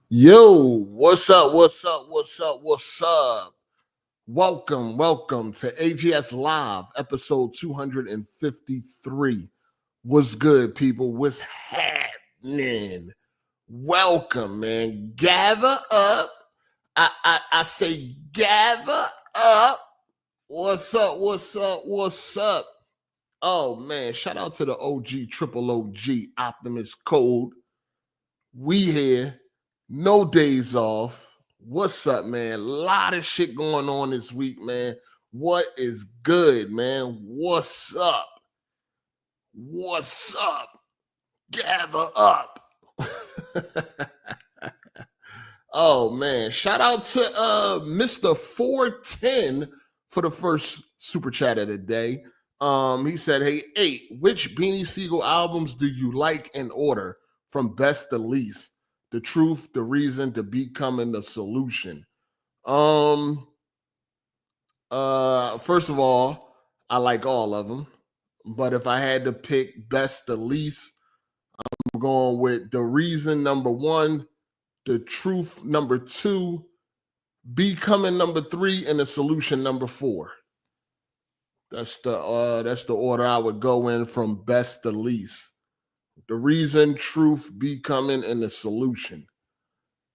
Yo, what's up? What's up? What's up? What's up? Welcome to AGS Live, episode 253. What's good, people? What's happening? Welcome, man. Gather up. I say gather up. What's up? What's up? What's up? Oh, man. Shout out to the OG, triple OG, Optimus Code. We here. No days off. What's up, man? A lot of shit going on this week, man. What is good, man? What's up? What's up? Gather up. Oh, man. Shout out to Mr. 410 for the first super chat of the day. He said, hey, 8, which Beanie Siegel albums do you like in order from best to least? The truth, the reason, to becoming the solution. First of all, I like all of them. But if I had to pick best to least, I'm going with the reason number 1, the truth number 2, becoming number 3, and the solution number 4. That's the order I would go in from best to least. The reason, truth, becoming, and the solution.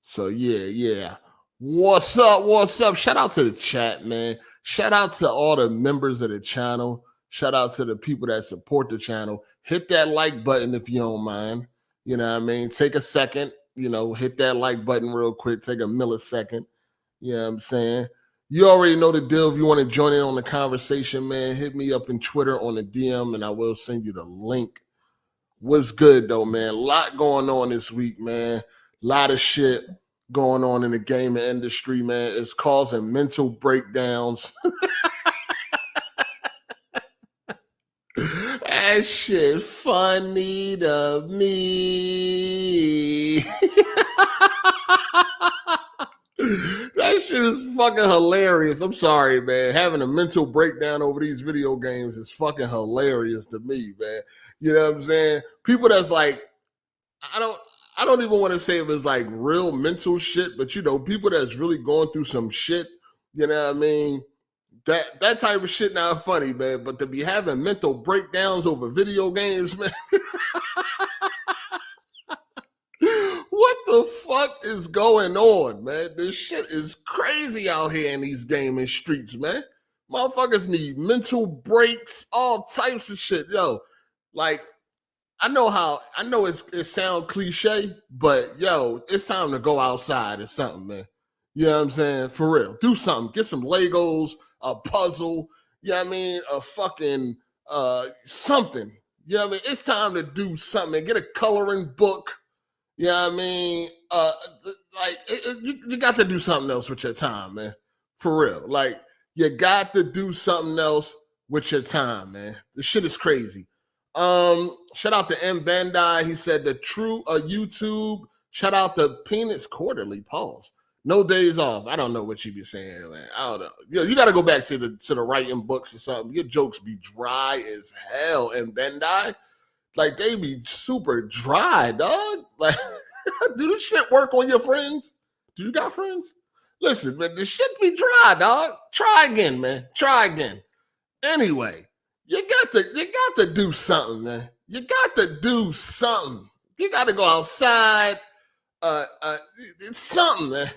So yeah. What's up? What's up? Shout out to the chat, man. Shout out to all the members of the channel. Shout out to the people that support the channel. Hit that like button if you don't mind. You know what I mean? Take a second, hit that like button real quick. Take a millisecond. You know what I'm saying? You already know the deal. If you want to join in on the conversation, man, hit me up in Twitter on the DM and I will send you the link. What's good, though, man? A lot going on this week, man. A lot of shit going on in the gaming industry, man. It's causing mental breakdowns. That shit funny to me. That shit is fucking hilarious. I'm sorry, man. Having a mental breakdown over these video games is fucking hilarious to me, man. You know what I'm saying? People that's like, I don't even want to say if it's like real mental shit, but people that's really going through some shit, you know what I mean? That type of shit not funny, man. But to be having mental breakdowns over video games, man. What the fuck is going on, man? This shit is crazy out here in these gaming streets, man. Motherfuckers need mental breaks, all types of shit. Yo, like, I know it sounds cliche, but yo, it's time to go outside or something, man. You know what I'm saying? For real. Do something. Get some Legos, a puzzle, you know what I mean? A fucking something. You know what I mean? It's time to do something. Get a coloring book. You know what I mean? You got to do something else with your time, man. For real. Like, you got to do something else with your time, man. This shit is crazy. Shout out to M Bandai. He said the true YouTube. Shout out to Penis Quarterly. Pause. No days off. I don't know what you be saying, man. I don't know. You got to go back to the writing books or something. Your jokes be dry as hell. M Bandai, like, they be super dry, dog. Like, do this shit work on your friends? Do you got friends? Listen, man, this shit be dry, dog. Try again, man. Try again. Anyway. You got to do something, man. You got to do something. You got to go outside. It's something, man.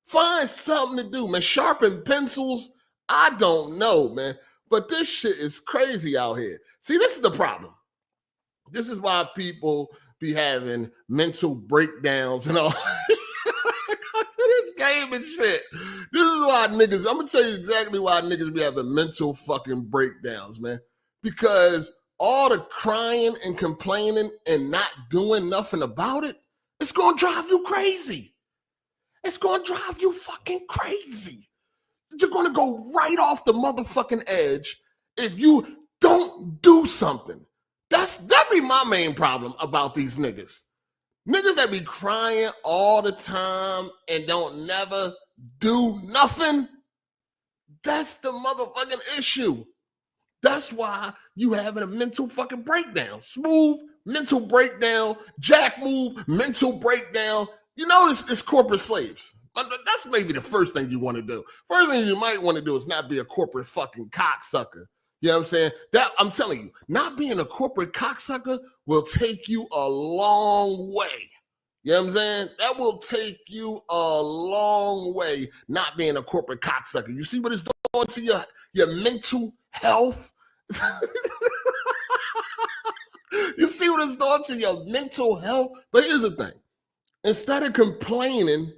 Find something to do, man. Sharpen pencils. I don't know, man. But this shit is crazy out here. See, this is the problem. This is why people be having mental breakdowns and all. This game and shit. This is why niggas, I'm going to tell you exactly why niggas be having mental fucking breakdowns, man. Because all the crying and complaining and not doing nothing about it, it's going to drive you crazy. It's going to drive you fucking crazy. You're going to go right off the motherfucking edge if you don't do something. That be my main problem about these niggas. Niggas that be crying all the time and don't never do nothing. That's the motherfucking issue. That's why you having a mental fucking breakdown. Smooth, mental breakdown. Jack move, mental breakdown. You know it's corporate slaves. That's maybe the first thing you want to do. First thing you might want to do is not be a corporate fucking cocksucker. You know what I'm saying? That I'm telling you, not being a corporate cocksucker will take you a long way. You know what I'm saying? That will take you a long way, not being a corporate cocksucker. You see what it's doing to your mental health? You see what it's doing to your mental health? But here's the thing. Instead of complaining,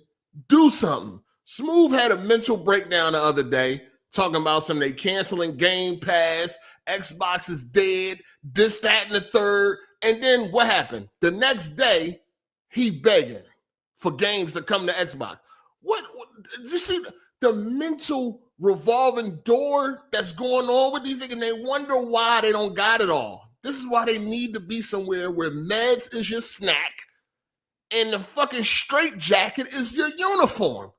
do something. Smooth had a mental breakdown the other day, talking about they canceling Gamepass, Xbox is dead, this, that, and the third. And then what happened? The next day, he begging for games to come to Xbox. What you see the mental revolving door that's going on with these niggas, and they wonder why they don't got it all. This is why they need to be somewhere where meds is your snack and the fucking straight jacket is your uniform.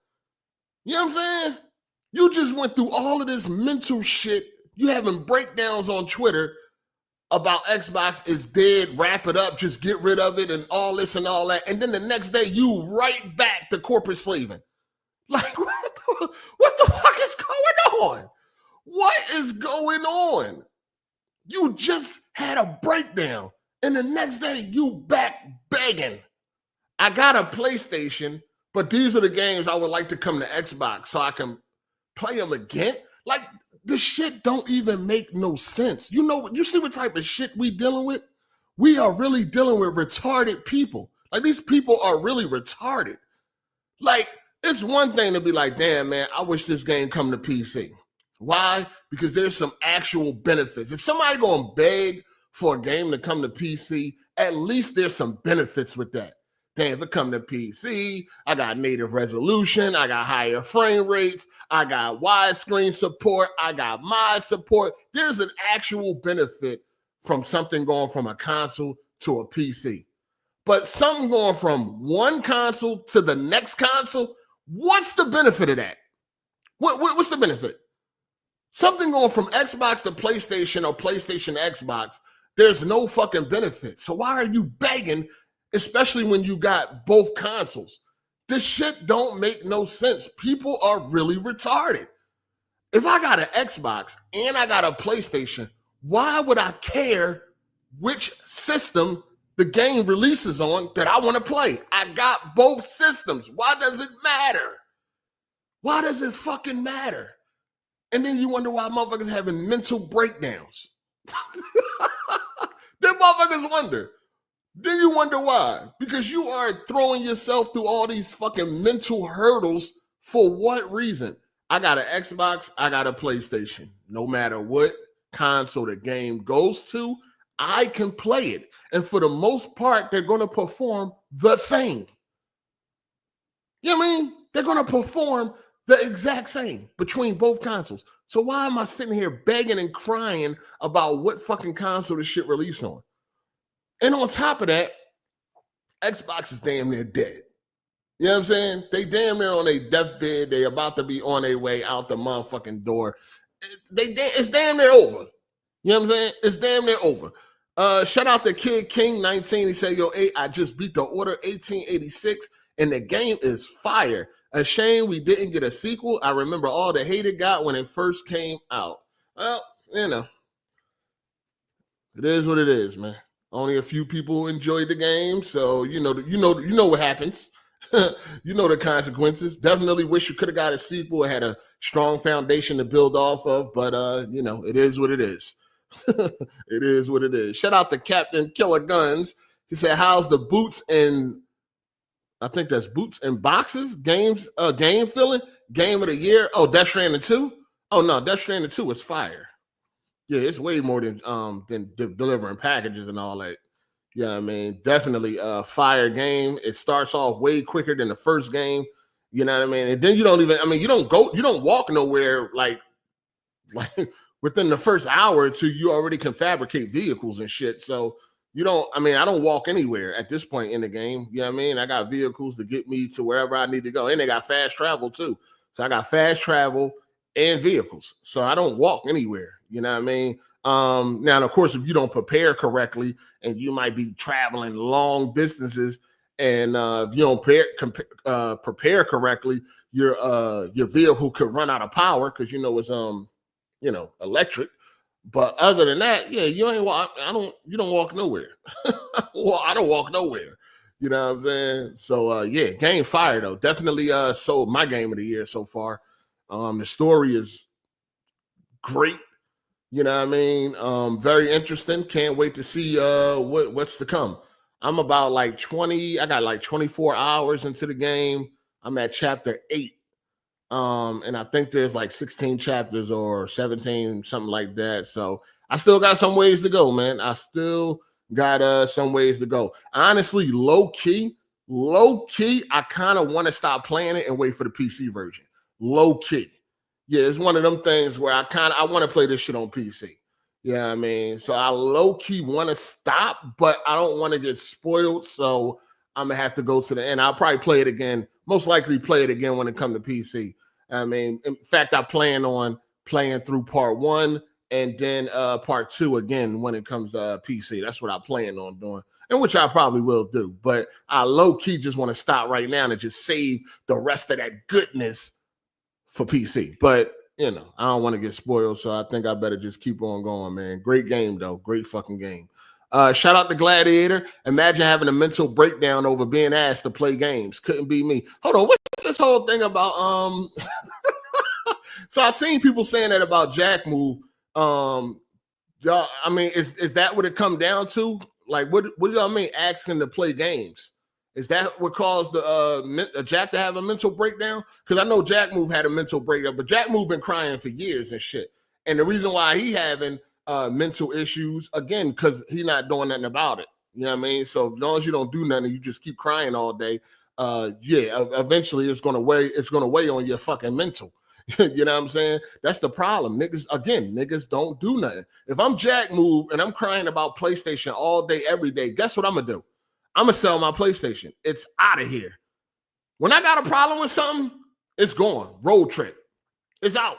You know what I'm saying? You just went through all of this mental shit. You having breakdowns on Twitter about Xbox is dead, wrap it up, just get rid of it and all this and all that. And then the next day, you right back to corporate slaving. Like, what the fuck is going on? What is going on? You just had a breakdown. And the next day, you back begging. I got a PlayStation, but these are the games I would like to come to Xbox so I can play them again. Like, this shit don't even make no sense. You know, you see what type of shit we dealing with? We are really dealing with retarded people. Like, these people are really retarded. Like, it's one thing to be like, damn, man, I wish this game come to PC. Why? Because there's some actual benefits. If somebody gonna beg for a game to come to PC, at least there's some benefits with that. Damn, if it come to PC, I got native resolution, I got higher frame rates, I got widescreen support, I got mod support. There's an actual benefit from something going from a console to a PC. But something going from one console to the next console, what's the benefit of that? What's the benefit? Something going from Xbox to PlayStation or PlayStation to Xbox, there's no fucking benefit. So why are you begging, especially when you got both consoles? This shit don't make no sense. People are really retarded. If I got an Xbox and I got a PlayStation, why would I care which system the game releases on that I want to play? I got both systems. Why does it matter? Why does it fucking matter? And then you wonder why motherfuckers having mental breakdowns. Then motherfuckers wonder. Then you wonder why. Because you are throwing yourself through all these fucking mental hurdles for what reason? I got an Xbox, I got a PlayStation. No matter what console the game goes to, I can play it. And for the most part, they're going to perform the same. You know what I mean? They're going to perform the exact same between both consoles. So why am I sitting here begging and crying about what fucking console this shit release on? And on top of that, Xbox is damn near dead. You know what I'm saying? They damn near on their deathbed. They about to be on their way out the motherfucking door. It's damn near over. You know what I'm saying? It's damn near over. Shout out to Kid King 19. He said, yo, I just beat the Order 1886 and the game is fire. A shame we didn't get a sequel. I remember all the hate it got when it first came out. Well, you know, it is what it is, man. Only a few people enjoyed the game, so you know what happens. You know the consequences. Definitely wish you could have got a sequel. It had a strong foundation to build off of, but you know, it is what it is. It is what it is. Shout out to Captain Killer Guns. He said, "How's the boots and I think that's boots and boxes game feeling? Game of the year? Oh, Death Stranding 2? Oh no, Death Stranding 2 is fire. Yeah, it's way more than delivering packages and all that. Yeah, I mean, definitely a fire game. It starts off way quicker than the first game. You know what I mean? And then you don't walk nowhere like within the first hour or two, you already can fabricate vehicles and shit. So I don't walk anywhere at this point in the game. You know what I mean? I got vehicles to get me to wherever I need to go. And they got fast travel too. So I got fast travel and vehicles. So I don't walk anywhere. You know what I mean? Now, of course, if you don't prepare correctly and you might be traveling long distances And if you don't prepare correctly, your vehicle could run out of power because it's electric. But other than that, yeah, you ain't walk. You don't walk nowhere. Well, I don't walk nowhere. You know what I'm saying? So yeah, game fire though. Definitely sold my game of the year so far. The story is great. You know what I mean? Very interesting. Can't wait to see what's to come. I'm about like 20. I got like 24 hours into the game. I'm at chapter 8. And I think there's like 16 chapters or 17, something like that. So I still got some ways to go, man. I still got some ways to go. Honestly, low key, I kind of want to stop playing it and wait for the PC version. Low key. Yeah, it's one of them things where I want to play this shit on PC. Yeah, you know what I mean? So I low key want to stop, but I don't want to get spoiled. So I'm gonna have to go to the end. I'll probably play it again. Most likely play it again when it comes to PC. I mean, in fact, I plan on playing through part 1 and then part 2 again when it comes to PC. That's what I plan on doing, and which I probably will do. But I low key just want to stop right now and just save the rest of that goodness for PC. But I don't want to get spoiled, so I think I better just keep on going, man. Great game though, great fucking game. Shout out to Gladiator. Imagine having a mental breakdown over being asked to play games. Couldn't be me. Hold on, what's this whole thing about? So I seen people saying that about Jack Move. Y'all, I mean, is that what it come down to? Like, what do y'all mean asking to play games? Is that what caused the Jack to have a mental breakdown? Because I know Jack Move had a mental breakdown, but Jack Move been crying for years and shit. And the reason why he having mental issues, again, because he not doing nothing about it. You know what I mean? So as long as you don't do nothing, you just keep crying all day. Eventually it's gonna weigh on your fucking mental. You know what I'm saying? That's the problem. Niggas don't do nothing. If I'm Jack Move and I'm crying about PlayStation all day, every day, guess what I'm gonna do? I'm gonna sell my PlayStation. It's out of here. When I got a problem with something, it's gone. Road trip. It's out.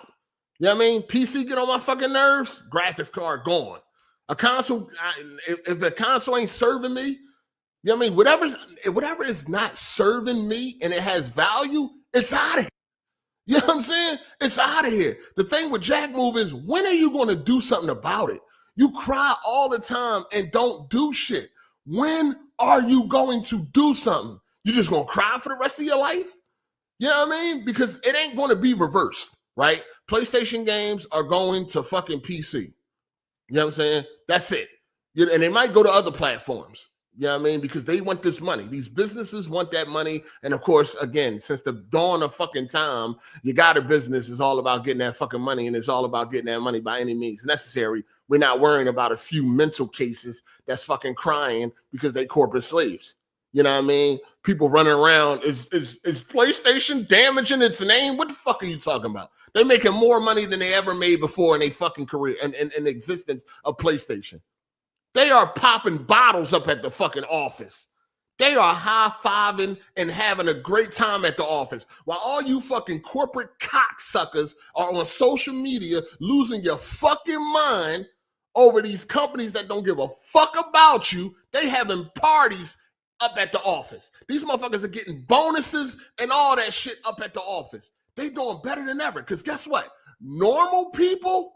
You know what I mean? PC get on my fucking nerves, graphics card gone. A console, if a console ain't serving me, you know what I mean? Whatever is not serving me and it has value, it's out of here. You know what I'm saying? It's out of here. The thing with Jack Move is, when are you going to do something about it? You cry all the time and don't do shit. When are you going to do something? You just going to cry for the rest of your life? You know what I mean? Because it ain't going to be reversed, right? PlayStation games are going to fucking PC. You know what I'm saying? That's it. And they might go to other platforms. You know what I mean? Because they want this money. These businesses want that money. And of course, again, since the dawn of fucking time, you got a business is all about getting that fucking money, and it's all about getting that money by any means necessary. We're not worrying about a few mental cases that's fucking crying because they corporate slaves. You know what I mean? People running around, is PlayStation damaging its name? What the fuck are you talking about? They're making more money than they ever made before in their fucking career and in existence of PlayStation. They are popping bottles up at the fucking office. They are high-fiving and having a great time at the office. While all you fucking corporate cocksuckers are on social media losing your fucking mind over these companies that don't give a fuck about you. They having parties up at the office. These motherfuckers are getting bonuses and all that shit up at the office. They doing better than ever. Because guess what? Normal people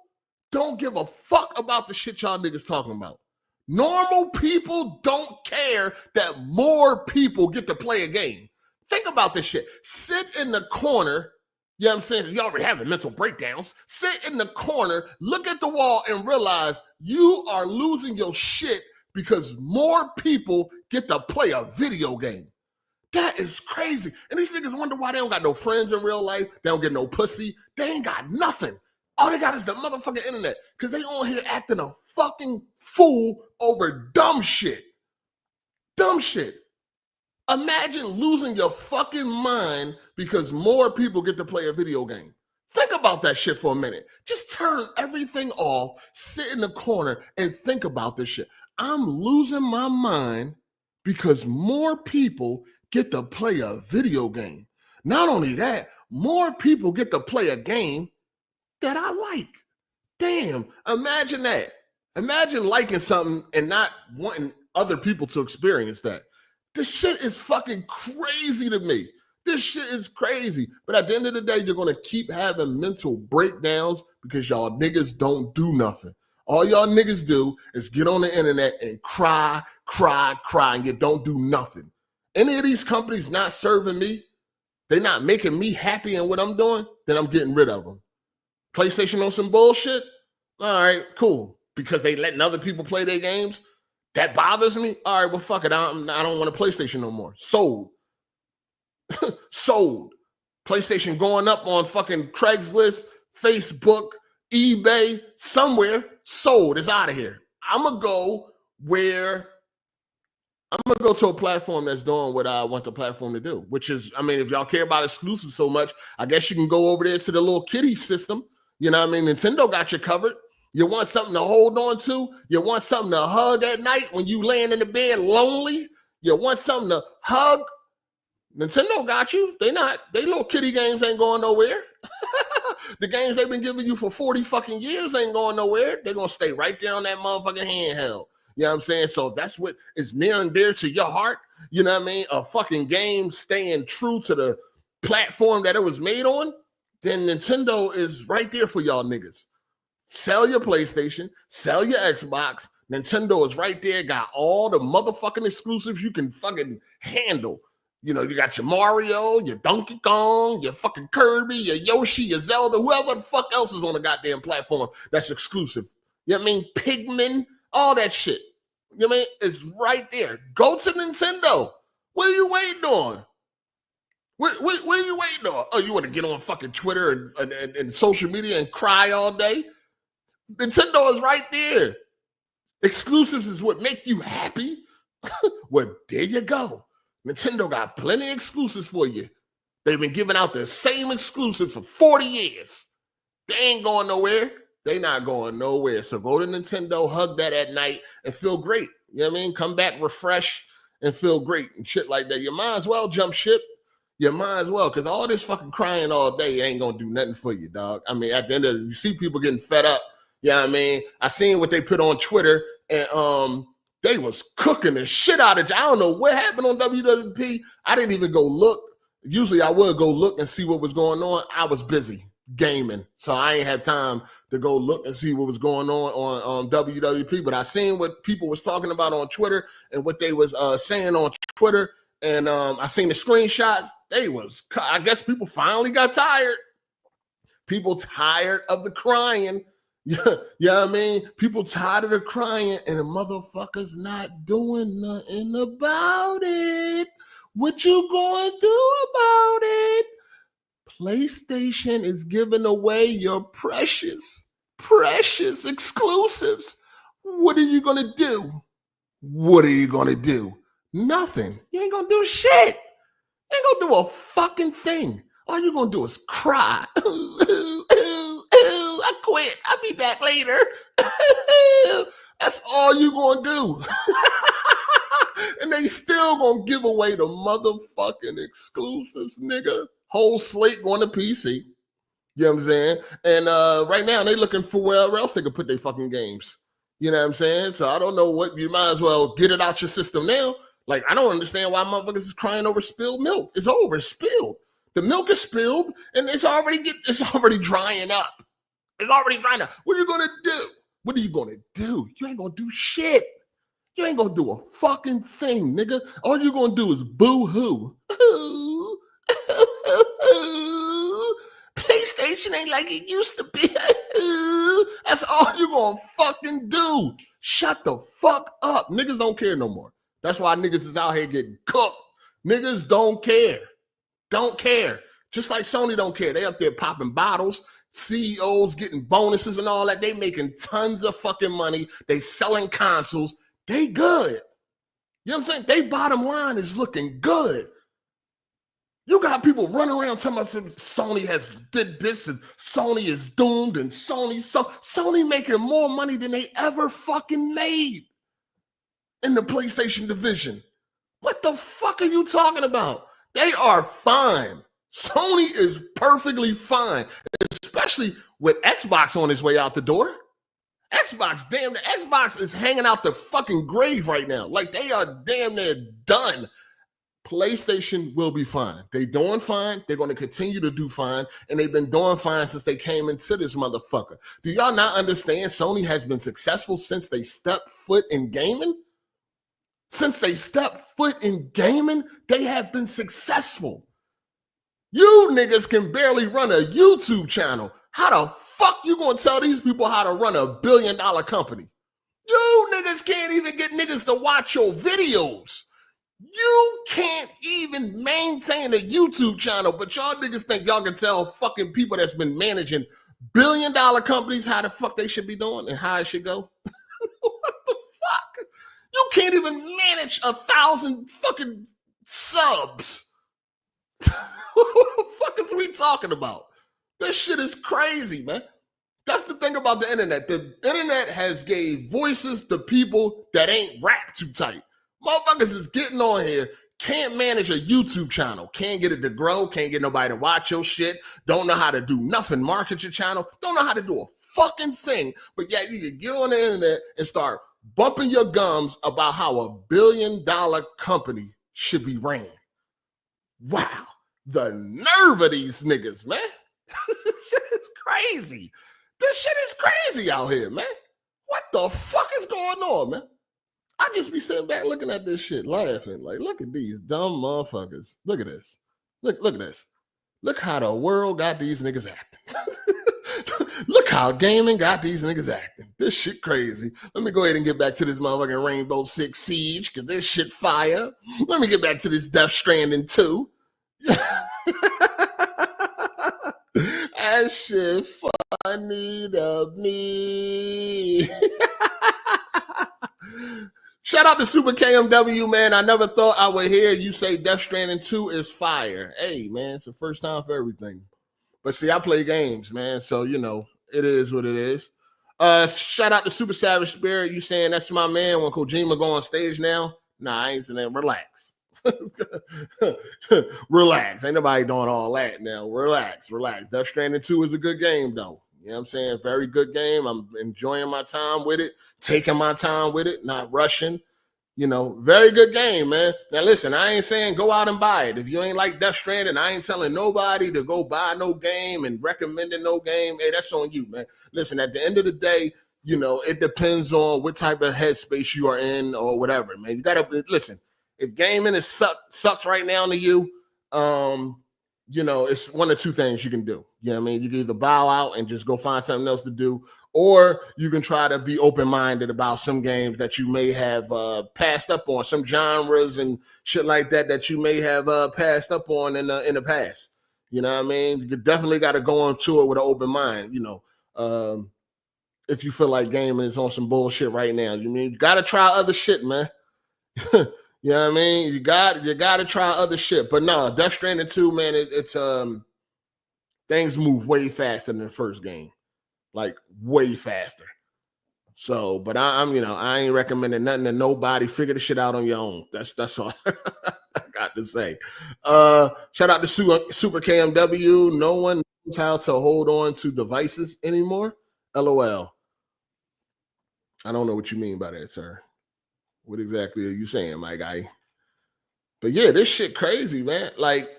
don't give a fuck about the shit y'all niggas talking about. Normal people don't care that more people get to play a game. Think about this shit. Sit in the corner. You know what I'm saying? You already having mental breakdowns. Sit in the corner, look at the wall, and realize you are losing your shit because more people get to play a video game. That is crazy. And these niggas wonder why they don't got no friends in real life. They don't get no pussy. They ain't got nothing. All they got is the motherfucking internet because they on here acting a fucking fool over dumb shit. Dumb shit. Imagine losing your fucking mind because more people get to play a video game. Think about that shit for a minute. Just turn everything off, sit in the corner, and think about this shit. I'm losing my mind because more people get to play a video game. Not only that, more people get to play a game that I like. Damn, imagine that. Imagine liking something and not wanting other people to experience that. This shit is fucking crazy to me. This shit is crazy. But at the end of the day, you're going to keep having mental breakdowns because y'all niggas don't do nothing. All y'all niggas do is get on the internet and cry, and you don't do nothing. Any of these companies not serving me, they're not making me happy in what I'm doing, then I'm getting rid of them. PlayStation on some bullshit? All right, cool. Because they letting other people play their games? That bothers me? All right, well, fuck it. I don't want a PlayStation no more. Sold. Sold. PlayStation going up on fucking Craigslist, Facebook, eBay, somewhere. Sold. It's out of here. I'm going to go to a platform that's doing what I want the platform to do, which is, I mean, if y'all care about exclusives so much, I guess you can go over there to the little kitty system. You know what I mean? Nintendo got you covered. You want something to hold on to? You want something to hug at night when you laying in the bed lonely? You want something to hug? Nintendo got you. They little kitty games ain't going nowhere. The games they've been giving you for 40 fucking years ain't going nowhere. They're going to stay right there on that motherfucking handheld. You know what I'm saying? So that's what is near and dear to your heart. You know what I mean? A fucking game staying true to the platform that it was made on, then Nintendo is right there for y'all niggas. Sell your PlayStation, sell your Xbox. Nintendo is right there, got all the motherfucking exclusives you can fucking handle. You know, you got your Mario, your Donkey Kong, your fucking Kirby, your Yoshi, your Zelda, whoever the fuck else is on the goddamn platform that's exclusive. You know what I mean? Pikmin, all that shit. You know what I mean? It's right there. Go to Nintendo. What are you waiting on? What are you waiting on? Oh, you want to get on fucking Twitter and social media and cry all day? Nintendo is right there. Exclusives is what make you happy. Well, there you go. Nintendo got plenty of exclusives for you. They've been giving out the same exclusive for 40 years. They ain't going nowhere. They not going nowhere. So go to Nintendo, hug that at night, and feel great. You know what I mean? Come back, refresh, and feel great and shit like that. You might as well jump ship. You might as well, because all this fucking crying all day ain't going to do nothing for you, dog. I mean, at the end of it, you see people getting fed up. You know what I mean? I seen what they put on Twitter, and they was cooking the shit out of it. I don't know what happened on WWP. I didn't even go look. Usually I would go look and see what was going on. I was busy gaming, so I ain't had time to go look and see what was going on WWP. But I seen what people was talking about on Twitter and what they was saying on Twitter, and I seen the screenshots. I guess people finally got tired. People tired of the crying. Yeah, you know what I mean? People tired of the crying, and the motherfuckers not doing nothing about it. What you gonna do about it? PlayStation is giving away your precious exclusives. What are you gonna do? What are you gonna do? Nothing. You ain't gonna do shit. You ain't gonna do a fucking thing. All you're gonna do is cry. I quit. I'll be back later. That's all you gonna do. And they still gonna give away the motherfucking exclusives, nigga. Whole slate going to PC. You know what I'm saying? And right now they looking for wherever else they can put their fucking games. You know what I'm saying? So I don't know what, you might as well get it out your system now. Like, I don't understand why motherfuckers is crying over spilled milk. It's over. It's spilled. The milk is spilled and it's already drying up. It's already drying up. What are you gonna do? What are you gonna do? You ain't gonna do shit. You ain't gonna do a fucking thing, nigga. All you're gonna do is boo-hoo. PlayStation ain't like it used to be. That's all you're gonna fucking do. Shut the fuck up. Niggas don't care no more. That's why niggas is out here getting cooked. Niggas don't care. Don't care. Just like Sony don't care. They up there popping bottles. CEOs getting bonuses and all that. They making tons of fucking money. They selling consoles. They good. You know what I'm saying? They bottom line is looking good. You got people running around telling us Sony has did this and Sony is doomed and Sony making more money than they ever fucking made in the PlayStation division. What the fuck are you talking about? They are fine. Sony is perfectly fine, especially with Xbox on its way out the door. The Xbox is hanging out the fucking grave right now. Like, they are damn near done. PlayStation will be fine. They doing fine. They're going to continue to do fine. And they've been doing fine since they came into this motherfucker. Do y'all not understand Sony has been successful since they stepped foot in gaming? Since they stepped foot in gaming, they have been successful. You niggas can barely run a YouTube channel. How the fuck you gonna tell these people how to run a $1 billion company? You niggas can't even get niggas to watch your videos. You can't even maintain a YouTube channel, but y'all niggas think y'all can tell fucking people that's been managing $1 billion companies how the fuck they should be doing and how it should go? What the fuck? You can't even manage 1,000 fucking subs. What the fuck is we talking about? This shit is crazy, man. That's the thing about the internet. The internet has gave voices to people that ain't rap too tight. Motherfuckers is getting on here, can't manage a YouTube channel, can't get it to grow, can't get nobody to watch your shit, don't know how to do nothing, market your channel, don't know how to do a fucking thing, but yet you can get on the internet and start bumping your gums about how a $1 billion company should be ran. Wow, the nerve of these niggas, man. This shit is crazy. This shit is crazy out here, man. What the fuck is going on, man? I just be sitting back looking at this shit, laughing. Like, look at these dumb motherfuckers. Look at this. Look at this. Look how the world got these niggas acting. Look how gaming got these niggas acting. This shit crazy. Let me go ahead and get back to this motherfucking Rainbow Six Siege, because this shit fire. Let me get back to this Death Stranding 2. That shit funny to me. Shout out to Super KMW, man. I never thought I would hear you say Death Stranding 2 is fire. Hey, man, it's the first time for everything. But see, I play games, man. So, you know, it is what it is. Shout out to Super Savage Spirit. You saying that's my man when Kojima go on stage now? Nah, I ain't saying that. Relax. Relax. Ain't nobody doing all that now. Relax. Death Stranding 2 is a good game, though. You know what I'm saying? Very good game. I'm enjoying my time with it, taking my time with it, not rushing. You know, very good game, man. Now, listen, I ain't saying go out and buy it. If you ain't like Death Stranding, I ain't telling nobody to go buy no game and recommending no game. Hey, that's on you, man. Listen, at the end of the day, you know, it depends on what type of headspace you are in or whatever, man. You got to, listen, if gaming is sucks right now to you, you know, it's one of two things you can do. You know what I mean? You can either bow out and just go find something else to do, or you can try to be open-minded about some games that you may have passed up on, some genres and shit like that you may have passed up on in the past. You know what I mean? You definitely got to go into it with an open mind, you know. If you feel like gaming is on some bullshit right now, you got to try other shit, man. You know what I mean? You got to try other shit. But no, Death Stranding 2, man, it's things move way faster than the first game. Like way faster. So, but I'm you know, I ain't recommending nothing to nobody. Figure the shit out on your own. That's all I got to say. Shout out to Super KMW. No one knows how to hold on to devices anymore. LOL. I don't know what you mean by that, sir. What exactly are you saying, my guy? But yeah, this shit crazy, man. Like,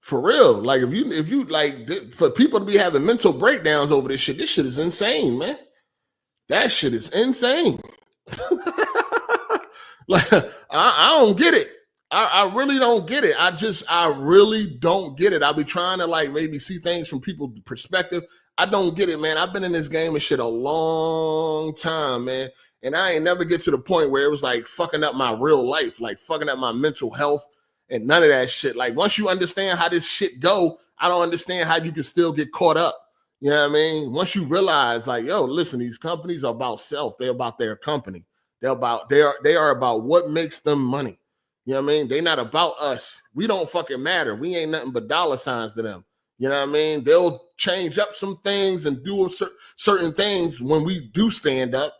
for real. Like, if you like, for people to be having mental breakdowns over this shit is insane, man. That shit is insane. Like, I don't get it. I really don't get it. I really don't get it. I'll be trying to like maybe see things from people's perspective. I don't get it, man. I've been in this game and shit a long time, man. And I ain't never get to the point where it was like fucking up my real life, like fucking up my mental health and none of that shit. Like once you understand how this shit go, I don't understand how you can still get caught up. You know what I mean? Once you realize like, yo, listen, these companies are about self. They're about their company. They are about what makes them money. You know what I mean? They're not about us. We don't fucking matter. We ain't nothing but dollar signs to them. You know what I mean? They'll change up some things and do certain things when we do stand up.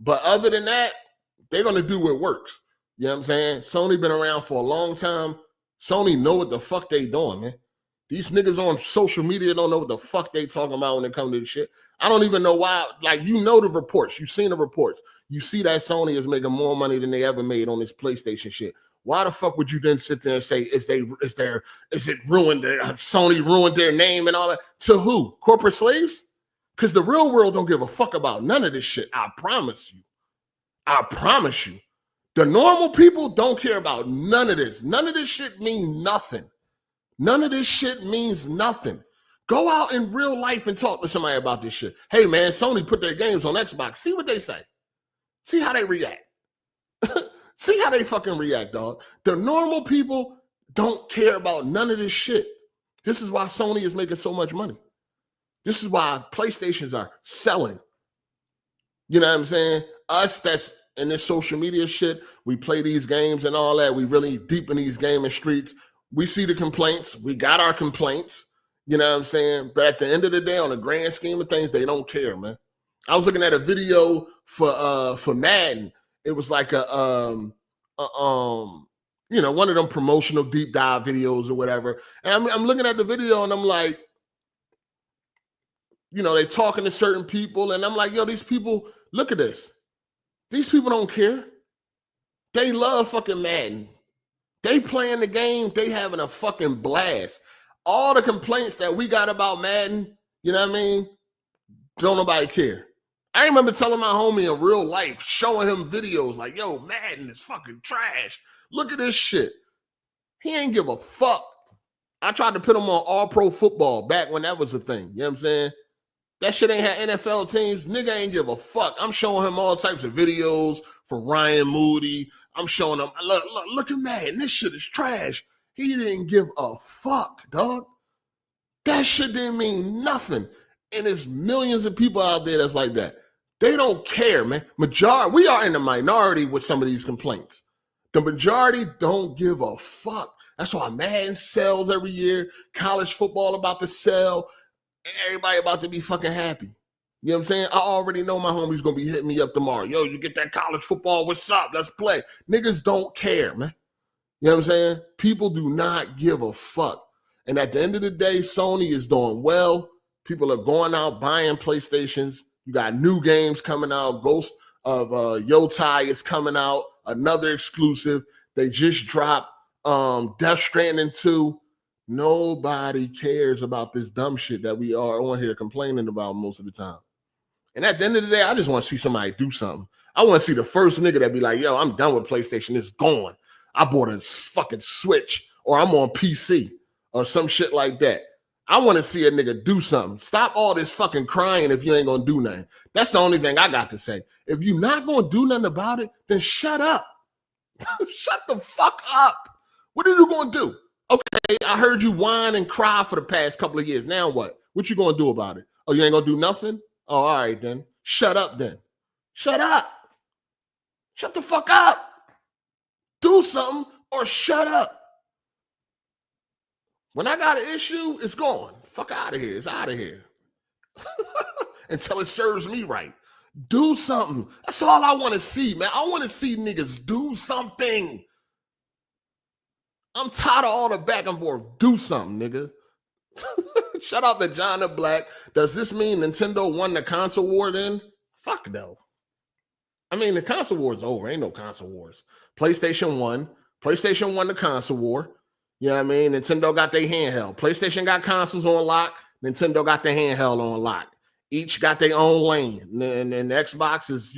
But other than that, they're going to do what works. You know what I'm saying? Sony been around for a long time. Sony know what the fuck they doing, man. These niggas on social media don't know what the fuck they talking about when it comes to this shit. I don't even know why. Like, you know the reports. You've seen the reports. You see that Sony is making more money than they ever made on this PlayStation shit. why the fuck would you then sit there and say, is it ruined? Sony ruined their name and all that? To who? Corporate slaves? Because the real world don't give a fuck about none of this shit. I promise you. I promise you. The normal people don't care about none of this. None of this shit means nothing. None of this shit means nothing. Go out in real life and talk to somebody about this shit. Hey, man, Sony put their games on Xbox. See what they say. See how they react. See how they fucking react, dog. The normal people don't care about none of this shit. This is why Sony is making so much money. This is why PlayStations are selling. You know what I'm saying? Us that's in this social media shit, we play these games and all that. We really deep in these gaming streets. We see the complaints. We got our complaints. You know what I'm saying? But at the end of the day, on the grand scheme of things, they don't care, man. I was looking at a video for Madden. It was like one of them promotional deep dive videos or whatever. And I'm looking at the video and I'm like, they talking to certain people, and I'm like, yo, these people, look at this. These people don't care. They love fucking Madden. They playing the game. They having a fucking blast. All the complaints that we got about Madden, you know what I mean? Don't nobody care. I remember telling my homie in real life, showing him videos like, yo, Madden is fucking trash. Look at this shit. He ain't give a fuck. I tried to put him on all-pro football back when that was a thing. You know what I'm saying? That shit ain't had NFL teams. Nigga ain't give a fuck. I'm showing him all types of videos for Ryan Moody. I'm showing him, look at Madden. This shit is trash. He didn't give a fuck, dog. That shit didn't mean nothing. And there's millions of people out there that's like that. They don't care, man. We are in the minority with some of these complaints. The majority don't give a fuck. That's why Madden sells every year. College football about to sell. Everybody about to be fucking happy. You know what I'm saying? I already know my homie's going to be hitting me up tomorrow. Yo, you get that college football. What's up? Let's play. Niggas don't care, man. You know what I'm saying? People do not give a fuck. And at the end of the day, Sony is doing well. People are going out buying PlayStations. You got new games coming out. Ghost of GOTY is coming out. Another exclusive. They just dropped Death Stranding 2. Nobody cares about this dumb shit that we are on here complaining about most of the time. And at the end of the day, I just want to see somebody do something. I want to see the first nigga that be like, yo, I'm done with PlayStation. It's gone. I bought a fucking Switch, or I'm on PC or some shit like that. I want to see a nigga do something. Stop all this fucking crying if you ain't going to do nothing. That's the only thing I got to say. If you're not going to do nothing about it, then shut up. Shut the fuck up. What are you going to do? Okay, I heard you whine and cry for the past couple of years. Now what? What you going to do about it? Oh, you ain't going to do nothing? Oh, all right then. Shut up then. Shut up. Shut the fuck up. Do something or shut up. When I got an issue, it's gone. Fuck out of here. It's out of here. Until it serves me right. Do something. That's all I want to see, man. I want to see niggas do something. I'm tired of all the back and forth. Do something, nigga. Shout out to John the Black. Does this mean Nintendo won the console war then? Fuck no. I mean, the console war is over. Ain't no console wars. PlayStation won. PlayStation won the console war. You know what I mean? Nintendo got their handheld. PlayStation got consoles on lock. Nintendo got their handheld on lock. Each got their own lane. And the Xbox is,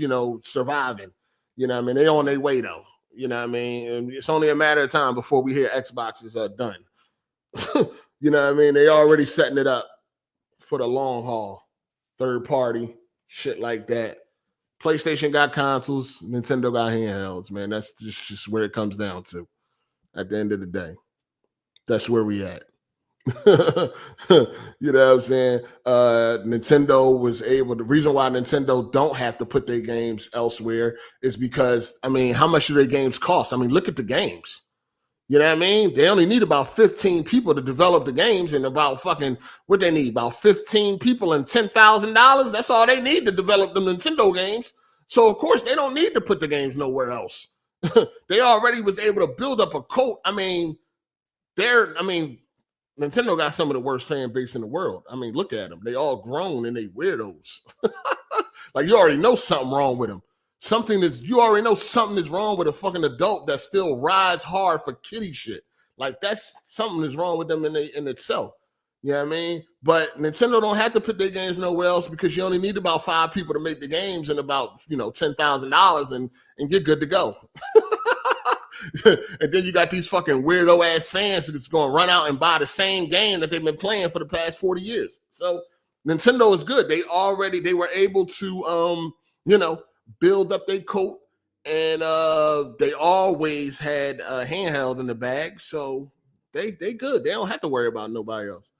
surviving. You know what I mean? They on their way, though. You know what I mean? And it's only a matter of time before we hear Xboxes are done. You know what I mean? They already setting it up for the long haul. Third party, shit like that. PlayStation got consoles. Nintendo got handhelds, man. That's just where it comes down to at the end of the day. That's where we at. You know what I'm saying? Nintendo was able, the reason why Nintendo don't have to put their games elsewhere is because, how much do their games cost? Look at the games. You know what I mean? They only need about 15 people to develop the games, and about what they need? About 15 people and $10,000. That's all they need to develop the Nintendo games. So, of course, they don't need to put the games nowhere else. They already was able to build up a cult. Nintendo got some of the worst fan base in the world. Look at them. They all grown and they weirdos. Like, you already know something wrong with them. You already know something is wrong with a fucking adult that still rides hard for kiddie shit. Like that's something is wrong with them in itself. You know what I mean? But Nintendo don't have to put their games nowhere else because you only need about 5 people to make the games and about $10,000 and get good to go. And then you got these fucking weirdo ass fans that's going to run out and buy the same game that they've been playing for the past 40 years. So Nintendo is good. They were able to build up their coat, and they always had a handheld in the bag, so they good. They don't have to worry about nobody else.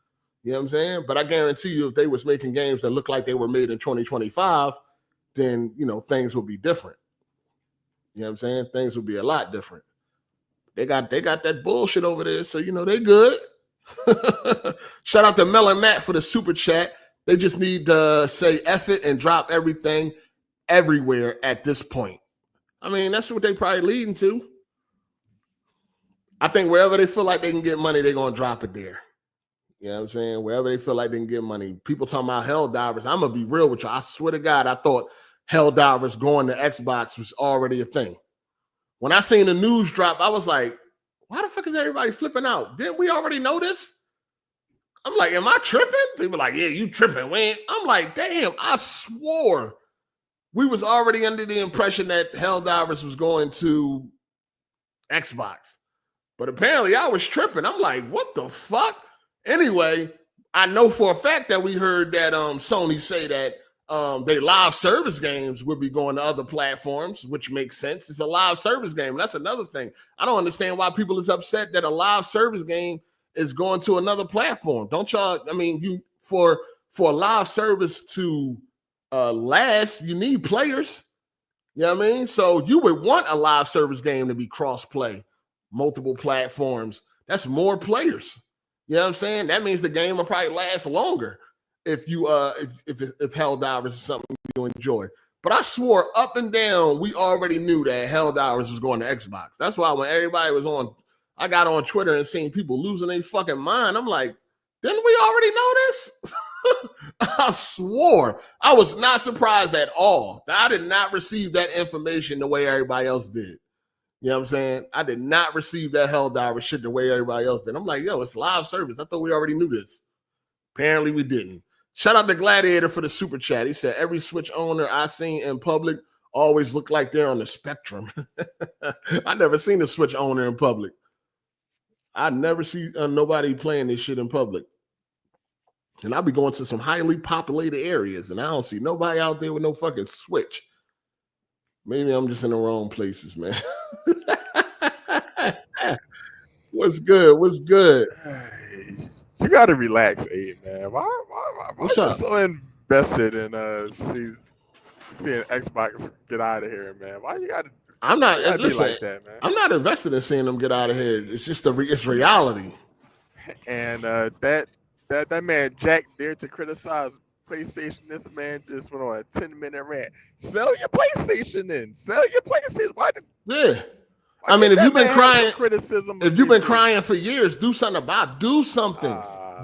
You know what I'm saying? But I guarantee you, if they was making games that look like they were made in 2025, then things would be different. You know what I'm saying? Things would be a lot different. They got that bullshit over there, so they good. Shout out to Mel and Matt for the super chat. They just need to say F it and drop everything everywhere at this point. I mean, that's what they probably leading to. I think wherever they feel like they can get money, they're going to drop it there. You know what I'm saying? Wherever they feel like they can get money. People talking about Helldivers. I'm going to be real with you. I swear to God, I thought Helldivers going to Xbox was already a thing. When I seen the news drop, I was like, why the fuck is everybody flipping out? Didn't we already know this? I'm like, am I tripping? People like, yeah, you tripping. I'm like, damn, I swore we was already under the impression that Helldivers was going to Xbox. But apparently I was tripping. I'm like, what the fuck? Anyway, I know for a fact that we heard that Sony say that their live service games would be going to other platforms, which makes sense. It's a live service game. That's another thing. I don't understand why people is upset that a live service game is going to another platform. Don't y'all? I mean, you for a live service to last, you need players. You know what I mean? So you would want a live service game to be cross-play, multiple platforms. That's more players. You know what I'm saying? That means the game will probably last longer if you if Helldivers is something you enjoy. But I swore up and down we already knew that Helldivers was going to Xbox. That's why when everybody was on, I got on Twitter and seen people losing their fucking mind. I'm like, didn't we already know this? I swore. I was not surprised at all. I did not receive that information the way everybody else did. You know what I'm saying? I did not receive that Helldivers shit the way everybody else did. I'm like, yo, it's live service. I thought we already knew this. Apparently we didn't. Shout out to Gladiator for the super chat. He said, every Switch owner I seen in public always look like they're on the spectrum. I never seen a Switch owner in public. I never see nobody playing this shit in public. And I'll be going to some highly populated areas, and I don't see nobody out there with no fucking Switch. Maybe I'm just in the wrong places, man. What's good? What's good? You gotta relax, Abe, man. Why What's you up? so invested in seeing Xbox get out of here, man? Why you gotta? I'm not. Gotta Listen, be like that, man. I'm not invested in seeing them get out of here. It's just it's reality. And that man Jack dared to criticize PlayStation. This man just went on a 10-minute rant. Sell your PlayStation then. Sell your PlayStation. Yeah. I mean, if you've been crying, criticism, if you've been crying for years, do something about it. Do something.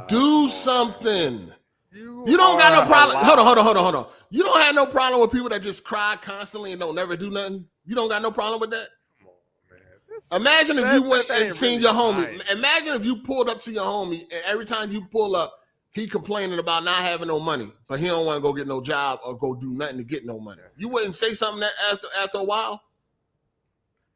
Do something. You don't got no problem. Hold on. You don't have no problem with people that just cry constantly and don't never do nothing. You don't got no problem with that. Come on, man. Imagine if you went and seen your homie. Nice. Imagine if you pulled up to your homie and every time you pull up, he complaining about not having no money, but he don't want to go get no job or go do nothing to get no money. You wouldn't say something that after a while?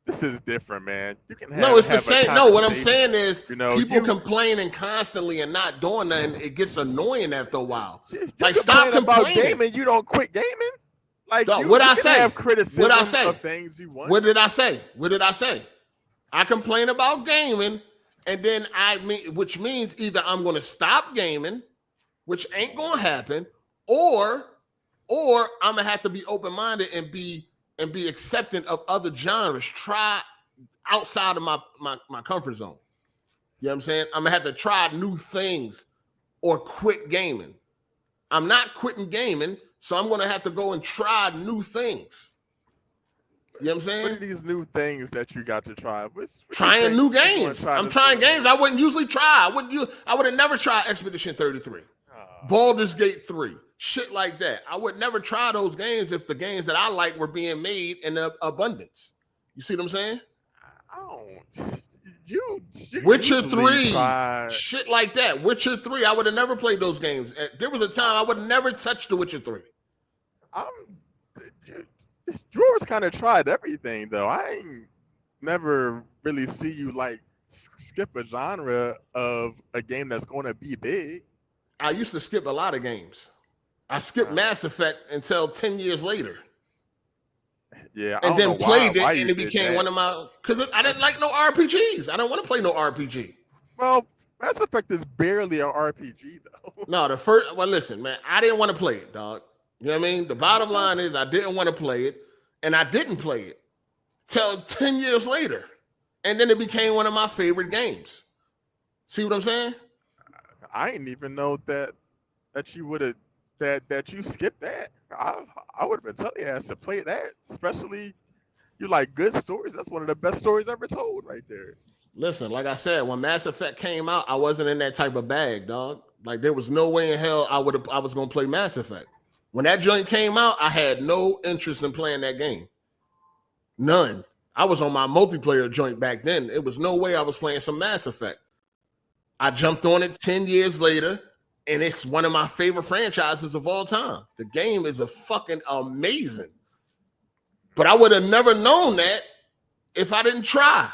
This is different, man. You can no, it's the same. No, what I'm saying is, people complaining constantly and not doing nothing. It gets annoying after a while. Like, stop complaining. About gaming. You don't quit gaming. Like, what I say? Have criticism what I say? Of things you want. What did I say? What did I say? I complain about gaming, and then which means either I'm going to stop gaming, which ain't going to happen, or I'm gonna have to be open-minded and be accepting of other genres. Try outside of my comfort zone. You know what I'm saying? I'm gonna have to try new things or quit gaming. I'm not quitting gaming, so I'm gonna have to go and try new things. You know what I'm saying? What are these new things that you got to try? Trying new games. I'm trying games I wouldn't usually try. I would have never tried Expedition 33, Baldur's Gate 3, Shit like that. I would never try those games if the games that I like were being made in abundance. You see what I'm saying? I don't. You Witcher usually 3, try. shit like that. Witcher 3, I would have never played those games. There was a time I would have never touched the Witcher 3. You always kind of tried everything though. I ain't never really see you like skip a genre of a game that's going to be big. I used to skip a lot of games. I skipped Mass Effect until 10 years later. Yeah, and then played it, and it became that. one of my, because I didn't like no RPGs. I don't want to play no RPG. Well, Mass Effect is barely an RPG though. No, well, listen, man, I didn't want to play it, dog. You know what I mean? The bottom line is I didn't want to play it, and I didn't play it till 10 years later. And then it became one of my favorite games. See what I'm saying? I didn't even know that you would have that you skipped that. I would have been telling you ass to play that, especially you like good stories. That's one of the best stories ever told, right there. Listen, like I said, when Mass Effect came out, I wasn't in that type of bag, dog. Like there was no way in hell I was gonna play Mass Effect. When that joint came out, I had no interest in playing that game. None. I was on my multiplayer joint back then. It was no way I was playing some Mass Effect. I jumped on it 10 years later, and it's one of my favorite franchises of all time. The game is a fucking amazing. But I would have never known that if I didn't try.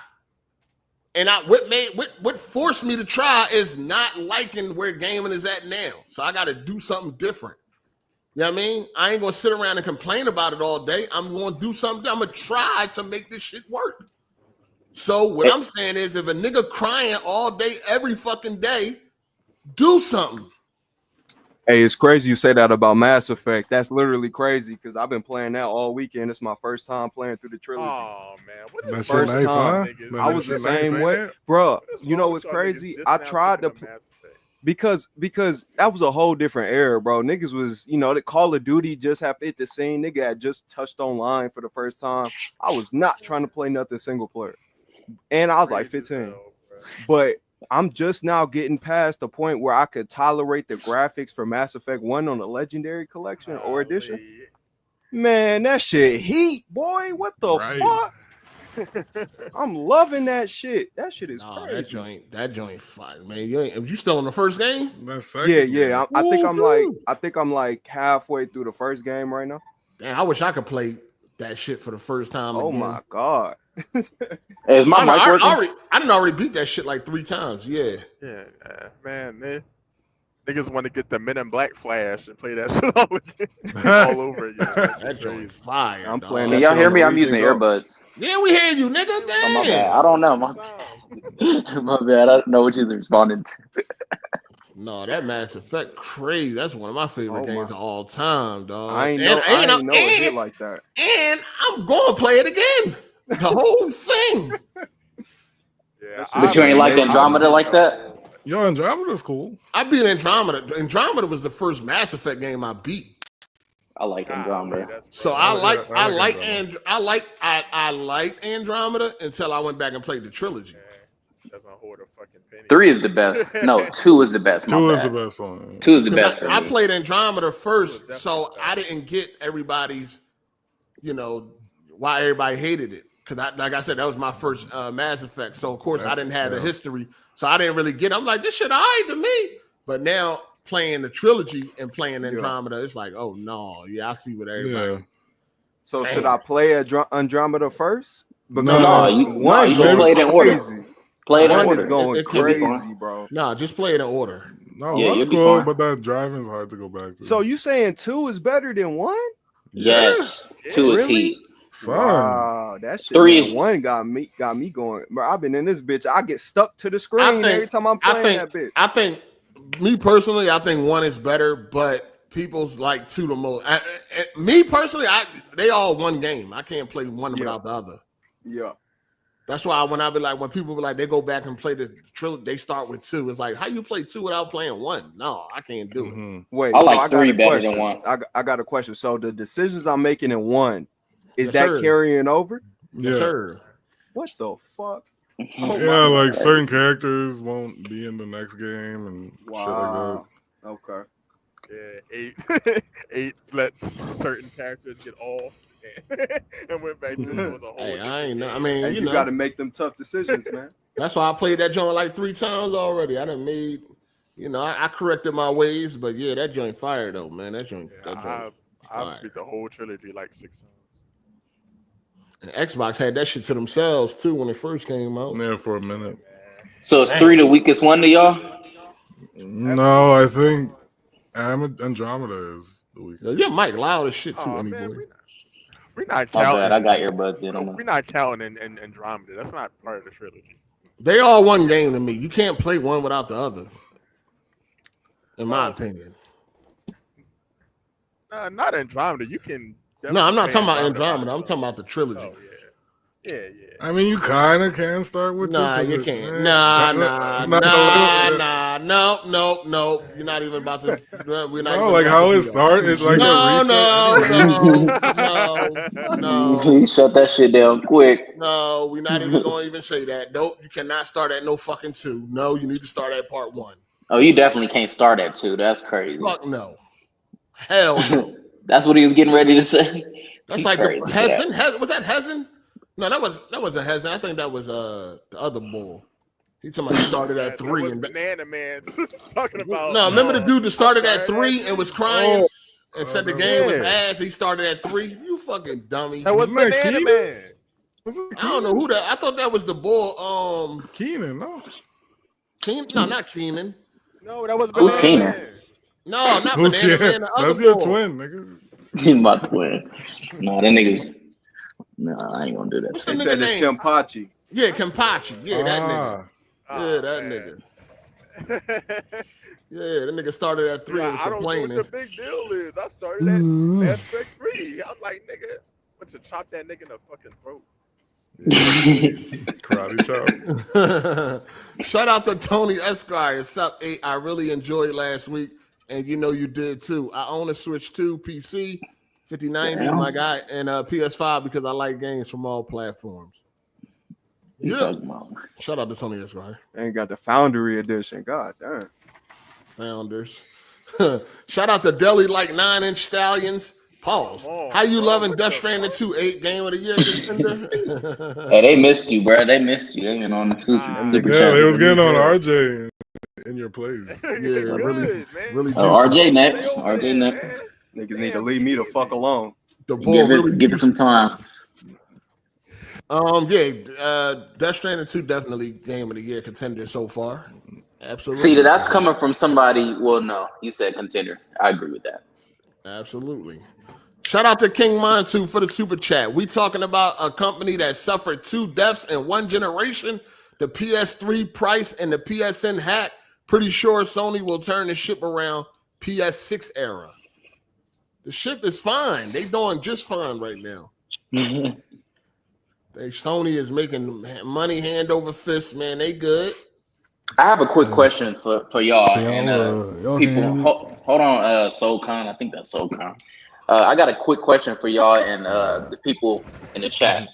And what forced me to try is not liking where gaming is at now. So I got to do something different. You know what I mean? I ain't going to sit around and complain about it all day. I'm going to do something. I'm going to try to make this shit work. So what I'm saying is if a nigga crying all day, every fucking day, do something. Hey, it's crazy you say that about Mass Effect. That's literally crazy because I've been playing that all weekend. It's my first time playing through the trilogy. Oh man, what is That's first nice, time? Huh? I was the same way, bro. You know what's crazy? I tried to because that was a whole different era, bro. Niggas was, the Call of Duty just have hit the scene. Nigga had just touched online for the first time. I was not trying to play nothing single player, and I was like 15, but I'm just now getting past the point where I could tolerate the graphics for Mass Effect 1 on the Legendary Collection or Edition. Man, that shit heat, boy. What the fuck? I'm loving that shit. That shit is crazy. That joint fine, man. You still on the first game? Yeah. I think I'm like halfway through the first game right now. Damn, I wish I could play that shit for the first time. Oh again. my god. Hey, is my mic working? I didn't already beat that shit like 3 times. Yeah. Yeah, man. Niggas want to get the Men in Black Flash and play that shit all over again. That joint fire. I'm playing. Can y'all hear me? I'm using earbuds. Yeah, we hear you, nigga. Damn. Oh, my bad. I don't know. My bad. I don't know what you responded to. No, that Mass Effect crazy. That's one of my favorite games of all time, dog. I ain't know it hit like that. And I'm going to play it again. The whole thing. Yeah, but you ain't like Andromeda like that? Yo, Andromeda's cool. I beat Andromeda. Andromeda was the first Mass Effect game I beat. I like Andromeda. So I liked Andromeda until I went back and played the trilogy. 3 is the best. No, 2 is the best. 2 is the best one. 2 is the best for me. I played Andromeda first, so I didn't get everybody's, why everybody hated it. Because, like I said, that was my first Mass Effect. So, of course, I didn't have the history. So, I didn't really get it. I'm like, this shit all right to me. But now, playing the trilogy and playing Andromeda, it's like, oh, no. Yeah, I see what everybody... Yeah. So, should I play Andromeda first? No, you should play it in order. Play it in order. One is going crazy, bro. No, just play it in order. No, that's cool, but that driving's hard to go back to. So, you saying 2 is better than 1? Yes. 2 is heat. Wow, that shit. 3 is 1 got me going. Bro, I've been in this bitch. I get stuck to the screen every time I'm playing that bitch. I think, me personally, I think 1 is better, but people's like 2 the most. Me personally, they all one game. I can't play one without the other. Yeah. That's why when people be like, they go back and play the trilogy, they start with 2. It's like, how you play 2 without playing 1? No, I can't do it. Wait, I like 3 better than 1. I got a question. So the decisions I'm making in 1, is that carrying over? Yes, sir. What the fuck? Like certain characters won't be in the next game and shit like that. Okay. Yeah, eight let certain characters get off and went back to it was a whole Hey, different I ain't know. I game. mean, Hey, you got to make them tough decisions, man. That's why I played that joint like 3 times already. I done made, I corrected my ways, but yeah, that joint fire though, man. That joint. I beat the whole trilogy like 6 times. And Xbox had that shit to themselves too when it first came out. Yeah, for a minute. So is 3 the weakest one to y'all? No, I think Andromeda is the weakest. Yeah, Mike loud as shit too. Oh, anyway. man, we're not My counting. bad, I got earbuds in. We're not counting in Andromeda. That's not part of the trilogy. They all one game to me. You can't play one without the other, in my opinion. Not Andromeda. You can. No, I'm not talking about Andromeda. I'm talking about the trilogy. Oh, yeah. I mean, you kind of can start with Nah, two. you can't. Nah. No. You're not even about to. We're not. No, like how it started. Like No. You shut that shit down quick. No, we're not even going to even say that. Nope, you cannot start at no fucking 2. No, you need to start at part 1. Oh, you definitely can't start at 2. That's crazy. Fuck no. Hell no. That's what he was getting ready to say. That's like was that Hezen? No, that wasn't Hezen. I think that was the other bull. He talking about he started at 3 and Banana Man talking about. No, remember the dude that started at 3 and was crying and said the game was ass. He started at 3. You fucking dummy. That was Banana Man. I don't know who that. I thought that was the bull. Keenan, no. Keenan? No, not Keenan. No, that was Who's Banana Keenan? Man. No, not Banana Man. The other That's your bull. twin, nigga. My twin. No, that nigga's. No, I ain't gonna do that. What's They the said nigga it's name? Kempachi. Yeah, Kempachi. Yeah, that nigga. Yeah, that nigga. Yeah, that nigga started at 3 and was I don't know complaining. what the big deal is. I started at Mass Effect 3. I was like, nigga, went to chop that nigga in the fucking throat. Karate chop. Shout out to Tony Esquire. Sup 8. I really enjoyed last week, and you know you did too. I own a Switch 2 PC, 5090, my guy, and PS5 because I like games from all platforms. Yeah. Shout out to Tony Esquire. Ain't got the Foundry edition. God damn. Founders. Shout out to Deli like 9-inch Stallions. Pause. How you loving Death Stranding 2 8 game of the year contender? Hey, they missed you, bro. They missed you. They been on the super Yeah, they was getting on RJ in your plays. Yeah, really. RJ next. RJ next. Niggas need to leave me the fuck alone. The ball give it some time. Death Stranding 2 definitely game of the year contender so far. Absolutely. See, that's coming from somebody. Well, no, you said contender. I agree with that. Absolutely. Shout out to King Montu for the super chat. We talking about a company that suffered 2 deaths in 1 generation, the PS3 price and the PSN hack. Pretty sure Sony will turn the ship around PS6 era. The ship is fine. They doing just fine right now. Sony is making money hand over fist, man. They good. I have a quick question for y'all and people. Hold on, SoulCon. I think that's SoulCon. I got a quick question for y'all and the people in the chat.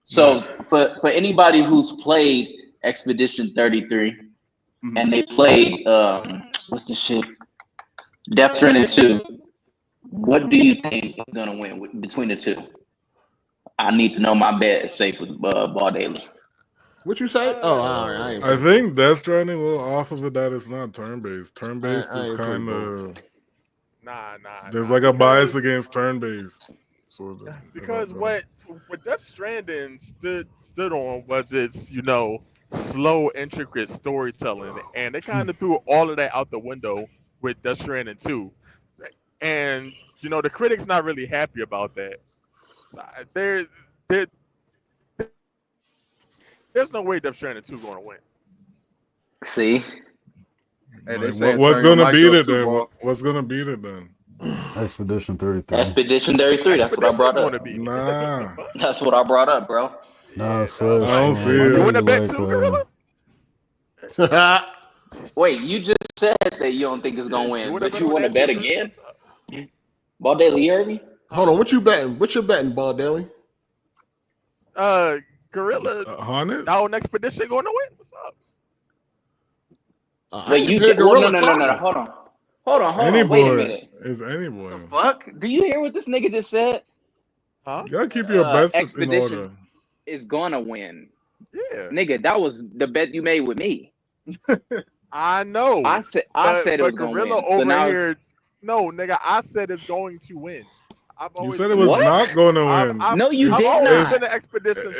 So for anybody who's played Expedition 33 and they played what's the shit? Death Stranding 2, what do you think is gonna win between the two? I need to know my bet is safe with Ball Daily. What you say? Oh, all right. I think Death Stranding will off of it that it's not turn-based. Turn-based is kind of there's like a bias against turn-based. Sort of. Because what Death Stranding stood on was its, slow, intricate storytelling, and they kind of threw all of that out the window with Death Stranding 2. And the critics not really happy about that. There's no way Death Stranding 2 going to win. See? Hey, what's going to beat it then? What's going to beat it then? Expedition 33. Expedition 33. That's what I brought up. Nah. That's what I brought up, bro. Nah, I don't see it. You want to bet too, Gorilla? Wait, you just said that you don't think it's going to win, but you want to bet again? Ball Daily, you heard me? Hold on, what you betting? What you betting, Ball Daily? Gorilla. Haunted? Now on Expedition going to win? What's up? Wait, you no. Hold on. Wait a minute. Is anyone? The fuck? Do you hear what this nigga just said? Huh? You gotta keep your bets in order. Expedition is gonna win. Yeah. Nigga, that was the bet you made with me. I know. I said it was gonna win. Over so now, here. No, nigga, I said it's going to win. You said it was not going to win. No, you did not. not. Been an expedition.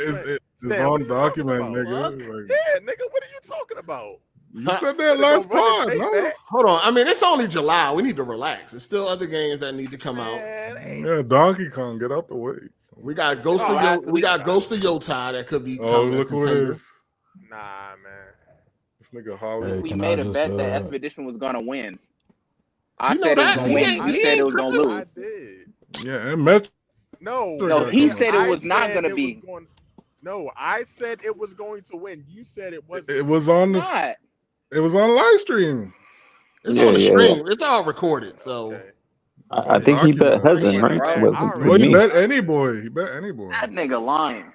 It's on document, nigga. Yeah, nigga, what are you talking about? You said that last part. No. Hold on. I mean, it's only July. We need to relax. There's still other games that need to come out. Yeah, Donkey Kong, get out the way. We got Ghost of Yota that could be. Oh, look who it is. Nah, man. This nigga Holly. We made a bet that Expedition was gonna win. I said it was gonna win. You said it was gonna lose. Yeah, and Mecha. No, he said it was not gonna be. No, I said it was going to win. You said it wasn't. It was on the. It was on live stream. It's on the stream. It's all recorded. So okay. I think he bet Hezin, right? Well, he bet any boy. He bet any boy. That nigga lying.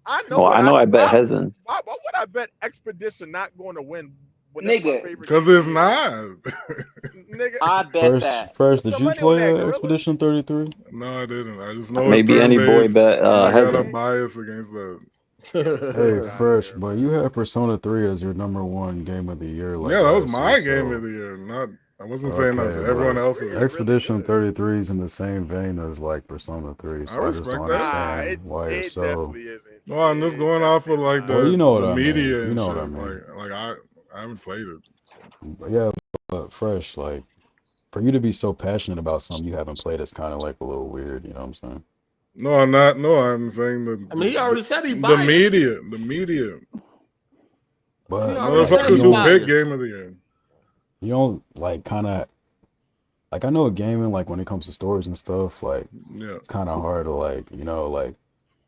I know. Well, I know. I bet Hezin. Why would I bet Expedition not going to win? Nigga, because it's not. Nigga, I bet that. First, did you play Expedition 33? No, I didn't. I just know maybe any boy bet I got a Hezin. bias against that. Hey, Fresh, but you had Persona 3 as your #1 game of the year. Like yeah, that was my game of the year. Not, I wasn't saying that's everyone else's. Expedition 33 is in the same vein as like Persona 3, so I just don't understand why you're so. No, I'm just going off of like the, the media and shit. Like I haven't played it. So. Yeah, but Fresh, like for you to be so passionate about something you haven't played, it's kind of like a little weird. You know what I'm saying? No, I'm not. No, I'm saying the. I mean, he already said he the media. But motherfuckers who pick game of the year. You don't like kind of like I know gaming like when it comes to stories and stuff like it's kind of hard to like like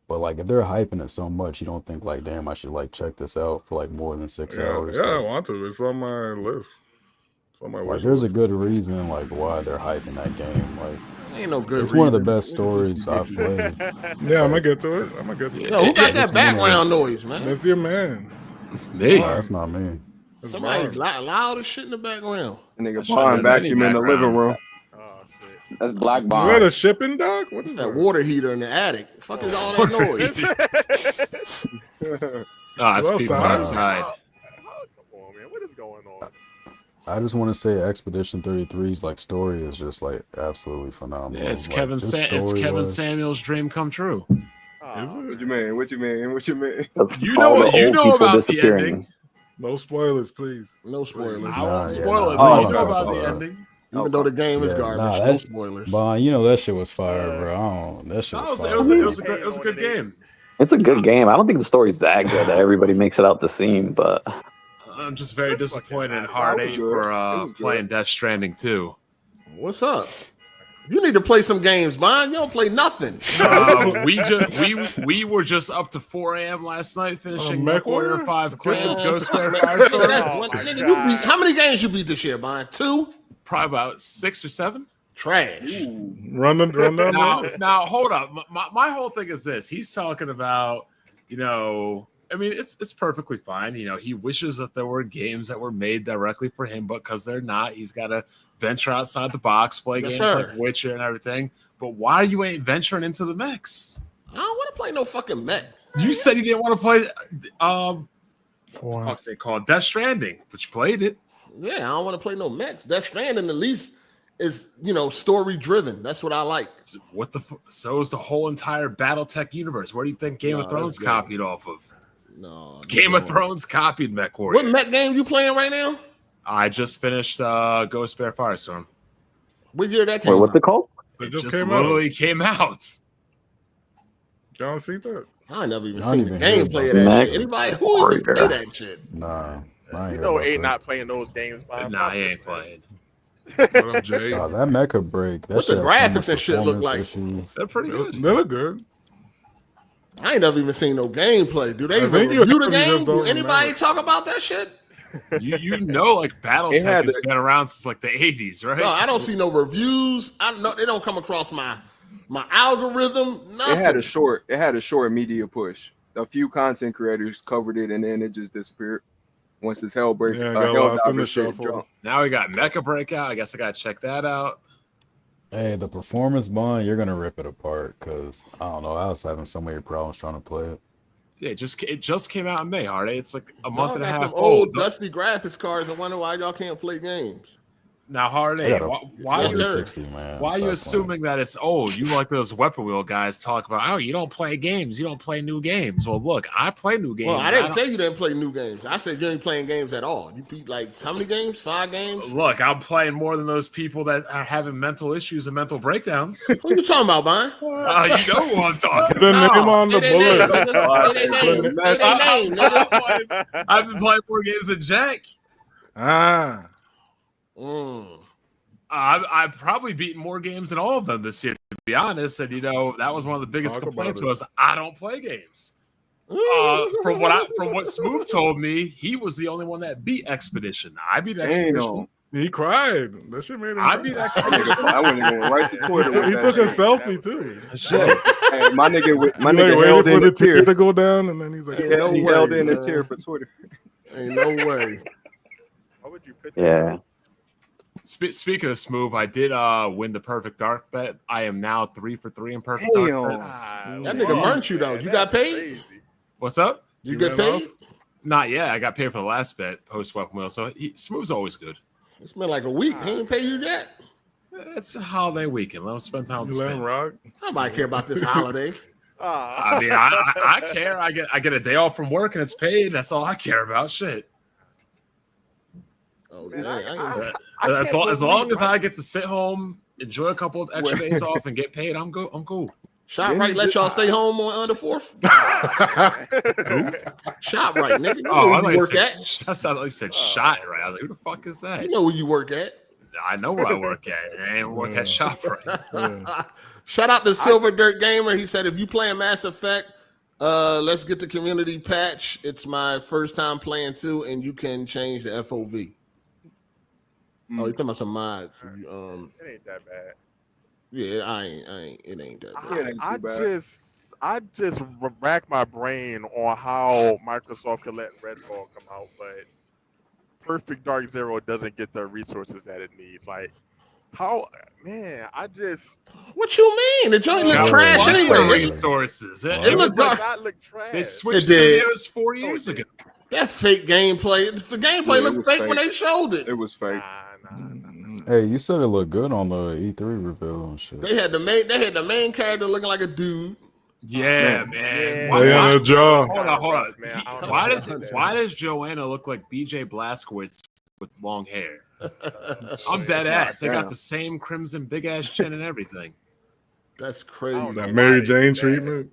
but like if they're hyping it so much you don't think like damn I should like check this out for like more than 6 hours. Yeah, I want to. It's on my list. It's on my list. There's a good reason like why they're hyping that game. Like ain't no good. It's one of the best stories I've played. Yeah, I'm gonna get to it. Yo, who got that background noise, man? That's your man. Me? No, that's not me. Somebody's loud as shit in the background. Nigga Bond vacuum in the living room. That's Black Bond. You had a shipping dog? What is that water heater in the attic? The fuck is all that noise? It's people outside. Come on, man. What is going on? I just want to say Expedition 33's like story is just like absolutely phenomenal. Yeah, it's like, Kevin Samuel's dream come true. What you mean? What you mean? You know about the ending. No spoilers, please. No spoilers. I won't spoil it, but you know about the ending. Even though the game is garbage, no spoilers. But you know that shit was fire, bro. That shit was fire. It was a good game. It's a good game. I don't think the story's that good that everybody makes it out the seam, but I'm just very disappointed in Hard 8 for playing Death Stranding 2. What's up? You need to play some games, Bond. You don't play nothing. We were just up to 4 a.m. last night finishing MechWarrior 5 Clans Ghost Bear Firestorm. How many games you beat this year, Bond? 2? Probably about 6 or 7. Trash. Run down. Now hold up. My whole thing is this. He's talking about, I mean, it's perfectly fine. He wishes that there were games that were made directly for him, but because they're not, he's got to venture outside the box, play games like Witcher and everything. But why you ain't venturing into the mechs? I don't want to play no fucking mech. You said you didn't want to play what's it called? Death Stranding, but you played it. Yeah, I don't want to play no mechs. Death Stranding at least is, story driven. That's what I like. So is the whole entire BattleTech universe. Where do you think Game of Thrones copied off of? No. Game of Thrones copied MechWarrior. What mech game you playing right now? I just finished Ghost Bear Firestorm. What year that came out? What's it called? It just literally came out. Y'all don't see that? I never even seen the gameplay of that shit. Anybody who even play that shit? Nah. Ain't not playing those games. Nah, he ain't playing. What up, Jay? That Mecha break. What the graphics and shit look like? They're pretty good. They look good. I ain't never even seen no gameplay. Do they even review the game? Do anybody talk about that shit? You know, like BattleTech has been around since like the 80s, right? No, I don't see no reviews. I don't know. They don't come across my algorithm. Nothing. It had a short media push. A few content creators covered it, and then it just disappeared once this Hellbreak, got lost in the Helldivers shit shuffle. dropped. Now we got Mecha Breakout. I guess I gotta check that out. Hey, the performance bond, you're gonna rip it apart because I don't know. I was having so many problems trying to play it. Yeah, it just came out in May, Hard8. It's like a month and a half old dusty graphics cards. I wonder why y'all can't play games. Now, Hard8, why are you assuming that it's old? You like those weapon wheel guys talk about, oh, you don't play games. You don't play new games. Well, look, I play new games. Well, I didn't say you didn't play new games. I said you ain't playing games at all. You beat like how many games? 5 games? Look, I'm playing more than those people that are having mental issues and mental breakdowns. What are you talking about, man? You know who I'm talking The name on the bullet. I've been playing more games than Jack. I've probably beaten more games than all of them this year, to be honest. And that was one of the biggest complaints was I don't play games. From what Smooth told me, he was the only one that beat Expedition. I beat Expedition. He cried. That shit made him I cry. beat Expedition. I went right to Twitter. He took a selfie too. Hey, my nigga held in a tear to go down, and then he's like, he held in a tear for Twitter. Ain't no way. Why would you pitch Yeah. Speaking of Smooth, I did win the perfect dark bet. I am now 3 for 3 in perfect dark bets. That nigga burnt you though. You got paid? Crazy. What's up? You get paid? Not yet. I got paid for the last bet post weapon wheel. So Smooth's always good. It's been like a week. He ain't pay you yet. It's a holiday weekend. Let him spend time with his family. rock. Nobody care about this holiday. I mean, I care. I get a day off from work and it's paid. That's all I care about. Shit. Oh, as long as I get to sit home, enjoy a couple of extra days off, and get paid, I'm good. I'm cool. Shot right, let y'all stay home on the 4th. Shot right, nigga. You know where you work at. That sounded like you said shot right. I was like, who the fuck is that? You know where you work at. I know where I work at. I ain't work at Shop right. Shout out to Silver Dirt Gamer. He said, if you playing Mass Effect, let's get the community patch. It's my first time playing too, and you can change the FOV. Oh, you're talking about some mods. It ain't that bad. Yeah, I ain't. It ain't that bad. I just rack my brain on how Microsoft could let Redfall come out, but Perfect Dark Zero doesn't get the resources that it needs. Like, how, man? What you mean? The joint look trash anyway. Resources. It looked dark. Not look trash. They switched studios 4 years ago. That fake gameplay. The gameplay looked fake when they showed it. It was fake. Hey, you said it looked good on the E3 reveal and shit. They had the main character looking like a dude. Yeah, man. Hold on. Why does Joanna look like BJ Blazkowicz with long hair? I'm dead ass. They got the same crimson big ass chin and everything. That's crazy. That Mary Jane treatment.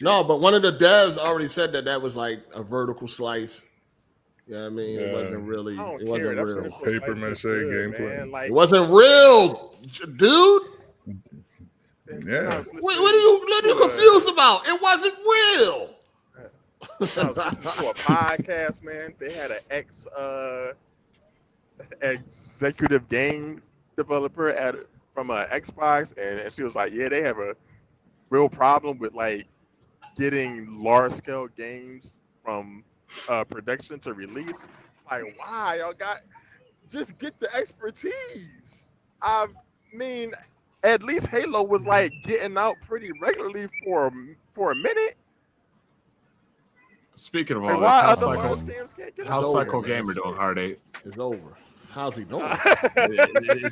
No, but one of the devs already said that was like a vertical slice. Yeah, I mean, it wasn't really. It wasn't real. Paper mache gameplay. Like, it wasn't real, dude. Yeah. What are you confused about? It wasn't real. I was listening to a podcast, man. They had an executive game developer from Xbox, and she was like, "Yeah, they have a real problem with like getting large scale games from production to release." Like, why y'all just get the expertise? I mean, at least Halo was like getting out pretty regularly for a minute. Speaking of all this, how's Psycho Gamer doing, Hard8? It's over. How's he doing?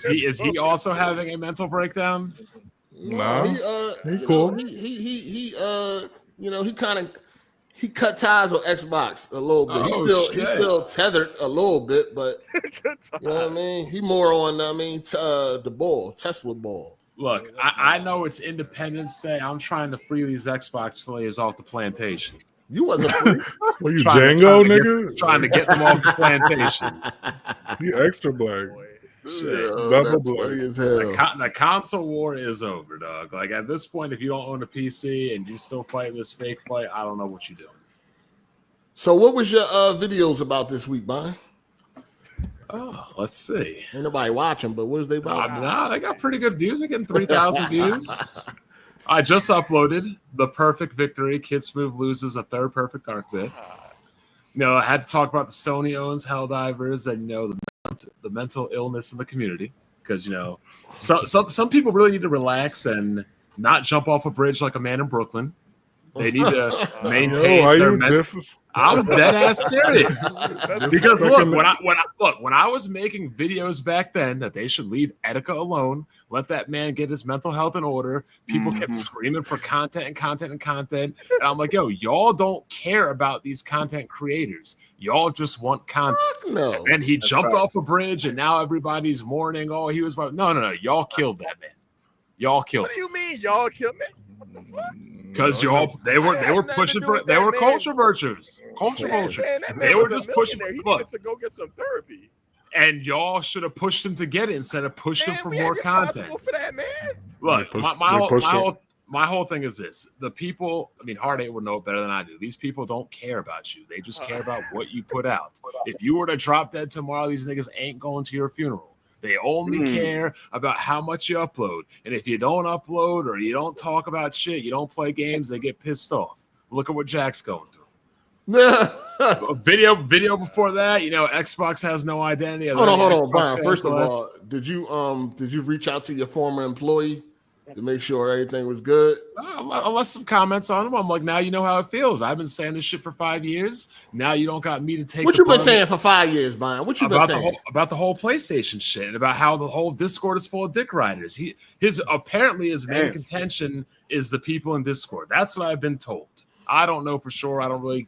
Is he also having a mental breakdown? No, he cool. He cut ties with Xbox a little bit. He's still tethered a little bit, but you know what I mean? He more on the ball, Tesla ball. Look, I know it's Independence Day. I'm trying to free these Xbox slaves off the plantation. You wasn't free. Were you Django, nigga? Trying to get them off the plantation. You extra black. Double black as hell. The console war is over, dog. Like at this point, if you don't own a PC and you still fight this fake fight, I don't know what you're doing. So, what was your videos about this week, Brian? Oh, let's see. Ain't nobody watching, but what is they about? No, they got pretty good views. They're getting 3,000 views. I just uploaded the perfect victory. Kid Smooth loses a third perfect dark bit. I had to talk about the Sony owns Helldivers and the mental illness in the community because some people really need to relax and not jump off a bridge like a man in Brooklyn. They need to maintain their mental. I'm dead ass serious because when I was making videos back then that they should leave Etika alone, let that man get his mental health in order. People kept screaming for content, and I'm like, yo, y'all don't care about these content creators. Y'all just want content. No. And he jumped off a bridge, and now everybody's mourning. Oh, he was about no. Y'all killed that man. Y'all killed. What do you mean, y'all killed me? What the fuck? Because they were pushing for they were culture vultures. Culture vultures. They were just pushing for look to go get some therapy. And y'all should have pushed him to get it instead of pushed him for more content. For that, man. Look, my whole thing is this. The people, Hard8 would know it better than I do. These people don't care about you. They just care about what you put out. If you were to drop dead tomorrow, these niggas ain't going to your funeral. They only care about how much you upload. And if you don't upload or you don't talk about shit, you don't play games, they get pissed off. Look at what Jack's going through. Video before that, Xbox has no identity. Hold on, Brian. First of all, did you reach out to your former employee to make sure everything was good? I left some comments on him. I'm like, now you know how it feels. I've been saying this shit for 5 years. Now you don't got me to take. What you been saying for 5 years, Brian? What you been saying about the whole PlayStation shit and about how the whole Discord is full of dick riders? His main contention is the people in Discord. That's what I've been told. I don't know for sure. I don't really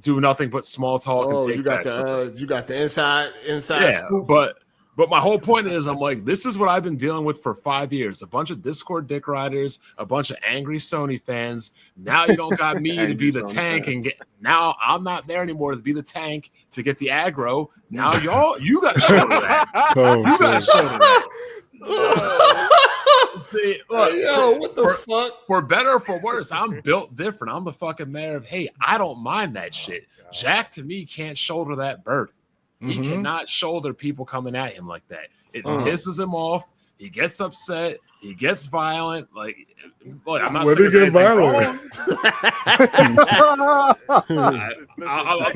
do nothing but small talk and take you got the inside scoop. But my whole point is, I'm like, this is what I've been dealing with for 5 years. A bunch of Discord dick riders, a bunch of angry Sony fans. Now you don't got me to be the tank and get. Now I'm not there anymore to be the tank to get the aggro. Now you got to show that. You got to show that. See, look, what the fuck? For better or for worse, I'm built different. I'm the fucking mayor of hate. I don't mind that shit. Jack to me can't shoulder that burden. He cannot shoulder people coming at him like that. It pisses him off. He gets upset. He gets violent. Like I'm not saying there's anything wrong.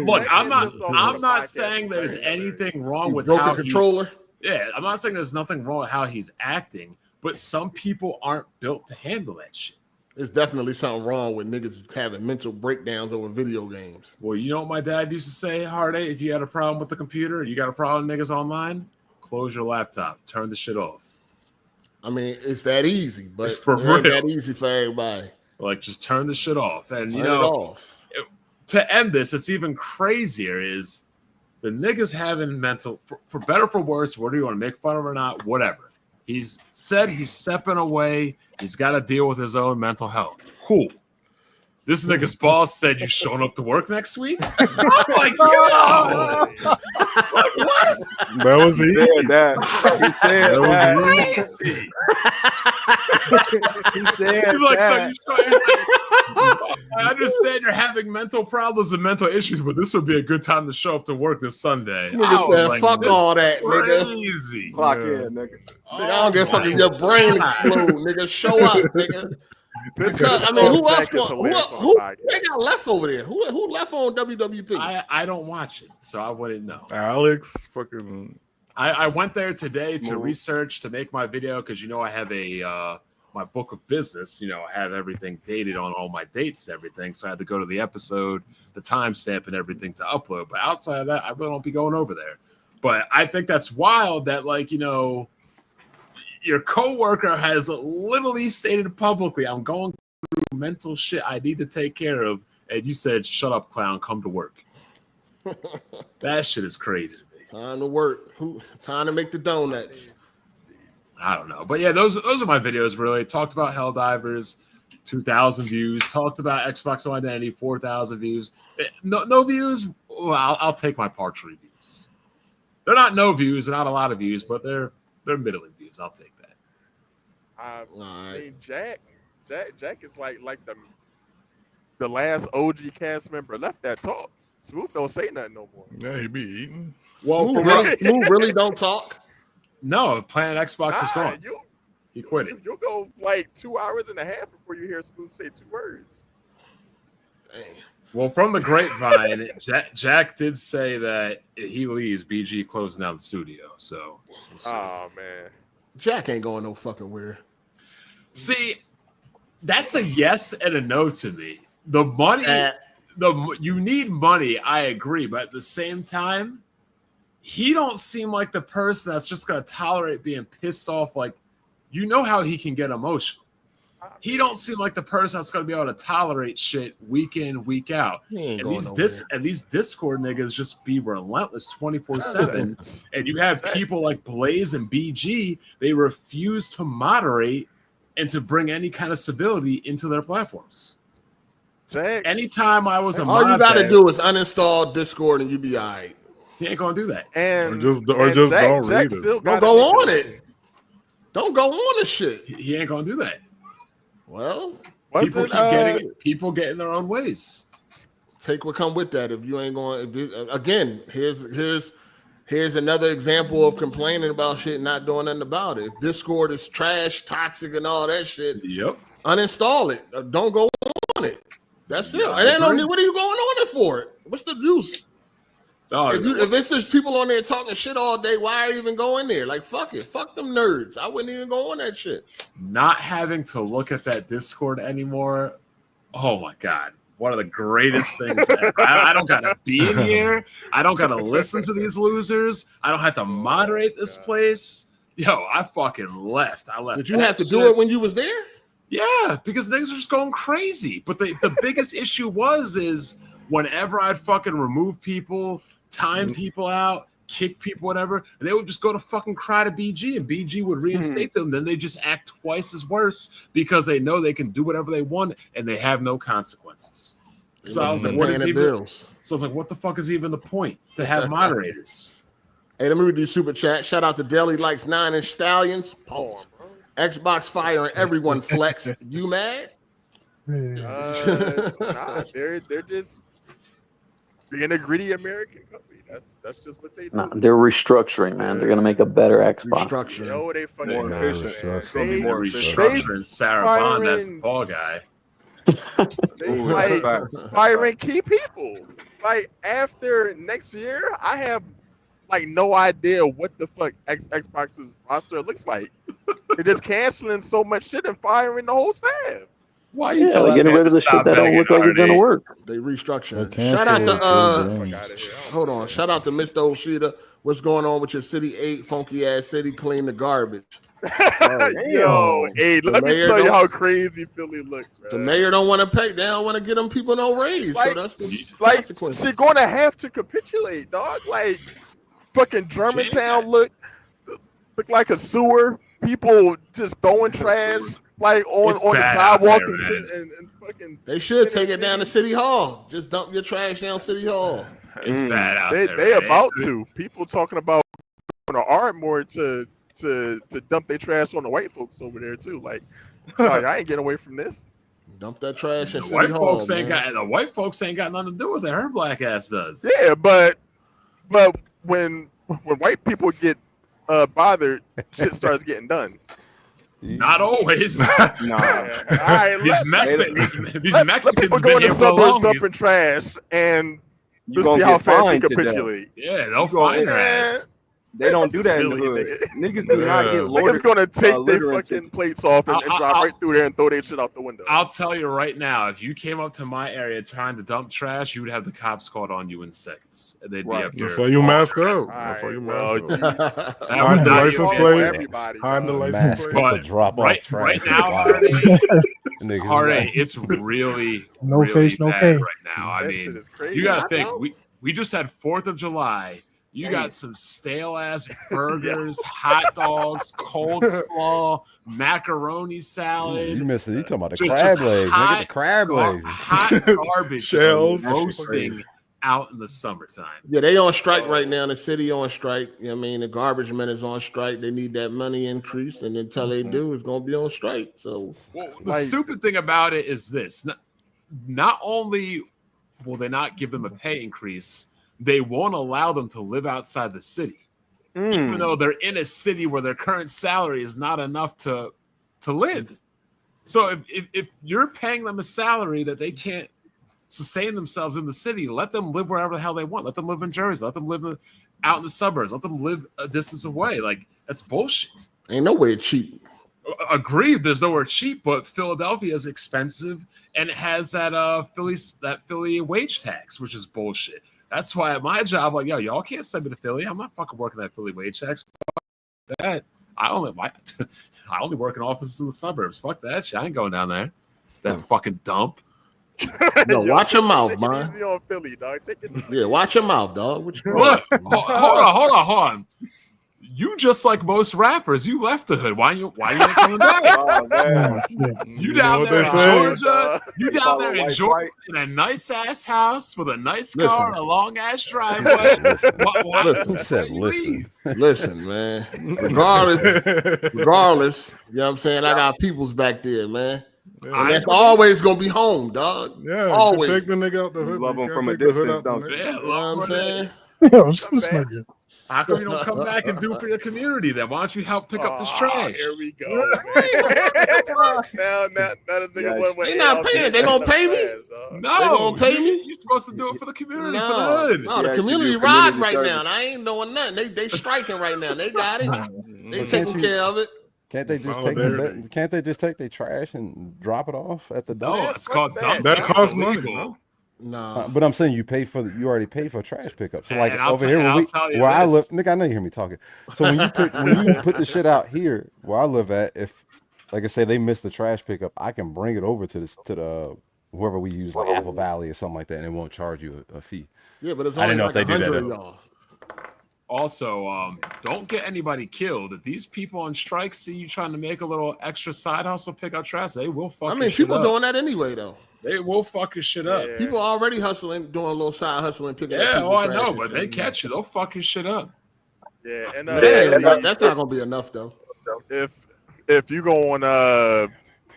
Look, I'm not saying there's anything wrong with how controller. I'm not saying there's nothing wrong with how he's acting, but some people aren't built to handle that shit. There's definitely something wrong with niggas having mental breakdowns over video games. Well, you know what my dad used to say, Hard8? If you had a problem with the computer, you got a problem with niggas online, close your laptop, turn the shit off. It's that easy, but it's not that easy for everybody. Like, just turn the shit off. And, to end this, it's even crazier is the niggas having mental, for better or for worse, whether you want to make fun of it or not, whatever. He's said he's stepping away. He's got to deal with his own mental health. Cool. This nigga's boss said you showing up to work next week. I'm like, yo, like, what? That was easy. He said that. Crazy. He said he's like, that. I understand you're having mental problems and mental issues, but this would be a good time to show up to work this Sunday. Nigga said, like, fuck all that, nigga. Crazy. Clock in, nigga. I don't give a fuck if your brain explode, nigga. Show up, nigga. Because, who else who they got left over there? Who left on WWP? I don't watch it, so I wouldn't know. Alex, fucking. I went there today to research to make my video because I have a my book of business. I have everything dated on all my dates and everything, so I had to go to the episode, the timestamp, and everything to upload. But outside of that, I really don't be going over there. But I think that's wild that your coworker has literally stated publicly, I'm going through mental shit I need to take care of. And you said, shut up, clown, come to work. That shit is crazy to me. Time to work. Time to make the donuts. I don't know. But yeah, those are my videos, really. Talked about Helldivers, 2,000 views. Talked about Xbox One Identity, 4,000 views. No views? Well, I'll take my partial reviews. They're not no views. They're not a lot of views, but they're middling views. I'll take that. Jack is like the last OG cast member left that talk. Smooth don't say nothing no more. Yeah, he be eating. Well, Smooth really don't talk. No, Planet Xbox is gone. He quit it. You'll go like 2 hours and a half before you hear Smooth say 2 words. Damn. Well, from the grapevine, Jack did say that if he leaves, BG closing down the studio. So, oh man, Jack ain't going no fucking where. See, that's a yes and a no to me. The money, you need money. I agree, but at the same time, he don't seem like the person that's just gonna tolerate being pissed off. Like, you know how he can get emotional. He don't seem like the person that's gonna be able to tolerate shit week in, week out. And these Discord niggas just be relentless 24/7. And you have people like Blaze and BG, they refuse to moderate and to bring any kind of civility into their platforms. Jack, anytime I was all you gotta do is uninstall Discord and you be all right. He ain't gonna do that. Or just don't read it. Don't go on it. Don't go on the shit. He ain't gonna do that. Well, people get in their own ways. Take what come with that. If you ain't going, again, here's another example of complaining about shit, and not doing nothing about it. If Discord is trash, toxic, and all that shit, uninstall it. Don't go on it. That's it. What are you going on it for? What's the use? If it's just people on there talking shit all day, why are you even going there? Like, fuck it. Fuck them nerds. I wouldn't even go on that shit. Not having to look at that Discord anymore. Oh my God. One of the greatest things ever. I don't got to be in here. I don't got to listen to these losers. I don't have to moderate this place. Yo, I fucking left. I left. Did you have to do it when you was there? Yeah, because niggas are just going crazy. But the biggest issue is whenever I'd fucking remove people, time people out, kick people, whatever, and they would just go to fucking cry to BG, and BG would reinstate them. Then they just act twice as worse because they know they can do whatever they want and they have no consequences. So I was like, what the fuck is even the point to have moderators? Hey, let me read these super chat. Shout out to Deli Likes 9-inch Stallions. Xbox firing everyone flex. You mad? Nah, they're just being a gritty American company. That's just what they do. Nah, they're restructuring, man. They're gonna make a better Xbox. Restructuring. No, they fucking more efficient. It's gonna be more restructuring. Sarah Bond, that's the fall guy. They firing key people. Like after next year, I have like no idea what the fuck Xbox's roster looks like. They're just canceling so much shit and firing the whole staff. Why are you getting rid of the shit that don't look like it's gonna work? They restructuring. Shout out to hold on. Shout out to Mr. Oshida. What's going on with your City 8 funky ass city? Clean the garbage. Yo, hey, let me tell you how crazy Philly looks. The mayor don't want to pay. They don't want to get them people no raise. Like, so that's the consequence. She's going to have to capitulate, dog. Like fucking Germantown look like a sewer. People just throwing trash. Like on the sidewalk and fucking. They should take it down to City Hall. Just dump your trash down City Hall. It's bad out there. They about to. People talking about going to Ardmore to dump their trash on the white folks over there too. Like I ain't getting away from this. Dump that trash at the City white Hall. The white folks ain't got nothing to do with it. Her black ass does. Yeah, but when white people get bothered, shit starts getting done. Not always. These Mexicans people go in the suburbs dumping trash and you see how fast they capitulate. Yeah, they'll find their ass. They don't do that in the hood. Niggas do not get loaded. Niggas gonna take their fucking plates off and drive right through there and throw their shit out the window. I'll tell you right now, if you came up to my area trying to dump trash, you would have the cops called on you in seconds. They'd be up there. That's why you mask up. That's why you mask up. Hide the license plate. Hide the license plate. Drop off trash. Right now, Hard8, it's really no really face, no pay right now. I mean, you gotta think we just had 4th of July. You got some stale ass burgers, hot dogs, cold slaw, macaroni salad. You missing? You talking about the crab legs? Nigga, the crab legs. Hot garbage shells roasting out in the summertime. Yeah, they on strike right now. The city on strike. You know what I mean, the garbage men is on strike. They need that money increase, and until they do, it's gonna be on strike. So the stupid thing about it is this: not only will they not give them a pay increase, they won't allow them to live outside the city, even though they're in a city where their current salary is not enough to live. So if you're paying them a salary that they can't sustain themselves in the city. Let them live wherever the hell they want. Let them live in Jersey. Let them live out in the suburbs. Let them live a distance away. Like, that's bullshit. Ain't nowhere cheap. Agreed. There's nowhere cheap, but Philadelphia is expensive, and it has that Philly wage tax, which is bullshit. That's why at my job, like, yo, y'all can't send me to Philly. I'm not fucking working that Philly wage tax. Fuck that. I only work in offices in the suburbs. Fuck that shit. I ain't going down there. That fucking dump. No, watch your mouth, man. Easy on Philly, dog. Yeah, watch your mouth, dog. Look, hold on. You just like most rappers, you left the hood. Why you ain't coming back? Oh, man. You down there in Georgia? You down there in Georgia in a nice ass house with a nice car and a long ass driveway? Listen, man. Regardless, you know what I'm saying? I got peoples back there, man. Yeah, and that's always gonna be home, dog. Yeah, always. Take the nigga out the hood. Love him from a distance, don't you? Yeah, you know what I'm saying? How come you don't come back and do for your community then? Why don't you help pick up this trash? Here we go. now the nigga they not paying. They gonna pay me? No, they gonna pay me? You're supposed to do it for the community, for the hood. No, the community ride right now. And I ain't doing nothing. They striking right now. They got it. They taking care of it. Can't they just take their trash and drop it off at the dump? No, it's called dump. That costs money. No, but I'm saying you already pay for trash pickup. So like over here where I live, nigga, I know you hear me talking. So when you put the shit out here where I live at, if like I say they miss the trash pickup, I can bring it over to the whoever we use, like Apple Valley or something like that, and it won't charge you a fee. Yeah, but it's only I didn't know like if they do that. Also, don't get anybody killed. If these people on strike see you trying to make a little extra side hustle, pick up trash, they will fuck. I mean, people doing that anyway, though. They will fuck your shit up. Yeah. People already hustling, doing a little side hustling, picking up. Yeah, I know, but they catch you, they'll fuck your shit up. Yeah, and that's not gonna be enough though. If you go on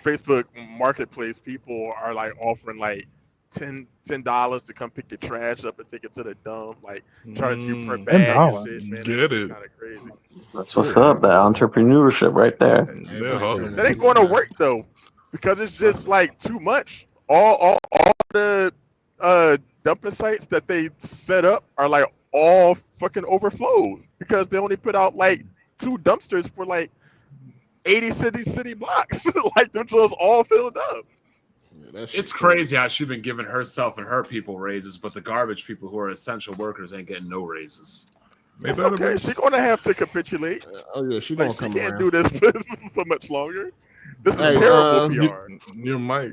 Facebook Marketplace, people are like offering like $10 to come pick your trash up and take it to the dump, like charge you per bag. And shit, man. Get it? Kind of crazy. That's what's up. That entrepreneurship right there. That ain't going to work though, because it's just like too much. All the dumping sites that they set up are like all fucking overflowed because they only put out like 2 dumpsters for like 80 city blocks. Like them shows all filled up. Yeah, it's crazy how she's been giving herself and her people raises, but the garbage people who are essential workers ain't getting no raises. It's okay. She's gonna have to capitulate. Oh yeah, she's gonna come around. She can't do this for much longer. This is terrible PR. Your mic.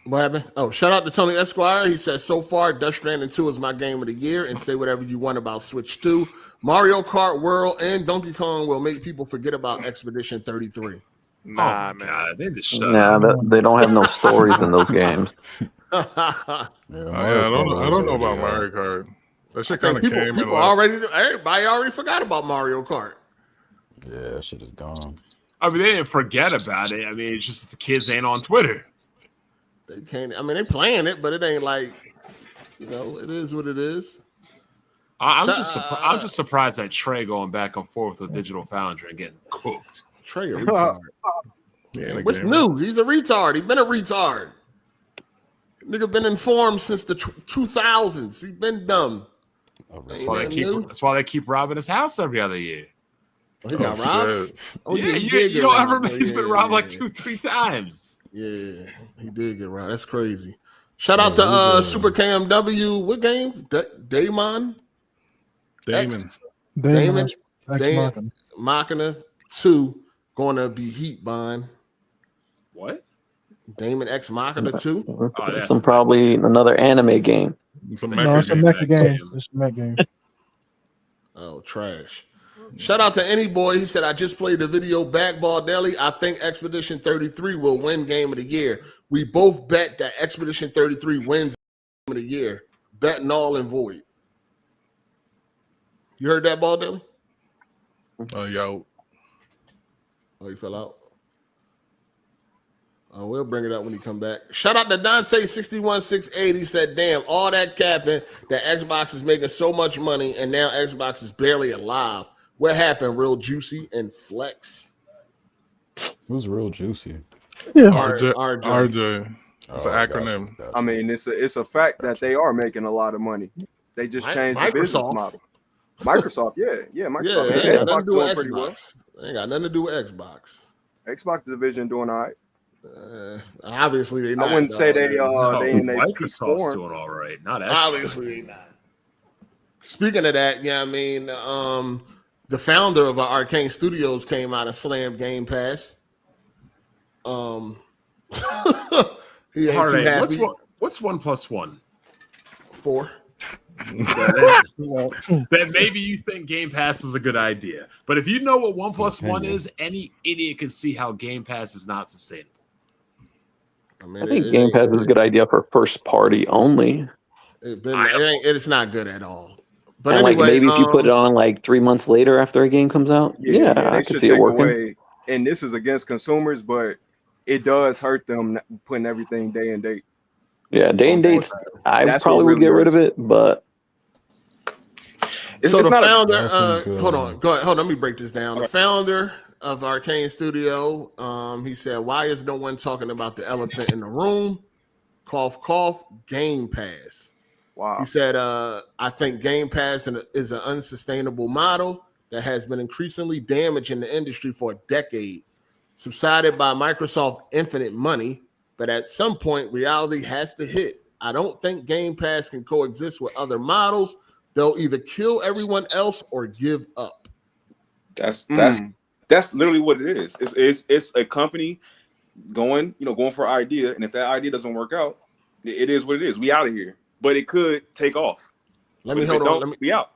What happened? Oh, shout out to Tony Esquire. He says, so far, Death Stranding 2 is my game of the year, and say whatever you want about Switch 2. Mario Kart World and Donkey Kong will make people forget about Expedition 33. Nah, man. They just shut they don't have no stories in those games. I don't know about Mario Kart. That shit kind of came in. Everybody already forgot about Mario Kart. Yeah, that shit is gone. I mean, they didn't forget about it. I mean, it's just the kids ain't on Twitter. They can't. I mean, they playing it, but it ain't like, it is what it is. I'm just surprised that Trey going back and forth with Digital Foundry and getting cooked. Trey a retard. What's new? He's a retard. He's been a retard. Nigga been informed since the 2000s. He's been dumb. That's why they keep robbing his house every other year. Oh, he got robbed? Oh, yeah, you don't ever. He's been robbed like 2-3 times. Yeah, he did get robbed. That's crazy. Shout out to Super KMW. What game? Damon. Machina 2 going to be Heat buying. What? Damon X Machina 2? That's probably another anime game. It's a Mecha game. It's a Mecha game. Oh, trash. Shout out to Any Boy. He said, I just played the video Backball Deli. I think Expedition 33 will win Game of the Year. We both bet that Expedition 33 wins Game of the Year. Bet null and void. You heard that, Ball Deli? Yo. Oh, he fell out. Oh, we'll bring it up when he come back. Shout out to Dante61680. He said, damn, all that capping that Xbox is making so much money and now Xbox is barely alive. What happened, Real Juicy and Flex? Who's Real Juicy? Yeah. RJ. It's an acronym. I mean, it's a fact that they are making a lot of money. They just changed the business model. Microsoft, yeah, Microsoft. Yeah, ain't got nothing to do with pretty well. Ain't got nothing to do with Xbox. Xbox division doing all right. Obviously, they not. I wouldn't say they in their Microsoft's doing all right. Not Xbox. Obviously, they not. Speaking of that, I mean, the founder of Arkane Studios came out and slammed Game Pass. He ain't too happy. What's 1 + 1? 4. Then maybe you think Game Pass is a good idea. But if you know what 1 + 1 is, any idiot can see how Game Pass is not sustainable. I think Game Pass is a good idea for first party only. It's not good at all. But and anyway, maybe if you put it on like 3 months later after a game comes out, I could see it working. And this is against consumers, but it does hurt them putting everything day and date. Yeah, day and dates. I probably would get rid of it, but so the founder. Hold on, go ahead. Hold on, let me break this down. The founder of Arkane Studio, he said, "Why is no one talking about the elephant in the room?" Cough, cough. Game Pass. Wow. He said, "I think Game Pass is an unsustainable model that has been increasingly damaging the industry for a decade, subsided by Microsoft infinite money. But at some point, reality has to hit. I don't think Game Pass can coexist with other models. They'll either kill everyone else or give up." That's literally what it is. It's a company going for an idea, and if that idea doesn't work out, it is what it is. We out of here. But it could take off. Let me be out.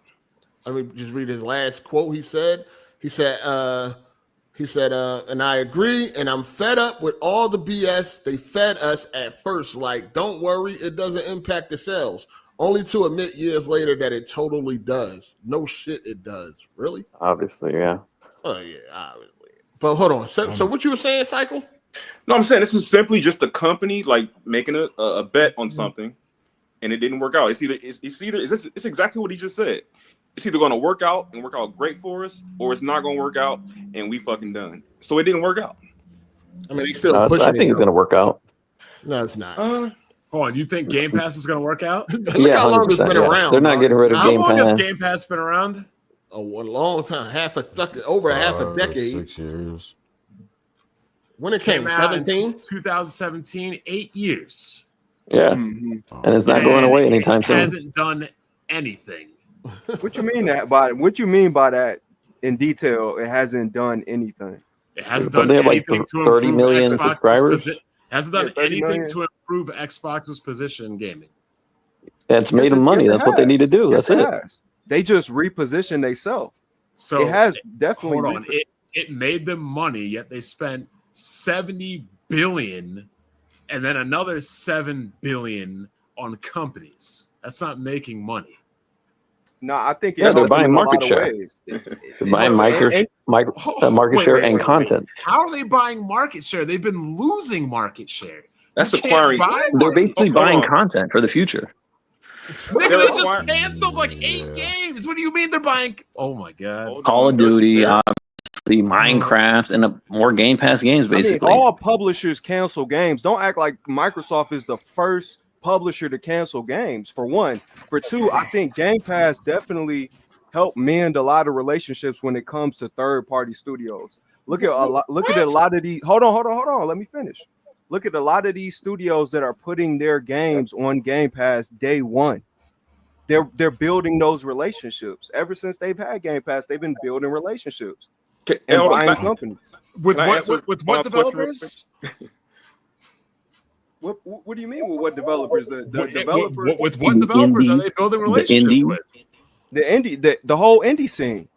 Let me just read his last quote. He said, and I agree, and I'm fed up with all the BS they fed us at first. Like, don't worry, it doesn't impact the sales. Only to admit years later that it totally does. No shit, it does. Really? Obviously, yeah. Oh, yeah, obviously. But hold on. So what you were saying, Cycle? No, I'm saying this is simply just a company like making a bet on something, and it didn't work out. It's exactly what he just said. It's either going to work out and work out great for us, or it's not going to work out and we fucking done. So it didn't work out. I mean, he's still pushing. I think it's going to work out. No, it's not. Hold on, you think Game Pass is going to work out? Look how long it's been around. They're not getting rid of Game Pass. How long has Game Pass been around? A long time, over half a decade. 6 years. When it came 17? 2017, 8 years. Yeah, and it's not going away anytime soon. It hasn't done anything. What you mean by that in detail? It hasn't done anything. It hasn't done anything to 30 million subscribers. Hasn't done anything to improve Xbox's position in gaming. That's made them money. That's what they need to do. That's it. They just reposition themselves. So it has definitely. Hold on. It made them money, yet they spent $70 billion and then another $7 billion on companies. That's not making money. No, I think they're buying market share. They're buying market share and content. How are they buying market share? They've been losing market share. That's acquiring. They're basically buying content for the future. Nigga, they just canceled like 8 games. What do you mean they're buying? Oh my god! Call of Duty, obviously, Minecraft, and more Game Pass games. Basically, all publishers cancel games. Don't act like Microsoft is the first publisher to cancel games. For one, for two, I think Game Pass definitely helped mend a lot of relationships when it comes to third-party studios. Look at a lot of these. Hold on. Let me finish. Look at a lot of these studios that are putting their games on Game Pass day one. They're building those relationships. Ever since they've had Game Pass, they've been building relationships and buying companies. With what developers? What do you mean with what developers? The developers with what developers are they building relationships with? The whole indie scene.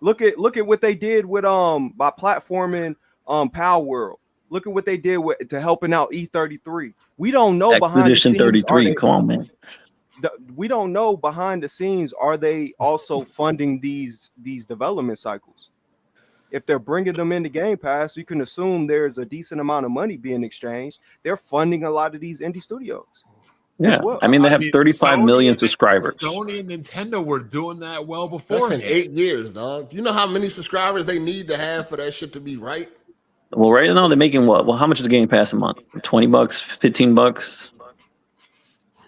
Look at what they did with by platforming Power World. Look at what they did to helping out E33. We don't know behind the scenes. 33. Come on, man. We don't know behind the scenes. Are they also funding these development cycles? If they're bringing them into Game Pass, you can assume there's a decent amount of money being exchanged. They're funding a lot of these indie studios. Yeah, well. I mean, they have 35 million subscribers. Sony and Nintendo were doing that before. That's in 8 years, dog. You know how many subscribers they need to have for that shit to be right? Well, right now they're making what? Well, how much is the Game Pass a month? $20, $15?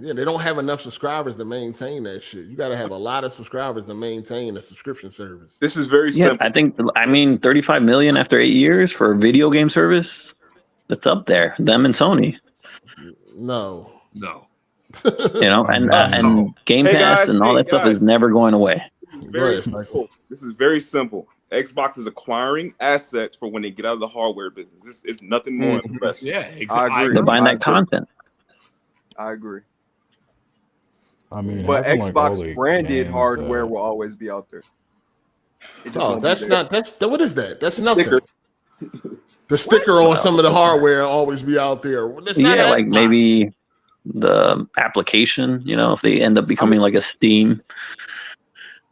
Yeah, they don't have enough subscribers to maintain that shit. You got to have a lot of subscribers to maintain a subscription service. This is very simple. I mean, 35 million after 8 years for a video game service. That's up there. Them and Sony. No. And Game Pass and all that stuff is never going away. This is very simple. This is very simple. Xbox is acquiring assets for when they get out of the hardware business. This is nothing more than the rest. Yeah, exactly. I agree. They're buying that content. I agree. I mean, but Xbox branded hardware will always be out there. What is that? That's nothing. The sticker on some of the hardware will always be out there. Like maybe the application, if they end up becoming like a Steam.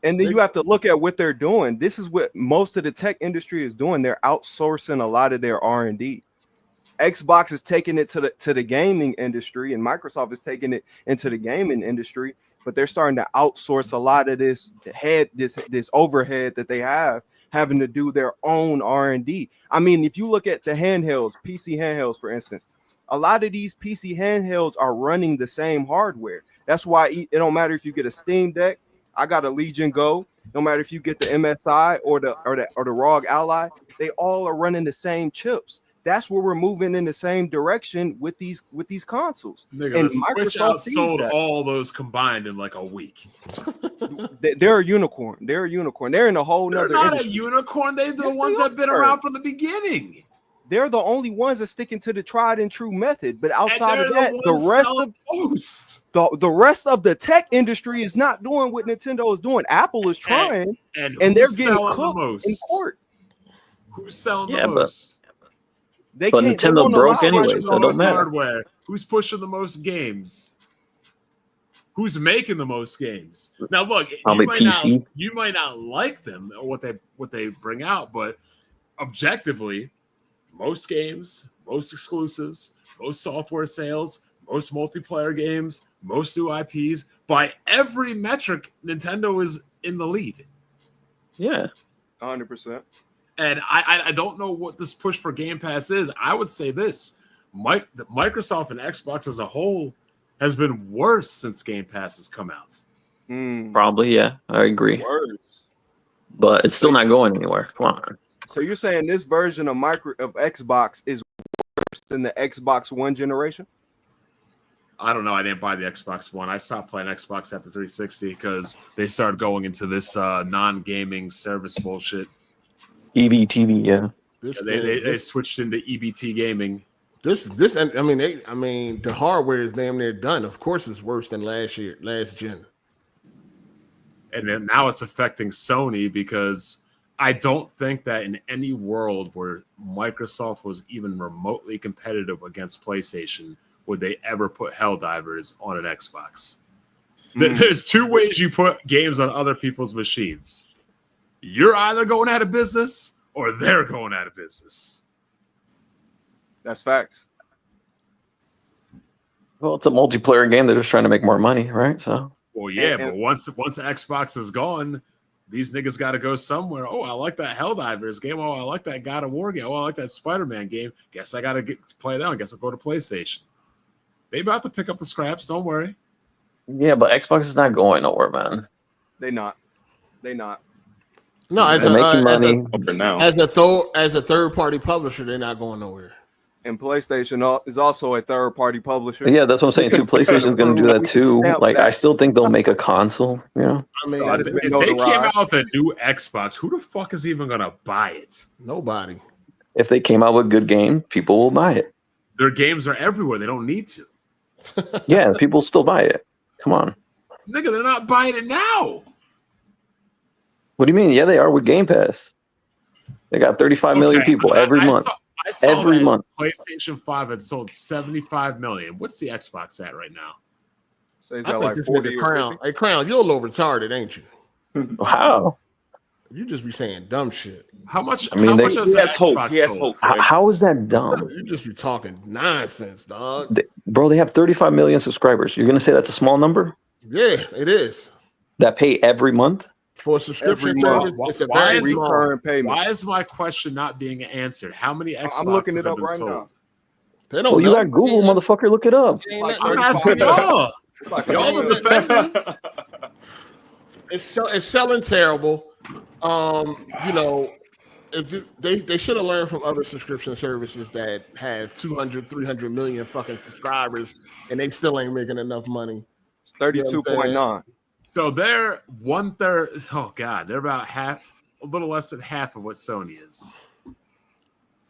And then you have to look at what they're doing. This is what most of the tech industry is doing. They're outsourcing a lot of their R&D. Xbox is taking it to the gaming industry, and Microsoft is taking it into the gaming industry. But they're starting to outsource a lot of this overhead that they have, having to do their own R&D. I mean, if you look at the handhelds, PC handhelds, for instance, a lot of these PC handhelds are running the same hardware. That's why it don't matter if you get a Steam Deck. I got a Legion Go. No matter if you get the MSI or the ROG Ally, they all are running the same chips. That's where we're moving in the same direction with these consoles. Nigga, and Microsoft sold all those combined in like a week. They're a unicorn. They're in a whole nother. They're not a unicorn. They're the ones that have been around from the beginning. They're the only ones that sticking to the tried and true method. But outside of that, the rest of the tech industry is not doing what Nintendo is doing. Apple is trying, and they're getting cooked in court. Who's selling the most? But Nintendo broke anyway, so it don't matter. Hardware. Who's pushing the most games? Who's making the most games? Now, look, you might not like them or what they bring out, but objectively, most games, most exclusives, most software sales, most multiplayer games, most new IPs. By every metric, Nintendo is in the lead. Yeah, 100%. And I don't know what this push for Game Pass is. I would say this: Microsoft and Xbox as a whole has been worse since Game Pass has come out. Probably, yeah, I agree. Worse. But it's still not going anywhere. Come on. So you're saying this version of Xbox is worse than the Xbox One generation? I don't know. I didn't buy the Xbox One. I stopped playing Xbox after 360 because they started going into this non-gaming service bullshit. EBTV, yeah. They switched into EBT gaming. I mean, the hardware is damn near done. Of course, it's worse than last gen. And then now it's affecting Sony because I don't think that in any world where Microsoft was even remotely competitive against PlayStation would they ever put Helldivers on an Xbox. There's two ways you put games on other people's machines. You're either going out of business or they're going out of business. That's facts. Well, it's a multiplayer game. They're just trying to make more money, right? So. Well, yeah, but once Xbox is gone, these niggas got to go somewhere. Oh, I like that Helldivers game. Oh, I like that God of War game. Oh, I like that Spider-Man game. Guess I got to play that one. Guess I'll go to PlayStation. They about to pick up the scraps. Don't worry. Yeah, but Xbox is not going nowhere, man. They not. No, as a third-party publisher, they're not going nowhere. And PlayStation is also a third-party publisher. Yeah, that's what I'm saying too. PlayStation's going to do that too. Like, I still think they'll make a console. I mean, if they came out with a new Xbox, who the fuck is even going to buy it? Nobody. If they came out with a good game, people will buy it. Their games are everywhere. They don't need to. Yeah, people still buy it. Come on. Nigga, they're not buying it now. What do you mean? Yeah, they are with Game Pass. They got 35 million people every month. I saw every month. PlayStation 5 had sold 75 million. What's the Xbox at right now? So is that like 40 Crown? Hey, Crown, you're a little retarded, ain't you? How? You just be saying dumb shit. How much? I mean, how much he has hope. He has hope. How is that dumb? You just be talking nonsense, dog. Bro, they have 35 million subscribers. You're gonna say that's a small number? Yeah, it is. That pay every month? For a subscription service, it's a very recurring payment. Why is my question not being answered? How many Xboxes I'm looking it up have been right sold? now. They don't well, you know. got Google, motherfucker. Look it up. I'm asking y'all. Y'all the defenders. It's selling terrible. You know, they should have learned from other subscription services that have 200, 300 million fucking subscribers, and they still ain't making enough money. It's 32.9. So they're 1/3. Oh God, they're about half, a little less than half of what Sony is.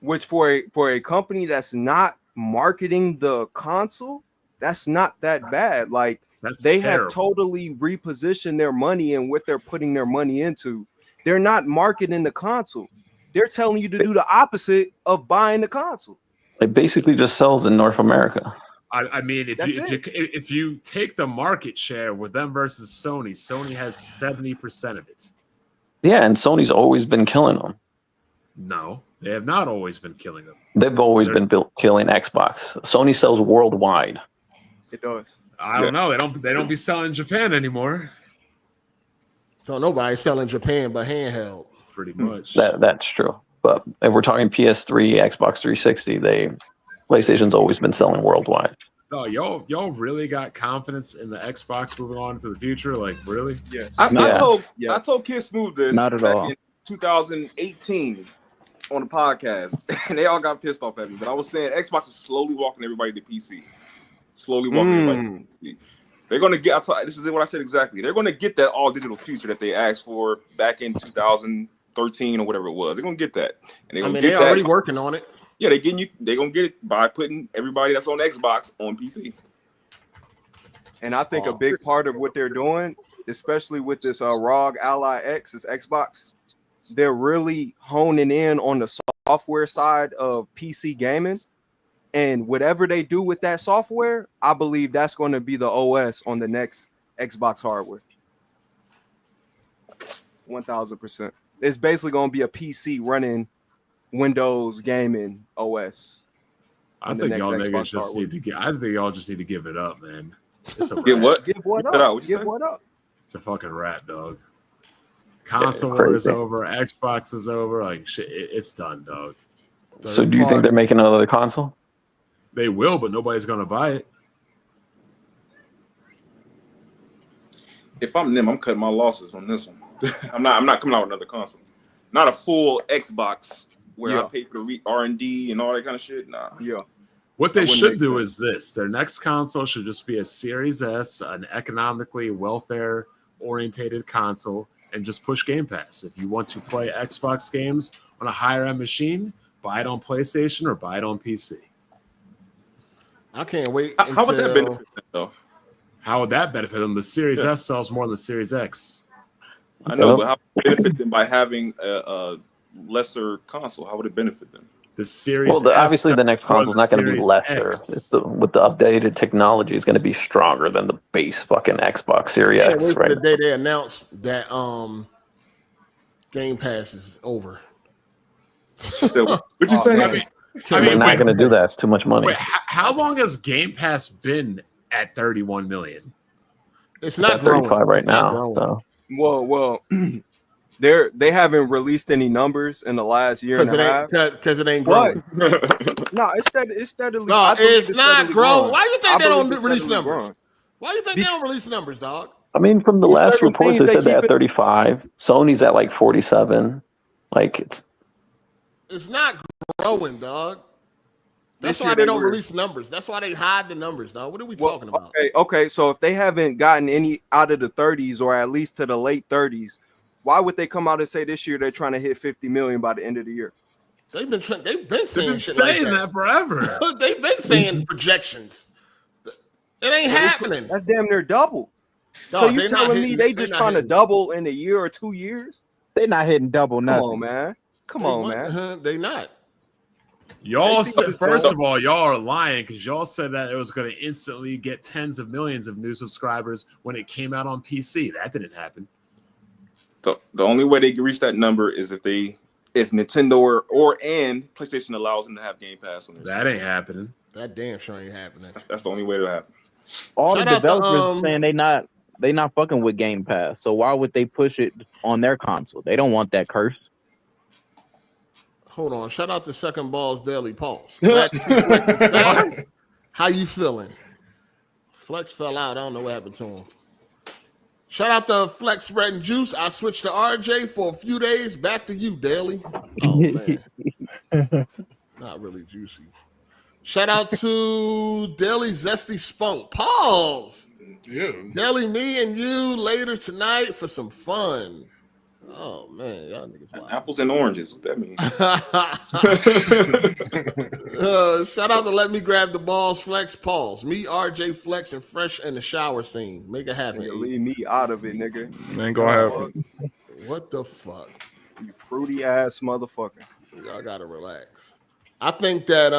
Which for a company that's not marketing the console, that's not that bad. Like they have totally repositioned their money and what they're putting their money into. They're not marketing the console. They're telling you to do the opposite of buying the console. It basically just sells in North America. I mean, if you take the market share with them versus Sony, Sony has 70% of it. Yeah, and Sony's always been killing them. No, they have not always been killing them. They've always been killing Xbox. Sony sells worldwide. It does. I don't know. They don't be selling Japan anymore. Don't nobody selling Japan but handheld. Pretty much. That's true. But if we're talking PS3, Xbox 360, PlayStation's always been selling worldwide. Oh, y'all really got confidence in the Xbox moving on into the future? Like, really? Yes. I told Kid Smooth this not at all. In 2018 on the podcast, and they all got pissed off at me. But I was saying Xbox is slowly walking everybody to PC. Slowly walking everybody to PC. They're gonna get. This is what I said exactly. They're gonna get that all digital future that they asked for back in 2013 or whatever it was. They're gonna get that, and they're already working on it. Yeah, they're gonna get it by putting everybody that's on Xbox on PC. And I think a big part of what they're doing, especially with this ROG Ally X, is Xbox, they're really honing in on the software side of PC gaming. And whatever they do with that software, I believe that's going to be the OS on the next Xbox hardware. 1000%. It's basically going to be a PC running Windows gaming OS. I think y'all niggas just need to I think y'all just need to give it up, man. It's a Give what? Give what up? Give what up? It's a fucking wrap, dog. Console war is over. Xbox is over. Like shit, it's done, dog. So do you think they're making another console? They will, but nobody's gonna buy it. If I'm them, I'm cutting my losses on this one. I'm not coming out with another console. Not a full Xbox where I pay for the R&D and all that kind of shit. Nah. Yeah. What they should do is this. Their next console should just be a Series S, an economically welfare-orientated console, and just push Game Pass. If you want to play Xbox games on a higher-end machine, buy it on PlayStation or buy it on PC. I can't wait. How would that benefit them, though? How would that benefit them? The Series S sells more than the Series X. I know, but how would it benefit them by having a lesser console? How would it benefit them? The Series S obviously the next console is not going to be lesser. With the updated technology, is going to be stronger than the base fucking Xbox Series X. Right? The day they announced that Game Pass is over. What you saying? They're not going to do that. It's too much money. Wait, how long has Game Pass been at 31 million? It's not at 35 right now. So. Well, they haven't released any numbers in the last year and a half because it ain't growing. No, it's steadily. No, it's not growing. Why do you think they don't release numbers? Why do you think they don't release numbers, dog? I mean, from the last report, they said they're at 35. Sony's at like 47. Like it's not growing, dog. That's why they don't release numbers. That's why they hide the numbers, dog. What are we talking about? Okay. So if they haven't gotten any out of the 30s or at least to the late 30s, why would they come out and say this year they're trying to hit 50 million by the end of the year? They've been saying that forever. They've been saying projections. It ain't happening. That's damn near double. No, so you telling me they just trying to double in a year or 2 years? They're not hitting double nothing. Come on, man. They not. Y'all said, first of all, y'all are lying because y'all said that it was going to instantly get tens of millions of new subscribers when it came out on PC. That didn't happen. The only way they can reach that number is if Nintendo or PlayStation allows them to have Game Pass on their system. Ain't happening. That damn sure ain't happening. That's the only way to happen. All the developers saying they not they not fucking with Game Pass. So why would they push it on their console? They don't want that curse. Hold on. Shout out to Second Balls Daily Pulse. How you feeling? Flex fell out. I don't know what happened to him. Shout out to Flex Spread and Juice. I switched to RJ for a few days. Back to you, Daily. Oh, man. Not really juicy. Shout out to Daily Zesty Spunk. Pause. Yeah. Daily, me and you later tonight for some fun. Oh, man. Y'all niggas wild. Apples and oranges. What that means? Shout out to Let Me Grab the Balls, Flex. Pause. Me, RJ, Flex, and Fresh in the shower scene. Make it happen. Nigga, leave me out of it, nigga. Ain't gonna happen. What the fuck? You fruity ass motherfucker. Y'all gotta relax. I think that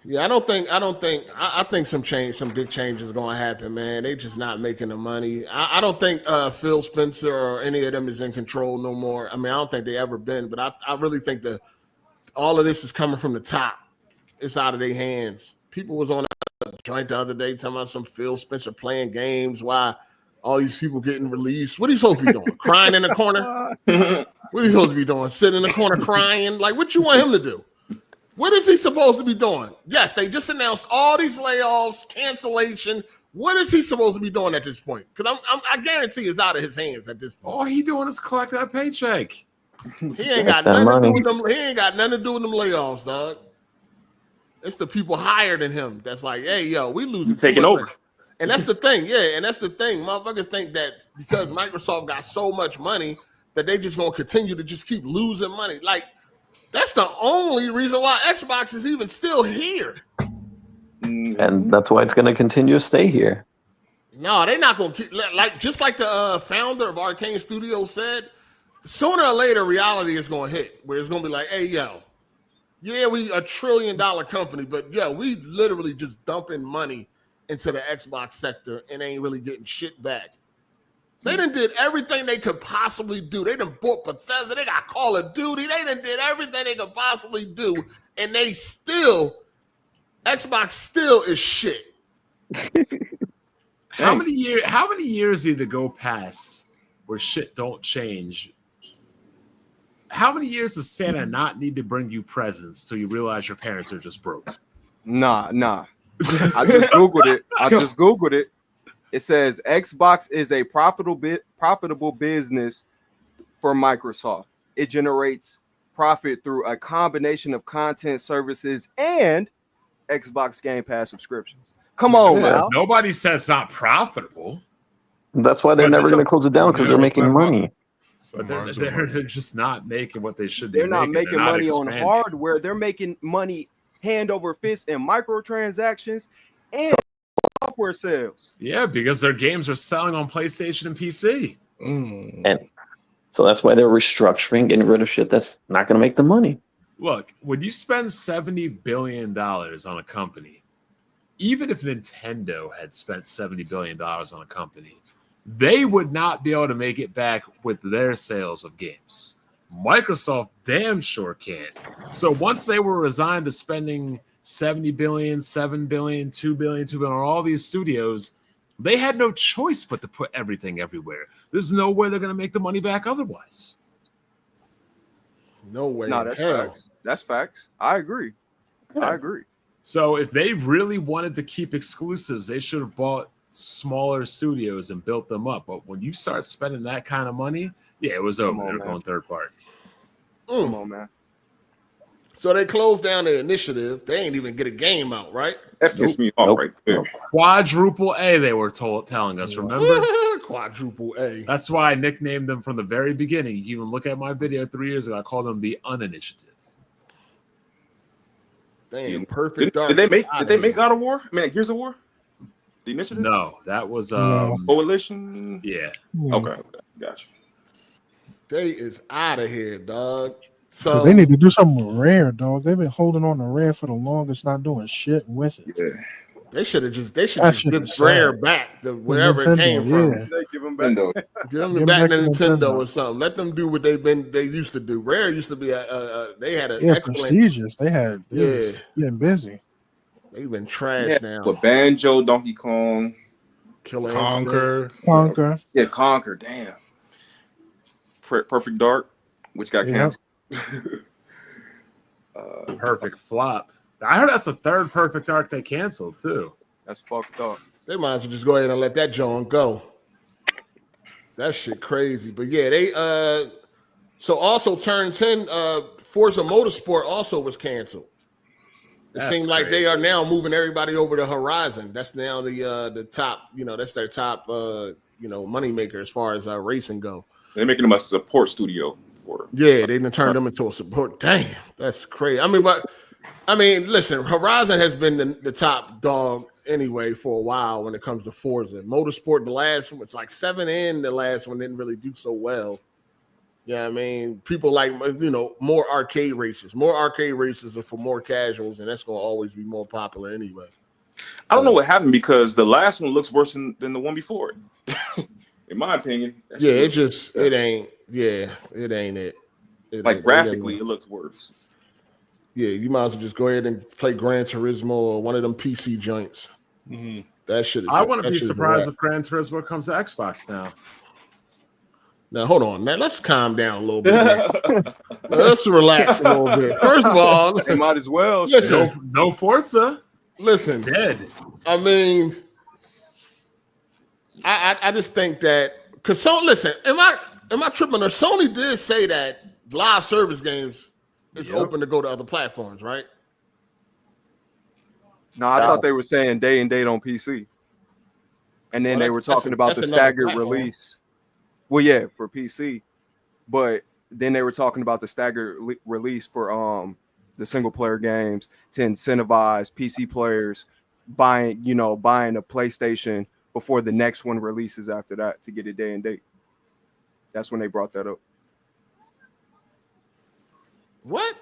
I think some big changes are gonna happen, man. They just not making the money. I don't think Phil Spencer or any of them is in control no more. I mean, I don't think they ever been, but I really think that all of this is coming from the top. It's out of their hands. People was on a joint the other day talking about some Phil Spencer playing games. Why all these people getting released? What are you supposed to be doing? Crying in the corner? What are you supposed to be doing? Sitting in the corner crying? Like, what you want him to do? What is he supposed to be doing? Yes, they just announced all these layoffs, cancellation. What is he supposed to be doing at this point? Because I guarantee it's out of his hands at this point. All he doing is collecting a paycheck. He ain't got nothing to do with them. He ain't got nothing to do with them layoffs, dog. It's the people higher than him that's like, hey, yo, we losing. Taking over. And that's the thing, yeah. And that's the thing. Motherfuckers think that because Microsoft got so much money that they just gonna continue to just keep losing money. Like, that's the only reason why Xbox is even still here. And that's why it's gonna continue to stay here. No, they're not gonna keep just like the founder of Arkane Studios said, sooner or later reality is gonna hit where it's gonna be like, hey, yo, yeah, we $1 trillion company, but yeah, we literally just dumping money into the Xbox sector and ain't really getting shit back. They done did everything they could possibly do. They done bought Bethesda. They got Call of Duty. They done did everything they could possibly do, and Xbox still is shit. How many years need to go past where shit don't change? How many years does Santa not need to bring you presents till you realize your parents are just broke? Nah. I just Googled it. It says Xbox is a profitable business for Microsoft. It generates profit through a combination of content services and Xbox Game Pass subscriptions. Come on, man. Nobody says it's not profitable. That's why they're never going to close it down, because they're making money. But they're just not making what they should be. They're not making money on hardware. They're making money hand over fist in microtransactions and software sales. Yeah, because their games are selling on PlayStation and PC. And so that's why they're restructuring, getting rid of shit that's not going to make the money. Look, when you spend $70 billion on a company, even if Nintendo had spent $70 billion on a company, they would not be able to make it back with their sales of games. Microsoft damn sure can. So once they were resigned to spending $70 billion, $7 billion, $2 billion, $2 billion on all these studios, they had no choice but to put everything everywhere. There's no way they're going to make the money back otherwise. No way. No, that's facts. That's facts. I agree. Yeah. I agree. So if they really wanted to keep exclusives, they should have bought smaller studios and built them up. But when you start spending that kind of money, yeah, it was over. They're going third party. Come on, man. So they closed down the initiative. They ain't even get a game out, right? That pissed me off right there. Quadruple A, they were telling us, remember? Quadruple A. That's why I nicknamed them from the very beginning. You can even look at my video 3 years ago. I called them the Uninitiative. Damn, perfect. Did they make God of War? I mean, Gears of War? The Initiative? No, that was Coalition. Yeah. Okay, gotcha. They is out of here, dog. So they need to do something with Rare, dog. They've been holding on to Rare for the longest, not doing shit with it. Yeah. They should just give Rare back to wherever it came from. Yeah. Give them back. Give them back to Nintendo or something. Let them do what they used to do. Rare used to be they had a prestigious. They was getting busy. They've been trash now. With Banjo, Donkey Kong. Conquer. Yeah, Conquer. Damn. Perfect Dark, which got canceled. Perfect Flop. I heard that's the third Perfect Dark they canceled too. That's fucked up. They might as well just go ahead and let that John go. That shit crazy. But yeah, they so also Turn 10, Forza Motorsport also was canceled. It seemed like they are now moving everybody over to Horizon. That's now the top, that's their top money maker as far as racing go. They're making them a support studio for. Yeah, they didn't turn them into a support. Damn, that's crazy. I mean, listen, Horizon has been the top dog anyway for a while when it comes to Forza. Motorsport, the last one was like 7 in, the last one didn't really do so well. Yeah, I mean, people like, more arcade races. More arcade races are for more casuals, and that's going to always be more popular anyway. I don't know what happened because the last one looks worse than the one before it. In my opinion. Yeah, it ain't it. Like graphically, it looks worse. Yeah, you might as well just go ahead and play Gran Turismo or one of them PC joints. Mm-hmm. That shit is. I wouldn't be surprised if Gran Turismo comes to Xbox now. Now, hold on, man. Let's calm down a little bit. Let's relax a little bit. First of all, they might as well. Listen, no Forza. Listen, dead. I mean, I just think that because listen, am I tripping? Or Sony did say that live service games is open to go to other platforms, right? No, I thought they were saying day and date on PC, and then they were talking about the staggered release. Well, yeah, for PC, but then they were talking about the staggered release for the single player games to incentivize PC players buying a PlayStation before the next one releases after that to get a day and date. That's when they brought that up. What?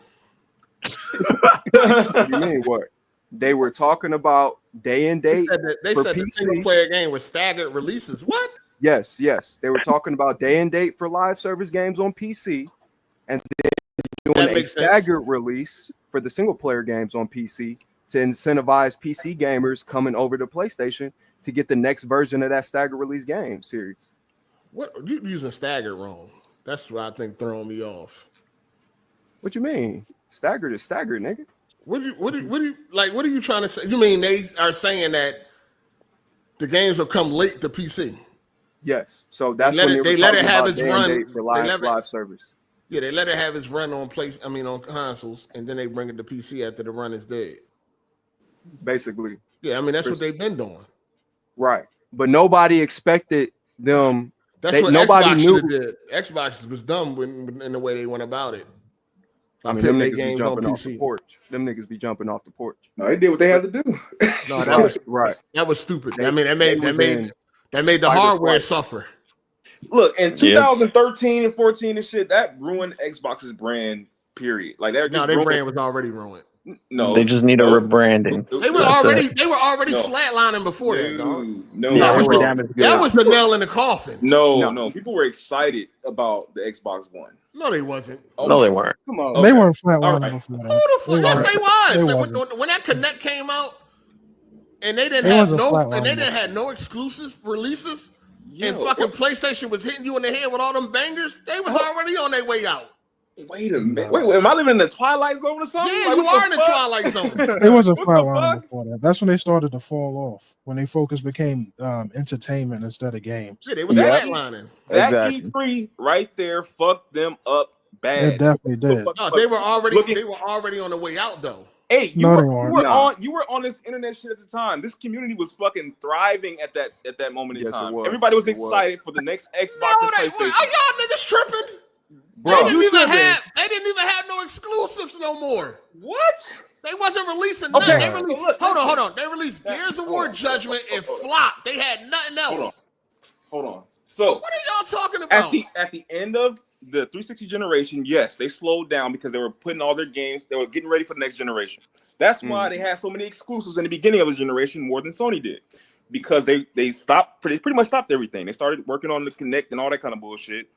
What do you mean what? They were talking about day and date. They said the single player game with staggered releases. What? Yes. They were talking about day and date for live service games on PC, and then doing a staggered release for the single player games on PC to incentivize PC gamers coming over to PlayStation to get the next version of that staggered release game series. What you using staggered wrong? That's what I think throwing me off. What you mean? Staggered is staggered, nigga. What are you trying to say? You mean they are saying that the games will come late to PC? Yes. So that's when they let it have its run for live service. Yeah, they let it have its run on on consoles, and then they bring it to PC after the run is dead. Basically. Yeah, I mean that's what they've been doing. Right. But nobody expected them. That's what nobody knew. Did. Xbox was dumb in the way they went about it. I mean, them niggas be jumping off the porch. Them niggas be jumping off the porch. No, they did what they had to do. No, that was right. That was stupid. I mean, that made the hardware suffer. Look, in 2013 and 14 and shit, that ruined Xbox's brand. Period. Like their brand was already ruined. No, they just need a rebranding. They were already flatlining before that, dog. No, that was the nail in the coffin. No. People were excited about the Xbox One. No, they wasn't. No, they weren't. Come on, they weren't flatlining before that. Who the fuck? Yes, they was. When that Connect came out, and they didn't have no exclusive releases, and fucking PlayStation was hitting you in the head with all them bangers, they was already on their way out. Wait a minute. Wait, am I living in the Twilight Zone or something? Yeah, you are in the Twilight Zone. They wasn't flatlining before that. That's when they started to fall off. When their focus became entertainment instead of games. Yeah, they was flatlining. That E3 right there fucked them up bad. It definitely did. No, they were already on the way out though. Hey, you were on this internet shit at the time. This community was fucking thriving at that moment in time. Everybody was excited for the next Xbox and PlayStation. Are y'all niggas tripping? Bro, they didn't even have no exclusives no more. What? They wasn't releasing nothing. They released, hold on. They released Gears of War Judgment and Flop. They had nothing else. Hold on. So what are y'all talking about? At the end of the 360 generation, yes, they slowed down because they were putting all their games, they were getting ready for the next generation. That's why they had so many exclusives in the beginning of the generation more than Sony did. Because they pretty much stopped everything. They started working on the Connect and all that kind of bullshit.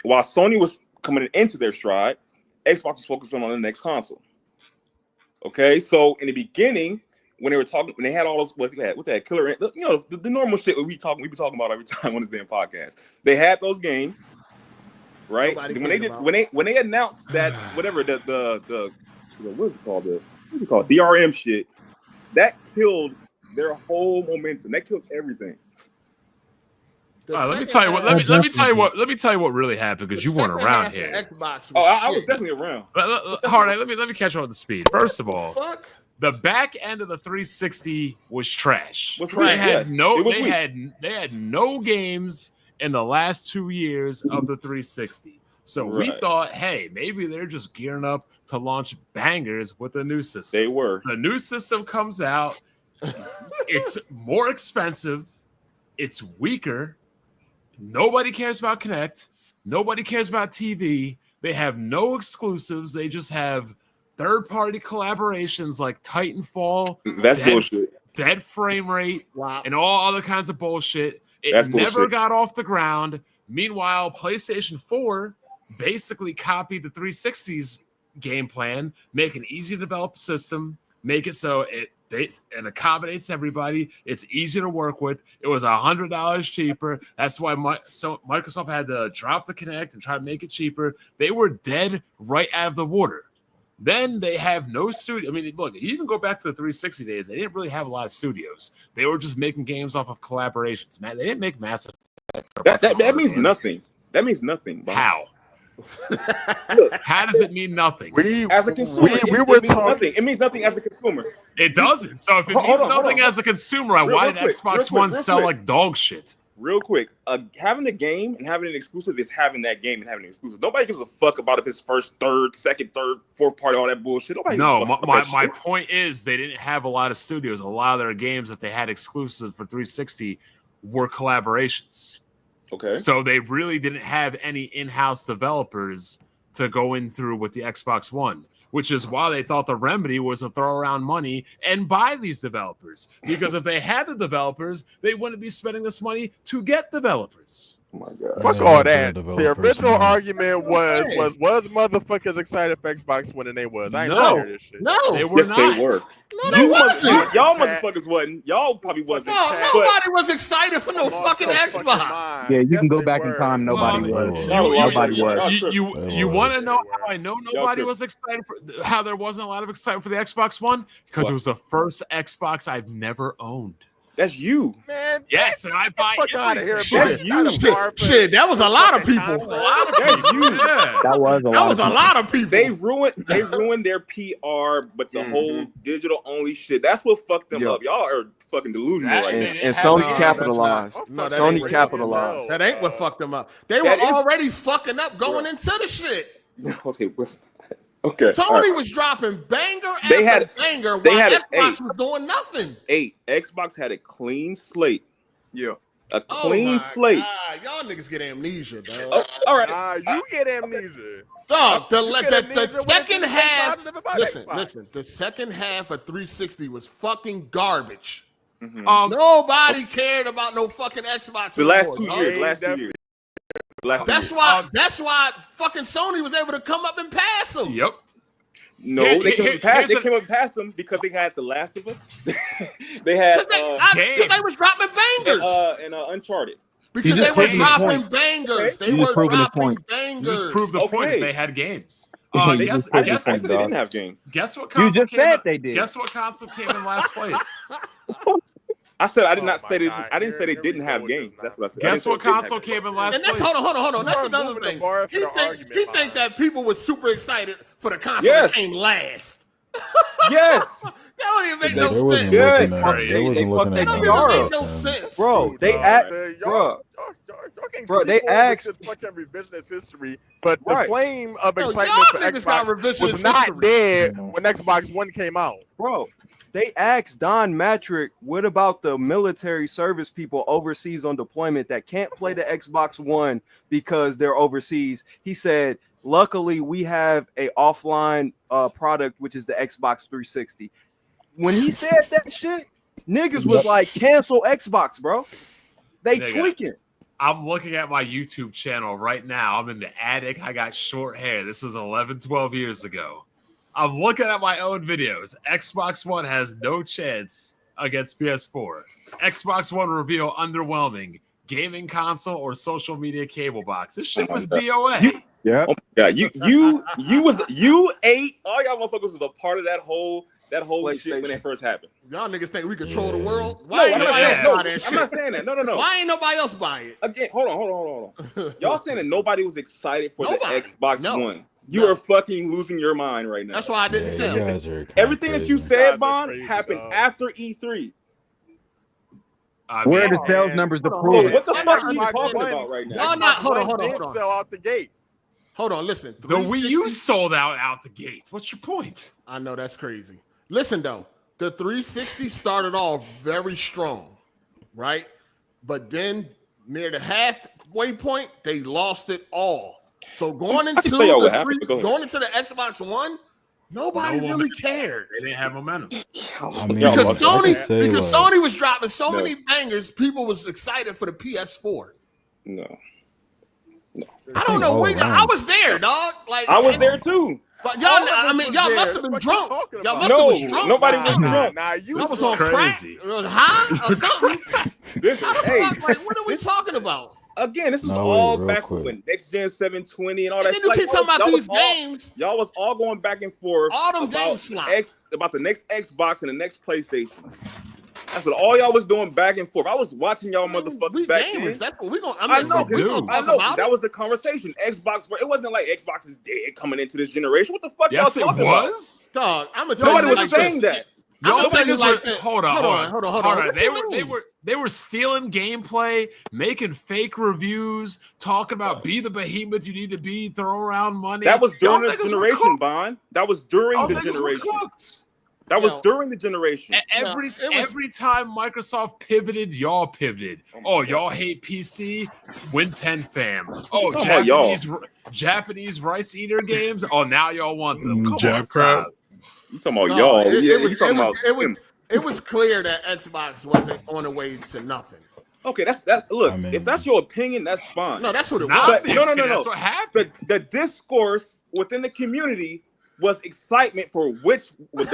While Sony was coming into their stride, Xbox was focusing on the next console. Okay, so in the beginning, when they were talking, when they had all those what they had killer, you know, the normal shit we be talking about every time on this damn podcast. They had those games, right? When they announced that whatever the what is it called DRM shit, that killed their whole momentum. That killed everything. Let me tell you what. Let me tell you what really happened because you weren't around here. I was definitely around. Hard, let me catch you on the speed. First of all, the back end of the 360 was trash. They had no games in the last 2 years of the 360. So we thought, hey, maybe they're just gearing up to launch bangers with the new system. They were. The new system comes out. It's more expensive. It's weaker. Nobody cares about Kinect. Nobody cares about TV. They have no exclusives. They just have third-party collaborations like Titanfall. That's bullshit. Dead frame rate and all other kinds of bullshit. It never got off the ground. Meanwhile, PlayStation 4 basically copied the 360's game plan, make an easy to develop system, make it so it accommodates everybody. It's easy to work with. It was $100 cheaper. That's why Microsoft had to drop the Kinect and try to make it cheaper. They were dead right out of the water. Then they have no studio. I mean, look, you even go back to the 360 days. They didn't really have a lot of studios. They were just making games off of collaborations. Man, they didn't make Mass Effect. That means nothing. That means nothing. Bro. How? How does it mean nothing? As a consumer, it means nothing. It means nothing as a consumer. It doesn't. So if it means nothing as a consumer, why did Xbox One sell like dog shit? Real quick, having a game and having an exclusive is having that game and having an exclusive. Nobody gives a fuck about if it's first, third, second, third, fourth party, all that bullshit. Nobody. No, my point is they didn't have a lot of studios. A lot of their games that they had exclusive for 360 were collaborations. Okay. So they really didn't have any in-house developers to go in through with the Xbox One, which is why they thought the remedy was to throw around money and buy these developers. Because if they had the developers, they wouldn't be spending this money to get developers. Oh my God. Fuck all that. The original argument was motherfuckers excited for Xbox One and they was. I ain't heard this shit. No, they were not. They were. No, they wasn't. Y'all motherfuckers wasn't. Y'all probably wasn't. No, nobody was excited for no fucking Xbox. Yeah, you can go back in time. Nobody was. Nobody was. You want to know how I know nobody was excited for? How there wasn't a lot of excitement for the Xbox One? Because it was the first Xbox I've never owned. That's you, man. Yes, and I buy fuck out of here. Shit, that was a lot of people. That was a lot of people. They ruined their PR, but the whole digital only shit. That's what fucked them up. Y'all are fucking delusional right now. And Sony capitalized. Sony capitalized. That ain't what fucked them up. They were already fucking up going into the shit. Okay, okay. Sony was dropping banger after banger while Xbox was doing nothing. Xbox had a clean slate. Yeah. A clean slate. God. Y'all niggas get amnesia, dog. All right. You get amnesia. Dog, the second half. Listen. The second half of 360 was fucking garbage. Mm-hmm. Nobody cared about no fucking Xbox. The last 2 years. That's why fucking Sony was able to come up and pass them. Yep. No, they came up past them because they had The Last of Us. They had because they was dropping bangers and Uncharted. Because they were dropping bangers. They were dropping bangers. You just proved the point that they had games. Guess they didn't have games. Guess what console? You just said they did. Guess what console came in last place? I said I did not say I didn't say they didn't have games. That's what I said. Guess what console came in last place? Hold on. That's another thing. He think that people were super excited for the console that came last. Yes. That don't even make no sense. Yes. They wasn't looking at make no sense. Bro, they asked fucking revisionist history, but the flame of excitement for Xbox was not dead when Xbox One came out. Bro, they asked Don Matrick, what about the military service people overseas on deployment that can't play the Xbox One because they're overseas? He said, luckily, we have a offline product, which is the Xbox 360. When he said that shit, niggas was like, cancel Xbox, bro. They tweaking. I'm looking at my YouTube channel right now. I'm in the attic. I got short hair. This was 11, 12 years ago. I'm looking at my own videos. Xbox One has no chance against PS4. Xbox One reveal underwhelming. Gaming console or social media cable box. This shit was DOA. Yeah. Oh my God. You ate all y'all motherfuckers was a part of that whole shit when it first happened. Y'all niggas think we control the world? Why ain't nobody else buy that shit? I'm not saying that. No. Why ain't nobody else buy it? Again, hold on. Y'all saying that nobody was excited for the Xbox One. You are fucking losing your mind right now. That's why I didn't sell it. Everything that you said, Bond, happened after E3. Where are the sales numbers to prove it? What the fuck are you talking about right now? Y'all not. Hold on. Sell out the gate. Hold on. Listen. The Wii U sold out the gate. What's your point? I know that's crazy. Listen though, the 360 started off very strong, right? But then near the halfway point, they lost it all. So going into the Xbox One, nobody really cared. They didn't have momentum. Because Sony was dropping so many bangers, people was excited for the PS4. No. I don't know. I was there, dog. Like I was there too. But y'all must have been drunk. Y'all must have been drunk. Nobody was drunk. You was on crazy. High or something. What are we talking about? Again, this was all back when Next Gen 720 and all that. And then you keep talking about these games. Y'all was all going back and forth. All them games about the next Xbox and the next PlayStation. That's what all y'all was doing back and forth. I was watching y'all motherfuckers back then. That's what we gonna. I know. That was the conversation. Xbox. It wasn't like Xbox is dead coming into this generation. What the fuck y'all talking about? Dog, I'm gonna tell you. Nobody was saying that. Hold on. They were stealing gameplay, making fake reviews, talking about be the behemoth you need to be, throw around money. That was during the generation, Bond. That was during the generation. That was during the generation. Every time Microsoft pivoted, y'all pivoted. Oh, y'all hate PC? Win 10 fam. Oh, Japanese rice eater games? Oh, now y'all want them. Jab crap. You talking about y'all? It was clear that Xbox wasn't on the way to nothing. Okay, that's look. If that's your opinion, that's fine. No, that's what it was. No. That's what happened. The discourse within the community was excitement for which the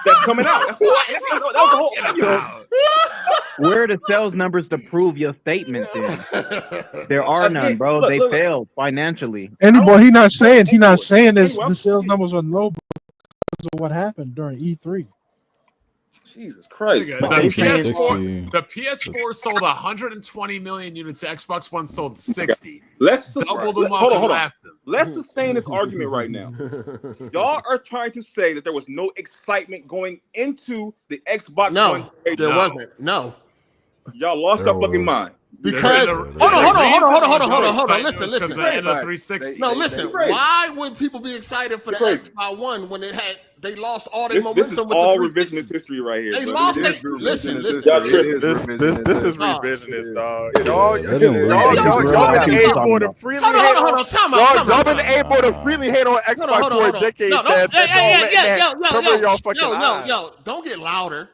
that's coming out. That's that was the whole. Where are the sales numbers to prove your statement? Then there are none, bro. They failed financially. He's not saying this. The sales numbers were low because of what happened during E3. Jesus Christ. The PS4 sold 120 million units. The Xbox One sold 60. Let's double them up. Hold on. Let's sustain this argument right now. Y'all are trying to say that there was no excitement going into the Xbox One. There wasn't. No. Y'all lost your fucking mind. Because hold on. Listen. The 360. No, listen. Why would people be excited for the Xbox One when they lost all their momentum? This is all revisionist history right here. They lost it. Listen. This is revisionist, dog. Y'all been able to freely hate on. Y'all been able to freely hate on Xbox for a decade. Yo, don't get louder.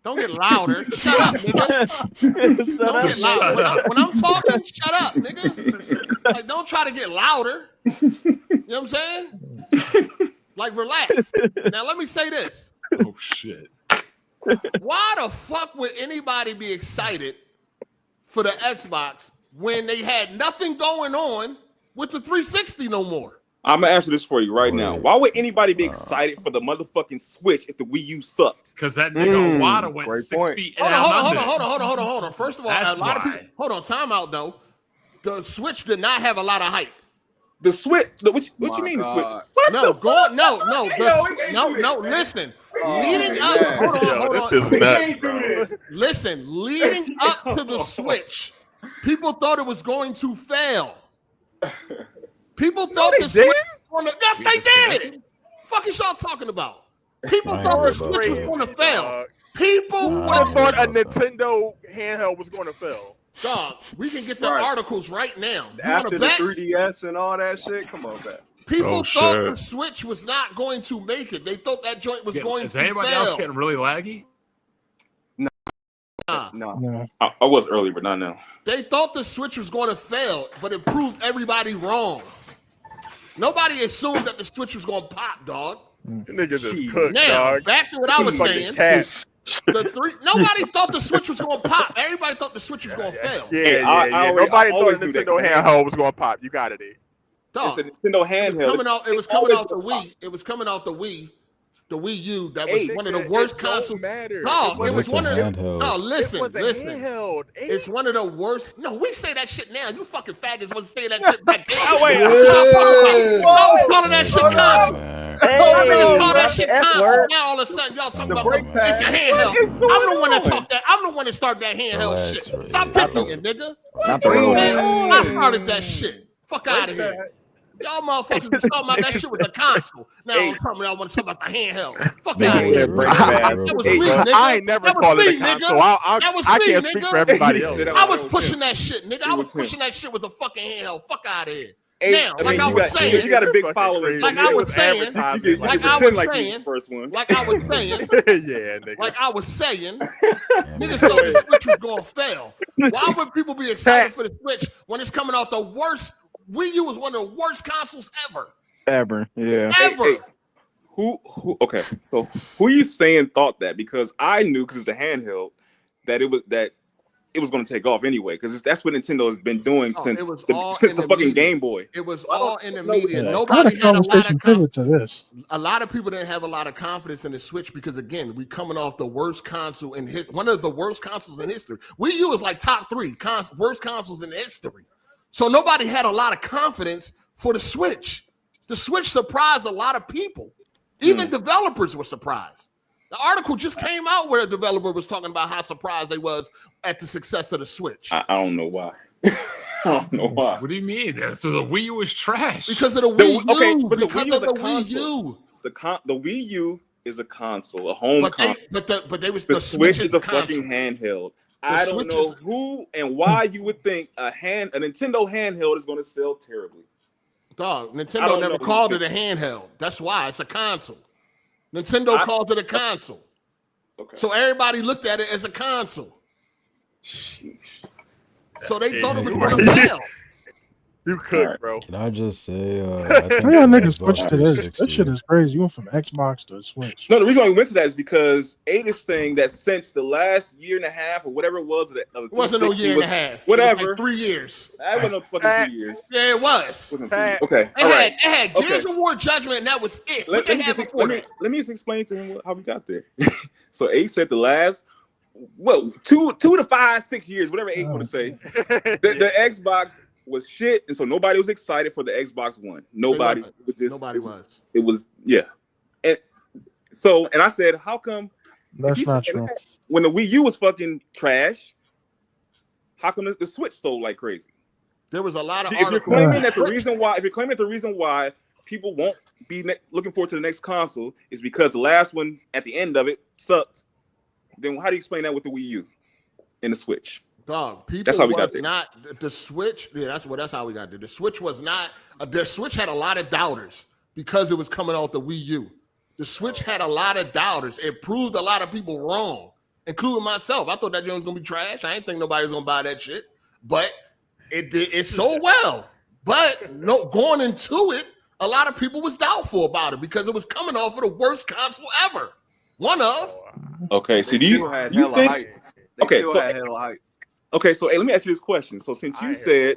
Don't get louder. Shut up, nigga. Don't get louder. When I'm talking, shut up, nigga. Like, don't try to get louder. You know what I'm saying? Like, relax. Now, let me say this. Oh, shit. Why the fuck would anybody be excited for the Xbox when they had nothing going on with the 360 no more? I'm gonna answer this for you right now. Why would anybody be excited for the motherfucking Switch if the Wii U sucked? Because that nigga Wada went 6 feet. Hold on. First of all, a lot of people. Hold on, time out though. The Switch did not have a lot of hype. The Switch. What you mean the Switch? What no, listen. Leading up. Hold on. Listen, leading up to the Switch, people thought it was going to fail. People thought the Switch was going to... Yes, they did. Fuck is y'all talking about? People thought the Switch was going to fail. People thought a Nintendo handheld was going to fail. Dog, we can get the articles right now. After the 3DS and all that shit, come on back. People thought the Switch was not going to make it. They thought that joint was going to fail. Is anybody else getting really laggy? No. I was earlier, but not now. They thought the Switch was going to fail, but it proved everybody wrong. Nobody assumed that the Switch was going to pop, dog. Niggas is cooked, now, dog. back to what I was saying. Nobody thought the Switch was going to pop. Everybody thought the Switch was going to fail. Yeah. Nobody thought the Nintendo handheld was going to pop. You got it, E. Dog, it's a Nintendo handheld. It was coming out the Wii. It was coming out the Wii. The Wii U, that was one of the worst consoles. Dog, it was one of the. No, listen. It's one of the worst. No, we say that shit now. You fucking faggots was saying that shit back then. I was calling that shit console. I was calling that shit console. Now all of a sudden y'all talking about it's a handheld. I'm the one that talked that. I'm the one that started that handheld shit. Stop picking it, nigga. I started that shit. Fuck out of here. Y'all motherfuckers was talking about that shit was a console. Now I'm talking about I want to talk about the handheld. Fuck out of here. That was me, nigga. I ain't never called it a console. I can't speak for everybody else. I was pushing that shit, nigga. I was pushing that shit with a fucking handheld. Fuck out of here. Now, like I was saying, you got a big following. Like I was saying, yeah, nigga. Like I was saying, niggas thought the Switch was gonna fail. Why would people be excited for the Switch when it's coming out the worst? Wii U was one of the worst consoles ever. Yeah. Ever. Hey, who? Okay, so who you saying thought that? Because I knew, because it's a handheld, that it was going to take off anyway. Because that's what Nintendo has been doing since the fucking Game Boy. It was all in the media. Nobody had a lot of confidence to this. A lot of people didn't have a lot of confidence in the Switch because again, we coming off the worst console in one of the worst consoles in history. Wii U is like top 3 worst consoles in history. So nobody had a lot of confidence for the Switch. The Switch surprised a lot of people. Even developers were surprised. The article just came out where a developer was talking about how surprised they was at the success of the Switch. I don't know why. I don't know why. What do you mean? So the Wii U is trash? Because of the Wii U. Okay, but the because Wii of the Wii U. The Wii U is a console, a home console. The Switch is a fucking handheld. I don't know who and why you would think a Nintendo handheld is going to sell terribly. Dog, Nintendo never called it a handheld. That's why it's a console. Nintendo calls it a console. Okay. So everybody looked at it as a console. Sheesh. So they thought it was going to fail. You could, bro. Can I just say, y'all niggas switched to this. This shit is crazy. You went from Xbox to Switch. No, the reason why we went to that is because Aid is saying that since the last year and a half or whatever it was, it wasn't no year and a half. Whatever. It was like 3 years. That wasn't no fucking 3 years. Yeah, it was. Okay. It had Gears of War Judgment, and that was it. Let me just explain to him how we got there. So Aid said the last, 2 to 5, 6 years, whatever Aid want to say, the Xbox was shit, and so nobody was excited for the Xbox One. Nobody was. It was and so I said, how come? That's not true. When the Wii U was fucking trash, how come the Switch sold like crazy? There was a lot of. If you're claiming that the reason why people won't be looking forward to the next console is because the last one at the end of it sucked, then how do you explain that with the Wii U and the Switch? Dog, people that's how we got there. Not the Switch. Yeah, that's how we got there. The Switch was not. The Switch had a lot of doubters because it was coming off the Wii U. The Switch had a lot of doubters. It proved a lot of people wrong, including myself. I thought that joint was gonna be trash. I didn't think nobody was gonna buy that shit, but it did. It sold well. But going into it, a lot of people was doubtful about it because it was coming off of the worst console ever. One of. Okay, so do you think? Okay, so. Okay, so hey, let me ask you this question. So since you said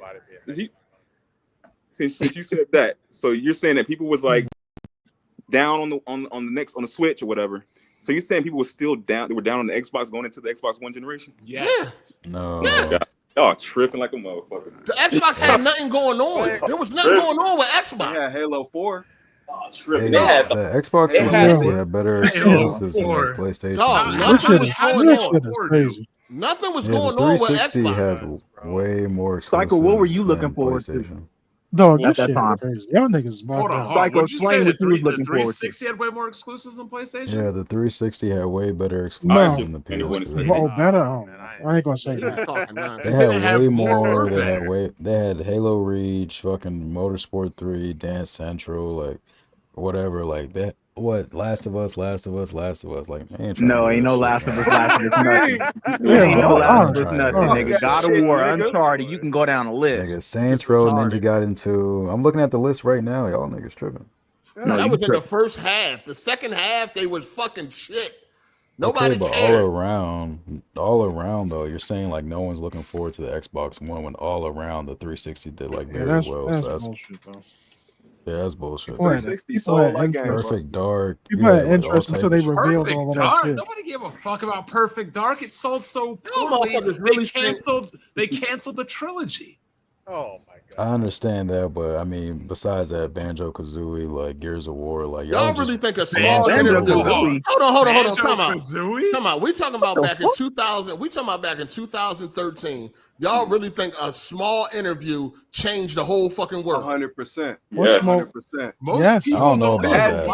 that, so you're saying that people was like down on the Switch or whatever. So you're saying people were still down? They were down on the Xbox going into the Xbox One generation? Yes. No. Yes. Y'all tripping like a motherfucker. The Xbox had nothing going on. There was nothing going on with Xbox. Yeah, Halo 4. Tripping. The Xbox 360 had better exclusives than the PlayStation. This shit is crazy. Nothing was going on with Xbox. The 360 had way more exclusives. Psycho, what were you looking forward to? Dog, that shit is crazy. Y'all niggas Hold on. Psycho, explain what you was looking forward to. The 360 had way more exclusives than PlayStation? Yeah, the 360 had way better exclusives than the PS3. Oh, better? I ain't gonna say that. They had way more. They had Halo Reach, fucking Motorsport 3, Dance Central, like whatever, like that. What? Last of Us. Like, man. No, ain't no Last of Us nothing. Ain't no Last of Us nothing, nigga. God of War, Uncharted, you can go down a list. Nigga, Saints Row, Ninja got into. I'm looking at the list right now. Y'all niggas tripping. No, that was in the first half. The second half, they was fucking shit. Nobody but cared. all around though, you're saying like no one's looking forward to the Xbox One when all around the 360 did like very well. That's bullshit, though. Yeah, that's bullshit. 360 sold like Perfect Dark. People had interest until they revealed all of that shit. Nobody gave a fuck about Perfect Dark. It sold so poorly. They canceled the trilogy. Oh my god. I understand that, but I mean, besides that, Banjo-Kazooie, like Gears of War, like y'all really think a small interview? Hold on. Come on. We talking about back in 2000. We talking about back in 2013. Y'all really think a small interview changed the whole fucking world? 100%. Yes. 100%. Most people I don't know about that.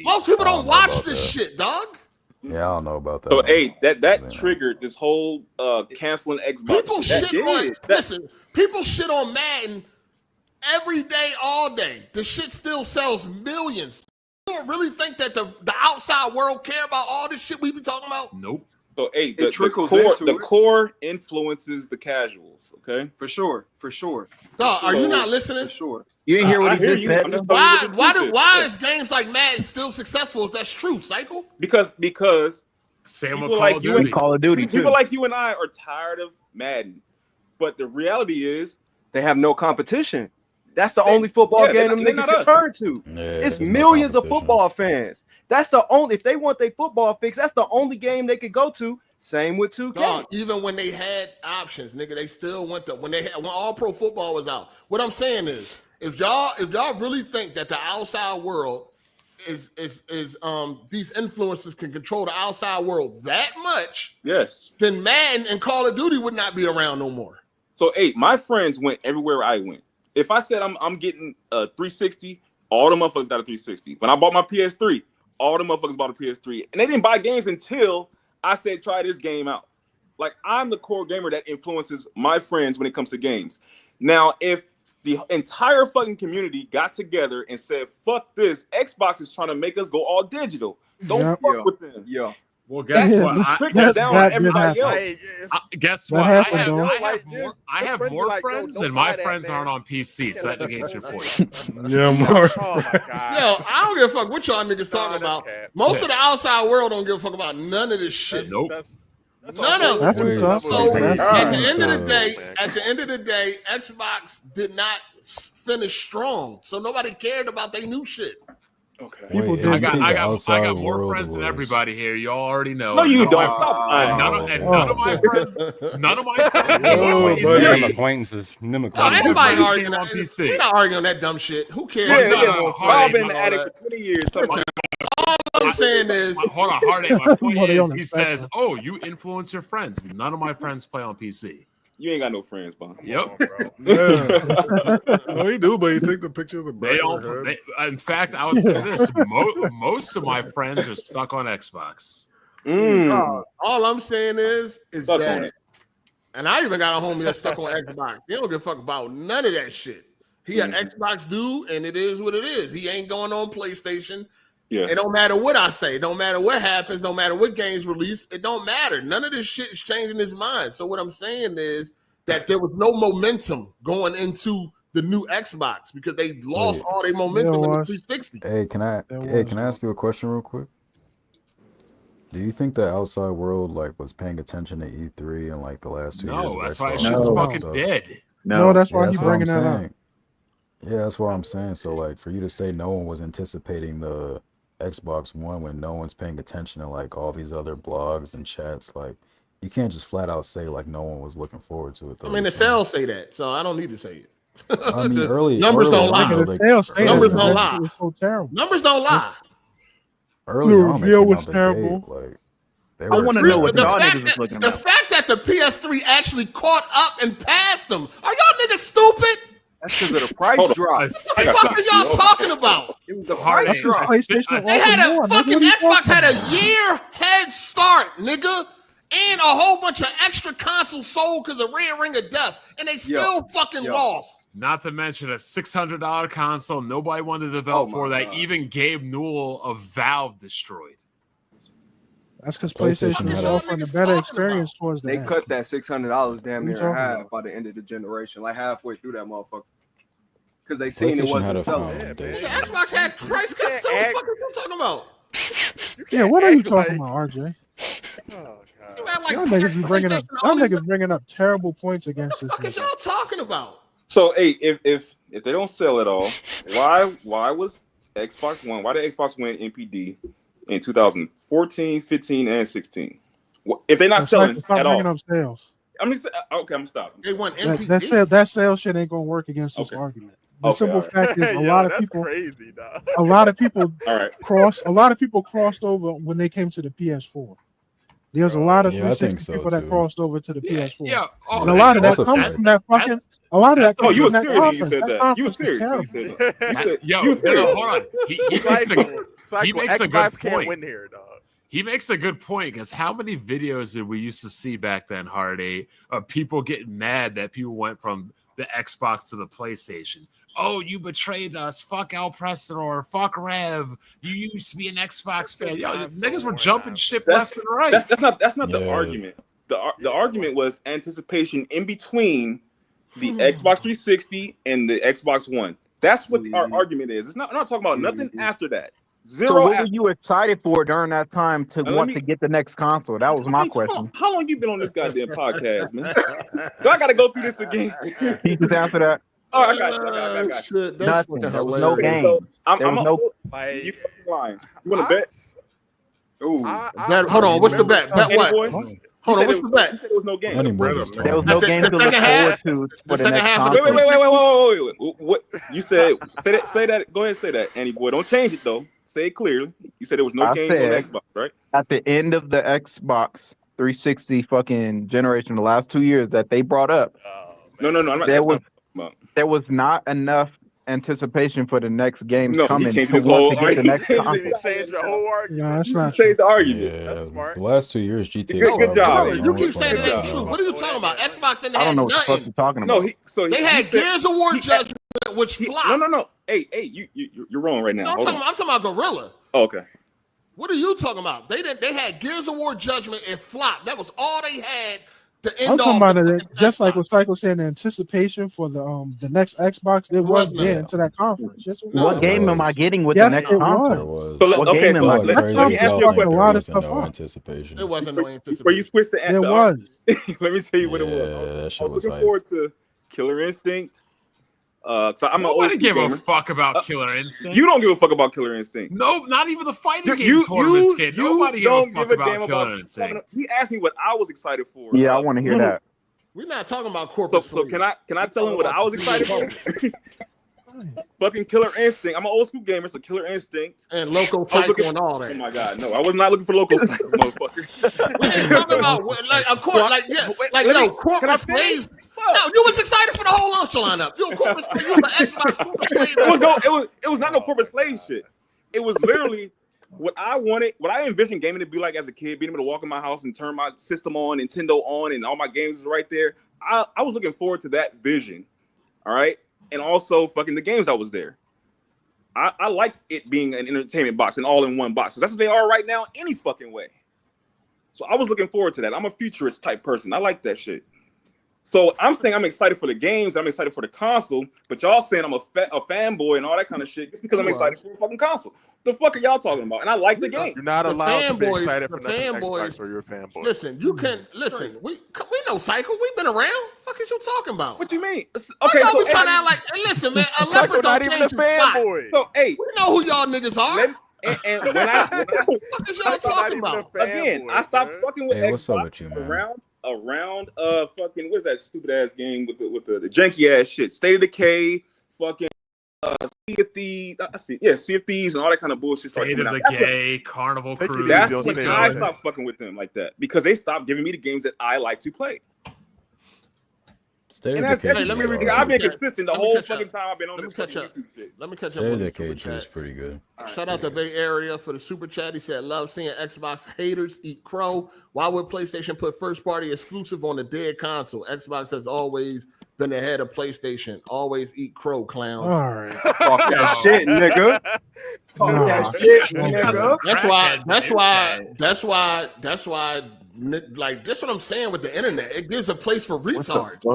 Most people don't watch this shit, dog. Yeah, I don't know about that. So, hey, that triggered this whole canceling Xbox. People shit on Madden every day, all day. The shit still sells millions. You don't really think that the outside world care about all this shit we be talking about? Nope. So, hey, the core influences the casuals, okay? For sure. Dog, are you not listening? For sure. You didn't hear what he just said. Why is games like Madden still successful if that's true, Cycle? Because Same people with like you and Call of Duty too. People like you and I are tired of Madden. But the reality is they have no competition. That's the only football game them niggas can turn to. Yeah, it's millions of football fans. That's the only, if they want their football fix, that's the only game they could go to. Same with 2K. Dog, even when they had options, nigga, they still went to when all pro football was out. What I'm saying is, if y'all really think that the outside world is these influencers can control the outside world that much, yes, then Madden and Call of Duty would not be around no more. So, hey, my friends went everywhere I went. If I said I'm getting a 360, all the motherfuckers got a 360. When I bought my PS3, all the motherfuckers bought a PS3. And they didn't buy games until I said, try this game out. Like, I'm the core gamer that influences my friends when it comes to games. Now, if the entire fucking community got together and said, fuck this, Xbox is trying to make us go all digital. Don't fuck with them. Yeah. Well, guess what? Guess what? I have more friends, and my friends aren't on PC, so that negates your point. Yeah, Mark. Oh my god. Yo, I don't give a fuck what y'all niggas talking about. Most of the outside world don't give a fuck about none of this shit. Nope. None of That's it. what's up. So at the end of the day, Xbox did not finish strong, so nobody cared about their new shit. Okay. I got more friends than everybody here. You all already know. No, you don't. None of my friends. Acquaintances. Anybody arguing on PC? We're not arguing that dumb shit. Who cares? I've been at it for 20 years. All I'm saying is, hold on, Hard8. My point is, he says, "Oh, you influence your friends." None of my friends play on PC. You ain't got no friends, Bon. Yep. No, you do, but you take the picture of the They don't. In fact, I would say this: most of my friends are stuck on Xbox. All I'm saying is that, and I even got a homie that's stuck on Xbox. He don't give a fuck about none of that shit. He an Xbox dude, and it is what it is. He ain't going on PlayStation. Yeah. It don't matter what I say. It don't matter what happens. No matter what games release. It don't matter. None of this shit is changing his mind. So what I'm saying is that there was no momentum going into the new Xbox because they lost all their momentum in the 360. Hey, can I ask you a question real quick? Do you think the outside world was paying attention to E3 in the last 2 years? No, that's why shit's fucking dead. No, that's why he's bringing that up. Yeah, that's what I'm saying. So for you to say no one was anticipating the Xbox One when no one's paying attention to all these other blogs and chats, you can't just flat out say no one was looking forward to it. Though. I mean, the sales say that, so I don't need to say it. I mean, numbers don't lie. Numbers don't lie. So terrible. Numbers don't lie. Early on, review was terrible. I want to know what y'all niggas was looking the about. fact that the PS3 actually caught up and passed them. Are y'all niggas stupid? That's because of the price drop. What the fuck are y'all talking about? It was the price drop. They had a fucking Xbox had a year head start, nigga, and a whole bunch of extra consoles sold because of Red Ring of Death, and they still fucking lost. Not to mention a $600 console nobody wanted to develop for that even Gabe Newell of Valve destroyed. That's because PlayStation was offering a better experience towards the end. They cut that $600 damn near in half by the end of the generation, halfway through that motherfucker. because they seen it wasn't selling. The Xbox had price cuts. What the fuck are you talking about? Yeah, what are you talking about, RJ? Y'all niggas bringing up terrible points against this. What the fuck is y'all talking about? So, hey, if they don't sell at all, why was Xbox One? Why did Xbox win NPD in 2014, 15, and 16? If they're not selling at all, up sales. I'm just okay. I'm gonna stop. They want NPD. That sales shit ain't gonna work against this argument. The simple fact is, a lot of people crossed over when they came to the PS4. There's a lot of 360 people that crossed over to the PS4. Yeah, and a lot of that comes from that fucking. A lot of that. Oh, you were serious when you said that. You were serious when you said that. Yo, hold on. He makes a good point. Win here, dog. He makes a good point because how many videos did we used to see back then, Hard8, of people getting mad that people went from the Xbox to the PlayStation? Oh, you betrayed us. Fuck Al Preston or fuck Rev. You used to be an Xbox fan. Yo, niggas were jumping ship left and right. That's not the argument. The argument was anticipation in between the Xbox 360 and the Xbox One. That's what our argument is. I'm not talking about nothing after that. Zero. So what were you excited for during that time to want to get the next console? That was my question. How long you been on this goddamn podcast, man? So I got to go through this again. Can you just answer that? Oh, I got you. Nothing. There was no game. There was no. You fucking lying. You want to bet? Ooh. Hold on. What's the bet? Bet what? Hold on. What's the bet? You said there was no game. There was no game to look forward to for the next console. Wait. What you said? Say that. Go ahead and say that, Annie boy. Don't change it though. Say it clearly. You said there was no game on Xbox, right? At the end of the Xbox 360 fucking generation, the last 2 years that they brought up. No. I'm not. There was not enough anticipation for the next games coming to want to get the next console. Change the whole argument. No, that's not change the argument. Yeah, that's smart. The last 2 years, GTA. Good job. You keep saying it ain't true. What are you talking about? Xbox didn't have nothing. I don't know what the fuck you're talking about. They had Gears of War Judgment, which flopped. No. Hey, you're wrong right now. No, I'm talking about Gorilla. Oh, okay. What are you talking about? They had Gears of War Judgment and flopped. That was all they had. I'm talking about it, just like what Psycho said, the anticipation for the next Xbox. There was there into that conference. Yes, what game am I getting with the next console? Let me ask you a question. A lot of stuff anticipation. It wasn't no anticipation. Where you switched to it was. Let me tell you what it was. I was looking forward to Killer Instinct. So Nobody give a fuck about Killer Instinct. You don't give a fuck about Killer Instinct. No, not even the fighting game tournaments kid. Nobody give a fuck about Killer Instinct. He asked me what I was excited for. Yeah, I want to hear that. We're not talking about corporate. So can I tell him what I was excited for? Fucking Killer Instinct. I'm an old school gamer, so Killer Instinct and Loco Psycho and all that. Oh my god, no! I was not looking for Loco Psycho, motherfucker. We ain't talking about corporate slaves. No, you was excited for the whole launch lineup. You a corporate slave. You was an Xbox corporate slave. It was not no corporate slave shit. It was literally what I wanted, what I envisioned gaming to be like as a kid, being able to walk in my house and turn my system on, Nintendo on, and all my games is right there. I was looking forward to that vision. All right. And also fucking the games that was there. I liked it being an entertainment box, an all-in-one box. That's what they are right now any fucking way. So I was looking forward to that. I'm a futurist type person. I like that shit. So I'm saying I'm excited for the games. I'm excited for the console. But y'all saying I'm a fanboy and all that kind of shit just because I'm excited for a fucking console. The fuck are y'all talking about? And I like the game. You're not allowed to be excited for Xbox or you're a fanboy. Listen, you can listen. We know Psycho. We've been around. What the fuck is you talking about? What you mean? Okay, so we trying to act like. Listen, man, a leopard don't change his spot. So hey, we know who y'all niggas are. And when I what is y'all talking about? Again, I stopped fucking with Xbox. What's up with you, man? Around fucking what's that stupid ass game with the janky ass shit? State of Decay, fucking Sea of Thieves. Sea of Thieves and all that kind of bullshit. State of Decay, Carnival Cruise. That's when I stopped fucking with them like that because they stopped giving me the games that I like to play. I've been consistent the whole fucking time I've been on this YouTube shit. Let me catch up. State of Decay is pretty good. Shout out to Bay Area for the super chat. He said, "Love seeing Xbox haters eat crow. Why would PlayStation put first party exclusive on a dead console? Xbox has always been ahead of PlayStation. Always eat crow, clowns." All right. Talk that shit, nigga. Talk that shit, nigga. That's why like this. What I'm saying with the internet, it gives a place for retards.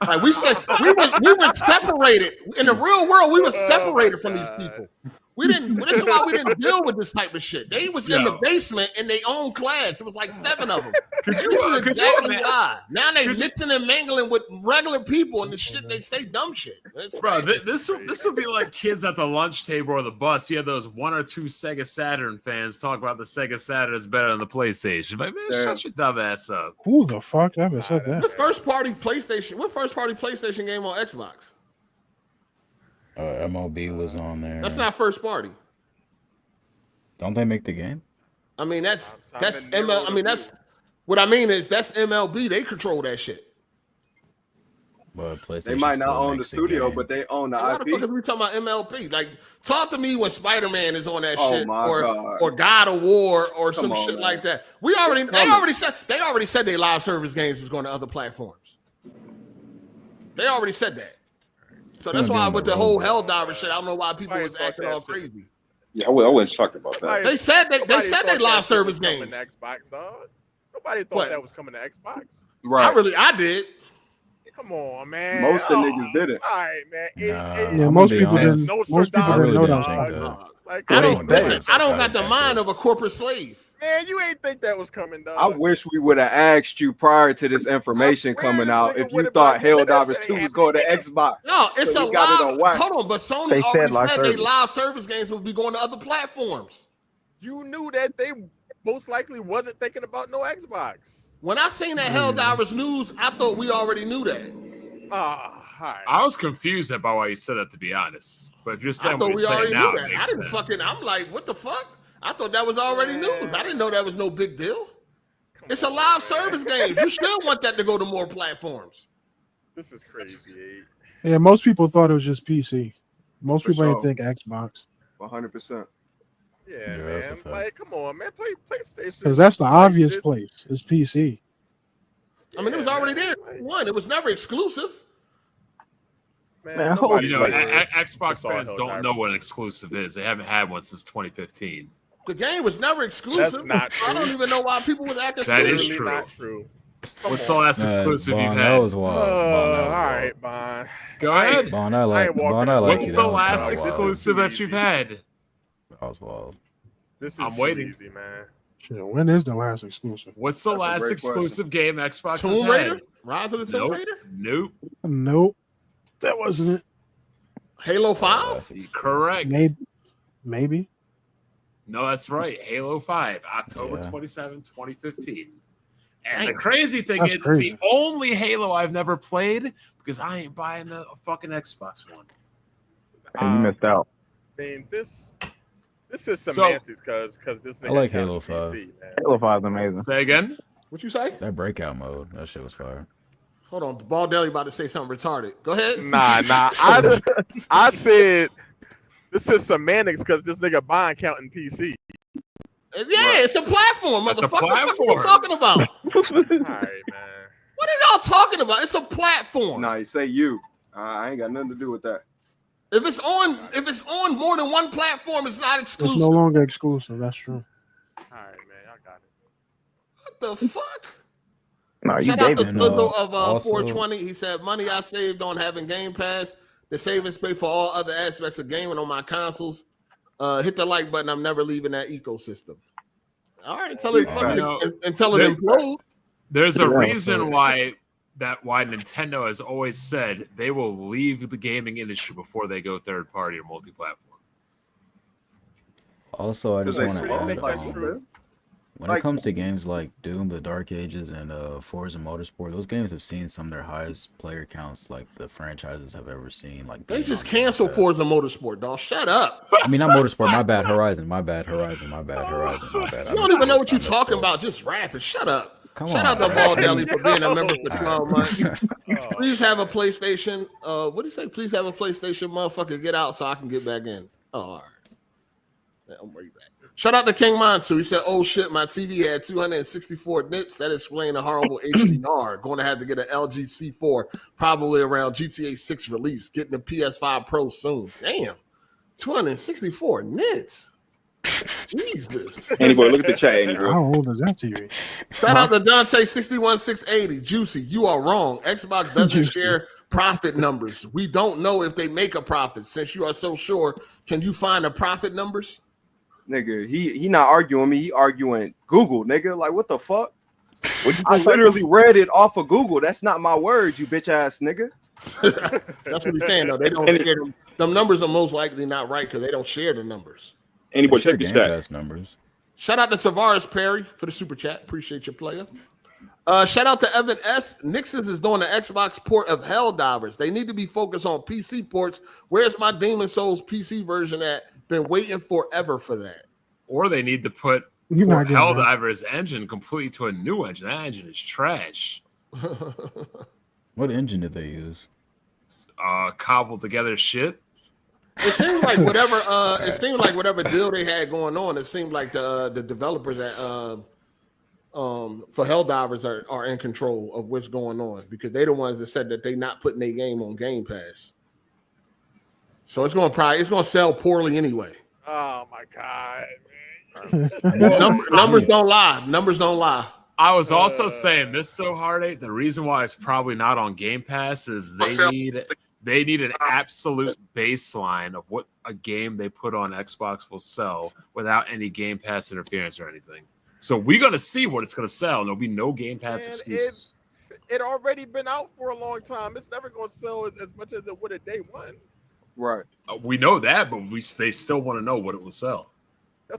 Like we were separated in the real world. We were separated from these people. We didn't. This is why we didn't deal with this type of shit. They was in the basement in their own class. It was like 7 of them. Exactly why. Now they mixing and mangling with regular people and the shit. They say dumb shit. Bro, this would be like kids at the lunch table or the bus. You have those 1 or 2 Sega Saturn fans talk about the Sega Saturn is better than the PlayStation. Like, man, shut your dumb ass up. Who the fuck ever said that? What first party PlayStation game on Xbox? MLB was on there. That's not first party. Don't they make the game? I mean, that's ML. I mean, that's what I mean is that's MLB. They control that shit. But PlayStation they might not own the studio, but they own the IP. Why the fuck is we talking about MLB? Like, talk to me when Spider-Man is on that shit, or God of War, or some shit like that. They already said their live service games was going to other platforms. They already said that. So that's why with the whole Helldivers shit, I don't know why people was acting all crazy. Yeah, I wasn't shocked about that. They said they live service games. Xbox, dog. Nobody thought that was coming to Xbox. Right. I did. Come on, man. Most of the niggas did it. All right, man. Yeah, most people didn't. Most people didn't know that. Like, I don't got the mind of a corporate slave. Man, you ain't think that was coming, dog. I wish we would have asked you prior to this information coming out if you thought Helldivers 2 was going to Xbox. No, it's so a live. Hold on, but Sony already said they live service games will be going to other platforms. You knew that they most likely wasn't thinking about no Xbox. When I seen that Helldivers news, I thought we already knew that. I was confused about why you said that, to be honest. But if you're saying I thought we already now, knew that. I didn't fucking. I'm like, what the fuck? I thought that was already news. I didn't know that was no big deal. It's a live service game. You still want that to go to more platforms. This is crazy. Yeah, most people thought it was just PC. Most people didn't think Xbox. 100%. Yeah, man. Like, come on, man. PlayStation. Because that's the obvious place. It's PC. I mean, it was already there. It was never exclusive. Man, Xbox fans don't know what an exclusive is. They haven't had one since 2015. The game was never exclusive. That's not true. I don't even know why people was acting. That is true. Not true. What's the last exclusive you've had? That was wild. All right, Bon. Go ahead. Bon, I like What's the last exclusive that you've had? That was wild. I'm waiting. Easy, man. Shit, when is the last exclusive? What's the last exclusive game Xbox Tomb has Raider? had? Rise of the Tomb Raider? Nope. That wasn't it. Halo 5? Correct. Maybe. No, that's right. Halo 5, October 27, 2015. And the crazy thing is, it's the only Halo I've never played because I ain't buying a fucking Xbox One. You missed out. I mean, this is semantics because this nigga I like Halo 5. PC, Halo 5 is amazing. Say again? What you say? That breakout mode, that shit was fire. Hold on, Ball Deli about to say something retarded. Go ahead. Nah. I said this is semantics because this nigga buying counting PC. Yeah, it's a platform, motherfucker. What are you talking about? All right, man. What are y'all talking about? It's a platform. No, you say you. I ain't got nothing to do with that. If it's on more than one platform, it's not exclusive. It's no longer exclusive. That's true. All right, man. I got it. What the fuck? No, you Shout out to gave Slizzle of 420. He said, money I saved on having Game Pass. The savings pay for all other aspects of gaming on my consoles. Hit the like button. I'm never leaving that ecosystem. All right, until it implodes. There's a reason why Nintendo has always said they will leave the gaming industry before they go third party or multi-platform. Also, I just want to add, when it comes to games like Doom, The Dark Ages, and Forza Motorsport, those games have seen some of their highest player counts like the franchises have ever seen. Like they just canceled Forza Motorsport, dog. Shut up. I mean, not Motorsport. My bad. Horizon. My bad. You don't even know what you're talking about. Just rapping. Shut up. Shout out to Ball Deli for being a member for 12 months. Please have a PlayStation. What do you say? Please have a PlayStation, motherfucker. Get out so I can get back in. Oh, all right. I'm right back. Shout out to King Montu. He said, oh shit, my TV had 264 nits. That explained a horrible HDR. Going to have to get an LG C4 probably around GTA 6 release. Getting the PS5 Pro soon. Damn. 264 nits. Jesus. Andy boy, look at the chat, Andy boy. How old is that TV? Shout out to Dante 61680. Juicy, you are wrong. Xbox doesn't share profit numbers. We don't know if they make a profit. Since you are so sure, can you find the profit numbers? Nigga, he not arguing me. He arguing Google, nigga. Like, what the fuck? I literally read it off of Google. That's not my words, you bitch ass nigga. That's what he's saying, though. They don't share them. Them numbers are most likely not right because they don't share the numbers. Anybody check the chat. Numbers. Shout out to Tavares Perry for the super chat. Appreciate your player. Shout out to Evan S. Nixon is doing the Xbox port of Helldivers. They need to be focused on PC ports. Where's my Demon Souls PC version at? Been waiting forever for that. Or they need to put Helldivers engine completely to a new engine. That engine is trash. What engine did they use? Cobbled together shit. It seemed like whatever. It seemed like whatever deal they had going on. It seemed like the developers at for Helldivers are in control of what's going on because they're the ones that said that they not putting their game on Game Pass. So it's gonna sell poorly anyway. Oh my god, man. Numbers don't lie. Numbers don't lie. I was also saying this so hard. The reason why it's probably not on Game Pass is they need an absolute baseline of what a game they put on Xbox will sell without any Game Pass interference or anything. So we're gonna see what it's gonna sell. There'll be no Game Pass exclusives. It already been out for a long time. It's never gonna sell as much as it would at day one. Right. We know that, but they still want to know what it will sell.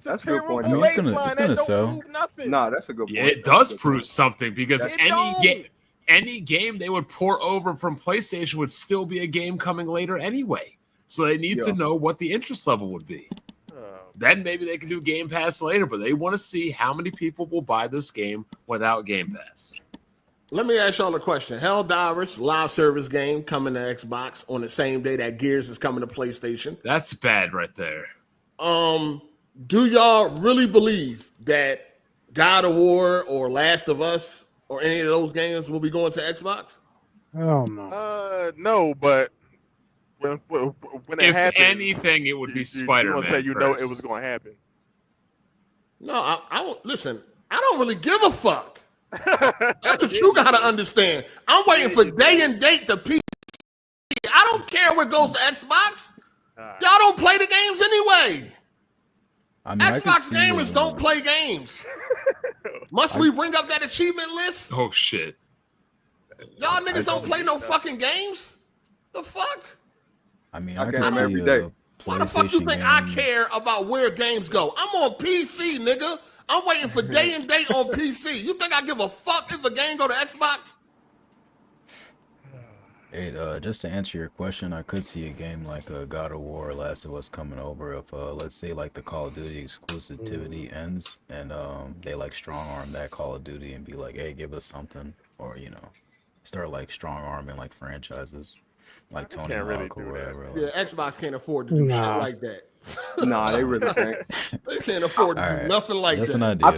That's a good point. I mean, it's gonna sell. Nah, that's a good point. Yeah, it does prove something because any game they would port over from PlayStation would still be a game coming later anyway. So they need to know what the interest level would be. Then maybe they can do Game Pass later, but they want to see how many people will buy this game without Game Pass. Let me ask y'all a question. Helldivers live service game coming to Xbox on the same day that Gears is coming to PlayStation. That's bad right there. Do y'all really believe that God of War or Last of Us or any of those games will be going to Xbox? Oh no. No, but when it happens, anything, it would be Spider-Man. Say you know it was going to happen. No, I won't listen. I don't really give a fuck. That's what you gotta understand. I'm waiting for day and date to PC. I don't care what goes to Xbox. Y'all don't play the games anyway. I mean, Xbox gamers don't play games. Must we bring up that achievement list? Oh shit. Y'all niggas don't play no fucking games? The fuck? I mean, I can see every day. Why the fuck you think I care about where games go? I'm on PC, nigga. I'm waiting for day and date on PC. You think I give a fuck if a game go to Xbox? Hey, just to answer your question, I could see a game like God of War or Last of Us coming over if, let's say, like the Call of Duty exclusivity ends and they like strong arm that Call of Duty and be like, hey, give us something, or start like strong arming like franchises, like Tony Hawk or whatever. Yeah, Xbox can't afford to do shit like that. Nah, they really can't. They can't afford to do nothing like that. I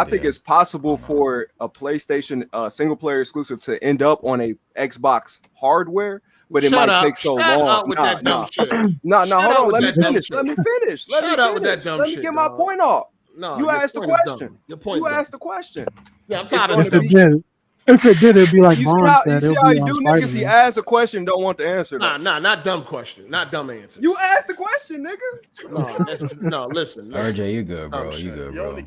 think it's possible for a PlayStation single player exclusive to end up on a Xbox hardware, but it might take so long. Nah, hold on. Let me finish. Let me get my point off. No, you asked the question. You asked the question. Yeah, I'm tired of it. If it did, it'd be like Bond said. You see how you do, niggas? He asked a question, don't want the answer. Nah, not dumb question, not dumb answer. You asked the question, nigga. No, listen. RJ, you good, bro? You good, bro? You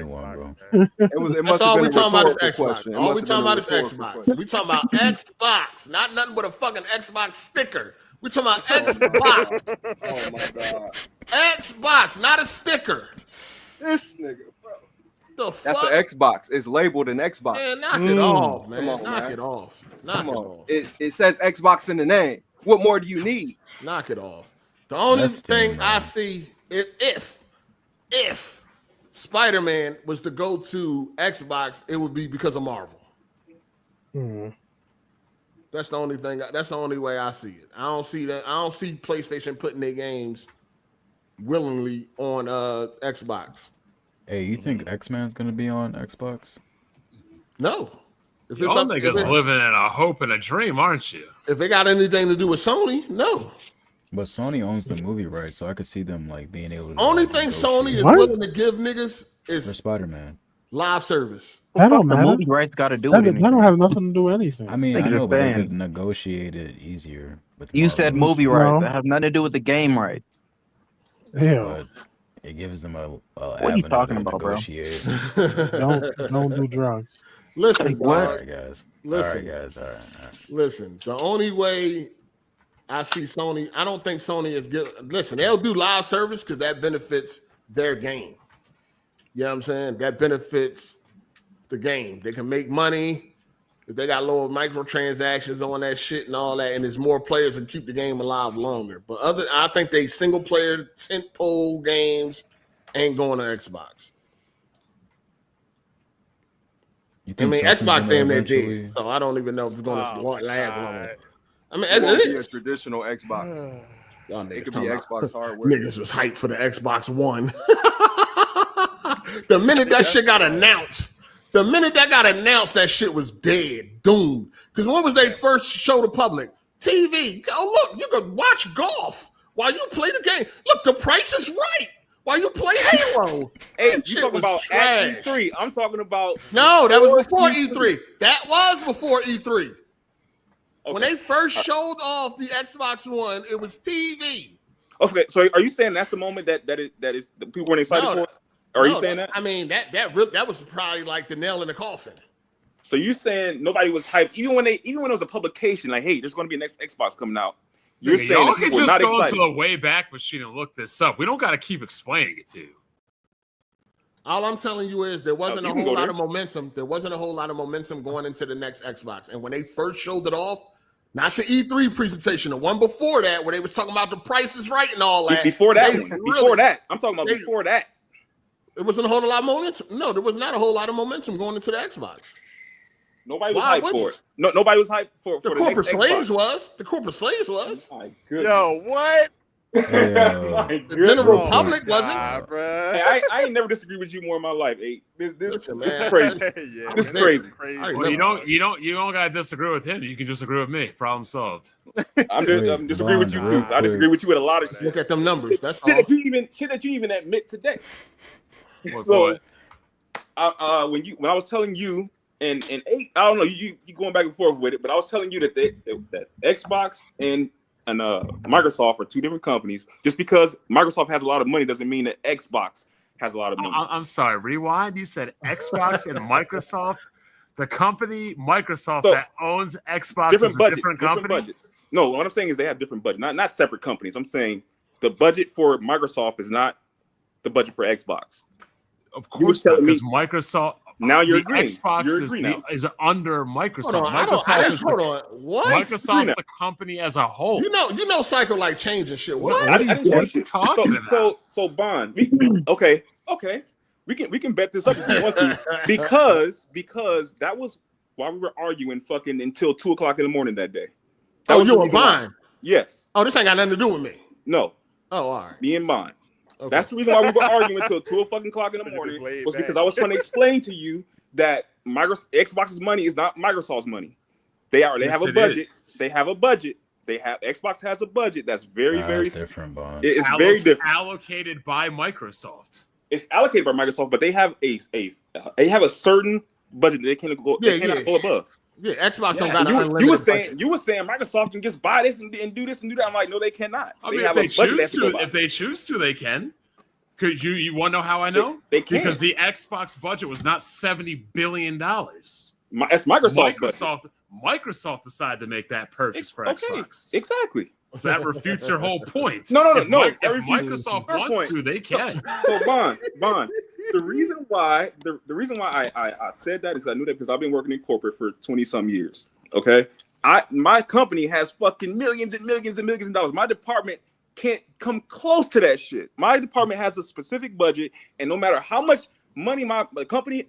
won, bro. That's all we talking about is Xbox. All we talking about is Xbox. We talking about Xbox, not nothing but a fucking Xbox sticker. We talking about Xbox. Oh my god. Xbox, not a sticker. This nigga. That's an Xbox. It's labeled an Xbox. Man, knock it off, man. Knock it off. Come on. It says Xbox in the name. What more do you need? Knock it off. The only thing I see, if Spider-Man was to go to Xbox, it would be because of Marvel. That's the only thing. That's the only way I see it. I don't see that. I don't see PlayStation putting their games willingly on Xbox. Hey, you think X-Men's gonna be on Xbox? No. Y'all niggas living in a hope and a dream, aren't you? If it got anything to do with Sony, no. But Sony owns the movie rights, so I could see them like being able to. Only thing Sony is willing to give niggas is Spider-Man live service. That don't matter. The movie rights got to do with anything. That don't have nothing to do with anything. I mean, I know, but they could negotiate it easier. With You said movie rights. That has nothing to do with the game rights. Yeah. It gives them a what are you talking about, bro? don't do drugs. Listen, all right, guys. Listen, all right. Listen, the only way I see Sony, I don't think Sony is good. Listen, they'll do live service because that benefits their game. You know what I'm saying? That benefits the game. They can make money if they got lower microtransactions on that shit and all that, and there's more players and keep the game alive longer. But I think they single player tentpole games ain't going to Xbox. I mean, Xbox damn near dead, so I don't even know if it's going to last long. I mean, it won't be a traditional Xbox. It could be Xbox hardware. Niggas was hyped for the Xbox One. The minute that shit got announced, that shit was dead, doomed. Because when was they first show the public? TV. Oh, look, you could watch golf while you play the game. Look, the price is right while you play Halo. Hey, you talking about at E3? I'm talking about. No, that was before E3. That was before E3. Okay. When they first showed off the Xbox One, it was TV. Okay, so are you saying that's the moment that people weren't excited for? Or are you saying that? I mean, that was probably like the nail in the coffin. So you saying nobody was hyped, even when it was a publication, like, hey, there's going to be a next Xbox coming out. You're saying y'all can just go to the Wayback Machine and look this up. We don't got to keep explaining it to you. All I'm telling you is there wasn't a whole lot of momentum. There wasn't a whole lot of momentum going into the next Xbox. And when they first showed it off, not the E3 presentation, the one before that, where they was talking about the price is right and all that. Before that, I'm talking about before that. It wasn't a whole lot of momentum. No, there was not a whole lot of momentum going into the Xbox. Nobody was hyped for it. No, nobody was hyped for the corporate slaves was. The corporate slaves was. Oh my goodness. Yo, what? The general public wasn't. Hey, I ain't never disagreed with you more in my life. Hey, this is crazy. This is crazy. Well, you don't gotta disagree with him. You can disagree with me. Problem solved. I'm disagreeing with you too. I disagree with you with a lot of shit. Look at them numbers. That's shit that you even admit today. So, when I was telling you and I don't know, you going back and forth with it, but I was telling you that that Xbox and Microsoft are two different companies. Just because Microsoft has a lot of money doesn't mean that Xbox has a lot of money. I'm sorry, rewind. You said Xbox and Microsoft. The company Microsoft that owns Xbox is a different company. Different budgets. No, what I'm saying is they have different budgets, not separate companies. I'm saying the budget for Microsoft is not the budget for Xbox. Of course, because Microsoft. Now you're agreeing. Xbox is under Microsoft. Microsoft's the company as a whole. You know, Psycho like changing shit. What? I didn't change it. So Bond. Okay. We can bet this up if you want to, because that was why we were arguing fucking until 2:00 in the morning that day. You were Bond? Yes. Oh, this ain't got nothing to do with me. No. Oh, all right. Me and Bond. Okay. That's the reason why we were arguing until 2:00 in the morning, was because I was trying to explain to you that Xbox's money is not Microsoft's money. They have a budget. They have a budget. Xbox has a budget that's very different. Bond. It's very different. Allocated by Microsoft. It's allocated by Microsoft, but they have a certain budget that they cannot go above. Yeah, Xbox don't got unlimited. You were saying Microsoft can just buy this and do this and do that. I'm like, no, they cannot. I mean, if they choose to, they can. Because you want to know how I know? They can. Because the Xbox budget was not $70 billion. That's Microsoft's budget. Microsoft decided to make that purchase for Xbox. Exactly. So that refutes your whole point. No. If Microsoft wants to, they can. So Bond. The reason why I said that is I knew that because I've been working in corporate for 20-some years. Okay, my company has fucking millions and millions and millions of dollars. My department can't come close to that shit. My department has a specific budget, and no matter how much money the company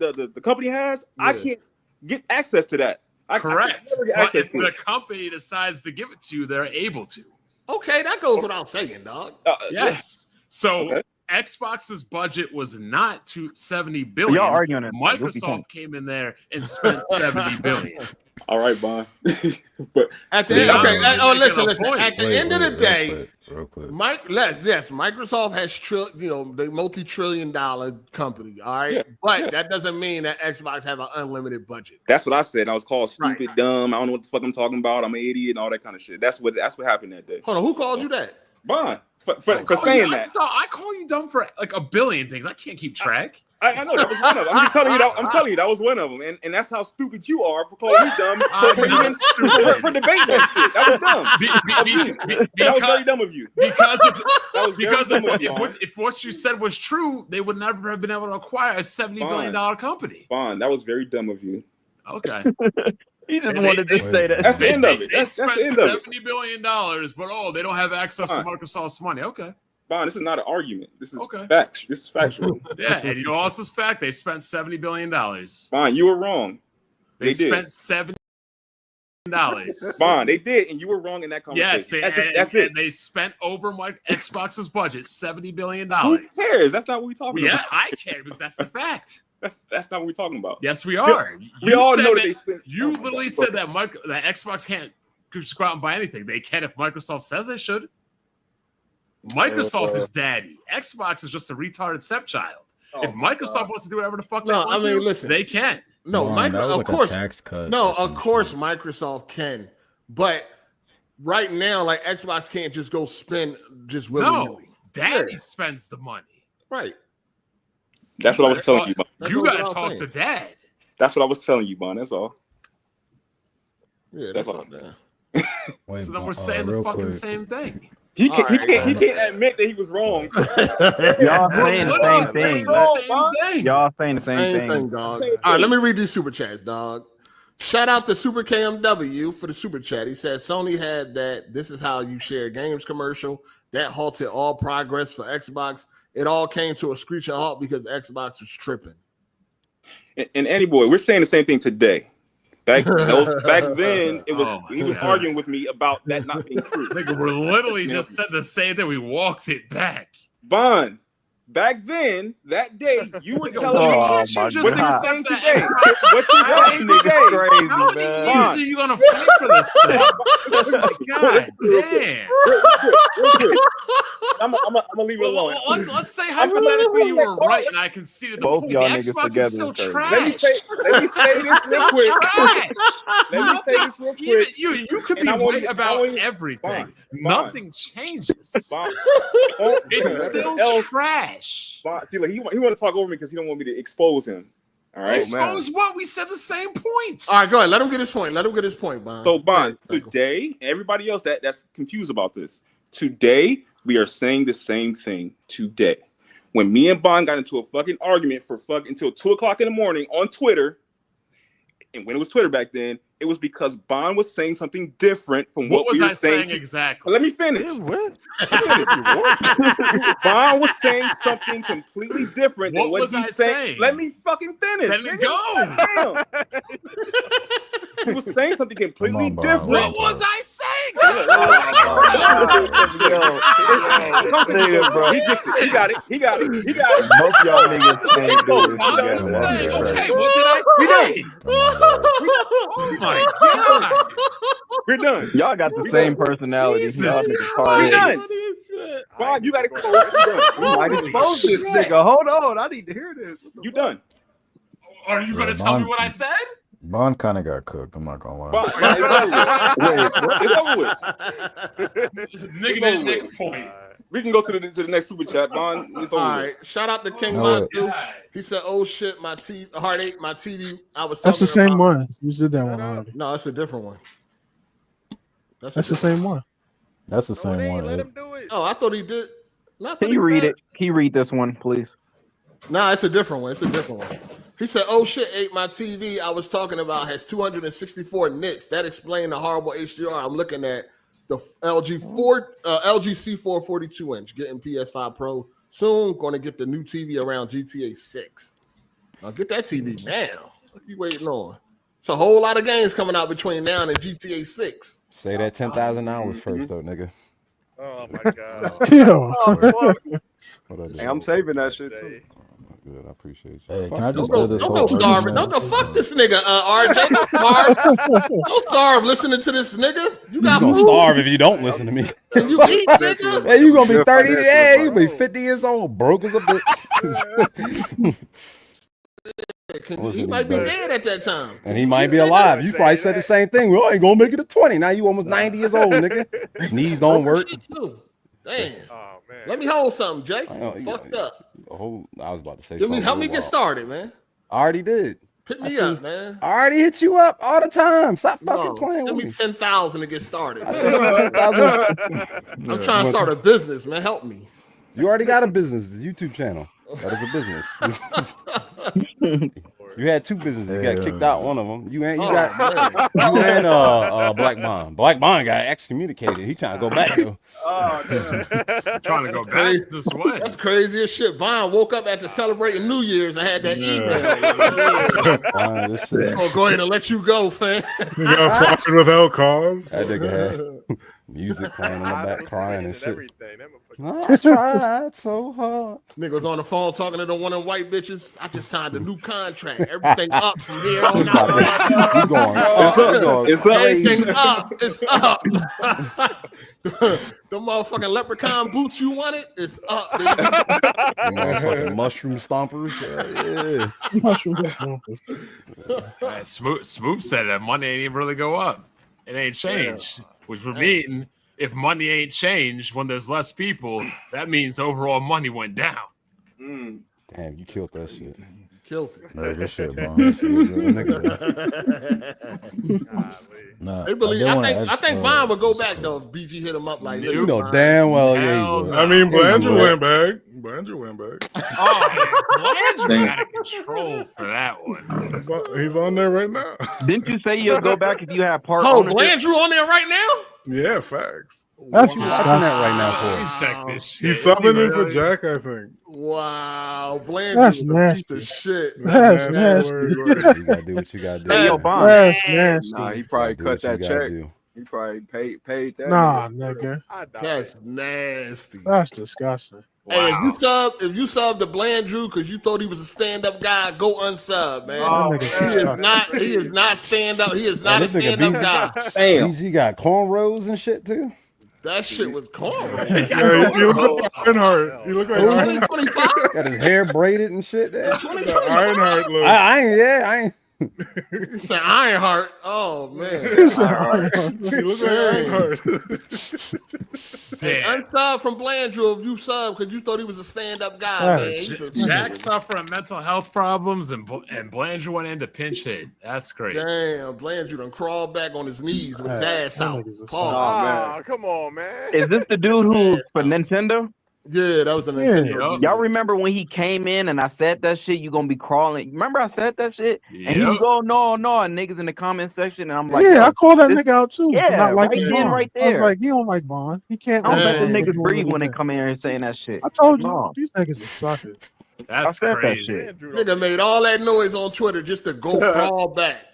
has, I can't get access to that. Correct. But if the company decides to give it to you, they're able to. Okay, that goes without saying, dog. Yes. So Xbox's budget was not to $70 billion. Y'all arguing it. Microsoft came in there and spent $70 billion. All right, Bond. But at the end, listen. At the end of the day, Microsoft has the multi-trillion-dollar company. All right, but that doesn't mean that Xbox have an unlimited budget. That's what I said. I was called stupid, dumb. I don't know what the fuck I'm talking about. I'm an idiot and all that kind of shit. That's what happened that day. Hold on, who called you that? Bond for saying that. I call you dumb for like a billion things. I can't keep track. I know that was one of them. I'm just telling you that. I'm telling you that was one of them, and that's how stupid you are for calling me dumb for debating that shit. That was dumb. That was very dumb of you. Because if what you said was true, they would never have been able to acquire a $70 billion company. Bond, that was very dumb of you. Okay. He just wanted to say that. That's the end of it. That's the end of it. $70 billion, but they don't have access to Microsoft's money. Okay. Bond, this is not an argument. This is facts. This is factual. Yeah, and you know also is fact. They spent $70 billion. Bond, you were wrong. They spent $70 billion. Bond, they did, and you were wrong in that conversation. Yes, that's it. They spent over Xbox's budget $70 billion. Who cares? That's not what we're talking about. Yeah, I care because that's the fact. That's not what we're talking about. Yes, we are. We all know that they spent. You literally said that Xbox can't just go out and buy anything. They can if Microsoft says they should. Microsoft is daddy. Xbox is just a retarded stepchild. If Microsoft wants to do whatever the fuck they want to, listen, they can. No, of course. No, of course Microsoft can. But right now, like Xbox can't just go spend just willy-nilly. No, daddy spends the money. Right. That's what I was telling you, Bond. You got to talk to dad. That's what I was telling you, Bond. That's all. Yeah, that's all. So then we're saying the fucking same thing. He can't admit that he was wrong. Y'all saying the same thing. Y'all saying the same thing, dog. All right, let me read these super chats, dog. Shout out to Super KMW for the super chat. He said Sony had that "this is how you share games" commercial that halted all progress for Xbox. It all came to a screeching halt because Xbox was tripping. And Andy boy, we're saying the same thing today. Back then, it was he was arguing with me about that not being true. We're literally just said the same thing. We walked it back. Bond, back then, that day, you were telling me what you're saying today. What you're saying today. How many years are you going to fight for this thing? God damn. I'm gonna leave it alone. Let's say hypothetically you were right and I conceded the both point. y'all The niggas Xbox together is still trash. Let me say this real quick. Let me say this real quick. You could be right about everything. Nothing changes. It's still trash. See, like he want to talk over me because he don't want me to expose him. All right, expose what? We said the same point. All right, go ahead. Let him get his point. Bond. So, Bond, today, everybody else that's confused about this, today we are saying the same thing. Today, when me and Bond got into a fucking argument for until 2:00 in the morning on Twitter, and when it was Twitter back then, it was because Bond was saying something different from what we were saying. Exactly. Let me finish. Bond was saying something completely different than what he's saying. Let me fucking finish. Let me go. He was saying something completely different. What was I saying? He gets it. He got it. Both y'all niggas can't do this. Okay, what did I say? Oh my God. We're done. Y'all got the same personality. We're done. Bond, you got to close. I expose this nigga. Hold on. I need to hear this. You done. Are you going to tell me what I said? Bond kind of got cooked. I'm not gonna lie. It's over with. Nigga didn't make a point. We can go to the next super chat. Bond, it's over. All right. Shout out to King Montu. He said, "Oh shit, my Heart 8, my TV." I was. That's the same one. You did that one already. No, it's a different one. That's the same one. That's the same one. Let him do it. Oh, I thought he did. Can you read it? Can you read this one, please? Nah, it's a different one. He said, "Oh shit, 8, my TV I was talking about has 264 nits. That explained the horrible HDR. I'm looking at the LG C4 42-inch, getting PS5 Pro soon. Going to get the new TV around GTA 6. Now get that TV now. What are you waiting on? It's a whole lot of games coming out between now and GTA 6. Say that 10,000 hours first, though, nigga. Oh my God. Hey, I'm saving that shit too. Good, I appreciate you. Hey, can I just don't go starving. Don't go fuck this nigga, RJ. Don't starve. Don't starve listening to this nigga. You gonna starve if you don't listen to me. Can you eat, nigga? Hey, you gonna be 30? Yeah, you be 50 years old, broke as a bitch. He might be dead at that time. And he might be alive. You probably said the same thing. Well, I ain't gonna make it to 20. Now you almost 90 years old, nigga. Knees don't work. Damn. Oh, man. Let me hold something, Jay. Fucked up. I was about to say help me get started, man. I already did. Pick me up, man. I already hit you up all the time. Stop fucking playing with me. Send me 10,000 to get started. I sent you 10,000. I'm trying to start a business, man. Help me. You already got a business, a YouTube channel. That is a business. You had two businesses. You got kicked out one of them. You and Black Bond. Black Bond got excommunicated. He trying to go back though. Trying to go back this way. That's crazy as shit. Bond woke up after celebrating New Year's and had that email. Oh, go ahead and let you go, fam. You got fired without cause. That nigga had music playing in the back, crying and shit. I tried so hard. Nigga was on the phone talking to the one of white bitches. I just signed a new contract. Everything up from here on out. Everything up. It's up. The motherfucking leprechaun boots you wanted, it's up, baby. Motherfucking mushroom stompers. Yeah. Mushroom stompers. Smoop said that money ain't even really go up. It ain't changed, which would mean if money ain't changed when there's less people, that means overall money went down. Damn, you killed that shit. Killed it. No, good shit, bro. I think Bond would go back though if BG hit him up like this. You know damn well, I mean, Belanger went back. Belanger went back. Oh, Belanger out of control for that one. He's on there right now. Didn't you say you'll go back if you have part ownership? Belanger on there right now? Yeah, facts. That's disgusting that right now for. Check this shit. He's subbing in for Jack, I think. Wow, Belanger. That's nasty. Shit. That's nasty. You gotta do what you gotta do. Hey, yo, Bond. That's nasty. Nah, he probably cut that check. He probably paid that. Nah, nigga. That's nasty. That's disgusting. Wow. Hey, if you sub to Blandrew because you thought he was a stand-up guy, go unsub, man. He is not stand-up. He is not a stand-up guy. Damn. He got cornrows and shit too. That shit was cornrows. You look like Ironheart. You look like Ironheart. Got his hair braided and shit. Ironheart look. I ain't. You said Ironheart. Oh man. You look like Ironheart. Hey, unsub from Blandrew if you sub because you thought he was a stand-up guy, man. Jack suffering mental health problems and Blandrew went into pinch hit. That's great. Damn, Blandrew done crawled back on his knees with his ass out. Oh, come on, man. Is this the dude who's for Nintendo? Yeah, that was the Nintendo. Y'all remember when he came in and I said that shit, you gonna be crawling. Remember I said that shit? And he was go, no, and niggas in the comment section, and I'm like, I called that nigga out too. Yeah, not liking right Bond. right there. I was like, he don't like Bond. He can't. I don't let the niggas breathe when they come in here and saying that shit. I told you, these niggas are suckers. That's crazy. Nigga made all that noise on Twitter just to go crawl back.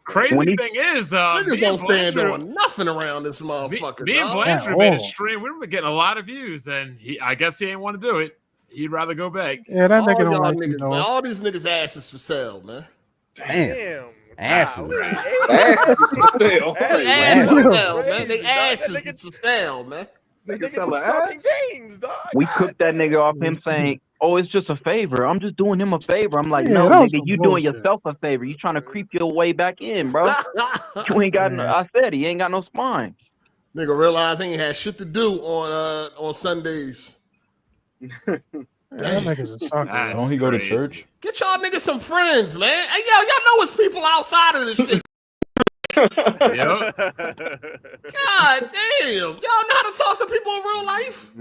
Crazy thing is, niggas don't stand on nothing around this motherfucker. Me and Blandrew made a stream. We were getting a lot of views, and I guess he ain't want to do it. He'd rather go back. Yeah, that nigga don't like niggas, man. All these niggas' asses for sale, man. Damn. Asses. Asses for sale, man. They asses for sale, man. Niggas selling ass. Games, dog. We cooked that nigga off him saying, "Oh, it's just a favor. I'm just doing him a favor." I'm like, no, nigga, you doing yourself a favor. You trying to creep your way back in, bro. You ain't got no. I said he ain't got no spine. Nigga realized he ain't had shit to do on Sundays. That nigga's a sucker. Don't he go to church? Get y'all niggas some friends, man. Hey, y'all know it's people outside of this shit. God damn. Y'all know how to talk to people in real life?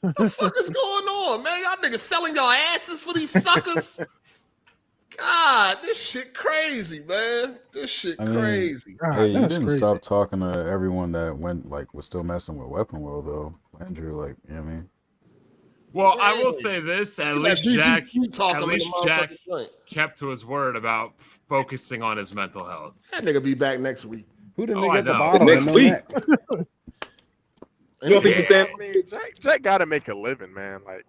What the fuck is going on, man? Y'all niggas selling y'all asses for these suckers? God, this shit crazy, man. This shit crazy. Hey, you didn't stop talking to everyone that was still messing with Weapon World, though. Andrew, you know what I mean? Well, I will say this: at least Jack kept to his word about focusing on his mental health. That nigga be back next week. Who the nigga at the bottom? Next week. You don't think he stand? I mean, Jack got to make a living, man. Like,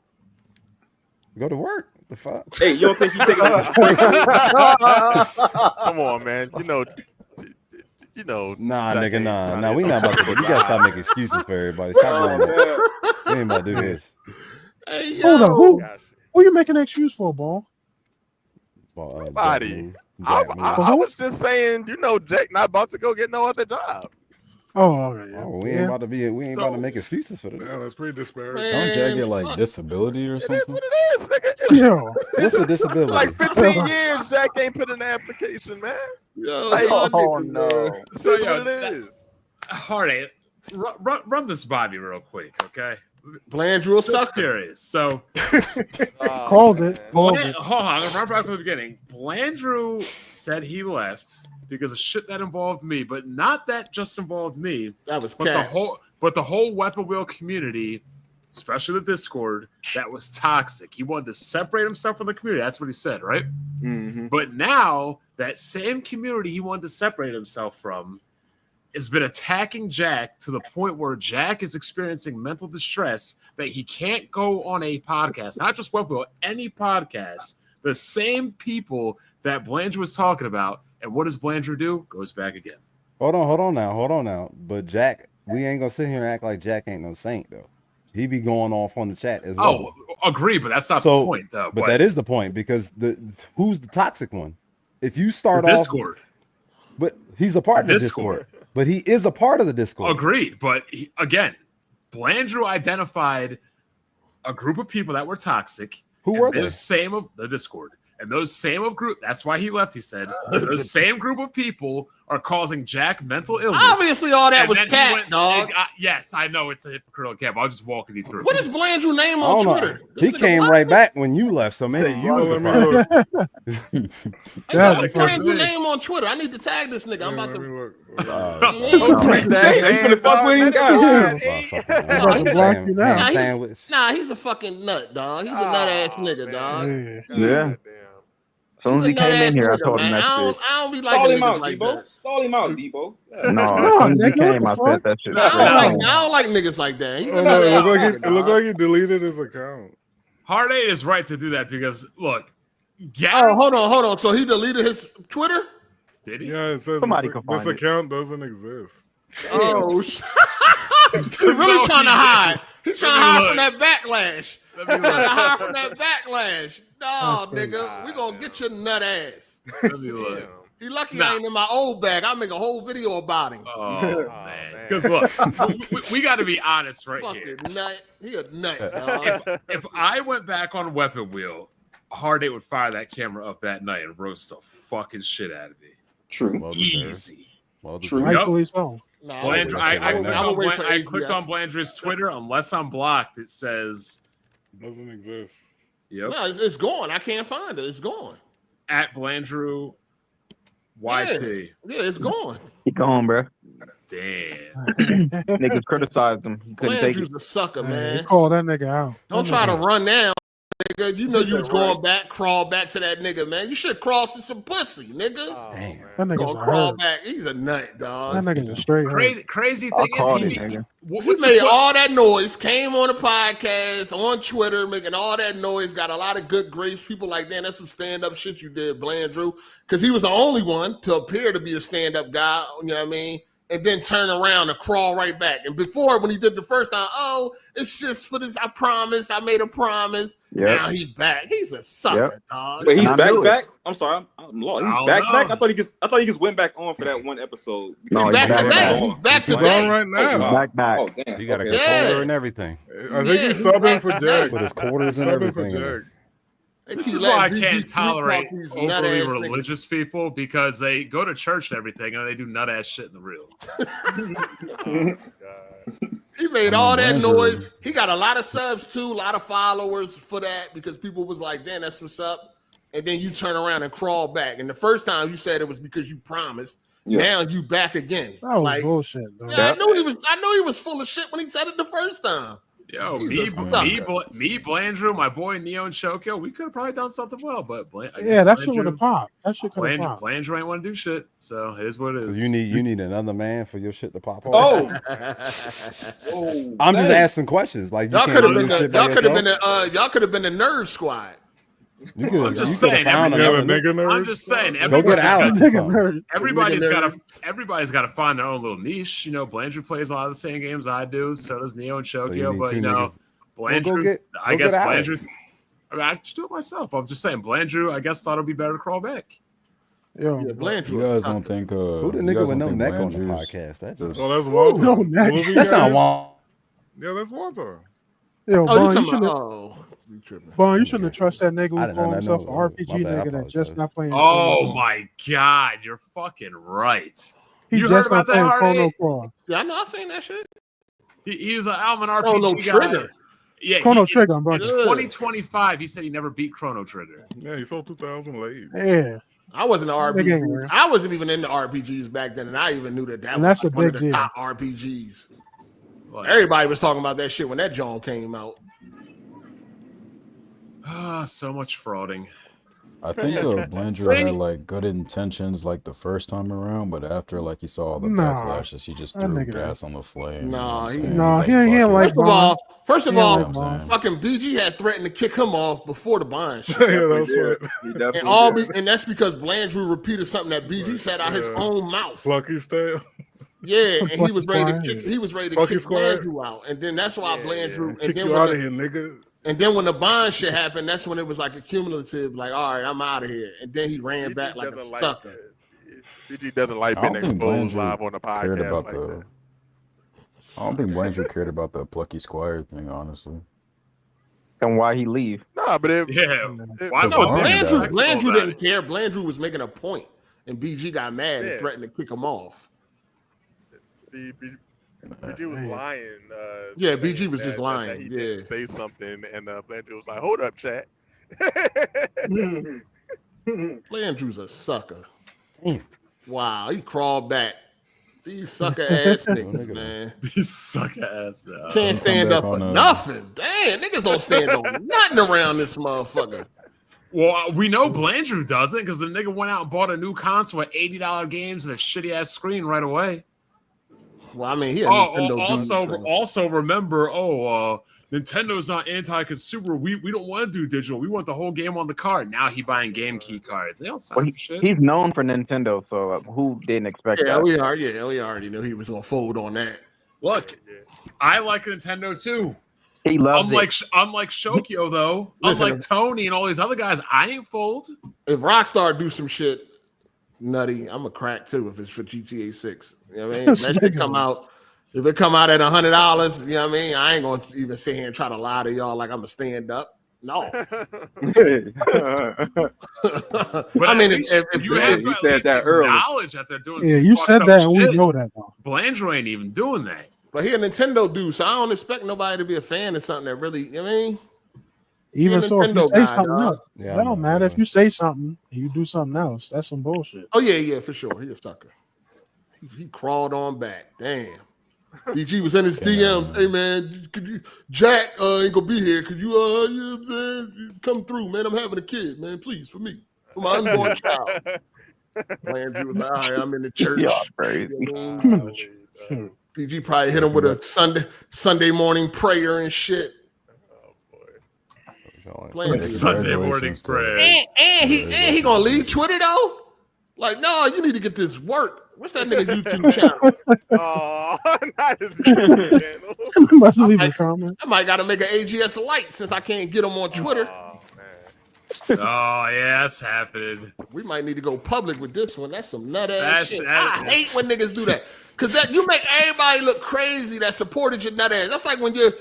go to work. The fuck? Hey, you don't think he taking? Come on, man. You know. Nah, nigga, nah. We not about to. You gotta stop making excuses for everybody. Stop doing that. We ain't about to do this. Hey, hold on. Who you making an excuse for, Ball? Nobody. I was just saying, Jack not about to go get no other job. Oh, okay. Yeah. We ain't about to be. We ain't about to make excuses for that. Yeah, that's pretty disparaging. Don't Jack get like disability or something? It is what it is, nigga. Yo. What's a disability? Like 15 years, Jack ain't put in the application, man. Oh no. So what it is. Hard8, run this by me real quick, okay? Blandrew sucker. Curious. So called it. Hold on, I'm gonna run back from the beginning. Blandrew said he left because of shit that involved me, but not that just involved me. That was the whole weapon wheel community, especially the Discord, that was toxic. He wanted to separate himself from the community. That's what he said, right? Mm-hmm. But now that same community he wanted to separate himself from has been attacking Jack to the point where Jack is experiencing mental distress that he can't go on a podcast, not just weapon wheel, any podcast. The same people that Blandrew was talking about. And what does Blandrew do? Goes back again. Hold on now. But Jack, we ain't gonna sit here and act like Jack ain't no saint though. He be going off on the chat as well. Oh, agree, but that's not the point though. But that is the point because who's the toxic one? If you start Discord, but he's a part of the Discord. But he is a part of the Discord. Agreed, but again, Blandrew identified a group of people that were toxic. Who were they? Same of the Discord. And those same of group, that's why he left, he said. Those same group of people are causing Jack mental illness. Obviously, all that was cat, dog. Yes, I know it's a hypocritical cap. I'll just walk you through. What is Blandrew's name on Twitter? He came right back when you left, so maybe you was the problem. What's Blandrew's name on Twitter? I need to tag this nigga. I'm about to. Nah, he's a fucking nut, dog. He's a nut ass nigga, dog. Yeah. As soon as he came in here, I told him that shit. I don't be like niggas like that. Stall him out, Debo. No, as soon as he came, I said that shit. I don't like niggas like that. It looked like he deleted his account. Hard8 is right to do that because look. Hold on. So he deleted his Twitter? Did he? Yeah, it says this account doesn't exist. Oh, he's really trying to hide. He's trying to hide from that backlash. No, nigga, we gonna get your nut ass. Let me look. He lucky I ain't in my old bag. I'll make a whole video about him. Oh, man. Because look, we got to be honest right here. Nut. He a nut, dog. If I went back on Weapon Wheel, Hard8 would fire that camera up that night and roast the fucking shit out of me. True. Easy. True. Rightfully so. I clicked on Blandrew's Twitter. Unless I'm blocked, it says doesn't exist. Yep. No, it's gone. I can't find it. It's gone. At Blandrew YT. Yeah, it's gone. He gone, bro. Damn. Niggas criticized him. He couldn't take it. Blandrew's a sucker, man. Call that nigga out. Don't try to run now. Nigga, you know you was going back, crawl back to that nigga, man. You should cross to some pussy, nigga. Damn. That nigga's crawl back. He's a nut, dog. That nigga's a straight crazy thing is he made all that noise, came on a podcast, on Twitter, making all that noise, got a lot of good grace. People like, damn, that's some stand-up shit you did, Blandrew. Because he was the only one to appear to be a stand-up guy, you know what I mean? And then turn around and crawl right back. And before, when he did the first time, it's just for this. I promised. I made a promise. Yep. Now he back. He's a sucker, dog. Wait, he's back. I'm sorry, I'm lost. He's back. I thought he just went back on for that one episode. No, he's back today. He's back today. He's on right now. Back. Oh, damn. He got a good quarter and everything. I think he's subbing for Jack. With his quarters and everything. This is why I can't tolerate overly religious people, because they go to church and everything and they do nut ass shit in the real. He made all that noise. He got a lot of subs too, a lot of followers for that, because people was like, damn, that's what's up. And then you turn around and crawl back. And the first time you said it was because you promised. Yeah. Now you back again. That was bullshit, though. Yeah, I knew he was full of shit when he said it the first time. Yo, me, Blandrew, my boy Neo and Shokyo, we could have probably done something well, but that shit would have popped. That shit could have popped. Blandrew ain't want to do shit, so it is what it is. So you need another man for your shit to pop off. Oh, I'm just asking questions. Like y'all could have been the nerd squad. I'm just saying. Go get Alex. Everybody's got to find their own little niche. You know, Blandrew plays a lot of the same games I do. So does Neo and Shokyo. But Blandrew, I guess Blandrew. I mean, I just do it myself. I'm just saying, Blandrew, I guess thought it'd be better to crawl back. Yo, Blandrew. You guys don't think who the nigga with no neck on the podcast? That's Walter. No neck. That's not Walter. Yeah, that's Walter. Yo, Bon, you shouldn't have trusted that nigga who called himself an RPG nigga that just not playing. Oh my god, you're fucking right. You heard about that Chrono Cross? Yeah, I know. I've seen that shit. He was an Alman RPG Chrono Trigger. Guy. Yeah, Chrono Trigger, bro. 2025. He said he never beat Chrono Trigger. Yeah, he sold 2,000 late. Yeah. I wasn't an RPG. I wasn't even into RPGs back then, and I even knew that was that's like a one of big the deal. top RPGs. Everybody was talking about that shit when that John came out. So much frauding. I think Blandrew had like good intentions like the first time around, but after like he saw all the backlashes, he just threw gas on the flame. He ain't like. First of all, fucking BG had threatened to kick him off before the bond shit. And that's because Blandrew repeated something that BG said out his own mouth. Plucky style. Yeah, and he was ready to kick. He was ready to kick Blandrew out, and then that's why Blandrew. Kick you out of here, nigga. And then when the bond shit happened, that's when it was like a cumulative, like, all right, I'm out of here. And then he ran back like a sucker. BG doesn't like being exposed live on the podcast like that. I don't think Blandrew cared about the Plucky Squire thing, honestly. And why he leave? Nah, but Blandrew didn't care. Blandrew was making a point, and BG got mad and threatened to kick him off. BG was lying. BG was just lying. He didn't say something, and Blandrew was like, "Hold up, chat." Blandrew's a sucker. Wow, he crawled back. These sucker ass niggas, man. These sucker ass niggas. Can't stand up for nothing. Damn, niggas don't stand on nothing around this motherfucker. Well, we know Blandrew doesn't because the nigga went out and bought a new console with $80 games and a shitty ass screen right away. Well, I mean, also remember, Nintendo's not anti-consumer. We don't want to do digital. We want the whole game on the card. Now he buying game key cards. They don't sound shit. He's known for Nintendo, so who didn't expect that? We already knew he was gonna fold on that. Look, I like Nintendo too. He loves it. Unlike Shokyo though, unlike Tony and all these other guys, I ain't fold. If Rockstar do some shit nutty, I'm a crack too if it's for GTA 6. You know what I mean? If it come out at $100, you know what I mean? I ain't gonna even sit here and try to lie to y'all like I'm a stand up. No. I mean, if you said that earlier. Knowledge that they're doing. Yeah, you said that, and we know that though. Blandrew ain't even doing that. But he a Nintendo dude, so I don't expect nobody to be a fan of something that really, you know what I mean? Even so, if you say something else, that don't matter. If you say something and you do something else, that's some bullshit. Oh, yeah, for sure. He a sucker. He crawled on back. Damn. BG was in his DMs. Hey, man, could you, Jack ain't gonna be here. Could you, you know what I'm saying? Come through, man. I'm having a kid, man. Please, for me. For my unborn child. Andrew was like, all right, I'm in the church. Y'all crazy. BG probably hit him with a Sunday morning prayer and shit. Sunday morning prayer. And he gonna leave Twitter though? Like, no, you need to get this work. What's that nigga YouTube channel? Oh, not his YouTube channel. Must leave a comment. I might gotta make an AGS light since I can't get him on Twitter. Oh yeah, that's happening. We might need to go public with this one. That's some nut ass shit. I hate when niggas do that. Cause that you make everybody look crazy that supported your nut ass. That's like when you're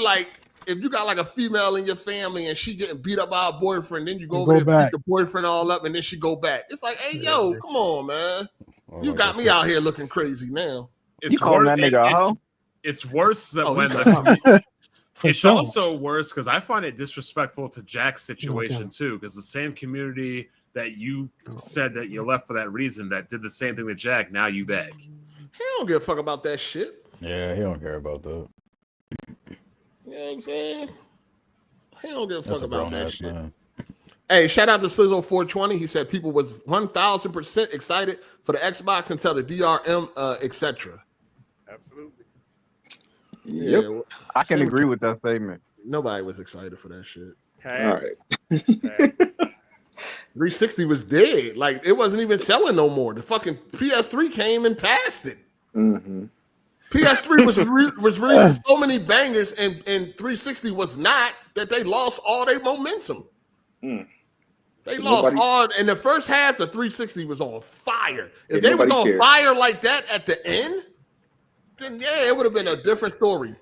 like, if you got like a female in your family and she getting beat up by a boyfriend, then you go over there beat the boyfriend all up and then she go back. It's like, hey, yo, come on, man. You got me out here looking crazy now. You calling that nigga a hoe? It's worse than when it's also worse because I find it disrespectful to Jack's situation too, because the same community that you said that you left for that reason that did the same thing with Jack, now you back. He don't give a fuck about that shit. Yeah, he don't care about that. Yeah, know what I'm saying? He don't give a fuck about that shit. Hey, shout out to Slizzle420. He said people was 1,000% excited for the Xbox until the DRM, etc. Absolutely. Yeah, yep. I can agree with that statement. Nobody was excited for that shit. Okay. All right. 360 was dead. Like, it wasn't even selling no more. The fucking PS3 came and passed it. Mm-hmm. PS3 was releasing so many bangers, and 360 was not, that they lost all their momentum. Mm. They lost all in the first half. The 360 was on fire. If they was on fire like that at the end, then yeah, it would have been a different story.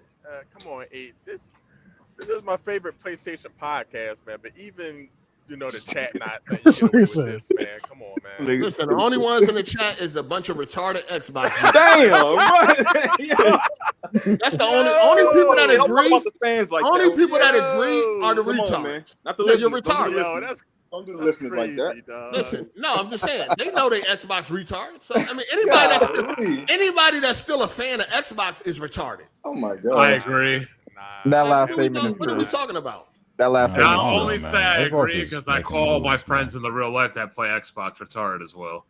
Come on, 8. This is my favorite PlayStation podcast, man. But even the chat not letting you get away with this, man. Come on, man. Listen, the only ones in the chat is the bunch of retarded Xbox. Damn, right? That's the only people that agree. Only people that agree are the retards. Not the you're retarded. Don't do the listeners like that. Listen, no, I'm just saying they know they Xbox retards. So I mean, anybody that's still a fan of Xbox is retarded. Oh my god, I agree. That last statement. What are we talking about? That last statement. I'll only say I agree because I call my friends in the real life that play Xbox retarded as well.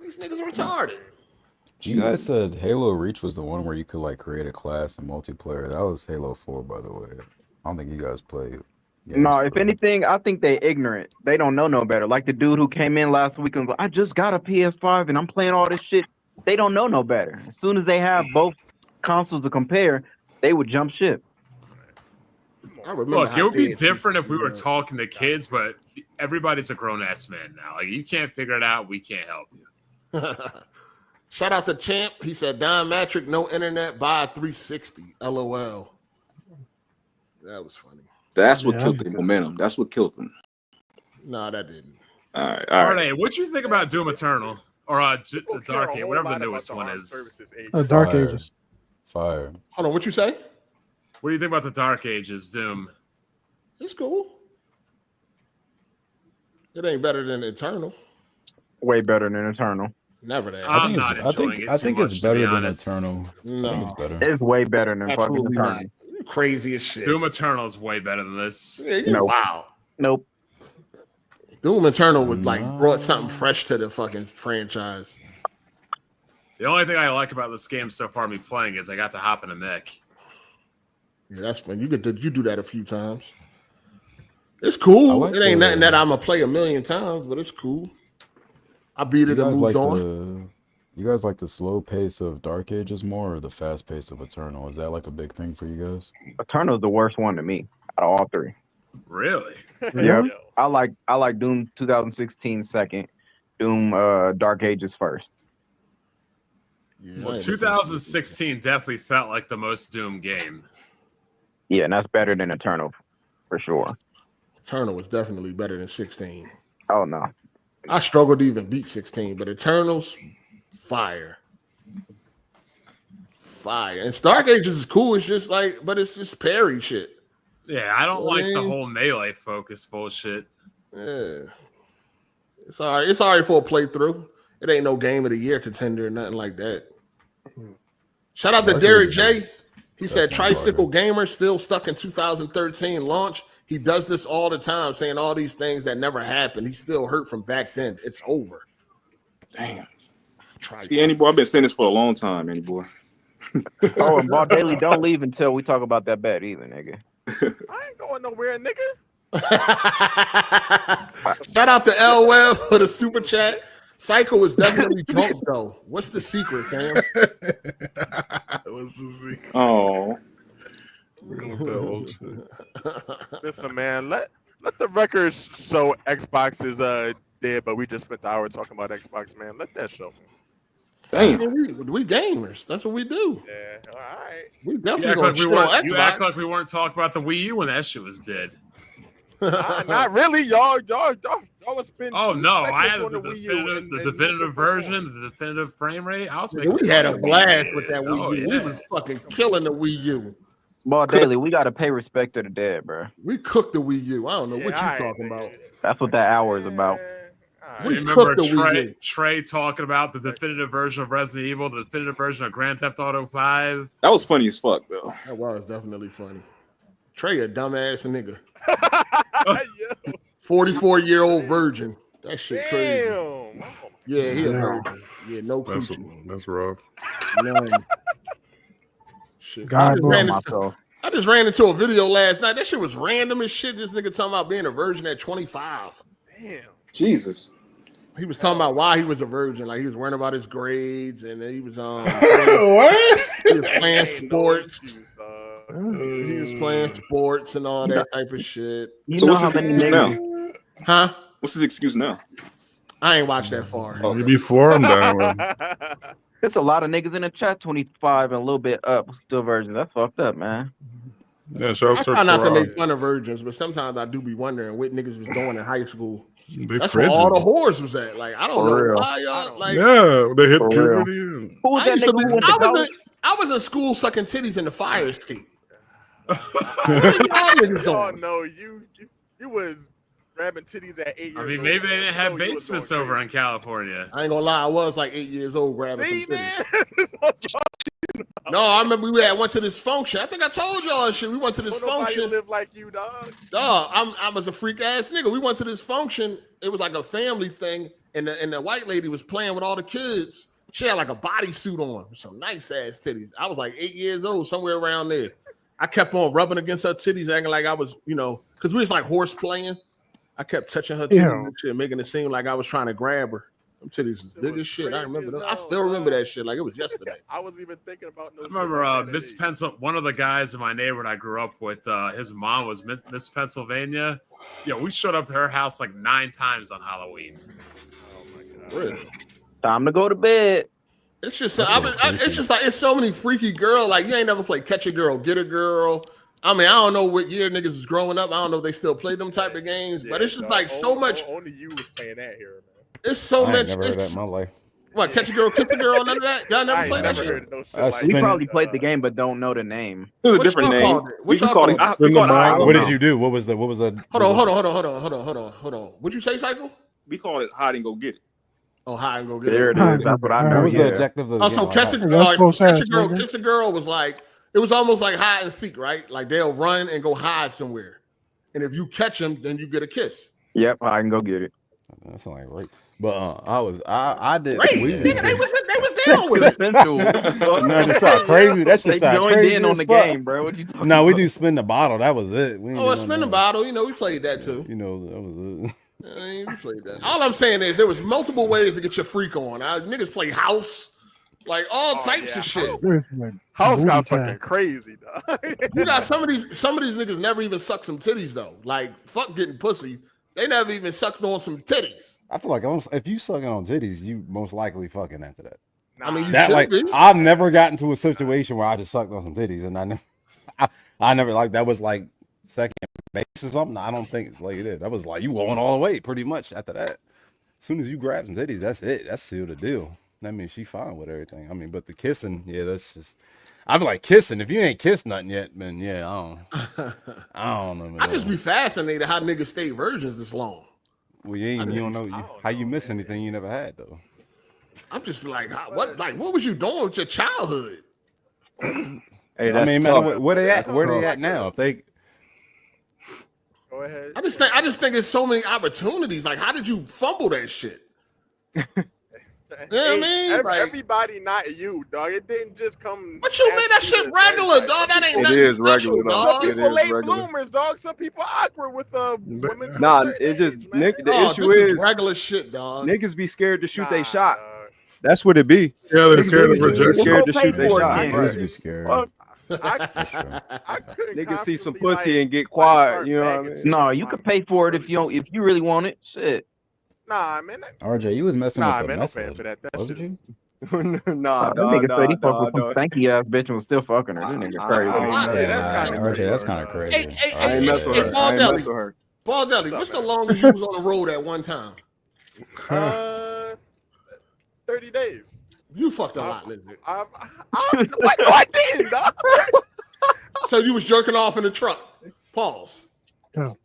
These niggas are retarded. You guys said Halo Reach was the one where you could like create a class and multiplayer. That was Halo 4, by the way. I don't think you guys played. No, if anything, I think they ignorant. They don't know no better. Like the dude who came in last week and was like, I just got a PS5 and I'm playing all this shit. They don't know no better. As soon as they have both consoles to compare, they would jump ship. Look, it would be different if we were talking to kids, but everybody's a grown-ass man now. Like, you can't figure it out. We can't help you. Shout out to Champ. He said, Don Matrick, no internet, buy a 360. LOL. That was funny. That's what killed the momentum. That's what killed them. No, that didn't. All right. Arne, what do you think about Doom Eternal? Or the Dark Age, whatever the newest one is. Dark Ages. Fire. Hold on, what you say? What do you think about the Dark Ages, Doom? It's cool. It ain't better than Eternal. Way better than Eternal. Never that. I'm not enjoying it. I think it's better than honest. Eternal. No. I think it's better. It's way better than fucking Eternal. Crazy as shit. Doom Eternal is way better than this. No. Wow. Nope. Doom Eternal was brought something fresh to the fucking franchise. The only thing I like about this game so far, me playing, is I got to hop in a mech. Yeah, that's fun. You do that a few times. It's cool. It ain't nothing that I'm gonna play a million times, but it's cool. I beat it and moved on. You guys like the slow pace of Dark Ages more, or the fast pace of Eternal? Is that like a big thing for you guys? Eternal is the worst one to me out of all three. Really? Yeah. I like Doom 2016 second, Doom Dark Ages first. Yeah, well, 2016 definitely felt like the most Doom game. Yeah, and that's better than Eternal, for sure. Eternal was definitely better than 16. Oh, no. I struggled to even beat 16, but Eternal's fire. Fire. And Dark Ages is cool. It's just like, but it's just parry shit. Yeah, I don't like the whole melee focus bullshit. Yeah. It's all right. It's all right for a playthrough. It ain't no game of the year contender or nothing like that. Shout out to Derek J. He said Tricycle Gamer still stuck in 2013 launch. He does this all the time, saying all these things that never happened. He's still hurt from back then. It's over. Damn. See, Andy boy, I've been saying this for a long time, Andy boy. Oh, and Ball Daily, don't leave until we talk about that bet either, nigga. I ain't going nowhere, nigga. Shout out to L Web for the super chat. Psycho is definitely drunk though. What's the secret, Cam? What's the secret? Oh. Listen, man, let the records show Xbox is dead, but we just spent the hour talking about Xbox, man. Let that show. Damn. We gamers. That's what we do. Yeah, all right. We definitely gonna shit on Xbox. You act like we weren't talking about the Wii U when that shit was dead. Not really, y'all was spending. Oh no, I had the definitive version, the definitive frame rate. We had a blast with that Wii U. Yeah. We was fucking killing the Wii U. Ball Daily, we gotta pay respect to the dead, bro. We cooked the Wii U. I don't know what you talking about. That's what that hour is about. We remember Trey talking about the definitive version of Resident Evil, the definitive version of Grand Theft Auto 5. That was funny as fuck, though. That was definitely funny. Trey a dumbass nigga. 44-year-old virgin. That shit crazy. Yeah, he a virgin. Yeah, no coochie. That's rough. None. Shit. I just ran into a video last night. That shit was random as shit. This nigga talking about being a virgin at 25. Damn. Jesus. He was talking about why he was a virgin. Like he was worrying about his grades, and then he was what? He was playing sports. He was playing sports and all that type of shit. So what's his excuse now? Huh? What's his excuse now? I ain't watched that far. You before him down. There's a lot of niggas in the chat, 25 and a little bit up, still virgins. That's fucked up, man. Yeah, I try not to make fun of virgins, but sometimes I do be wondering what niggas was doing in high school. That's where all the whores was at. Like I don't know why y'all like. Yeah, they hit puberty. Who was that nigga? I was in school sucking titties in the fire escape. Oh no, you was grabbing titties at 8 years old. I mean, maybe they didn't have basements over in California. I ain't gonna lie, I was like 8 years old grabbing some titties. No, I remember we went to this function. I think I told y'all shit. We went to this function. Live like you, dog. Dog, I was a freak ass nigga. We went to this function. It was like a family thing, and the white lady was playing with all the kids. She had like a bodysuit on, some nice ass titties. I was like 8 years old, somewhere around there. I kept on rubbing against her titties, acting like I was, because we was like horse playing. I kept touching her titties and shit, making it seem like I was trying to grab her. Them titties was big as shit. I remember them. I still remember that shit like it was yesterday. I wasn't even thinking about no. I remember Miss Pencil. One of the guys in my neighborhood I grew up with, his mom was Miss Pennsylvania. Yeah, we showed up to her house like 9 times on Halloween. Oh my god! Really? Time to go to bed. It's just, it's just like it's so many freaky girls. Like you ain't never played Catch a Girl, Get a Girl. I mean, I don't know what year niggas was growing up. I don't know if they still play them type of games, but it's just like so much. Only you was playing that here, man. It's so much. Never heard that in my life. What, Catch a Girl, Kiss a Girl, none of that? Y'all never played that shit? We probably played the game, but don't know the name. It was a different name. We called it. What did you do? What was the? Hold on. What'd you say, Cycle? We called it Hide and Go Get It. Oh, hide and go get there it. It is. That's what I know. What was the objective of the so game? Kiss a Girl was like, it was almost like hide and seek, right? Like they'll run and go hide somewhere. And if you catch them, then you get a kiss. Yep, I can go get it. That sounds like rape. But I did. Right. Nigga, they was down with it. No, that sounds crazy. That's just they joined crazy in on the game, bro. What you talking No, about? we do spin the bottle. That was it. Spin the bottle. We played that too. That was it. We played that. All I'm saying is there was multiple ways to get your freak on. Niggas play house, like all types of shit. House got fucking crazy, dog. You got some of these niggas never even sucked some titties though. Like fuck getting pussy. They never even sucked on some titties. I feel like if you sucking on titties, you most likely fucking after that. I mean, I've never gotten to a situation where I just sucked on some titties, and I never like that was like second base or something. I don't think like it is. That was like you going all the way pretty much after that. As soon as you grab some titties, that's it. That's sealed the deal. That means she fine with everything. I mean, but the kissing, yeah, that's just. I'd be like kissing. If you ain't kissed nothing yet, then yeah, I don't know. Man. I just be fascinated how niggas stay virgins this long. Well, you don't know how you miss anything you never had though. I'm just like, what was you doing with your childhood? Hey, I mean, man, where they at now? If they go ahead, I just think it's so many opportunities. Like, how did you fumble that shit? You know what I mean? Everybody, not you, dog. It didn't just come. What you mean? That shit regular, dog. That ain't nothing special, dog. Some people late bloomers, dog. Some people awkward with women. Nah, it just the issue is regular shit, dog. Niggas be scared to shoot their shot. That's what it be. Yeah, they're scared to reject. Scared to shoot their shot. Niggas be scared. Niggas see some pussy and get quiet. You know what I mean? No, you could pay for it if you really want it. Shit. Nah, man. RJ, you was messing with the man, no fan for that. Wasn't you? Nah, that nigga said he fucked with some stanky ass bitch and was still fucking her. This nigga crazy. RJ, that's kind of crazy. I ain't mess with her. Baldelli, what's the longest you was on the road at one time? 30 days. You fucked a lot, Lizard. I didn't, dog. So you was jerking off in the truck. Pause.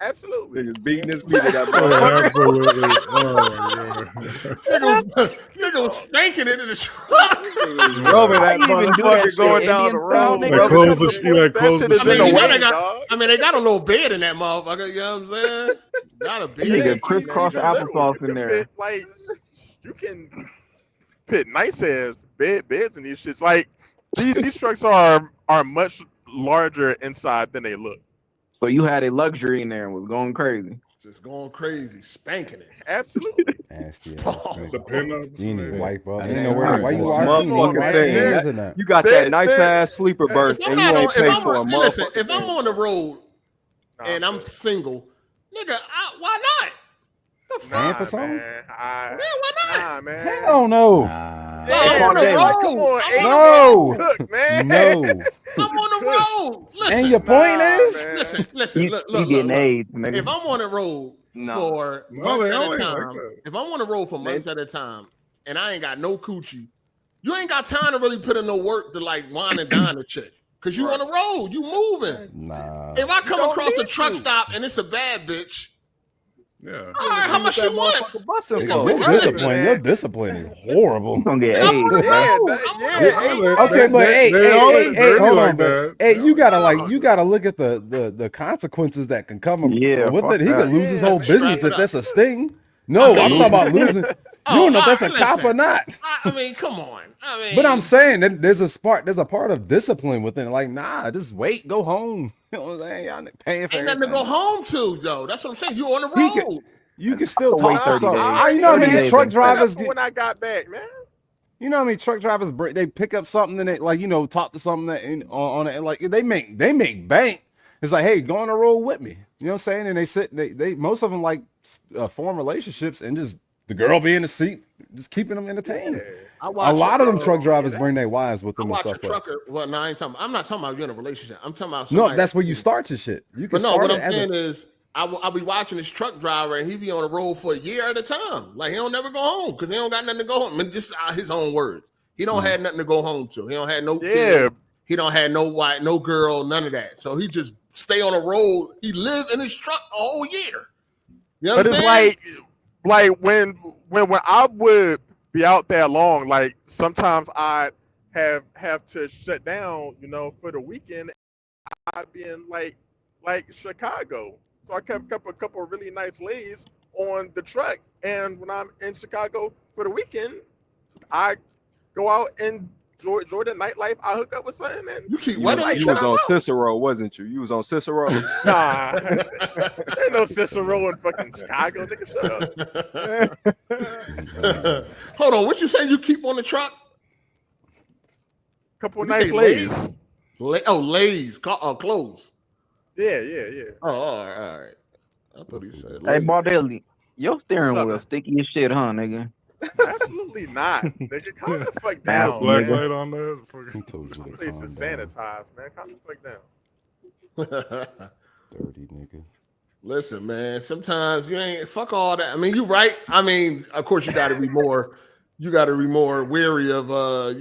Absolutely. Niggas beating this beat of that Absolutely. Oh my god. Nigga was spanking it in the truck. Rubbing that motherfucker going down the road. Like close the sheet. Like close the sheet. They got a little bed in that motherfucker. You know what I'm saying? Got a bed. Nigga crisscross applesauce in there. Like you can put nice ass beds in these shits. Like these trucks are much larger inside than they look. So you had a luxury in there and was going crazy. Just going crazy, spanking it. Absolutely. Nasty. The pinups. You need to wipe up. You know why you motherfucking thing. You got that nice ass sleeper berth and you ain't paid for a motherfucker. If I'm on the road and I'm single, nigga, why not? Fan for something? Why not? Nah, man. Hell no. Come on, no. Look, man. No. I'm on the road. Listen. And your point is? Listen. Look. If I'm on the road for months at a time, if I'm on the road for months at a time, and I ain't got no coochie, you ain't got time to really put in no work to like wine and dine a chick. Cause you on the road, you moving. Nah. If I come across a truck stop and it's a bad bitch, yeah. All right, how much you want? Your discipline is horrible. You gonna get AIDS, Okay, but hey, hold on, but hey, you gotta look at the consequences that can come with it. He could lose his whole business if that's a sting. No, I'm talking about losing. You don't know if that's a cop or not. I mean, come on. But I'm saying that there's a part of discipline within it. Like, nah, just wait, go home. You know what I'm saying? Y'all paying for ain't nothing to go home to, though. That's what I'm saying. You on the road. You can still talk to something. You know how many truck drivers when I got back, man. You know how many truck drivers they pick up something and they talk to something that on it, like they make bank. It's like, hey, go on the road with me. You know what I'm saying? And they sit. They most of them form relationships and just the girl be in the seat, just keeping them entertained. Yeah. A lot of them truck drivers bring their wives with them and stuff. Well, no, I'm not talking about you in a relationship. I'm talking about somebody. No, that's where you start your shit. You can what I'm saying is I'll be watching this truck driver and he be on the road for a year at a time. Like he don't never go home because he don't got nothing to go home. I mean, just his own words. He don't have nothing to go home to. He don't have no kid. He don't have no wife, no girl, none of that. So he just stay on the road. He live in his truck a whole year. You know what I'm saying? Like when I would be out that long, like sometimes I have to shut down, for the weekend. I'd be in like Chicago, so I kept a couple of really nice ladies on the truck. And when I'm in Chicago for the weekend, I go out and enjoy the nightlife. I hook up with something. And you keep you was on Cicero, wasn't you? You was on Cicero. Nah, ain't no Cicero in fucking Chicago. Nigga, shut up. Hold on, what you say? You keep on the truck? Couple of nice ladies. Lays, clothes. Yeah. Oh, all right. I thought he said. Hey, Bardelli, your steering wheel sticky as shit, huh, nigga? Absolutely not. Nigga, calm the fuck down. Black light on that. It's sanitized, man. Calm the fuck down. Dirty nigga. Listen, man. Sometimes you ain't fuck all that. I mean, you right. I mean, of course, you got to be more. You got to be more wary of a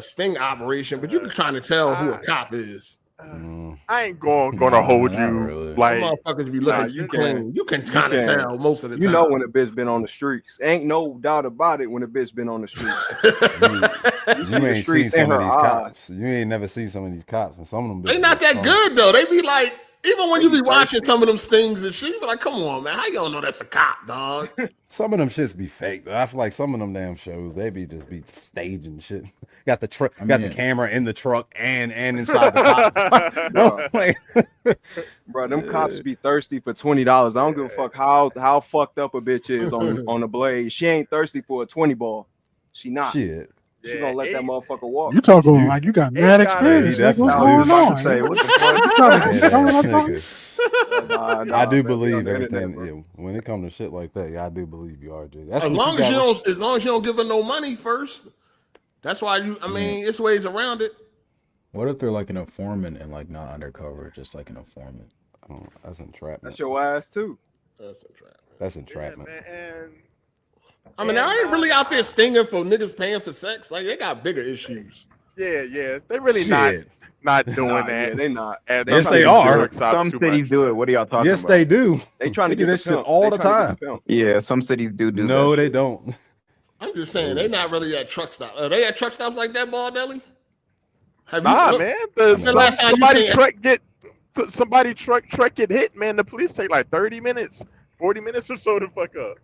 sting operation. But you can kind of tell who a cop is. I ain't gonna hold you really. Like motherfuckers be looking clean. You can kind of tell most of the time. You know when a bitch been on the streets. Ain't no doubt about it when a bitch been on the streets. you ain't seen some of these cops. You ain't never seen some of these cops, and some of them. They not that good though. They be like, even when you be watching some of them stings and shit, you be like, come on, man, how you don't know that's a cop, dog? Some of them shits be fake though. I feel like some of them damn shows they be staging shit. Got the truck, got the camera in the truck and inside the cop. Bro, them cops be thirsty for $20. I don't give a fuck how fucked up a bitch is on the blade. She ain't thirsty for a 20 ball. She not. Shit. She gonna let that motherfucker walk. You talking like you got mad experience. What's going on? Say, what the fuck? I do believe everything. Yeah, when it comes to shit like that, I do believe you, RJ. That's as long as you don't give her no money first. That's why it's ways around it. What if they're like an informant and like not undercover, just like an informant? Oh, that's entrapment. That's your ass too. That's entrapment. I mean, I ain't really out there stinging for niggas paying for sex. Like they got bigger issues. Yeah, they really not. not doing that. Yeah, they not. Yes, they are. Some cities do it. What are y'all talking about? Yes, they do. They trying to do get that shit all the time. Yeah, some cities do that. No, they don't. I'm just saying they not really at truck stops. Are they at truck stops like that, Ball Deli? Nah, man. Somebody truck get hit, man. The police take like 30 minutes, 40 minutes or so to fuck up.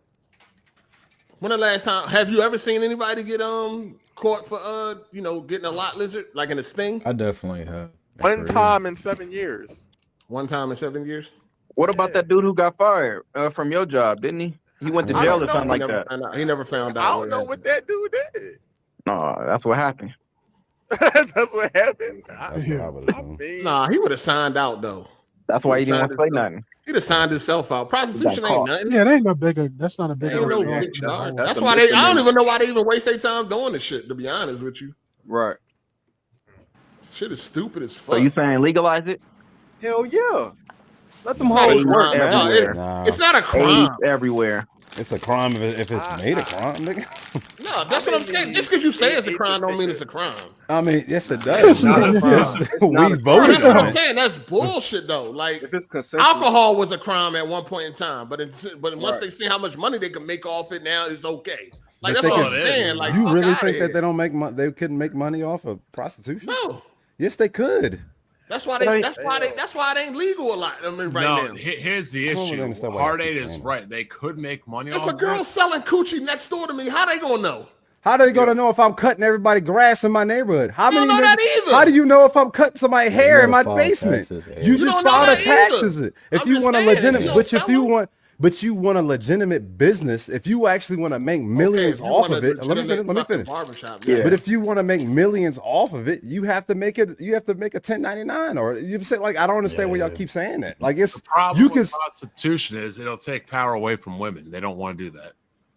When the last time have you ever seen anybody get caught for getting a lot lizard like in a sting? I definitely have. One time in 7 years. One time in 7 years. What about that dude who got fired from your job? Didn't he? He went to jail or something like that. He never found out. I don't know what that dude did. No, that's what happened. That's what happened. Nah, he would have signed out though. That's why he didn't want to say nothing. He'd have signed himself out. Prostitution ain't nothing. Yeah, they ain't no bigger. That's not a bigger. That's why they. I don't even know why they even waste their time doing this shit. To be honest with you, right? Shit is stupid as fuck. So you saying legalize it? Hell yeah. Let them hoes work, man. It's not a crime. Everywhere. It's a crime if it's made a crime, nigga. No, that's what I'm saying. Just because you say it's a crime don't mean it's a crime. I mean, yes, it does. We voted. That's what I'm saying. That's bullshit, though. Like, if it's consensual, alcohol was a crime at one point in time, but once they see how much money they can make off it, now it's okay. Like, that's what I'm saying. Like, you really think that they don't make money? They couldn't make money off of prostitution? No. Yes, they could. That's why it ain't legal a lot. I mean, now. Here's the issue. Hard 8 is right. They could make money if off a girl's selling coochie next door to me, how they gonna know? How they gonna know if I'm cutting everybody grass in my neighborhood? How you don't know that either. How do you know if I'm cutting somebody's hair in my basement? You just file the taxes. If you want a legitimate, but you want a legitimate business. If you actually want to make millions off of it, let me finish. But if you want to make millions off of it, you have to make it. You have to make a 1099, or you say like I don't understand why y'all keep saying that. Like it's the problem with prostitution is it'll take power away from women. They don't want to do that.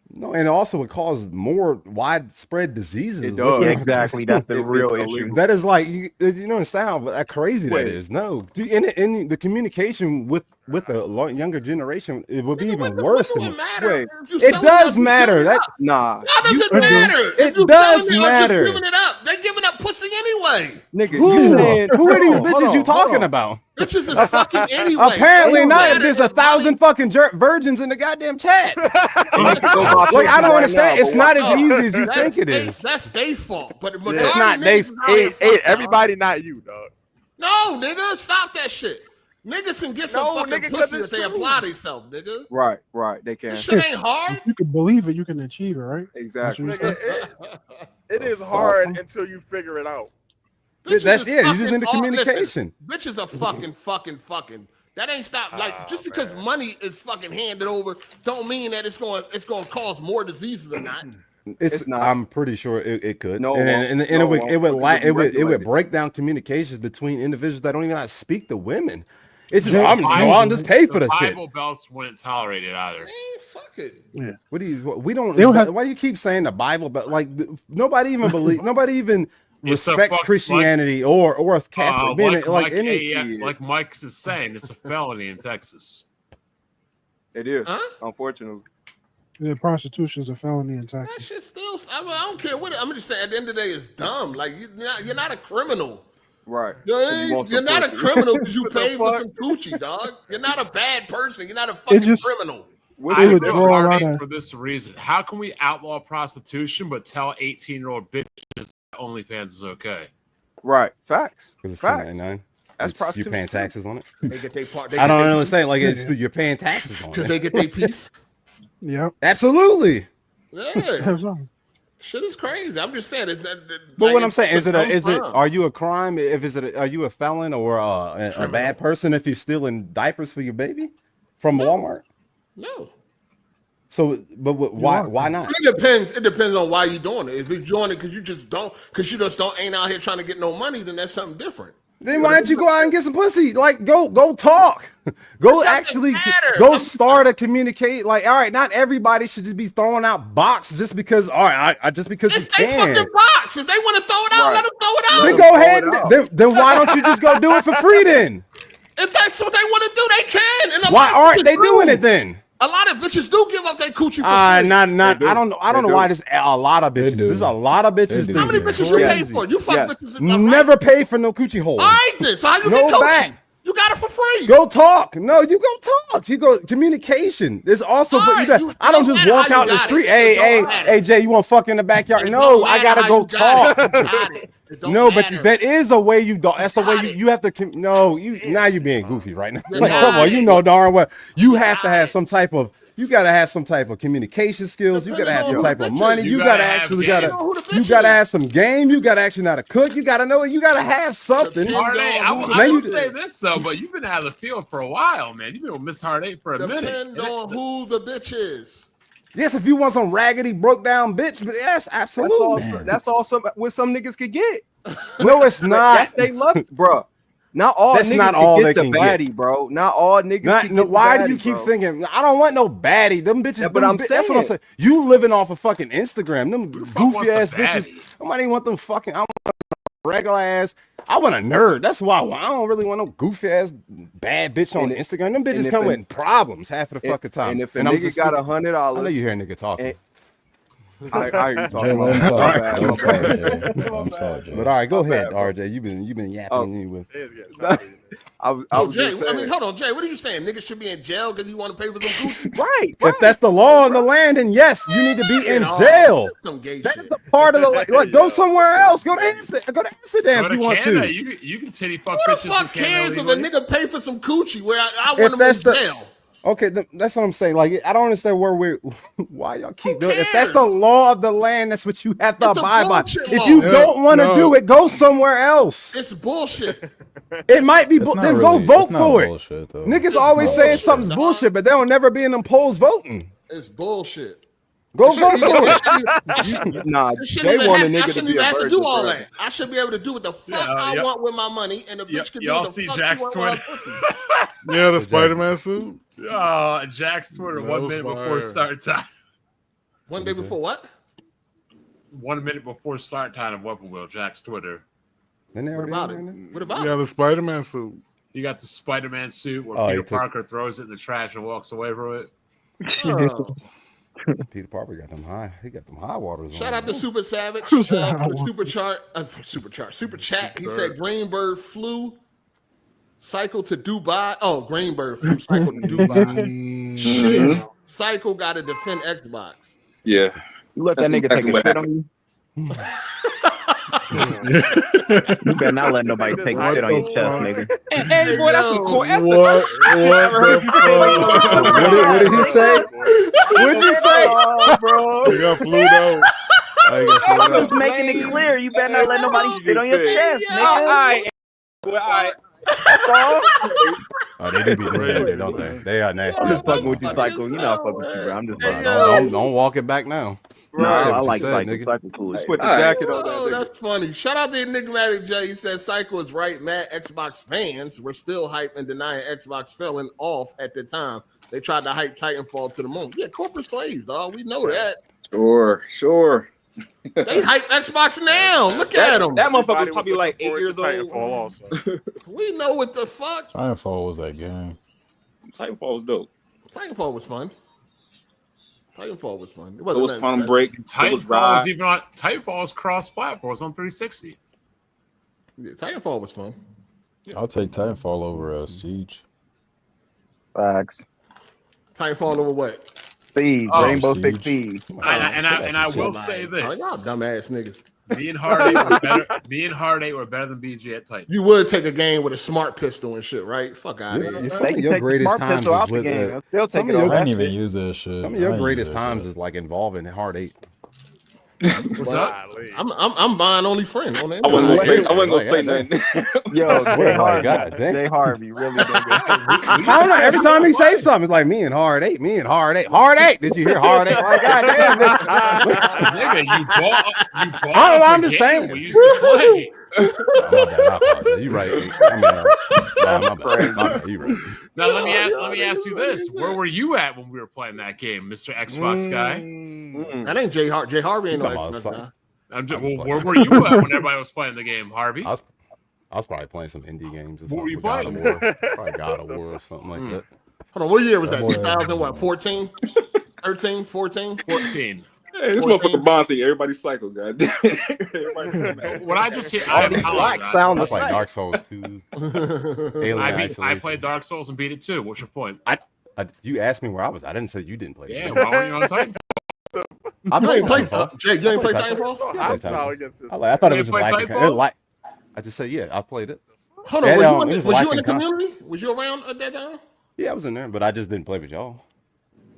No, and also it causes more widespread diseases. It does. Exactly. That's the real issue. That is like you know understand how crazy that is. No, in the communication with the younger generation, it would be even worse. It does matter. That how does it matter? It does matter. Just giving it up. They're giving up pussy anyway. Nigga, who are these bitches you talking about? Bitches is fucking anyway. Apparently not. If there's 1,000 fucking virgins in the goddamn chat. Like I don't understand. It's not as easy as you think it is. That's their fault. But it's not their fault. Everybody, not you, dog. No, nigga, stop that shit. Niggas can get some fucking pussy if they apply themselves, nigga. Right, they can. This shit ain't hard. If you can believe it, you can achieve it, right? Exactly. It is hard until you figure it out. That's it. You just need the communication. Listen, bitches are fucking. That ain't stop. Like just because money is fucking handed over, don't mean that it's going to cause more diseases or not. It's not. I'm pretty sure it could. No, and it would break down communications between individuals that don't even know how to speak to women. It's just I'm just pay for the shit. Bible belts wouldn't tolerate it either. Man, fuck it. Yeah. Why do you keep saying the Bible? But like nobody even believes. Nobody even respects Christianity or a Catholic. Like Mike's is saying, it's a felony in Texas. It is, unfortunately. Yeah, prostitution is a felony in Texas. That shit still. I don't care what. I'm just saying. At the end of the day, it's dumb. Like you're not a criminal. Right. You're not a criminal because you paid for some coochie, dog. You're not a bad person. You're not a fucking criminal. I would draw for this reason. How can we outlaw prostitution but tell 18-year-old bitches OnlyFans is okay? Right. Facts. Because it's $10.99. That's prostitution. You're paying taxes on it. They get their part. I don't understand. Like you're paying taxes on it because they get their piece. Yep. Absolutely. Yeah. Shit is crazy. I'm just saying. But what I'm saying is it? Are you a crime? Are you a felon or a bad person if you're stealing diapers for your baby from Walmart? No. So, but why not? It depends. It depends on why you're doing it. If you're doing it because you just ain't out here trying to get no money, then that's something different. Then why don't you go out and get some pussy? Like go talk. Go start to communicate. Like, all right, not everybody should just be throwing out box just because. All right, just because it's you can. Fucking box. If they want to throw it out, let them throw it out. Then go ahead. Then why don't you just go do it for free then? If that's what they want to do, they can. And why aren't they doing it then? A lot of bitches do give up their coochie for free. I don't know. I don't know why this a lot of bitches. There's a lot of bitches. How many bitches you pay for? You fuck bitches. Never pay for no coochie hole. I did. So how you get coochie? Back. You got it for free. Go talk. No, you go talk. You go communication. There's also, I don't just walk out the street. Hey, Jay, you want to fuck in the backyard? No, I gotta go talk. No, but that is a way you don't. That's the way you have to. No, now you're being goofy right now. Like, come on, you know darn well you have to have some type of. You gotta have some type of communication skills. You gotta have some type of money. You gotta have some game. You gotta actually know how to cook. You gotta know. You gotta have something. I will say this though, but you've been out of the field for a while, man. You've been with Miss Hard8 for a minute. Depend on who the bitch is. Yes, if you want some raggedy, broke down bitch, but yes, absolutely. That's all what some niggas could get. No, it's not. That's they love it, bro. Not all That's niggas not all can get they the can baddie, get. bro. Not all niggas can get why the baddie, do you keep bro. thinking, I don't want no baddie? Them bitches, Yeah, but I'm saying. that's what I'm saying. You living off of fucking Instagram. Them goofy ass bitches. Nobody want them fucking, I want regular ass. I want a nerd. That's why I don't really want no goofy ass bad bitch on Instagram. Them bitches come with problems half of the fucking time. And if a nigga got $100, I know you hear a nigga talking. I hear you talking about. I'm sorry, Jay. But all right, go ahead, RJ. You've been yapping. I was Jay, just saying. hold on, Jay. What are you saying? Niggas should be in jail because you want to pay for some coochie? Right. If that's the law in the land, then yes, you need to be in jail. That is a part of the like. Go somewhere else. Go to Amsterdam if you want to. You can titty fuck Who bitches. the fuck cares if a nigga pay for some coochie where I want him in jail? Okay, that's what I'm saying. Like, I don't understand why y'all keep doing it. If that's the law of the land, that's what you have to abide by. If you don't want to do it, go somewhere else. It's bullshit. It might be. Then go vote for it. Bullshit, though. Niggas always saying something's bullshit, but they don't never be in them polls voting. It's bullshit. Go vote for it. Nah, they want a nigga to be have to do all that. I should be able to do what the fuck I want with my money, and the bitch can do what the fuck Jack's you want Twitter. Yeah, the Spider-Man suit. Jack's Twitter 1 minute before start time. 1 day before what? 1 minute before start time of Weapon Wheel. Jack's Twitter. What about it? What about it? Yeah, the Spider-Man suit. You got the Spider-Man suit where Peter Parker throws it in the trash and walks away from it. Peter Parker got them high. He got them high waters. Shout out to Super Savage for the super chat. He said Greenbird flew cycle to Dubai. Oh, Greenbird flew cycle to Dubai. Shit, Cycle got to defend Xbox. Yeah, you let that nigga take a shit on you. You better not let nobody take shit on your chest, nigga. Hey, boy, that's cool. What did he say? What did you say, bro? You got flew out. I was making it clear. You better not let nobody sit on your chest, nigga. All right. Oh, they do be doing that, don't they? They are nasty. I'm just fucking with you, Cycle. You know I fuck with you, bro. I'm just don't walk it back now. No, I like Cycle. Cycle cool. Put the jacket on. Oh, that's funny. Shout out to Enigmatic J. He says Cycle is right. Mad Xbox fans were still hype and denying Xbox falling off at the time. They tried to hype Titanfall to the moon. Yeah, corporate slaves, dog. We know that. Sure. They hype Xbox now. Look at them. That motherfucker was probably like 8 years old. We know what the fuck. Titanfall was that game. Titanfall was dope. Titanfall was fun. Titanfall was fun. It was Quantum Break. Titanfall was even on. Titanfall was cross-platform. It was on 360. Yeah, Titanfall was fun. I'll take Titanfall over Siege. Facts. Titanfall over what? Siege, Rainbow Six Siege. And I will say this. Oh, y'all dumbass niggas. Me and Hard8 were better than BG at Titan. You would take a game with a smart pistol and shit, right? Fuck out of here. Some of your greatest times is with I didn't even use that shit. Some of your greatest times is like involving Hard8. What's up? I'm buying only friend on that. I wasn't gonna say nothing. Yo, Jay Harvey really did I don't know. Every time he says something, it's like me and Hard8. Hard8. Did you hear Hard8? Like, goddamn, nigga, you bought I'm just saying. We used to play. You right. My bad. You right. Now let me ask you this: where were you at when we were playing that game, Mr. Xbox guy? That ain't Jay Harvey ain't no Xbox guy. Where were you at when everybody was playing the game, Harvey? I was probably playing some indie games. Or what were you playing? playing? Probably God of War or something like that. Hold on, what year was that? 2014? 13, 14? 14. Hey, this motherfucker Bond thing. Everybody's psycho, goddamn. What I just hear, black sound That's like Dark Souls 2. I played Dark Souls and beat it too. What's your point? You asked me where I was. I didn't say you didn't play. Yeah, why were you on Titanfall? I played Titanfall. Jake, you ain't played Titanfall? I thought it was like. I just said I played it. Hold on, was you in the community? Was you around at that time? Yeah, I was in there, but I just didn't play with y'all.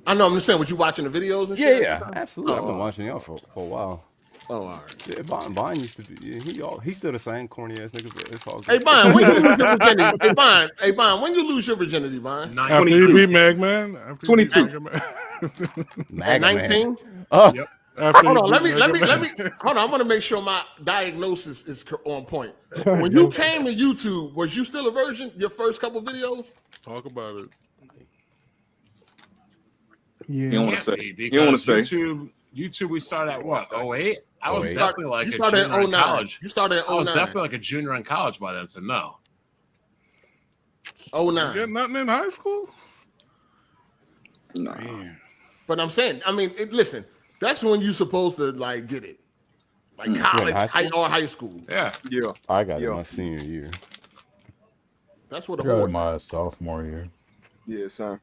I know. I'm just saying, was you watching the videos and shit? Yeah, absolutely. I've been watching y'all for a while. Oh, all right. Yeah, Bond used to be. Yeah, he's still the same corny ass nigga. But it's all good. Hey, Bond, when you lose your virginity? Hey, Bond, when you lose your virginity, Bond? After you beat Magman. 22. 19. Oh. Yep. Hold on, let me. Hold on, I want to make sure my diagnosis is on point. When you came to YouTube, was you still a virgin? Your first couple videos? Talk about it. Yeah, you don't want to say. You don't want to say. YouTube, we started at what? 08? I was 08. definitely like you a started junior in college. You started at 09. I was definitely like a junior in college by then, so no. 09. You get nothing in high school? No. Man. But I'm saying, listen, that's when you're supposed to like get it. Like college, high school. Yeah. I got it my senior year. That's what I got it my sophomore year. Yeah, sir.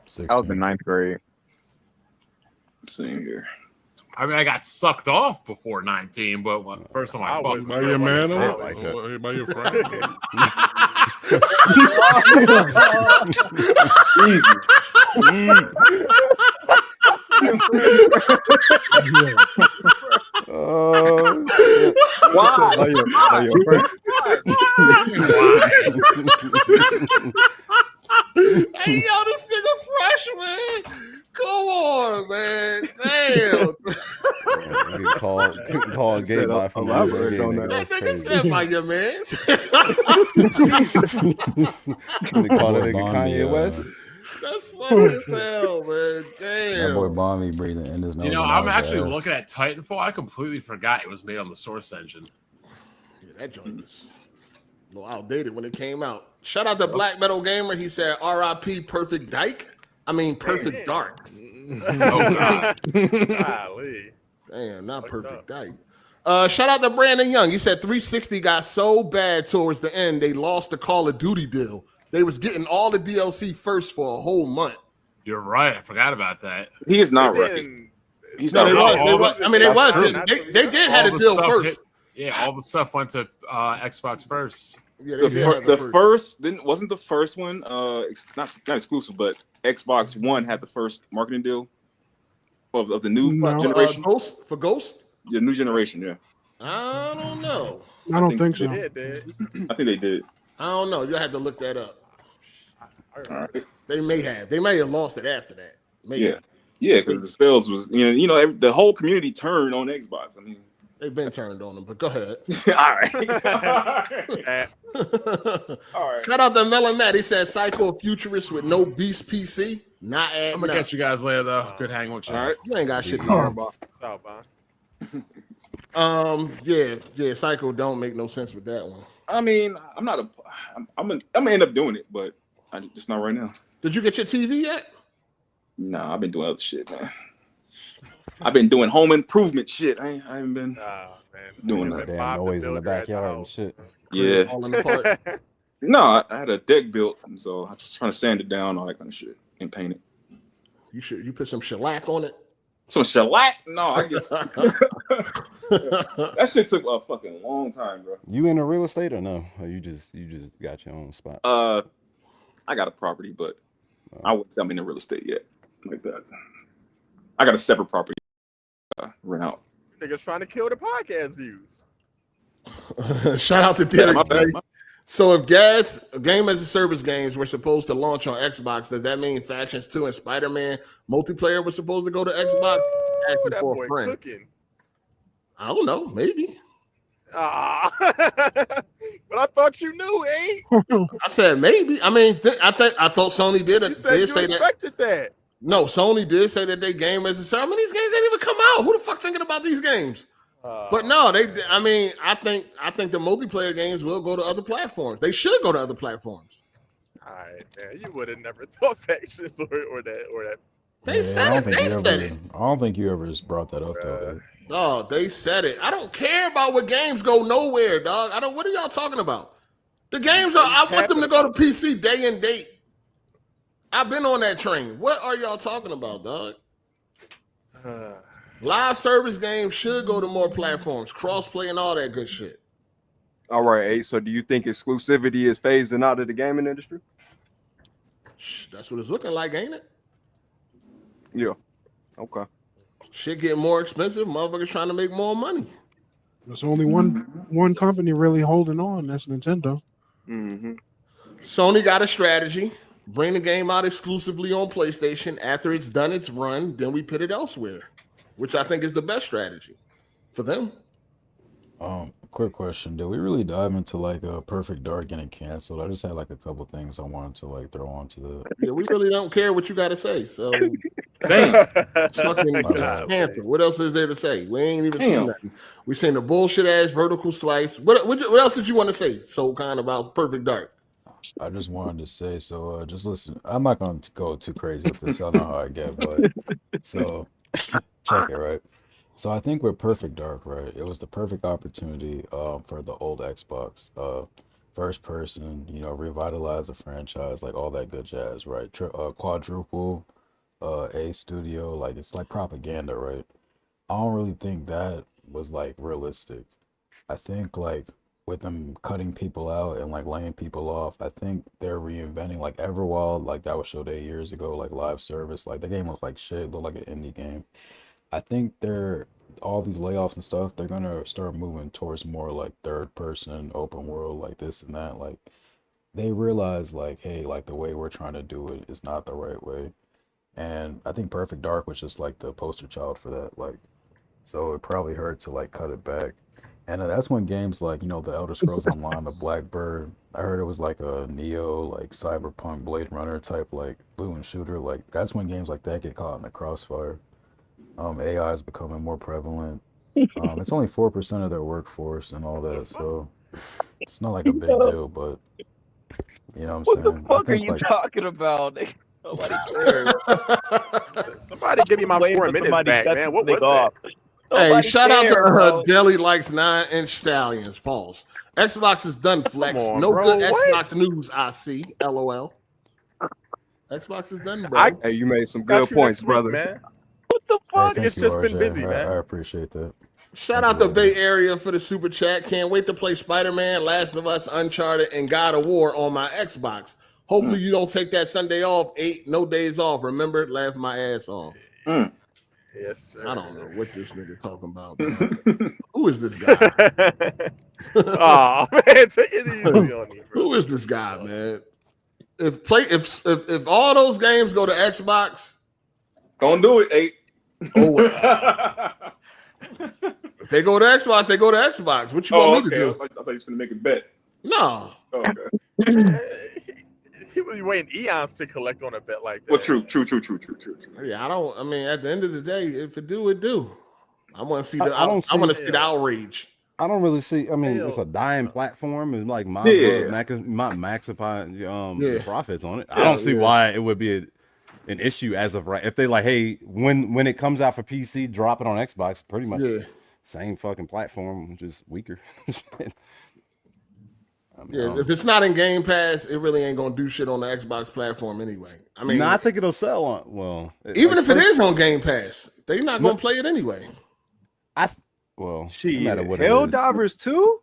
16. I was in 9th grade. Same here. I mean, I got sucked off before 19, but the first time I fucked by your man, by your friend. Easy. Why? By your friend. Hey, yo, this nigga fresh, man. Come on, man. Damn. Call gay by from that nigga said by your man. They call that nigga Kanye West. That's funny as hell, man. Damn. That boy Bomby breathing in his nose. You know, I'm actually looking at Titanfall. I completely forgot it was made on the Source engine. Yeah, that joint was a little outdated when it came out. Shout out to Black Metal Gamer. He said, "R.I.P. Perfect Dyke." Perfect Dark. Oh God. Golly. Damn, not Perfect Dyke. Shout out to Brandon Young. He said 360 got so bad towards the end, they lost the Call of Duty deal. They was getting all the DLC first for a whole month. You're right. I forgot about that. He is not right. He's not right. They did have a deal first. All the stuff went to Xbox first. Yeah, the first wasn't the first one. Not exclusive, but Xbox One had the first marketing deal of the new generation. Ghost. The new generation, yeah. I don't know. I don't think so. I think they did. I don't know. You have to look that up. All right. They may have lost it after that. Maybe. Yeah, because the sales was the whole community turned on Xbox. I mean, they've been turned on them, but go ahead. All right. All right. Shout out to Melon Matt. He said Psycho Futurist with no beast PC. Not I'm gonna catch you guys later though. Good hanging with you. All right. You ain't got shit to worry about. Yeah, Psycho don't make no sense with that one. I mean, I'm gonna end up doing it, but just not right now. Did you get your TV yet? Nah, I've been doing other shit, man. I've been doing home improvement shit. I haven't been doing that. Damn noise in the backyard and shit. Yeah. Falling apart. No, I had a deck built, so I'm just trying to sand it down, all that kind of shit, and paint it. You put some shellac on it? Some shellac? No, I guess that shit took a fucking long time, bro. You in a real estate or no? Or you just got your own spot? I got a property, but I wouldn't say I'm in real estate yet, like that. I got a separate property rent out. Niggas trying to kill the podcast views. Shout out to Derek. So if game as a service games were supposed to launch on Xbox, does that mean Factions 2 and Spider-Man multiplayer was supposed to go to Xbox? That boy cooking. I don't know, maybe. But I thought you knew, eh? I said maybe. I mean, I thought Sony did say that. No, Sony did say that they game as a service. I mean, these games didn't even come out. Who the fuck thinking about these games? But no, I think the multiplayer games will go to other platforms. They should go to other platforms. All right, man. You would have never thought factions or that. They said it. They said it. I don't think you ever just brought that up though. Dog, they said it. I don't care about what games go nowhere, dog. What are y'all talking about? The games are. I want them to go to PC day and date. I've been on that train. What are y'all talking about, dog? Live service games should go to more platforms, crossplay and all that good shit. All right, Ace. So do you think exclusivity is phasing out of the gaming industry? That's what it's looking like, ain't it? Yeah. Okay. Shit getting more expensive. Motherfuckers trying to make more money. There's only one company really holding on. That's Nintendo. Mm-hmm. Sony got a strategy. Bring the game out exclusively on PlayStation. After it's done its run, then we put it elsewhere, which I think is the best strategy for them. Quick question. Did we really dive into like a Perfect Dark getting canceled? I just had like a couple things I wanted to like throw onto the. Yeah, we really don't care what you got to say. So, fucking canceled. What else is there to say? We ain't even seen nothing. We seen the bullshit ass vertical slice. What else did you want to say? So kind about Perfect Dark. I just wanted to say, so just listen. I'm not going to go too crazy with this. I know how I get, but so check it, right? So I think with Perfect Dark, right, it was the perfect opportunity for the old Xbox, first person, revitalize the franchise, like all that good jazz, right? Quadruple A studio, like it's like propaganda, right? I don't really think that was like realistic. I think like with them cutting people out and like laying people off, I think they're reinventing like Everwild, like that was showed 8 years ago, like live service, like the game looked like shit, looked like an indie game. I think all these layoffs and stuff, they're gonna start moving towards more like third person, open world, like this and that. Like they realize like, hey, like the way we're trying to do it is not the right way. And I think Perfect Dark was just like the poster child for that. Like, so it probably hurt to like cut it back. And that's when games like, the Elder Scrolls Online, the Blackbird, I heard it was like a Neo, like Cyberpunk, Blade Runner type, like blue and shooter. Like that's when games like that get caught in the crossfire. AI is becoming more prevalent. It's only 4% of their workforce and all that, so it's not like a big deal. But you know what I'm saying? What the fuck are you talking about? Nobody cares. Somebody give me my 4 minutes back, man. What was that? Hey, shout out to Deli likes 9-inch stallions. Pause. Xbox is done, Flex. On, no bro. good What? Xbox news, I see. LOL. Xbox is done, bro. Hey, you made some good points, brother. Man. What the fuck? Hey, It's just been busy, man. I appreciate that. Shout out to Bay Area for the super chat. Can't wait to play Spider-Man, Last of Us, Uncharted, and God of War on my Xbox. Hopefully you don't take that Sunday off. 8 no days off. Remember, laugh my ass off. Yes, sir. I don't know what this nigga talking about. Who is this guy? Oh man, take it easy on me, bro. Who is this guy, man? If all those games go to Xbox, don't do it, 8. Oh, well. If they go to Xbox, they go to Xbox. What you want me to do? I thought you was gonna make a bet. No. Okay. He was waiting eons to collect on a bet like that. Well, true. Yeah, I mean, at the end of the day, if it do, it do. I want to see the. I want to see the outrage. I don't really see. I mean, it's a dying platform, and like might maxify the profits on it. I don't see why it would be an issue as of right. If they like, hey, when it comes out for PC, drop it on Xbox. Pretty much same fucking platform, just weaker. If it's not in Game Pass, it really ain't gonna do shit on the Xbox platform anyway. I mean, I think it'll sell on. Even if it is on Game Pass, they're not gonna play it anyway. No matter what. Helldivers 2?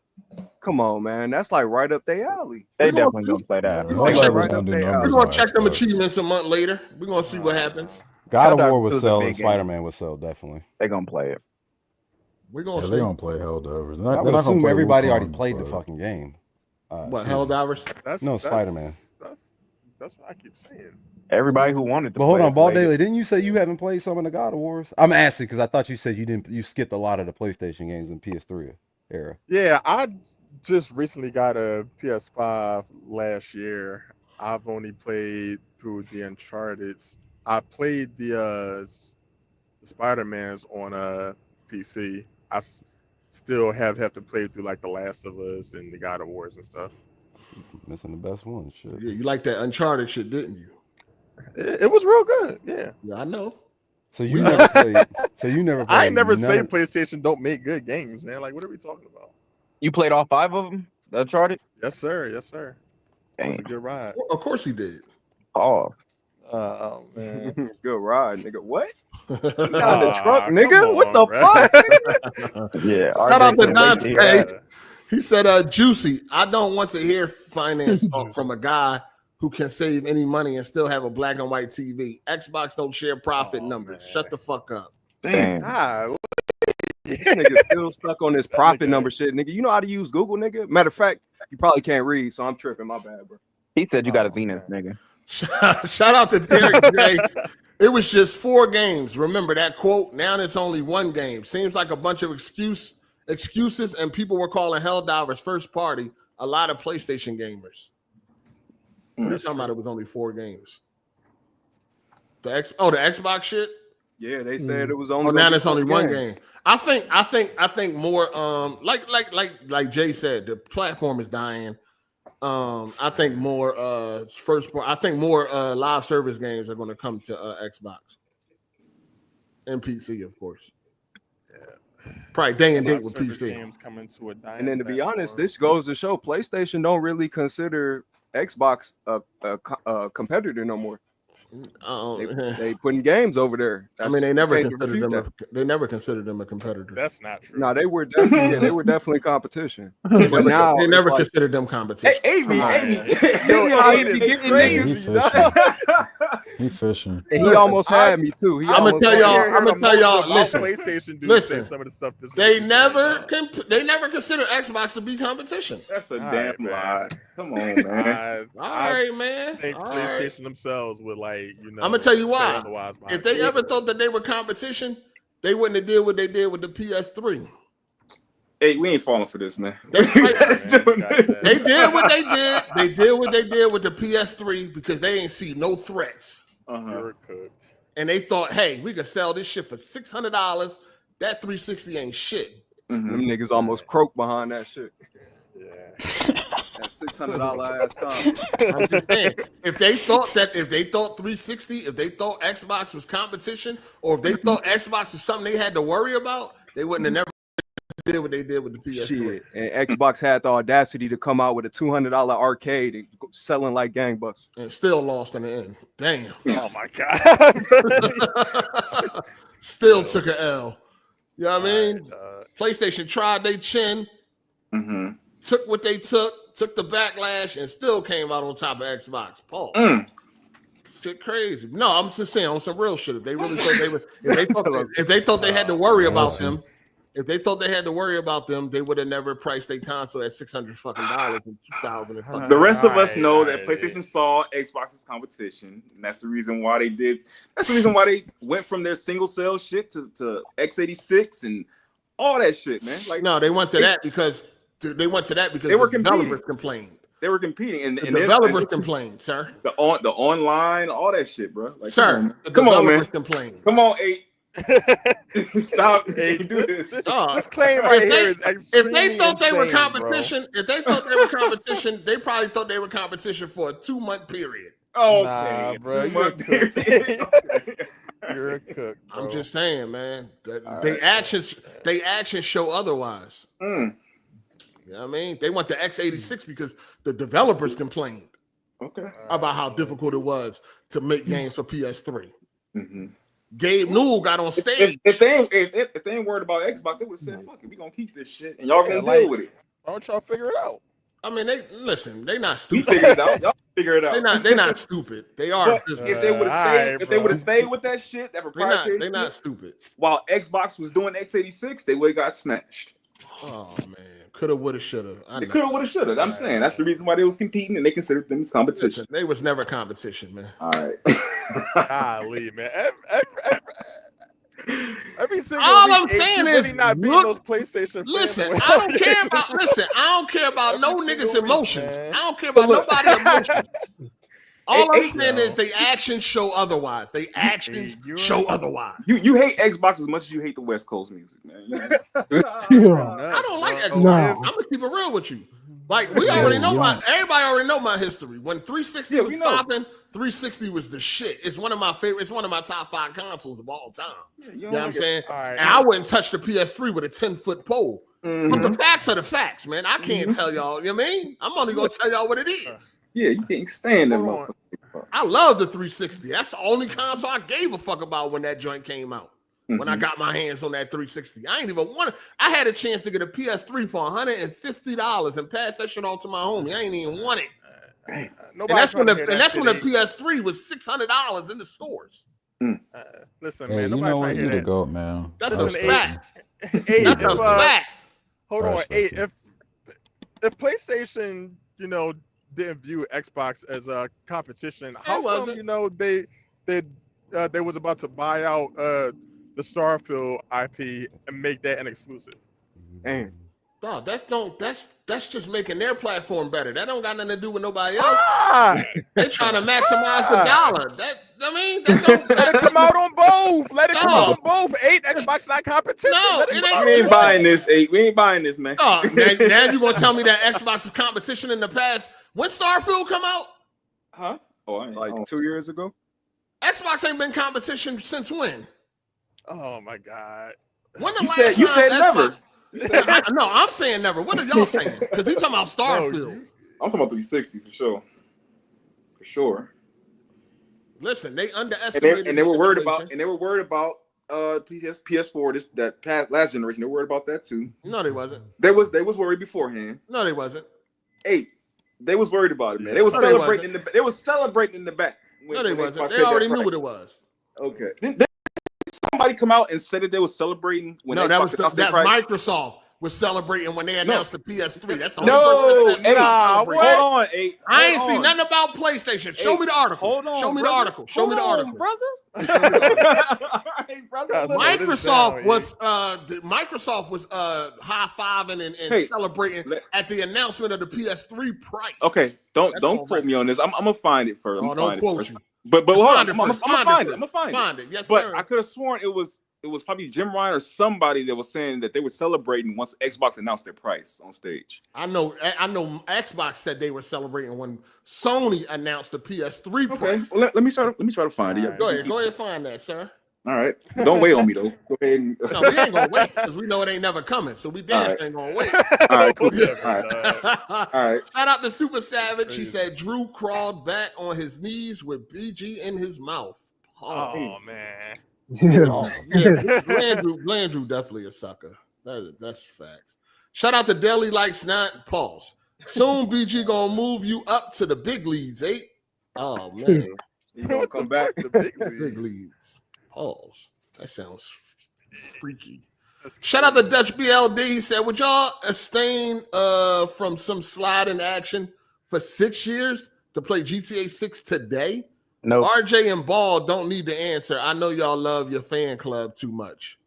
Come on, man. That's like right up their alley. They definitely gonna play that. We're gonna check them achievements a month later. We're gonna see what happens. God of War will sell and Spider-Man will sell, definitely. They're gonna play it. We're gonna see. They're gonna play Helldivers. I would assume everybody already played the fucking game. What, Helldivers? Spider-Man. That's what I keep saying. Everybody who wanted to. But hold on, Ball Daily, didn't you say you haven't played some of the God of Wars? I'm asking because I thought you said you skipped a lot of the PlayStation games in PS3 era. Yeah, I just recently got a PS5 last year. I've only played through the Uncharted. I played the Spider-Mans on a PC. I still have to play through like the Last of Us and the God of Wars and stuff. Missing the best one. Shit. Yeah, you like that Uncharted shit, didn't you? It was real good. Yeah. Yeah, I know. So you never played. So you never played. I ain't never say PlayStation don't make good games, man. Like, what are we talking about? You played all 5 of them? Uncharted? Yes, sir. Yes, sir. That was a good ride. Of course he did. Oh. Oh man. Good ride, nigga. What? Got the truck, nigga. What the fuck? Yeah. Shout out to Dante. He said, Juicy, I don't want to hear finance talk from a guy who can save any money and still have a black and white TV. Xbox don't share profit numbers. Man. Shut the fuck up. Damn. This nigga still stuck on this profit number shit, nigga. You know how to use Google, nigga? Matter of fact, you probably can't read, so I'm tripping. My bad, bro. He said you got a Zenith, nigga. Shout out to Derek J. It was just 4 games. Remember that quote? Now it's only 1 game. Seems like a bunch of excuses, and people were calling Helldivers first party. A lot of PlayStation gamers. What are you talking about? It was only 4 games. The Xbox shit. Yeah, they said it was only. Oh, now it's only 1 game. I think more. Like Jay said, the platform is dying. I think more live service games are going to come to Xbox and PC, of course. Yeah. Probably day and date with PC. Games coming to a dying and then to be honest, this goes to show PlayStation don't really consider Xbox a competitor no more. They putting games over there. They never considered them. They never considered them a competitor. That's not true. No, they were definitely competition. But now they never considered them competition. Amy, He's fishing. And he almost had me too. I'm gonna tell y'all. Listen, PlayStation some of the stuff they never consider Xbox to be competition. That's a damn lie. Come on, man. All right, man. PlayStation themselves would I'm gonna tell you why. If they ever thought that they were competition, they wouldn't have did what they did with the PS3. Hey, we ain't falling for this, man. They did what they did. They did what they did with the PS3 because they ain't see no threats. And they thought, hey, we could sell this shit for $600. That 360 ain't shit. Mm-hmm. Them niggas almost croaked behind that shit. Yeah. That $600 ass console. I'm just saying, if they thought 360, if they thought Xbox was competition, or if they thought Xbox was something they had to worry about, they wouldn't have never did what they did with the PS3. Shit. And Xbox had the audacity to come out with a $200 arcade and selling like gangbusters. And still lost in the end. Damn. Oh my God. Still took an L. You know what I mean? PlayStation tried their chin, took what they took the backlash, and still came out on top of Xbox. Paul. Shit crazy. No, I'm just saying on some real shit. If they really thought they were, if they thought they had to worry about them, they would have never priced their console at $600 fucking in 2000. The rest of us know that PlayStation saw Xbox's competition, and that's the reason why they did. That's the reason why they went from their single sale shit to x86 and all that shit, man. Like, no, they went to that because they were developers complained. They were competing, and the developers complained, sir. The online, all that shit, bro. Like, sir, come on, man. Complained. Come on, 8. Stop. Do this. This claim right here is if they thought they were competition, they probably thought they were competition for a 2-month period. Oh, nah, bro, you're a cook. Bro. I'm just saying, man. They actions show otherwise. You know what I mean? They want the x86 because the developers complained about how difficult it was to make games for PS3. Gabe Newell got on stage. If they ain't worried about Xbox, they would have said, "Fuck it, we gonna keep this shit, and y'all gonna deal with it." Why don't y'all figure it out? I mean, they not stupid. We figure it out. Y'all figure it out. They're not stupid. They are. If they would have stayed with that shit, that proprietary, they're not stupid. While Xbox was doing x86, they would have got snatched. Oh man. Coulda, woulda, shoulda. They coulda, woulda, shoulda. I'm saying that's the reason why they was competing, and they considered them as competition. They was never competition, man. All right. Golly, man. Every single all week, I'm saying is, those PlayStation. Listen, I don't care about. Listen, I don't care about no niggas' emotions. I don't care about nobody's emotions. All I'm saying is they actions show otherwise. They actions show otherwise. You hate Xbox as much as you hate the West Coast music, man. I don't like Xbox. I'm gonna keep it real with you. Like we already know everybody already know my history. When 360 was popping, 360 was the shit. It's one of my favorite. It's one of my top 5 consoles of all time. You know what I'm saying? Right. And I wouldn't touch the PS3 with a 10-foot pole. But the facts are the facts, man. I can't tell y'all. You know what I mean? I'm only gonna tell y'all what it is. Yeah, you can't stand them. I love the 360. That's the only console I gave a fuck about when that joint came out. When I got my hands on that 360, I ain't even want. I had a chance to get a PS3 for $150 and pass that shit on to my homie. I ain't even want it. And that's when the PS3 was $600 in the stores. Listen, hey, man, you know what? You to go, man. That's a fact. That's a fact. Hold on, if PlayStation, didn't view Xbox as a competition, how come they was about to buy out the Starfield IP and make that an exclusive? Man, dog, that's just making their platform better. That don't got nothing to do with nobody else. They trying to maximize the dollar. Let it come out on both. Let it come out on both. Xbox not competition. No, we ain't buying this. We ain't buying this, man. Now you gonna tell me that Xbox was competition in the past? When Starfield come out? Huh? Like 2 years ago. Xbox ain't been competition since when? Oh my God! When the last time you said never. No, I'm saying never. What are y'all saying? Because he's talking about Starfield. I'm talking about 360 for sure. For sure. Listen, they underestimated. And they were worried about. PS4. Last generation. They were worried about that too. No, they wasn't. They was worried beforehand. No, they wasn't. They was worried about it, man. They was celebrating in the. They was celebrating in the back. No, they wasn't. They already knew what it was. Okay. Somebody come out and said that they were celebrating when that Microsoft was celebrating when they announced the PS3. That's the only person hold on, I ain't seen nothing about PlayStation. Show me the article. Hold on, Show me the article. Show me the article, brother. All right, brother. Microsoft was high-fiving and celebrating at the announcement of the PS3 price. Okay, don't quote me on this. I'm gonna find it first. Don't quote you. But hold on, I'm gonna find it. I'm gonna find it. Yes, but sir. I could have sworn it was probably Jim Ryan or somebody that was saying that they were celebrating once Xbox announced their price on stage. I know Xbox said they were celebrating when Sony announced the PS3 price. Okay, well, let me try to find it. Go ahead and find that, sir. All right, don't wait on me though. Go ahead. No, we ain't gonna wait because we know it ain't never coming. So we ain't gonna wait. All right, cool. All right. Shout out to Super Savage. He said Drew crawled back on his knees with BG in his mouth. Oh man. Blandrew definitely a sucker. That's facts. Shout out to Deli Likes Not. Pause. Soon BG gonna move you up to the big leagues, eh? Oh man. You gonna come back to big leagues. Pause. That sounds freaky. Shout out to Dutch BLD. He said, would y'all abstain from some sliding action for 6 years to play GTA 6 today? No. RJ and Ball don't need to answer. I know y'all love your fan club too much.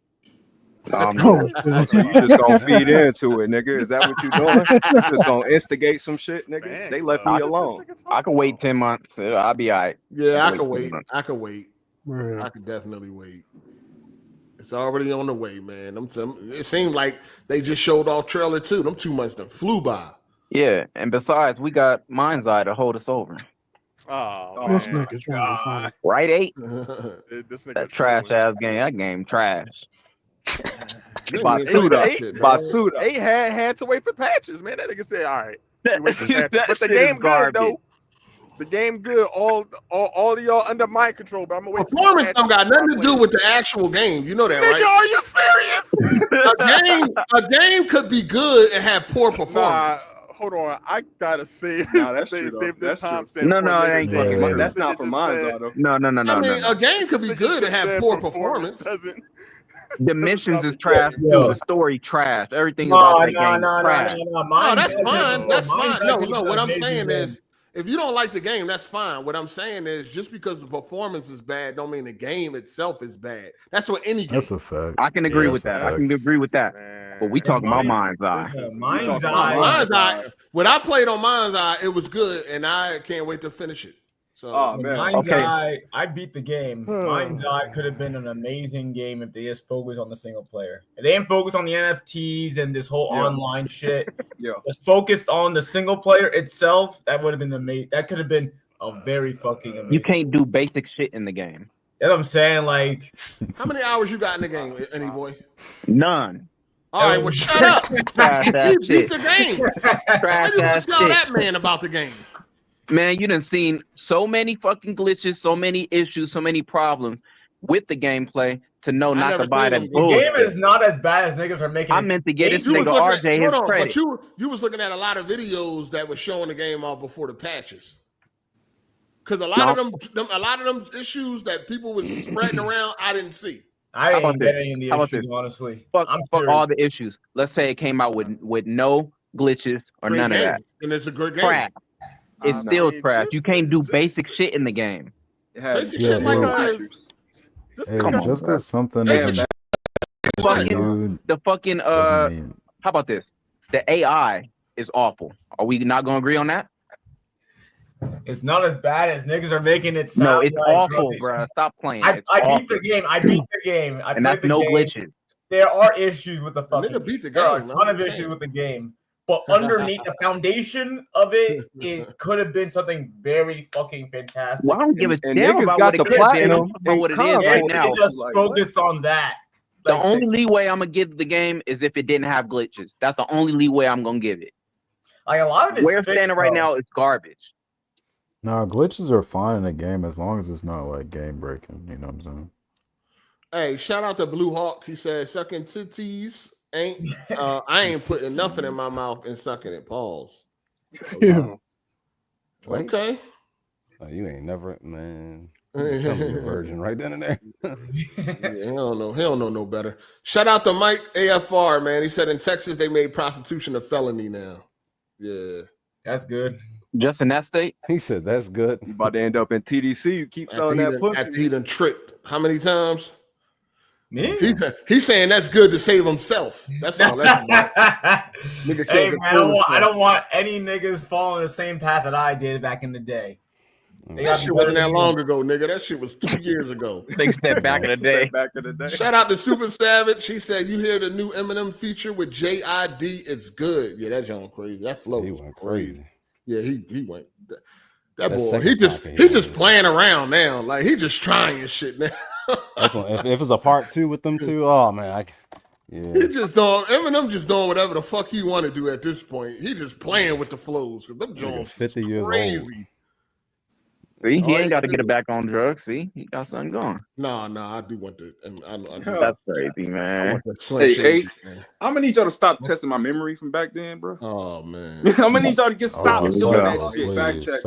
So you just gonna feed into it, nigga. Is that what you doing? You just gonna instigate some shit, nigga? Man, they left me alone. I can wait 10 months. I'll be all right. Yeah, I can wait. I can wait. I can definitely wait. It's already on the way, man. It seemed like they just showed off trailer 2. Them 2 months that flew by. Yeah, and besides, we got Mind's Eye to hold us over. Oh, this nigga trying to find it. Right, 8? That trash ass game. That game trash. Basuda. 8 had to wait for patches, man. That nigga said, all right. But the game good though. The game good. All of y'all under my control, but I'm gonna wait. Performance don't got nothing to do with the actual game. You know that, nigga, right? Are you serious? A game could be good and have poor performance. Hold on, I gotta say. No, that's true. That's true. No, it ain't fucking. That's not for mine, though. No. I mean, a game could be good and have poor performance. The missions is trash. The story trash. Everything about that game is trash. No, that's fine. That's fine. No. What I'm saying is, if you don't like the game, that's fine. What I'm saying is, just because the performance is bad, don't mean the game itself is bad. That's what any game. That's a fact. I can agree with that. I can agree with that. But we talking about Mind's Eye. Mind's Eye. When I played on Mind's Eye, it was good, and I can't wait to finish it. So Mind's Eye, I beat the game. Mind's Eye could have been an amazing game if they just focused on the single player. If they didn't focus on the NFTs and this whole online shit, just focused on the single player itself, that would have been amazing. That could have been a very fucking amazing. You can't do basic shit in the game. That's what I'm saying. Like, how many hours you got in the game, any boy? None. All right, well, shut up. You beat the game. Why you tell that man about the game? Man, you done seen so many fucking glitches, so many issues, so many problems with the gameplay to know not to buy that. The game is not as bad as niggas are making. I meant to get this nigga RJ his credit. But you was looking at a lot of videos that was showing the game off before the patches. Because a lot of them issues that people was spreading around, I didn't see. I didn't get any of the issues, honestly. Fuck all the issues. Let's say it came out with no glitches or none of that. And it's a good game. Crap. It's still trash. You can't do basic shit in the game. Basic shit like just because something the fucking how about this? The AI is awful. Are we not gonna agree on that? It's not as bad as niggas are making it sound. No, it's awful, bro. Stop playing. I beat the game. I that's no glitches. There are issues with the fucking. Nigga beat the game. There are a ton of issues with the game. But underneath the foundation of it, it could have been something very fucking fantastic. Well, I don't give a damn about what it could have been. About what it is right now. Just focus on that. The only leeway I'm gonna give the game is if it didn't have glitches. That's the only leeway I'm gonna give it. Like a lot of it. Where it's standing right now is garbage. No, glitches are fine in a game as long as it's not like game breaking. You know what I'm saying? Hey, shout out to Blue Hawk. He said, "Sucking titties ain't. I ain't putting nothing in my mouth and sucking it." Pause. Yeah. Okay. Oh, you ain't never, man. You're a virgin right then and there. Yeah, he don't know no better. Shout out to Mike AFR, man. He said in Texas they made prostitution a felony now. Yeah, that's good. Just in that state? He said that's good. You about to end up in TDC. You keep selling that pussy. After he done tricked how many times? Me? He's saying that's good to save himself. That's all that's about. Nigga hey man, I don't want any niggas following the same path that I did back in the day. That shit wasn't that long ago, nigga. That shit was 2 years ago. They said back in the day. Shout out to Super Savage. He said, "You hear the new Eminem feature with JID? It's good." Yeah, that John crazy. That flow was crazy. Yeah, he went. That boy, he just playing around now. Like he just trying shit now. That's one, if it's a part 2 with them two, oh man, he just doing Eminem just doing whatever the fuck he want to do at this point. He just playing with the flows because them Jones 50 years crazy. Old. See, he ain't got to get it back on drugs. See, he got something going. No, I do want to. That's crazy, man. Hey, I'm gonna need y'all to stop testing my memory from back then, bro. Oh man, I'm gonna need y'all to stop doing that shit. Fact check.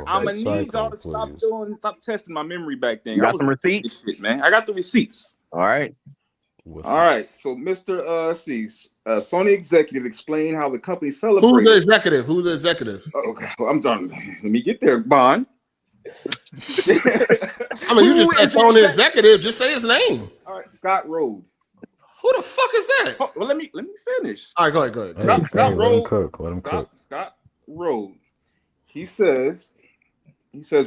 I'm gonna need y'all to stop testing my memory back then. You got some receipts, shit, man. I got the receipts. All right. All right. So, Mr. Sony executive explain how the company celebrates. Who's the executive? Okay, well, I'm done. Let me get there, Bond. I mean, you just said Sony executive. Just say his name. All right, Scott Rode. Who the fuck is that? Oh, well, let me finish. All right, go ahead. Hey, Scott Rode. Let him cook. Scott Rode. He says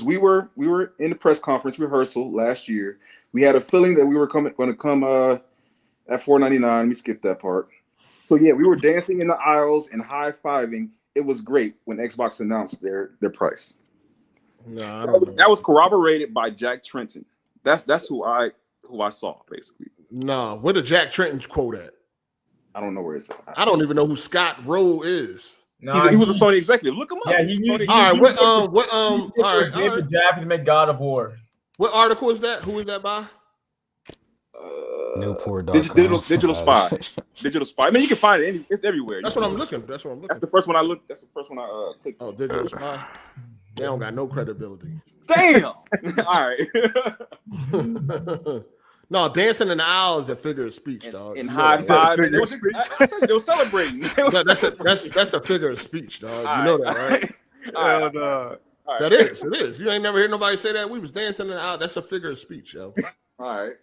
we were in the press conference rehearsal last year. We had a feeling that we were going to come at $4.99. Let me skip that part. So yeah, we were dancing in the aisles and high-fiving. It was great when Xbox announced their price. No, that was corroborated by Jack Trenton. That's who I saw basically. No, where the Jack Trenton quote at? I don't know where it's at. I don't even know who Scott Rowe is. No, he was a Sony executive. Look him up. Yeah, he used. All right, all right. Japanese make God of War. What article is that? Who is that by? Digital Spy. Digital Spy. I mean, you can find it. It's everywhere. That's what I'm looking. That's the first one I looked. That's the first one I clicked. Oh, Digital Spy. They don't got no credibility. Damn. All right. No, dancing in the aisle is a figure of speech, dog. In high five, they were celebrating. That's a figure of speech, dog. You know that, right? All right. That is. It is. You ain't never heard nobody say that. We was dancing in the aisle. That's a figure of speech, yo. All right.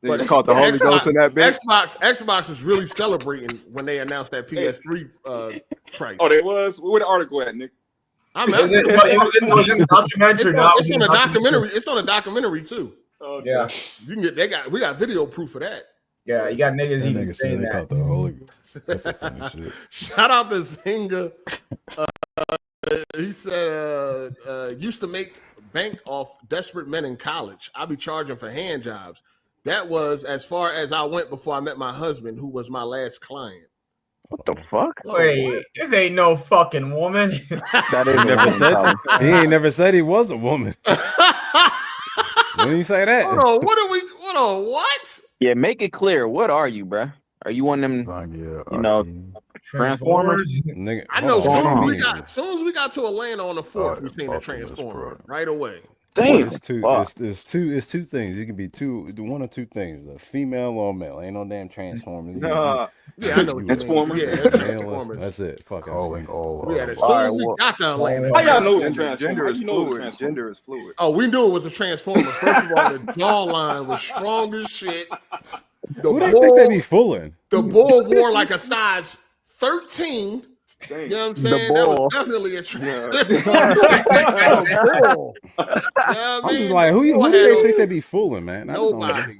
But it's called the Holy Ghost in that bitch. Xbox is really celebrating when they announced that PS3 price. Oh, there was. Where the article at, Nick? It was in the documentary. It's on a documentary. It's on a documentary too. Okay. Yeah, you can get. We got video proof of that. Yeah, you got niggas even saying that. Shout out to Zinga. He said, used to make bank off desperate men in college. I'll be charging for hand jobs. That was as far as I went before I met my husband, who was my last client. What the fuck? Wait, this ain't no fucking woman. He ain't never said he was a woman. When you say that? Hold on, what? Yeah, make it clear. What are you, bro? Are you one of them, Transformers? Nigga, I know. As soon as we got to Atlanta on the 4th, we seen the Transformer right away. Damn. It's two things. It can be one or two things. A female or a male. Ain't no damn Transformers. Yeah, I know. Transformers. Yeah, Transformers. That's it. Fuck calling all. We had as soon as we got to Atlanta. How y'all know gender is fluid? Gender is fluid. Oh, we knew it was a Transformer. First of all, the jawline was strong as shit. Who they think they be fooling? The bull wore like a size 13. Dang. You know what I'm saying? That was definitely a bull. I'm just like, who do they think they be fooling, man? Nobody.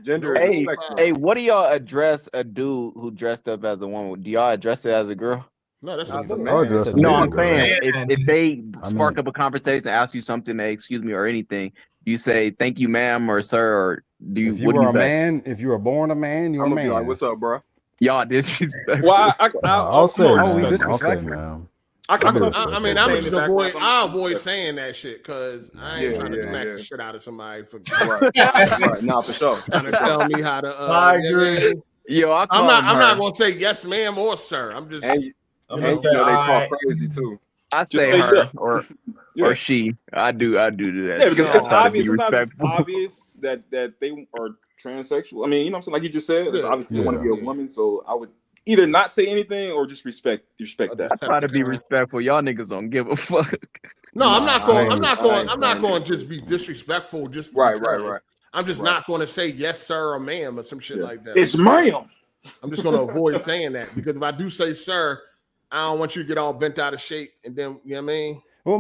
Gender is hey, what do y'all address a dude who dressed up as a woman? Do y'all address it as a girl? No, that's a man. No, I'm saying if they spark up a conversation, ask you something, excuse me, or anything, you say thank you, ma'am, or sir, or do you? If you were a man, if you were born a man, you're a man. Be like, what's up, bro? Y'all disrespect. Well, I'll say, disrespectful. I mean, I avoid saying that shit because I ain't trying to smack the shit out of somebody for right. Nah, for sure. Trying to tell me how to. I agree. Yo, I'm not gonna say yes, ma'am, or sir. I'm just. I'm gonna say they talk crazy too. I say her or she. I do that. Yeah, because it's obvious. Sometimes it's obvious that they are transsexual. I mean, you know what I'm saying? Like you just said, it's obviously they want to be a woman. So I would either not say anything or just respect that. I try to be respectful. Y'all niggas don't give a fuck. No, I'm not going to just be disrespectful. Just right. I'm just not going to say yes, sir, or ma'am, or some shit like that. It's ma'am. I'm just going to avoid saying that because if I do say sir, I don't want you to get all bent out of shape, and then you know what I mean. Well,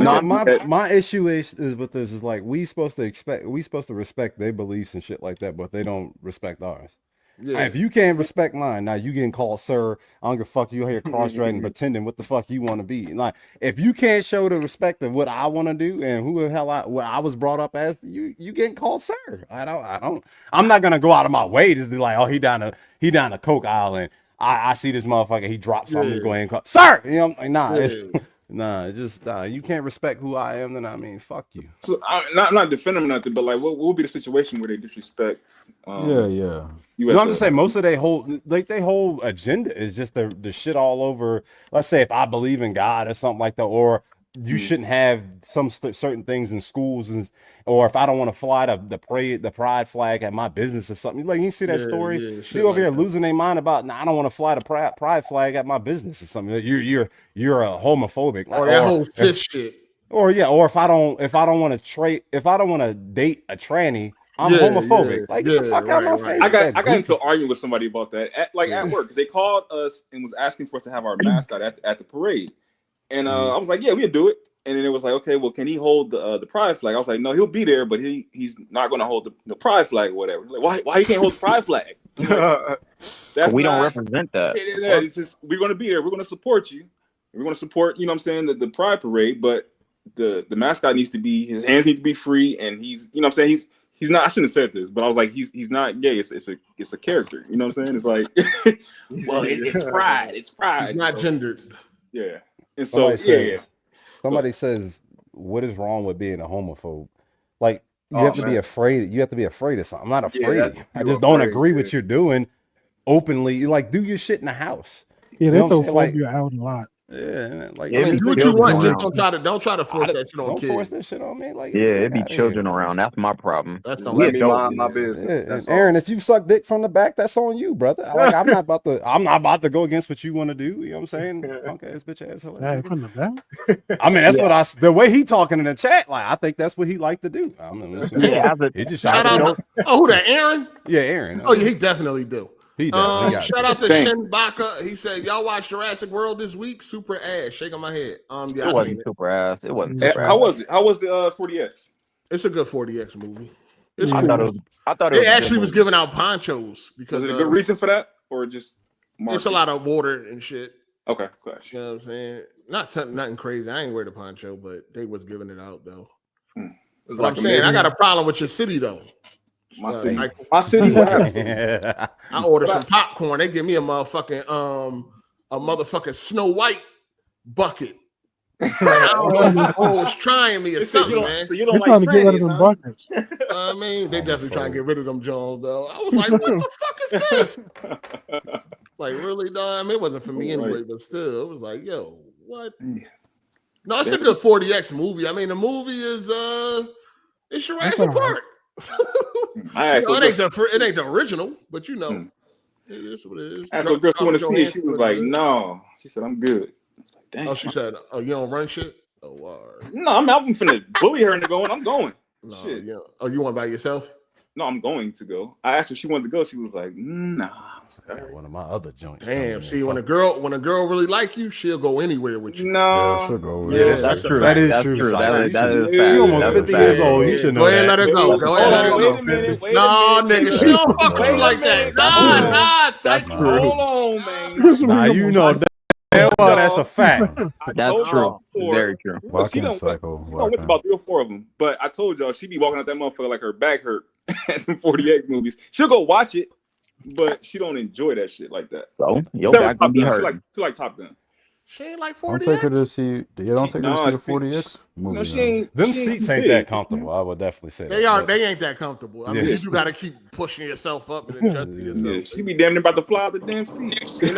my issue is with this is like we supposed to respect their beliefs and shit like that, but they don't respect ours. Yeah. If you can't respect mine, now you getting called sir. I don't give a fuck. You here cross-dressing, pretending what the fuck you want to be. Like if you can't show the respect of what I want to do and who the hell what I was brought up as, you getting called sir. I'm not gonna go out of my way to be like, oh, he down the Coke aisle and I see this motherfucker. He drops something. Yeah. Go ahead and call sir. You know, like, nah. You can't respect who I am. Then I mean, fuck you. So I'm not defending them nothing, but like, what would be the situation where they disrespect? You know, I'm just saying most of their whole agenda is just the shit all over. Let's say if I believe in God or something like that, or you shouldn't have some certain things in schools, or if I don't want to fly the pride flag at my business or something. Like you see that story, people over here losing their mind about. I don't want to fly the pride flag at my business or something. You're a homophobic, or that whole cis shit. Or if I don't want to date a tranny, I'm homophobic. Like get the fuck out of my face. I got into an argument with somebody about that at work because they called us and was asking for us to have our mascot at the parade. And I was like, yeah, we'll do it. And then it was like, okay, well, can he hold the pride flag? I was like, no, he'll be there, but he's not going to hold the pride flag or whatever. Like, why he can't hold the pride flag? We don't represent that. Yeah, it's just we're going to be there. We're going to support you. We're going to support, you know what I'm saying, the pride parade. But the mascot needs to be, his hands need to be free, and he's, you know what I'm saying, he's not. I shouldn't have said this, but I was like, he's not gay. It's a character. You know what I'm saying? It's like, well, it's pride. It's pride. It's not gendered. Yeah. And so somebody says, what is wrong with being a homophobe? Like you have to be afraid. You have to be afraid of something. I'm not afraid of you. I just don't agree with what you're doing openly. You like do your shit in the house. Yeah, they throw phobia out a lot. Yeah, like do what you want. Just don't try to force that shit on kids. Don't force that shit on me. Like it'd be children around. That's my problem. That's don't let me mind my business. Yeah, Aaron, if you suck dick from the back, that's on you, brother. Like I'm not about to go against what you want to do. You know what I'm saying? Okay, this bitch asshole. From the back. I mean, that's what the way he talking in the chat. Like I think that's what he like to do. He just shout out. Oh, who that? Aaron? Yeah, Aaron. Oh, yeah, he definitely do. Shout out to Shin Baka. He said, "Y'all watch Jurassic World this week? Super ass." Shaking my head. It wasn't super ass. It wasn't. How was it? How was the 40X? It's a good 40X movie. It's I cool. thought it actually was giving out ponchos because was it a good reason for that, or just it's a lot of water and shit. Okay, gosh. You know what I'm saying? Nothing crazy. I ain't wear the poncho, but they was giving it out though. But I'm saying I got a problem with your city though. My city. What happened? I ordered some popcorn. They give me a motherfucking Snow White bucket. I don't know who was trying me or something, man. So you don't trying to get rid of them buckets. I mean, they definitely trying to get rid of them Jones though. I was like, what the fuck is this? Like, really, dog? I mean, it wasn't for me anyway, but still, it was like, yo, what? No, it's a good 40X movie. I mean, the movie is it's Jurassic Park. It ain't the original, but you know, it is what it is. I asked a girl who want to see it. She was like, "No." She said, "I'm good." I was like, "Dang." Oh, she said, "Oh, you don't run shit." Oh, wow. No, I'm finna bully her into going. I'm going. No, shit. Yeah. Oh, you want by yourself? No, I'm going to go. I asked her if she wanted to go. She was like, "Nah." One of my other joints. Damn. See, when a girl really like you, she'll go anywhere with you. No, yeah, she'll go. Yeah, that's true. That is true. That is you almost 50 years old. You should know. Go ahead and let her go. Go ahead and let her go. Wait a minute. No, nigga, she don't fuck with you like that. Nah, psych. Hold on, man. Nah, you know that. Well, that's a fact. That's true. Very true. She don't went about 3 or 4 of them, but I told y'all she be walking out that motherfucker like her back hurt at some 40X movies. She'll go watch it, but she don't enjoy that shit like that. So your back can be hurt. She like Top Gun. She ain't like 40X. Don't take her to see. Don't take her to see the 40X movie. No, she ain't. Them seats ain't that comfortable. I would definitely say they ain't that comfortable. I mean, you got to keep pushing yourself up and adjusting yourself. Yeah, she be damn near about to fly out the damn seat. They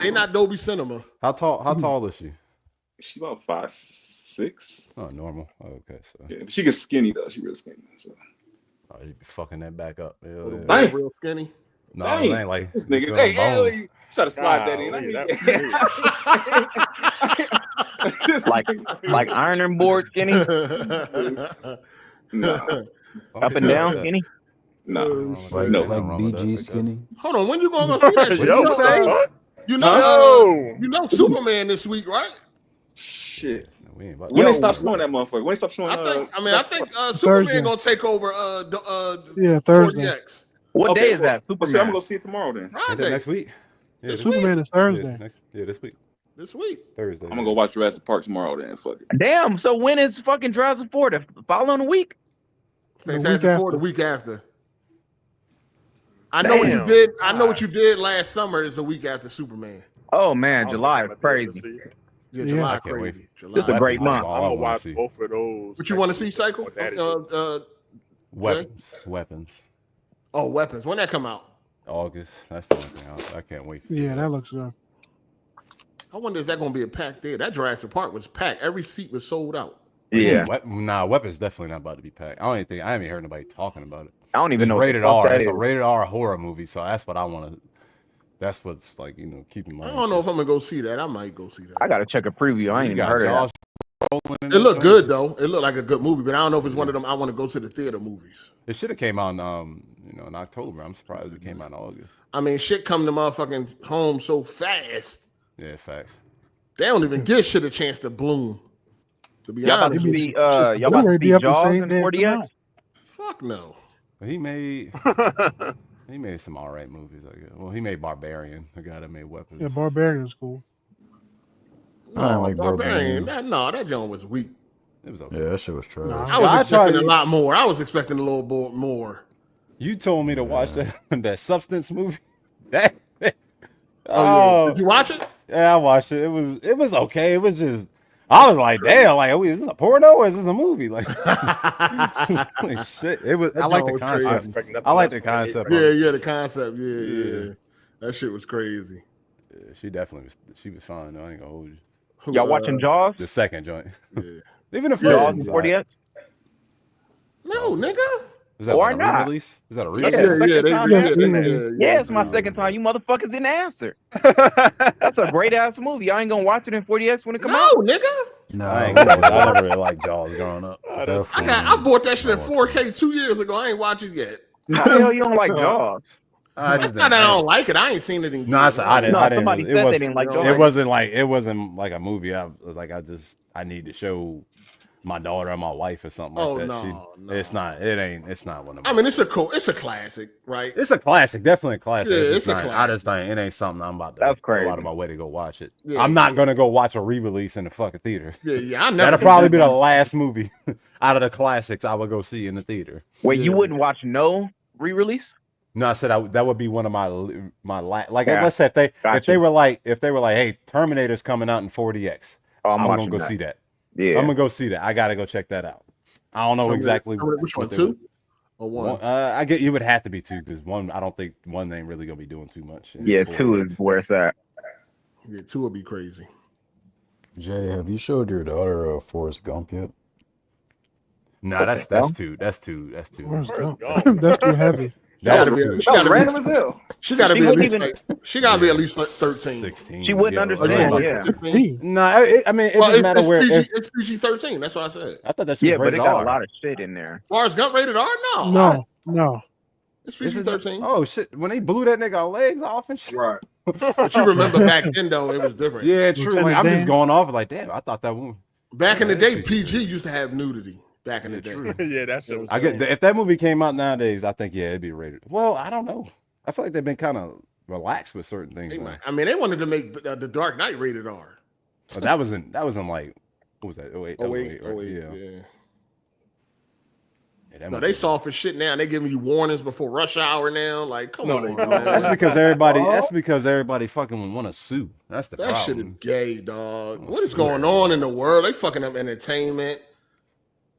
not Dolby Cinema. How tall is she? She about 5'6". Oh, normal. Okay, so yeah, she gets skinny though. She real skinny. So. Oh, you be fucking that back up. Real skinny. No, it ain't like this nigga. Hey, try to slide that in. like ironing board skinny. No. Up and down skinny. No. Like BG skinny. Hold on, when you gonna go see that shit? You know Superman this week, right? Shit. When they stop showing that motherfucker? When they stop showing? I think Superman gonna take over. Thursday. 40X. What day is that? Superman. So I'm gonna go see it tomorrow then. Friday. Next week. Yeah, Superman is Thursday. This week. This week. Thursday. I'm gonna go watch Jurassic Park tomorrow then. Fuck it. Damn. So when is fucking Jurassic Park? The following week? Fantastic Four the week after. I know what you did. I know what you did last summer is the week after Superman. Oh man, July is crazy. Yeah, July crazy. It's a great month. I'm gonna watch both of those. What you want to see, Cycle? Weapons. Oh, Weapons. When that come out? August. That's the only thing I can't wait. Yeah, that looks good. I wonder is that going to be a packed theater? That Jurassic Park was packed. Every seat was sold out. Yeah. Weapons definitely not about to be packed. I haven't heard nobody talking about it. I don't even know. Rated R. It's a rated R horror movie, so that's what I want to. That's what's like, keeping my. I don't know if I'm gonna go see that. I might go see that. I gotta check a preview. I ain't even heard of that. It looked good though. It looked like a good movie, but I don't know if it's one of them I want to go to the theater movies. It should have came out in October. I'm surprised it came out in August. I mean, shit come to motherfucking home so fast. Yeah, facts. They don't even give shit a chance to bloom. To be y'all honest, y'all about to be Jaws in 40X? Fuck no. He made some alright movies, I guess. Well, he made Barbarian, the guy that made Weapons. Yeah, Barbarian's cool. No, like Barbarian. That joint was weak. It was okay. Yeah, that shit was trash. I was expecting a lot more. I was expecting a little bit more. You told me to watch that Substance movie. Did you watch it? Yeah, I watched it. It was okay. It was just I was like, damn, like, is this a porno or is this a movie? Like, shit. It was. I like the concept. I like the concept. Yeah, the concept. Yeah. That shit was crazy. Yeah, she definitely was. She was fine. I ain't gonna hold you. Y'all watching Jaws? The second joint. Yeah. Even the first Jaws 40X? No, nigga. Is that a re-release? Is that a re-release? Yeah, it's my second time. You motherfuckers didn't answer. That's a great ass movie. I ain't gonna watch it in 40X when it comes out. No, nigga. No, I never really liked Jaws growing up. I bought that shit in 4K 2 years ago. I ain't watched it yet. How the hell you don't like Jaws? I just not that I don't like it. I ain't seen it in years. No, I didn't. Somebody said they didn't like it. It wasn't like a movie. I need to show my daughter or my wife or something like that. No. It's not one of them. I mean, it's a classic, right? It's a classic, definitely a classic. Yeah, it's a classic. I just think it ain't something I'm about to go out of my way to go watch it. Yeah, I'm not gonna go watch a re-release in the fucking theater. Yeah. That'll probably be the last movie out of the classics I would go see in the theater. Wait, you wouldn't watch no re-release? No, I said that would be one of my let's say if they were like, hey, Terminator's coming out in 40X. I'm gonna go see that. Yeah, I'm gonna go see that. I gotta go check that out. I don't know exactly which one, 2 or 1. I get you would have to be 2 because 1. I don't think 1 ain't really gonna be doing too much. Yeah, 2 is where it's at. Yeah, 2 would be crazy. Jay, have you showed your daughter Forrest Gump yet? No, that's too. That's too heavy. That was random as hell. She got to be at least 13. 16. She wouldn't understand. Yeah. No, I mean it doesn't matter where it's PG-13. That's what I said. I thought that shit was but it got a lot of shit in there. Forrest Gump rated R? No. It's PG-13. Oh shit! When they blew that nigga legs off and shit. Right. But you remember back then though, it was different. Yeah, true. Like, I'm just going off like, damn, I thought that one. Back in the day, PG used to have nudity. Back in the day. Yeah, that's it. If that movie came out nowadays, I think it'd be rated. Well, I don't know. I feel like they've been kind of relaxed with certain things. I mean, they wanted to make The Dark Knight rated R. But that wasn't like, what was that? 08, yeah. No, they soft as shit now. They giving you warnings before rush hour now. Like, come on, man. That's because everybody fucking want to sue. That's the problem. That shit is gay, dog. What is going on in the world? They fucking up entertainment.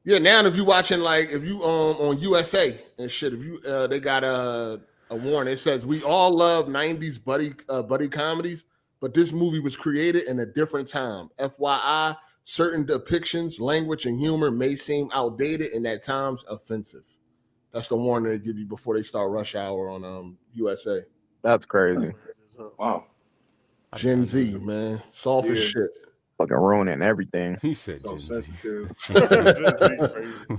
Yeah, now if you watching if you on USA and shit, if you they got a warning. It says we all love 90s buddy comedies, but this movie was created in a different time. FYI, certain depictions, language, and humor may seem outdated and at times offensive. That's the warning they give you before they start rush hour on USA. That's crazy. Wow. Gen Z, man. Soft as shit. Fucking ruining everything. He said so sensitive.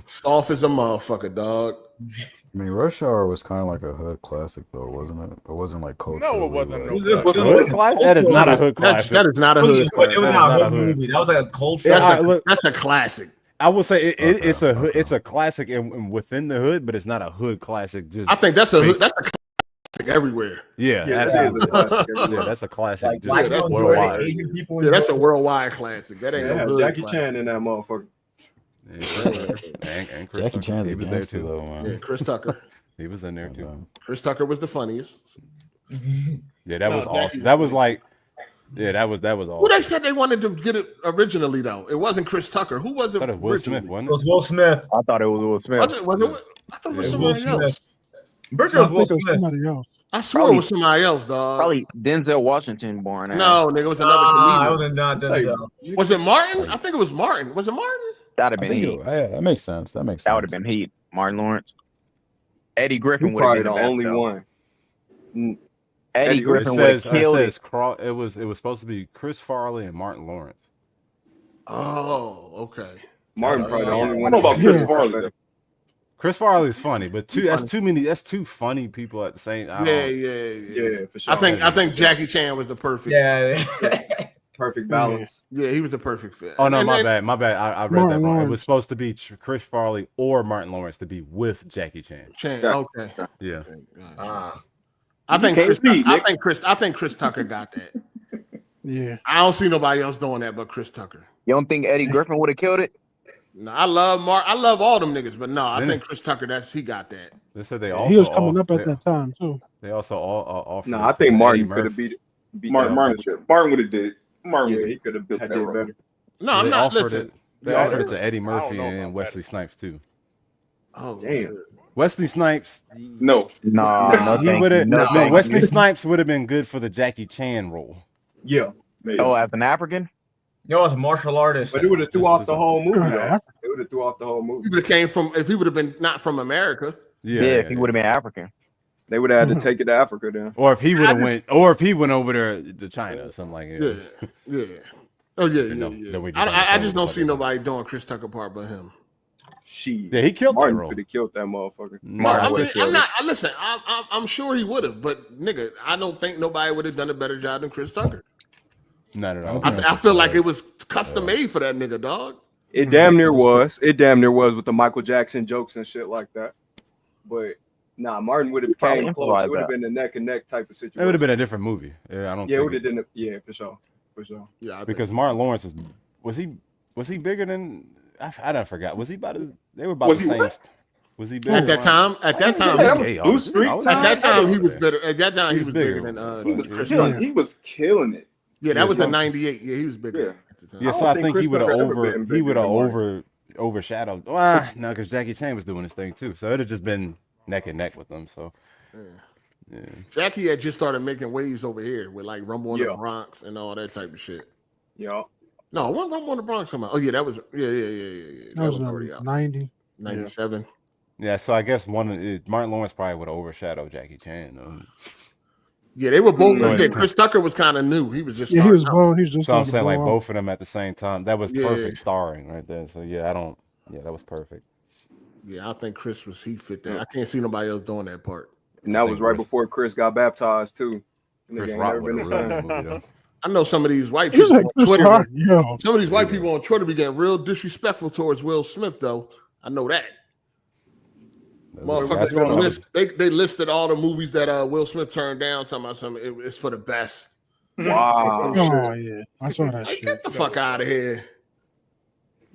Soft as a motherfucker, dog. I mean, Rush Hour was kind of like a hood classic, though, wasn't it? It wasn't like cultural. No, it wasn't. Hood classic? That is not a hood classic. That is not a hood classic. It was not a hood movie. That was like a culture. That's a classic. I will say it's a classic and within the hood, but it's not a hood classic. Just I think that's a classic everywhere. Yeah, that is a classic. Yeah, that's a classic. Like, that's worldwide. Yeah, that's a worldwide classic. That ain't no hood Jackie classic. Chan in that motherfucker. And Chris Jackie Chan, he was there too. Though, man. Yeah, Chris Tucker. He was in there too. Chris Tucker was the funniest. Yeah, that was awesome. That was like, that was awesome. Who they said they wanted to get it originally though? It wasn't Chris Tucker. Who was it? I thought it was Will Smith, wasn't It was Will Smith. I thought it was Will Smith. Was it? I thought it was somebody else. Pretty sure it was Will Smith. Somebody else. I swear it was somebody else, dog. Probably Denzel Washington born. No, nigga, it was another comedian. I was not Denzel. Was it Martin? I think it was Martin. Was it Martin? That'd have been heat. Yeah, that makes sense. That would have been heat. Martin Lawrence. Eddie Griffin would have Probably been the only one. Eddie Griffin would have killed it. It was supposed to be Chris Farley and Martin Lawrence. Oh, okay. Martin probably the only one. I don't know about Chris Farley. Chris Farley is funny, but that's too many. That's two funny people at the same time. Yeah, for sure. I think Jackie Chan was the perfect. Perfect balance. Yeah, he was the perfect fit. Oh no, my bad. I read that wrong. It was supposed to be Chris Farley or Martin Lawrence to be with Jackie Chan. Okay. Yeah. Okay. I think Chris Tucker got that. Yeah. I don't see nobody else doing that but Chris Tucker. You don't think Eddie Griffin would have killed it? No, I love all them niggas, but no, I think Chris Tucker, he got that. They said he was coming up at that time too. They also all offered. No, I think Martin could have beat Martin would have did. Martin, he could have did better. No, I'm not. They offered it to Eddie Murphy and Wesley Snipes too. Oh damn. Wesley Snipes. No. Wesley Snipes would have been good for the Jackie Chan role. Yeah. Maybe. Oh, as an African? No, as a martial artist. But it would have threw off the whole movie. It would have threw off the whole movie. If he would have been not from America. Yeah, if he would have been African. They would have had to take it to Africa then. Or if he would have went over there to China or something like that. Yeah. Oh yeah. I just don't see nobody doing Chris Tucker part but him. Yeah, he killed Martin that role. could have killed that motherfucker. I'm sure he would have, but nigga, I don't think nobody would have done a better job than Chris Tucker. Not at all. I feel like it was custom made for that nigga, dog. It damn near was. It damn near was with the Michael Jackson jokes and shit like that. But nah, Martin would have came close. It would have been a neck and neck type of situation. It would have been a different movie. Yeah, I don't. Yeah, it would have been. Yeah, for sure. Yeah, because Martin Lawrence was he bigger than I don't forgot. Was he about to? They were about the same. Was he bigger at that time? At that time, at that time he was better. At that time he was bigger than. He was killing it. Yeah, that was the '98. Yeah, he was bigger. Yeah, so I think he would have overshadowed. Well, no, because Jackie Chan was doing his thing too, so it'd have just been neck and neck with them. So, yeah. Jackie had just started making waves over here with like Rumble in the Bronx and all that type of shit. Yeah. No, when Rumble in the Bronx come out? Oh yeah, that was yeah. That was already out. 90, 97. Yeah, so I guess Martin Lawrence probably would have overshadowed Jackie Chan. Yeah, they were both. Chris Tucker was kind of new. He was just. Yeah, he was born. He's just. So I'm saying like both of them at the same time. That was perfect starring right there. So yeah, that was perfect. Yeah, I think Chris he fit that. I can't see nobody else doing that part. And that was right before Chris got baptized too. Chris Rock was a movie though. I know some of these white people on Twitter. Some of these white people on Twitter be getting real disrespectful towards Will Smith, though. I know that. Motherfuckers on the list. They listed all the movies that Will Smith turned down. Talking about something, it's for the best. Wow. Oh yeah, I saw that shit. Get the fuck out of here.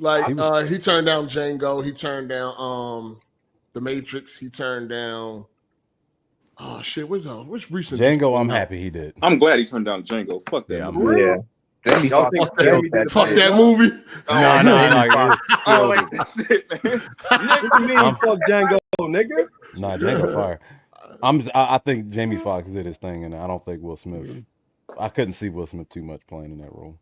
Like he turned down Django. He turned down The Matrix. He turned down. Oh shit! Which recent Django? I'm happy he did. I'm glad he turned down Django. Fuck that. Yeah. Fuck that movie. No. I don't like that shit, man. What you mean? Fuck Django, nigga. Nah, Django fire. I think Jamie Foxx did his thing, and I don't think Will Smith. I couldn't see Will Smith too much playing in that role.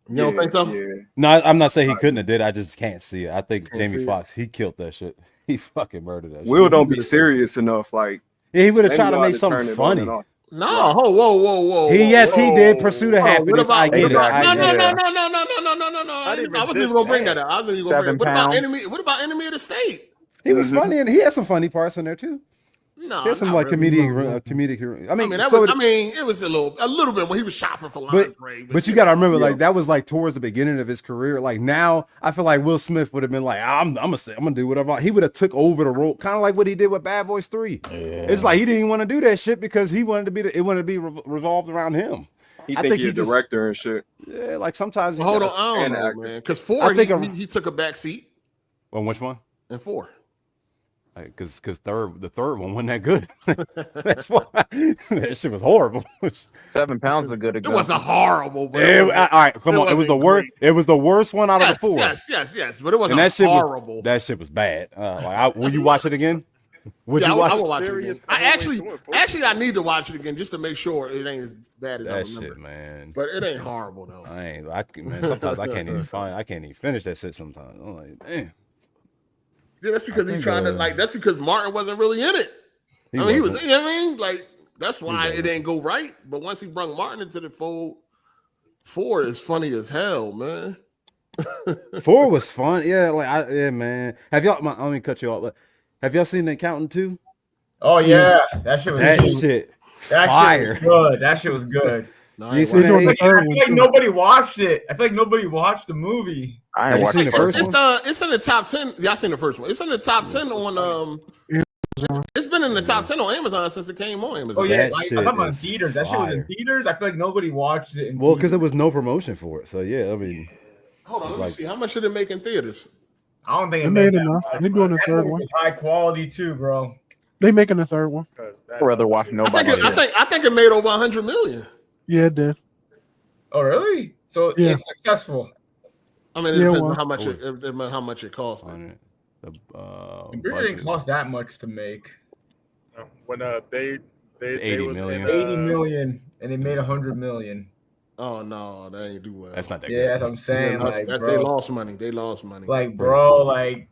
You don't think so? Yeah. No, I'm not saying he couldn't have did. I just can't see it. I think Jamie Foxx, he killed that shit. He fucking murdered that shit. Will don't be serious enough. Like he would have tried to make something funny. No, whoa. He did Pursuit of Happiness. I get it. No. I wasn't even gonna bring that up. I wasn't even gonna bring. What about Enemy of the State? He was funny, and he had some funny parts in there too. No, there's some like comedic. I mean, it was a little bit when he was shopping for lingerie. But you got to remember, like that was like towards the beginning of his career. Like now, I feel like Will Smith would have been like, I'm gonna do whatever. He would have took over the role, kind of like what he did with Bad Boys 3. Yeah. It's like he didn't even want to do that shit because he wanted to be it wanted to be revolved around him. I think he's a director and shit. Yeah, like sometimes. Hold on, I don't know, man. Because 4, he took a back seat. On which one? And 4. Because the third one wasn't that good. That's why that shit was horrible. 7 pounds is a good. It wasn't horrible. But all right, come on. It was the worst. It was the worst one out of the 4. Yes. But it wasn't horrible. That shit was bad. Will you watch it again? I will watch it again. Actually, I need to watch it again just to make sure it ain't as bad as I remember. Shit, man. But it ain't horrible though. Sometimes I can't even finish that shit. Sometimes I'm like, damn. Yeah, that's because he's trying to that's because Martin wasn't really in it. He was. You know what I mean? Like that's why it didn't go right. But once he brought Martin into the fold, 4 is funny as hell, man. 4 was fun. Yeah, man. Have y'all? Let me cut you off. But have y'all seen The Accountant 2? Oh yeah, that shit was fire. Shit was good. That shit was good. I feel like nobody watched it. I feel like nobody watched the movie. I ain't watched the first one. It's in the top 10. Yeah, I seen the first one. It's in the top 10 on It's been in the top 10 on Amazon since it came on Amazon. Oh yeah, I'm talking about theaters. That shit was in theaters. I feel like nobody watched it. Well, because there was no promotion for it. So yeah, I mean, hold on, let me see. How much did it make in theaters? I don't think it made enough. They're doing the third one. High quality too, bro. They making the third one. I'd rather watch nobody. I think it made over 100 million. Yeah, it did. Oh really? So it's successful. I mean, it depends on how much it cost. It didn't cost that much to make. When they 80 million. 80 million, and they made 100 million. Oh no, they ain't do well. That's not that good. Yeah, that's what I'm saying. They lost money. Like, bro, I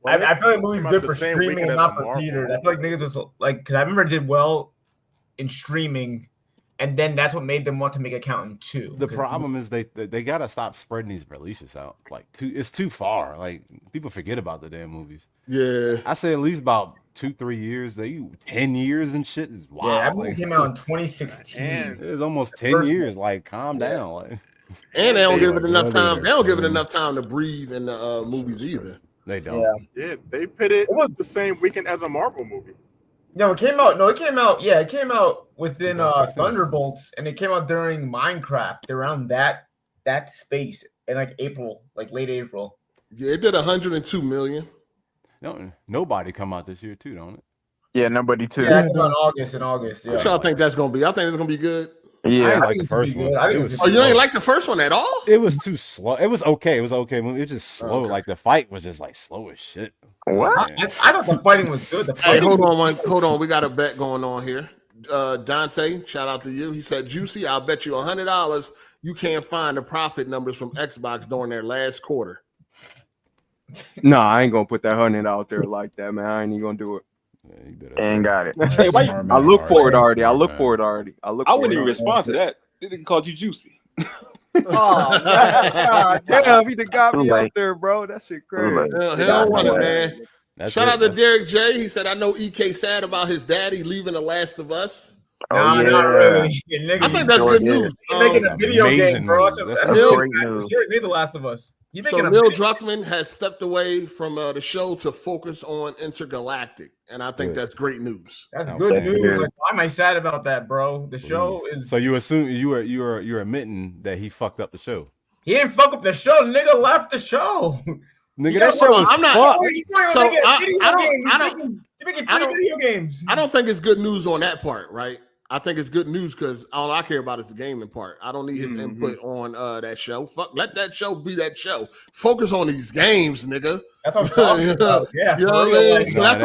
feel like movies good for streaming and not for theaters. I feel like niggas just because I remember it did well in streaming, and then that's what made them want to make Accountant 2. The problem is they gotta stop spreading these releases out. Like it's too far. Like people forget about the damn movies. Yeah, I say at least about 2-3 years. 10 years and shit is wild. Yeah, that movie came out in 2016. It's almost 10 years. Like, calm down. Like, and they don't give it enough time. They don't give it enough time to breathe in the movies either. They don't. Yeah, they put it the same weekend as a Marvel movie. No, it came out. Yeah, it came out within Thunderbolts, and it came out during Minecraft, around that space in like April, like late April. Yeah, it did 102 million. No, nobody come out this year too, don't it? Yeah, nobody too. Yeah, it's in August. Yeah. What y'all think that's gonna be? I think it's gonna be good. Yeah, I didn't like the first one. You ain't like the first one at all? It was too slow. It was okay. It was okay. It was just slow. Okay. Like the fight was just like slow as shit. What? I thought the fighting was good. Hey, hold on. We got a bet going on here. Dante, shout out to you. He said, "Juicy, I'll bet you $100 you can't find the profit numbers from Xbox during their last quarter." No, I ain't gonna put that 100 out there like that, man. I ain't even gonna do it. Yeah, ain't got it. Hey, why I look for it already. I wouldn't even respond to that. They didn't call you Juicy. Oh, God damn, he done got me out there, bro. That shit crazy. Hell man. Shout out to Derek J. He said, "I know EK sad about his daddy leaving The Last of Us." Nah, not really. I think that's good news. He's making a video game, bro. That's great news. He made The Last of Us. So Neil Druckmann has stepped away from the show to focus on Intergalactic, and I think that's great news. That's good news. Like, why am I sad about that, bro? The show is. So you assume you're admitting that he fucked up the show? He didn't fuck up the show. Nigga left the show. Nigga, that show was fucked. I don't think it's good news on that part, right? I think it's good news because all I care about is the gaming part. I don't need his input on that show. Fuck, let that show be that show. Focus on these games, nigga. That's what I'm talking about. Yeah, you know what I mean? So that's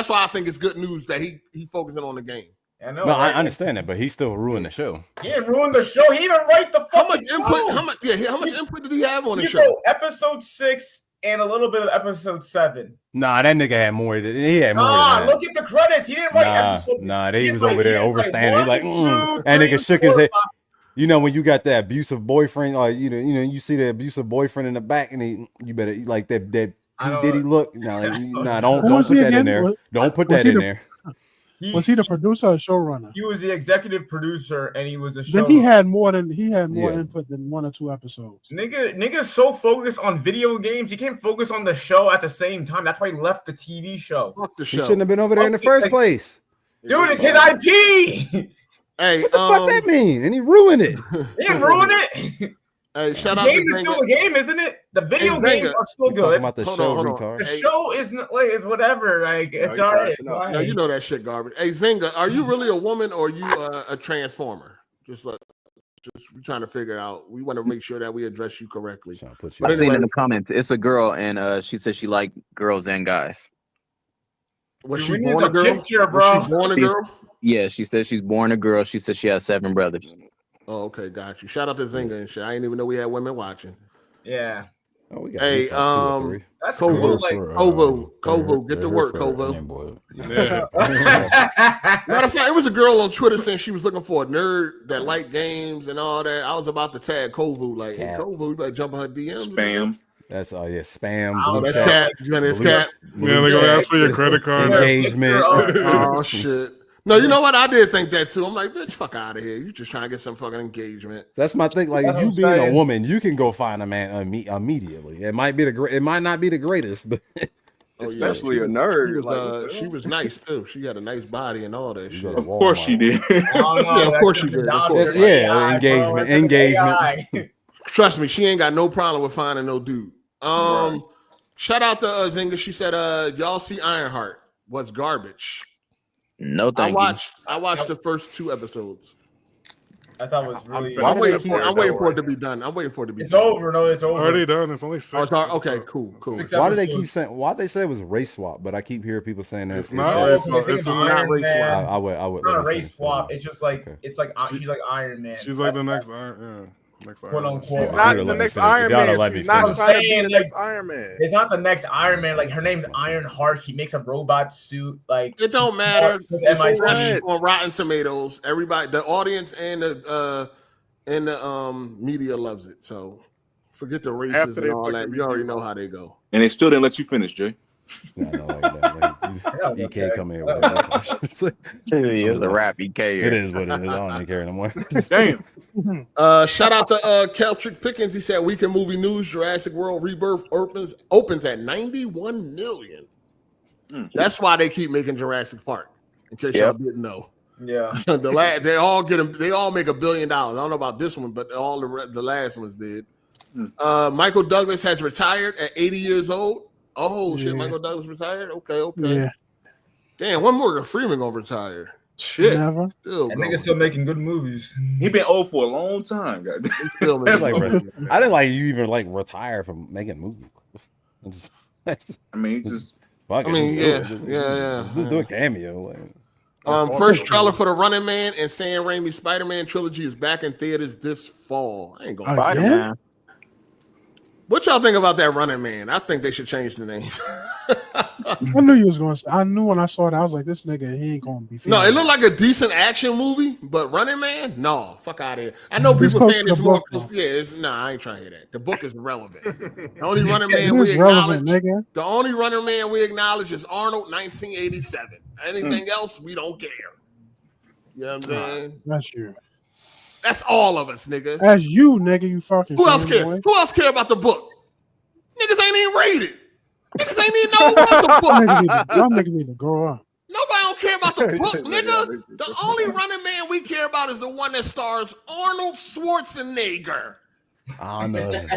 why I think it's good news that he focusing on the game. I know. No, I understand that, but he still ruined the show. He didn't ruin the show. He didn't write the fucking How much input did he have on the show? Wrote episode 6 and a little bit of episode 7. Nah, that nigga had more. He had more. Look at the credits. He didn't write episode. He was over there overstanding. He's like, that nigga shook his head. You know when you got that abusive boyfriend, like you know, you see the abusive boyfriend in the back, and you better like that. Did he look? No, don't put that in there. Don't put that in there. Was he the producer or showrunner? He was the executive producer, and he was the show. Then he had more input than 1 or 2 episodes. Nigga's so focused on video games, he can't focus on the show at the same time. That's why he left the TV show. Fuck the show. He shouldn't have been over there in the first place. Dude, it's his IP. Hey, what the fuck that mean? And he ruined it. He didn't ruin it. Hey, shout out the game is still a game, isn't it? The video games are still good. About the hold show, on. The show isn't like it's whatever. Like it's all right. No, you know that shit garbage. Hey, Zynga, are you really a woman or are you a transformer? Just we're trying to figure out. We want to make sure that we address you correctly. I've seen in the comments, it's a girl, and she says she like girls and guys. Was she born a girl? Picture, bro. Was she born a girl? Yeah, she says she's born a girl. She says she has 7 brothers. Oh, okay, got you. Shout out to Zynga and shit. I didn't even know we had women watching. Yeah. Oh, we got hey, that's cool. Kovo, get to work, Kovo. Matter of fact, it was a girl on Twitter saying she was looking for a nerd that liked games and all that. I was about to tag Kovo, like, hey, Kovo, you better jump on her DMs. Spam. Man. That's spam. Oh, that's Cap. It's Cap. Yeah, they're gonna ask for your credit card. Engagement. Oh shit. No, you know what? I did think that too. I'm like, bitch, fuck out of here. You just trying to get some fucking engagement. That's my thing. Like, you being a woman, you can go find a man immediately. It might not be the greatest, but especially a nerd. She was nice too. She had a nice body and all that shit. Of course she did. Yeah, of course she did. Yeah, engagement. Trust me, she ain't got no problem with finding no dude. Shout out to Zynga. She said, y'all see Ironheart was garbage. No, thank you. I watched the first 2 episodes. I thought it was really. I'm waiting for it to be done. It's over. No, it's over. Already done. It's only 6. Okay, cool. Why do they keep saying? Why they say it was race swap? But I keep hearing people saying that it's not race swap. It's not race swap. I would. It's not a race swap. It's just like she's like Iron Man. She's like the next Iron. quote unquote. She's not the next Iron Man. She's not trying to be the next Iron Man. It's not the next Iron Man. Like her name's Iron Heart. She makes a robot suit. Like it don't matter. It's on Rotten Tomatoes. Everybody, the audience and the media loves it. So forget the races and all that. You already know how they go. And they still didn't let you finish, Jay. Yeah, I know, like that. You can't come here with that. He is a rap. He cares. It is what it is. I don't even care anymore. Damn. Shout out to Keltrick Pickens. He said Weekend Movie News: Jurassic World Rebirth opens at 91 million. That's why they keep making Jurassic Park. In case y'all didn't know. Yeah. They all make $1 billion. I don't know about this one, but all the last ones did. Michael Douglas has retired at 80 years old. Oh shit! Michael Douglas retired. Okay. Yeah. Damn, when Morgan Freeman gonna retire? Shit. Never. That nigga's still making good movies. He been old for a long time, guys. I didn't like you even like retire from making movies. I mean, just. Fuck yeah. Just do a cameo. First trailer for the Running Man and Sam Raimi's Spider-Man trilogy is back in theaters this fall. I ain't gonna Spider-Man. What y'all think about that Running Man? I think they should change the name. I knew you was going to. I knew when I saw it, I was like, this nigga, he ain't going to be. No, it looked like a decent action movie, but Running Man, no, fuck out of here. I know people saying it's more. I ain't trying to hear that. The book is relevant. The only Running Man we acknowledge. The only Running Man we acknowledge is Arnold, 1987. Anything else, we don't care. You know what I'm saying? That's you. That's all of us, nigga. That's you, nigga. You fucking. Who else care? Who else care about the book? Niggas ain't even rated. Niggas ain't even know about the book. Y'all niggas need to grow up. Nobody don't care about the book, nigga. The only Running Man we care about is the one that stars Arnold Schwarzenegger. I know. That's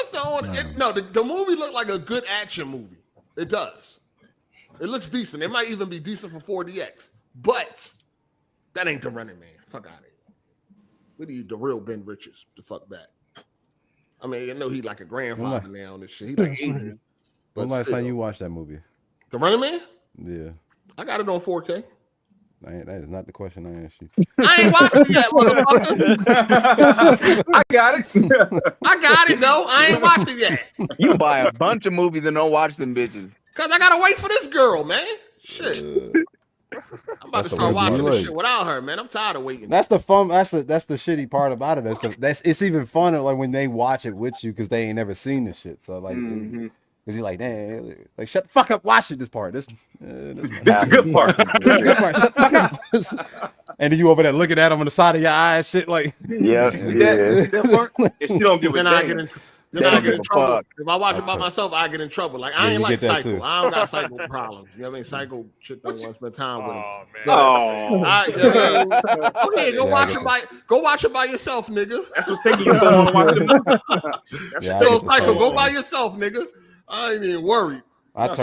the only. The movie looked like a good action movie. It does. It looks decent. It might even be decent for 4DX, but that ain't the Running Man. Fuck out of here. We need the real Ben Richards to fuck back. I mean, I know he's like a grandfather now and this shit. He like 80. When last time you watched that movie? The Running Man? Yeah. I got it on 4K. That is not the question I asked you. I ain't watched it yet, motherfucker. I got it. I got it, though. I ain't watched it yet. You buy a bunch of movies and don't watch them bitches. Because I got to wait for this girl, man. Shit. I'm about to start watching this shit without her, man. I'm tired of waiting. That's the fun. That's the shitty part about it. It's even funner like when they watch it with you because they ain't never seen this shit. So like, because you're like, damn, like shut the fuck up, watch it. This part, this the good part. Shut the fuck up. And then you over there looking at them on the side of your eyes, shit like, that part. And she don't give a damn. Then I get in trouble. If I watch it by myself, I get in trouble. Like I ain't like Psycho. I don't got Psycho problems. You know what I mean? Psycho chick don't want to spend time with him. Okay, go watch it by yourself, nigga. That's what's taking you so long to watch the movie. So Psycho, go by yourself, nigga. I ain't even worried. She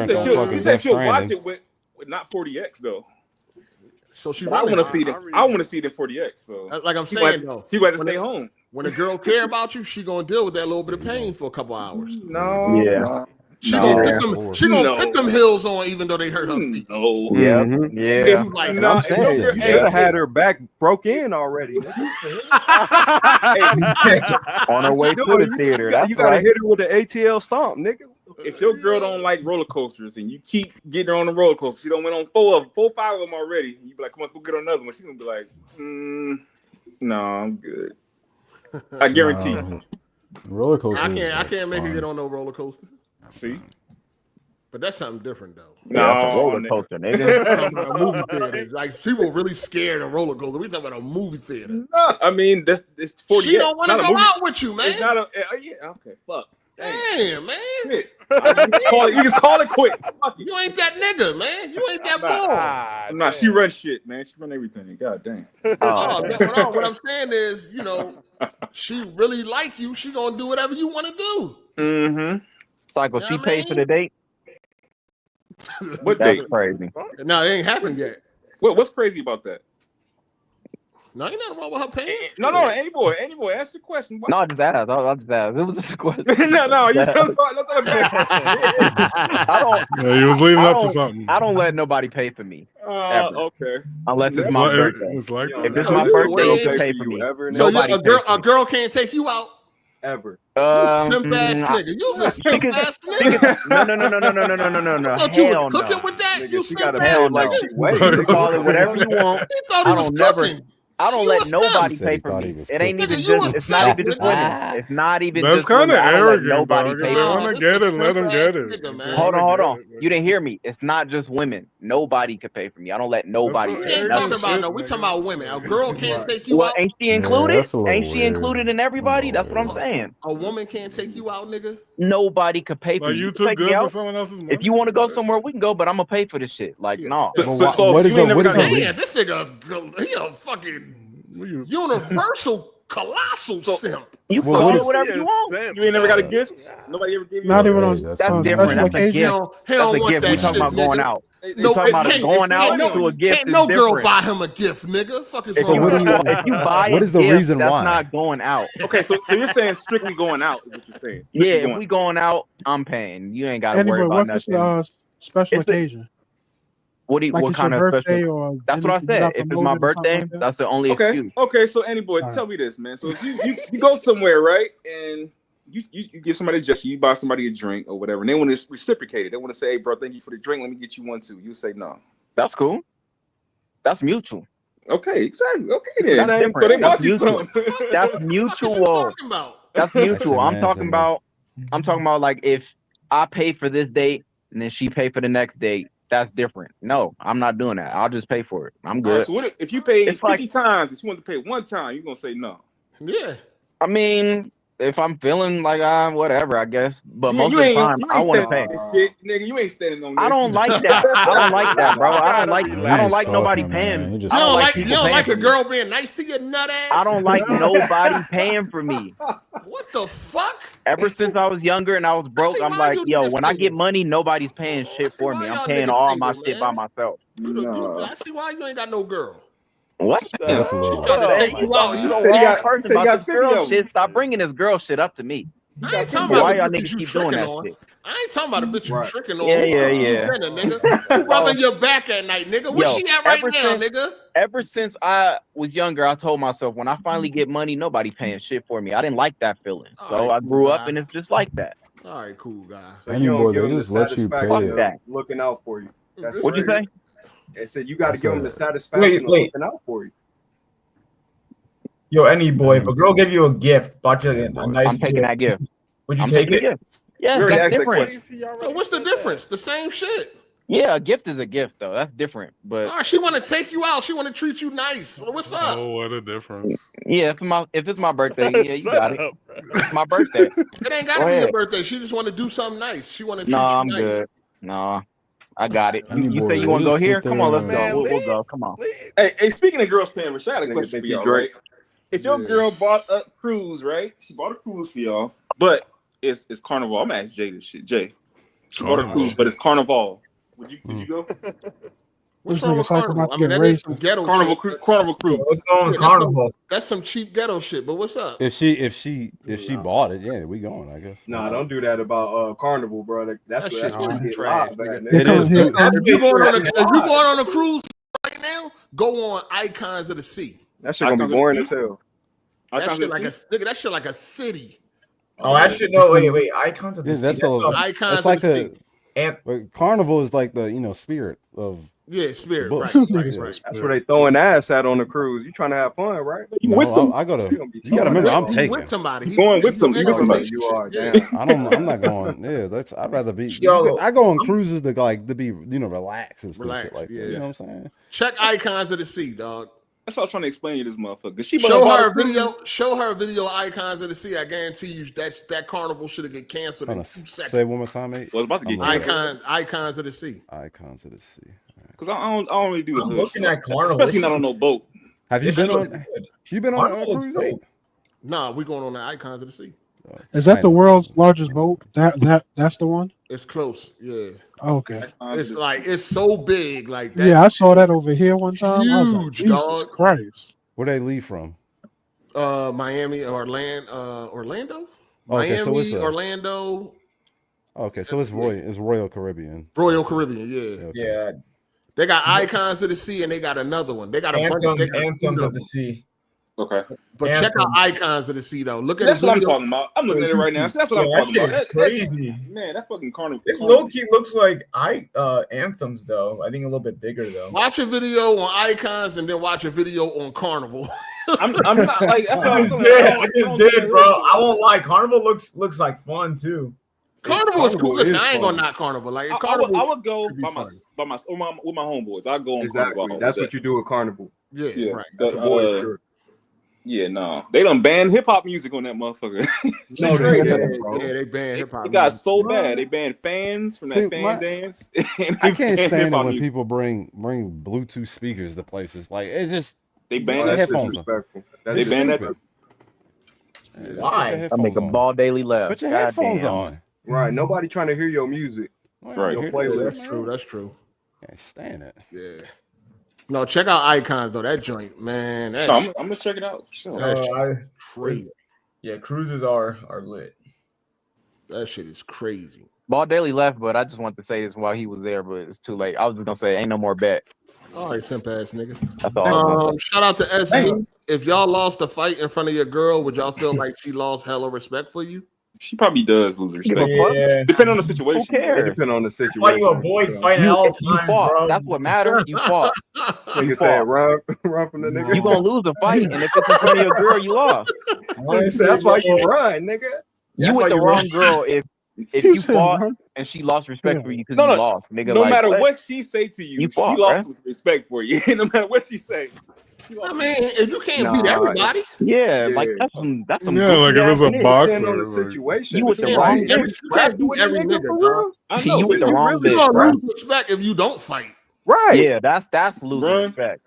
said she'll watch it with not 40X though. So I want to see it. I want to see it in 40X. So like I'm saying though, she got to stay home. When a girl care about you, she gonna deal with that little bit of pain for a couple hours. No. Yeah. She gonna put them heels on even though they hurt her feet. No. Yeah. Yeah. Like, I'm saying, you should have had her back broke in already. On her way to the theater. You gotta hit her with the ATL stomp, nigga. If your girl don't like roller coasters and you keep getting her on the roller coaster, she don't went on 4, 5 of them already. You be like, come on, let's go get on another one. She's gonna be like, no, I'm good. I guarantee. Roller coaster. I can't make her get on no roller coaster. See, but that's something different though. No, roller coaster, nigga. A movie theater. Like people really scared of roller coaster. We talking about a movie theater. No, I mean it's 40. She don't want to go out with you, man. It's not okay, fuck. Damn, man. Shit. You just call it quits. Fuck it. You ain't that nigga, man. You ain't that boy. Nah, she runs shit, man. She run everything. God damn. What I'm saying is, she really like you. She gonna do whatever you want to do. Mm-hmm. Psycho, she paid for the date. What That's date? Crazy. No, it ain't happened yet. What's crazy about that? No, ain't nothing wrong with her paying. No, any boy, ask the question. No, just ask. I'll just ask. It was just a question. no, you just I don't. Yeah, he was leading up to something. I don't let nobody pay for me. Okay. Unless it's my birthday. It's like if it's my birthday, you can pay for me. So a girl can't take you out. Ever. Simp ass nigga. You's a simp ass nigga. No. Hell no. Cooking with that? You simp ass like nigga. Call it whatever you want. He thought he was cooking. I don't let nobody pay for me. It ain't even just. It's not even just women. It's not even. That's kind of arrogant. Nobody pay for me. Want to get it? Let them get it. Hold on. You didn't hear me. It's not just women. Nobody could pay for me. I don't let nobody. We ain't talking about no. We talking about women. A girl can't take you out. Ain't she included? Ain't she included in everybody? That's what I'm saying. A woman can't take you out, nigga. Nobody could pay for like you. You too good for someone else's money. If you want to go somewhere, we can go. But I'm gonna pay for this shit. Like no. So what is the this nigga? He a fucking universal colossal simp. You call it whatever you want. You ain't never got a gift. Nobody ever gave you. Not even on. That's different. That's a gift. That's a gift. We talking about going out. No, talking about going out to a gift. Can't no girl buy him a gift, nigga. Fuck is wrong with you? If you buy what is the reason that's why? Not going out. Okay, so you're saying strictly going out is what you're saying. If we going out, I'm paying. You ain't got to worry about nothing. What's the special occasion? What kind of special? That's what I said. If it's my birthday, that's the only excuse. Okay, so anybody, tell me this, man. So if you go somewhere, right, and you give somebody a gesture, you buy somebody a drink or whatever, and they want to reciprocate it. They want to say, "Hey, bro, thank you for the drink. Let me get you one too." You say no. That's cool. That's mutual. Okay, exactly. Okay, then. That's different. So they That's mutual. That's mutual. That's mutual. I'm talking about like if I pay for this date and then she pay for the next date. That's different. No, I'm not doing that. I'll just pay for it. I'm good. Right, so if you pay 50 times, if you want to pay one time, you're gonna say no. Yeah. I mean, if I'm feeling like whatever, I guess. But most of the time, I want to pay. Shit, nigga, you ain't standing on this. I don't like that. I don't like that, bro. I don't like nobody paying. You don't like a girl being nice to your nut ass? I don't like nobody paying for me. What the fuck? Ever since I was younger and I was broke, I'm like, yo, when I get money, nobody's paying shit for me. I'm paying all my shit by myself. I see why you ain't got no girl. What? That's a little. Take you out. You got girl shit. Stop bringing this girl shit up to me. I ain't talking about why y'all niggas keep doing that shit. I ain't talking about a bitch you tricking on. Yeah. Nigga. Rubbing your back at night, nigga. Where she at right now, nigga? Ever since I was younger, I told myself when I finally get money, nobody paying shit for me. I didn't like that feeling, so I grew up and it's just like that. All right, cool, guys. So you don't give them the satisfaction of looking out for you. What'd you say? I said you got to give them the satisfaction of looking out for you. Yo, any boy, if a girl give you a gift, bought you a nice I'm taking that gift. Would you take it? Yes, that's different. So what's the difference? The same shit. Yeah, a gift is a gift, though. That's different. But she want to take you out. She want to treat you nice. What's up? Oh, what a difference. Yeah, if it's my birthday, yeah, you got it. It's my birthday. It ain't got to be your birthday. She just want to do something nice. She want to treat you nice. I'm good. No, I got it. You say you want to go here? Come on, let's go. We'll go. Come on. Hey, speaking of girls paying, Rashad, I got a question for y'all, right? If your girl bought a cruise, right? She bought a cruise for y'all, but it's Carnival. I'm gonna ask Jay this shit. Jay, she bought a cruise, but it's Carnival. Would you go? What's wrong with Carnival? I mean, that is some ghetto Carnival cruise. What's going on Carnival? That's some cheap ghetto shit. But what's up? If she bought it, yeah, we going. I guess. Nah, don't do that about Carnival, bro. That's shit trash. It is. If you going on a cruise right now, go on Icons of the Sea. That shit gonna be boring as hell. That shit like a city. Oh, that shit. No, wait. Icons of the Sea. Icons. That's like Carnival is like the spirit of. Yeah, spirit. Right. That's where they throwing ass at on the cruise. You trying to have fun, right? You with some? I gotta. You gotta remember, I'm taking. With somebody. Going with somebody. You are. Yeah. I'm not going. Yeah, I'd rather be. I go on cruises to be relax and stuff like that. You know what I'm saying? Check Icons of the Sea, dog. That's what I was trying to explain to this motherfucker. Show her a video Icons of the Sea. I guarantee you that Carnival should have get canceled in 2 seconds. Say it one more time, mate. Well, it's about to get Icons of the Sea. Icons of the Sea. Because I don't really do the hood looking at Carnival, especially not on no boat. Have you been on? You been on a cruise? Nah, we going on the Icons of the Sea. Is that the world's largest boat? That's the one. It's close. Yeah. Okay. It's so big, like that. Yeah, I saw that over here one time. Huge, I was like, Jesus dog. Christ. Where they leave from? Miami, Orlando. Miami, Orlando. Okay, so it's Royal Caribbean. Royal Caribbean, yeah. They got Icons of the Sea, and they got another one. They got a bunch of Anthems of the Sea. Okay, but check out Icons of the Sea though. Look at that's what I'm talking about. I'm looking at it right now. That's what I'm talking about. That's crazy, man. That fucking carnival. This low key looks like Anthems though. I think a little bit bigger though. Watch a video on Icons and then watch a video on Carnival. I'm not like that's what I'm saying. I just did, bro. I won't lie. Carnival looks like fun too. Carnival is cool. Listen, I ain't gonna knock Carnival. Like Carnival, I would go with my homeboys. I'll go on Carnival. That's what you do with Carnival. Yeah, right. That's a boys trip. Yeah, no, they done banned hip hop music on that motherfucker. No, they banned hip hop. It got so bad. They banned fans from that dance. I can't stand it when people bring Bluetooth speakers to places. Like it just they banned that. Headphones. Disrespectful. They banned that too. Why? I make a ball daily laugh. Put your headphones on. Right. Nobody trying to hear your music. Right. Your playlist. That's true. Can't stand it. Yeah. No, check out Icons though. That joint, man. I'm gonna check it out. Sure. That's crazy. Yeah, cruises are lit. That shit is crazy. Ball Daily left, but I just wanted to say this while he was there, but it's too late. I was just gonna say, ain't no more bet. All right, simp ass nigga. That's all. Shout out to SB. If y'all lost a fight in front of your girl, would y'all feel like she lost hella respect for you? She probably does lose respect. Yeah. Depending on the situation. Who cares? Depending on the situation. Why you avoid fighting all the time, bro? That's what matters. You fought. So you said run from the nigga. You gonna lose a fight, and if it's in front of your girl, you lost. That's why you run, nigga. You with the wrong girl if you fought and she lost respect for you because you lost, nigga. No matter what she say to you, she lost respect for you. No matter what she say. I mean, if you can't beat everybody, like that's some. Yeah, like if it's a boxer, on the situation. You with the wrong every nigga, bro. You with the wrong bitch, You gonna bro. lose respect if you don't fight. Right. Yeah, that's losing respect.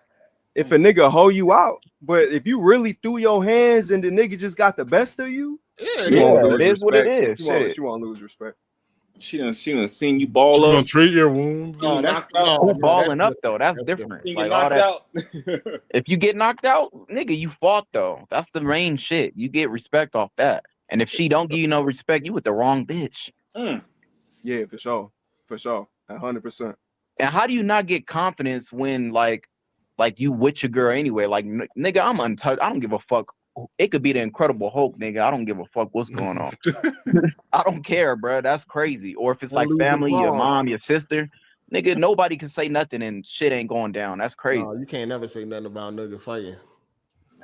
If a nigga hold you out, but if you really threw your hands and the nigga just got the best of you, it is what it is. She won't lose respect. She done seen you ball she up. Gonna treat your wounds. Oh, who balling up though? That's different. You like get knocked out. If you get knocked out, nigga, you fought though. That's the main shit. You get respect off that. And if she don't give you no respect, you with the wrong bitch. Yeah, for sure, 100%. And how do you not get confidence when like you with your girl anyway? Like nigga, I'm untouched. I don't give a fuck. It could be the Incredible Hulk, nigga. I don't give a fuck what's going on. I don't care, bro. That's crazy. Or if it's like family, your mom, your sister, nigga, nobody can say nothing and shit ain't going down. That's crazy. No, you can't never say nothing about nigga fighting.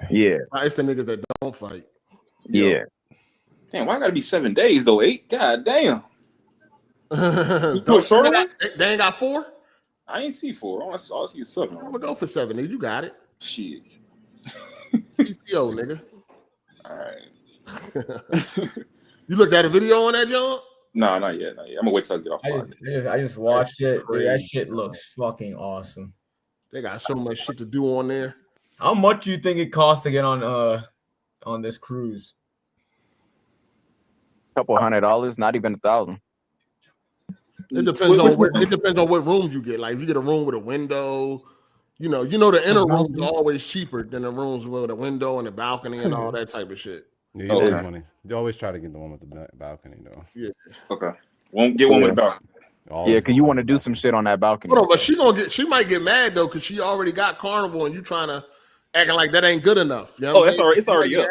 Yeah. It's the niggas that don't fight. Yeah. Damn, why gotta be 7 days though? 8? God damn. They ain't got 4? I ain't see 4. All I see is 7. I'm gonna go for 7, nigga. You got it. Shit. PTO, nigga. All right. You looked at a video on that, John? No, not yet. I'm gonna wait till I get off. I just watched it. Dude, that shit looks fucking awesome. They got so much shit to do on there. How much do you think it costs to get on this cruise? Couple $100, not even $1,000. It depends on what room you get. Like if you get a room with a window, you know the inner rooms are always cheaper than the rooms with a window and a balcony and all that type of shit. Yeah, you money. You always try to get the one with the balcony though. Yeah. Okay. Won't get one with the balcony. Yeah, because you want to do some shit on that balcony. Hold on, but she might get mad though because she already got Carnival and you trying to acting like that ain't good enough. You know it's already up.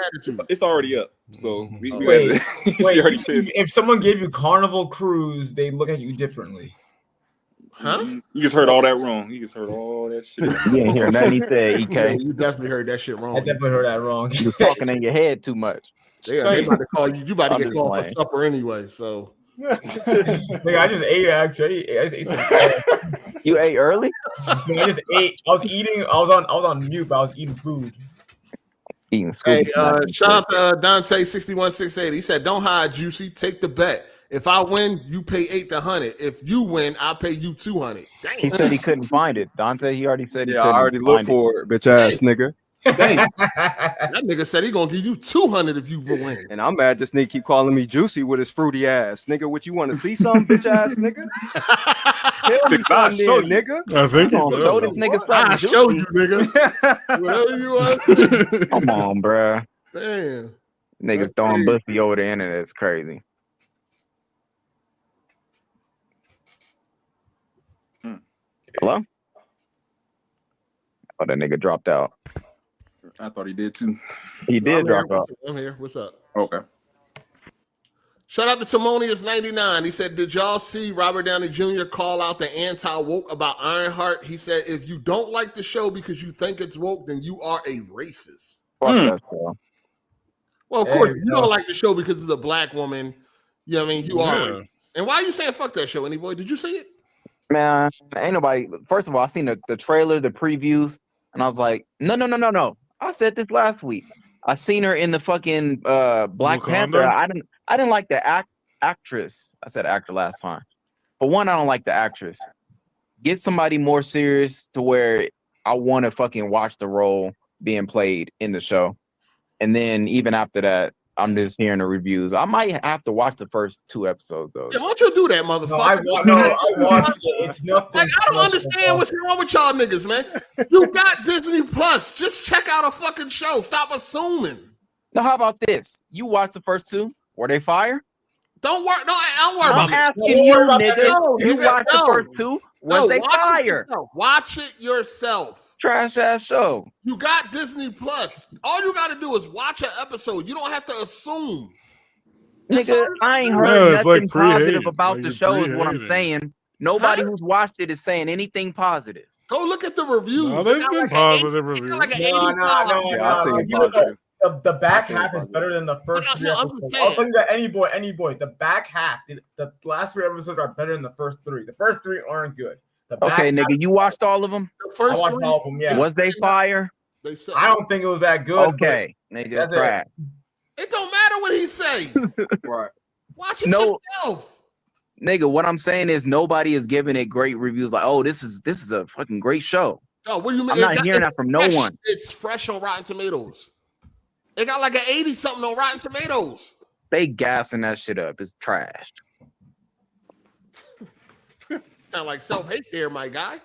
It's already up. So wait, if someone gave you Carnival cruise, they look at you differently. Huh? You just heard all that wrong. You just heard all that shit. You ain't hear nothing he said, EK. You definitely heard that shit wrong. I definitely heard that wrong. You talking in your head too much. They about to call you. You about to get called for supper anyway. So. I just ate actually. I just ate some. You ate early? I just ate. I was eating. I was on mute, but I was eating food. Hey, shout out to Dante6168. He said, "Don't hide, Juicy. Take the bet. If I win, you pay 8 to 100. If you win, I pay you 200." He said he couldn't find it. Dante, he already said. Yeah, I already looked for it, bitch ass nigga. Dang. That nigga said he gonna give you 200 if you win. And I'm mad this nigga keep calling me Juicy with his fruity ass. Nigga, what you want to see some bitch ass nigga? Tell me something, nigga. I think he does. Show this nigga something. I show you, nigga. Whatever you want. Come on, bruh. Damn. Niggas throwing pussy over the internet. It's crazy. Hello? Oh, that nigga dropped out. I thought he did too. He did drop out. I'm here. What's up? Okay. Shout out to Timonius99. He said, did y'all see Robert Downey Jr. call out the anti-woke about Ironheart? He said, if you don't like the show because you think it's woke, then you are a racist. That, well, of course, you don't like the show because it's a black woman. You know what I mean? You are. And why are you saying fuck that show, any boy? Did you see it? Man, ain't nobody. First of all, I seen the trailer, the previews, and I was like, no. I said this last week. I seen her in the fucking Black Panther. I didn't like the actress. I said actor last time. For one, I don't like the actress. Get somebody more serious to where I want to fucking watch the role being played in the show. And then even after that, I'm just hearing the reviews. I might have to watch the first 2 episodes though. Yeah, why don't you do that, motherfucker? I watched it. It's nothing. Like, I don't understand what's wrong with y'all niggas, man. You got Disney Plus. Just check out a fucking show. Stop assuming. Now, how about this? You watched the first 2. Were they fire? Don't worry. No, don't worry about it. I'm asking you, nigga. You watched the first 2. Was they fire? Watch it yourself. Trash ass show. You got Disney Plus. All you got to do is watch an episode. You don't have to assume. Nigga, I ain't heard nothing positive about the show is what I'm saying. Nobody who's watched it is saying anything positive. Go look at the reviews. No, there's been positive reviews. No. The back half is better than the first 3 episodes. I'll tell you that any boy. The back half, the last 3 episodes are better than the first 3. The first 3 aren't good. Okay, nigga, you watched all of them? The first I watched 3, all of them, yeah. Was they fire? They said, I don't think it was that good. Okay, nigga, crap. It don't matter what he say. Right. Watch it yourself. Nigga, what I'm saying is nobody is giving it great reviews. Like, oh, this is a fucking great show. Oh, what do you mean? I'm not hearing that from no one. It's fresh on Rotten Tomatoes. It got like an 80 something on Rotten Tomatoes. They gassing that shit up. It's trash. Sound like self-hate there, my guy.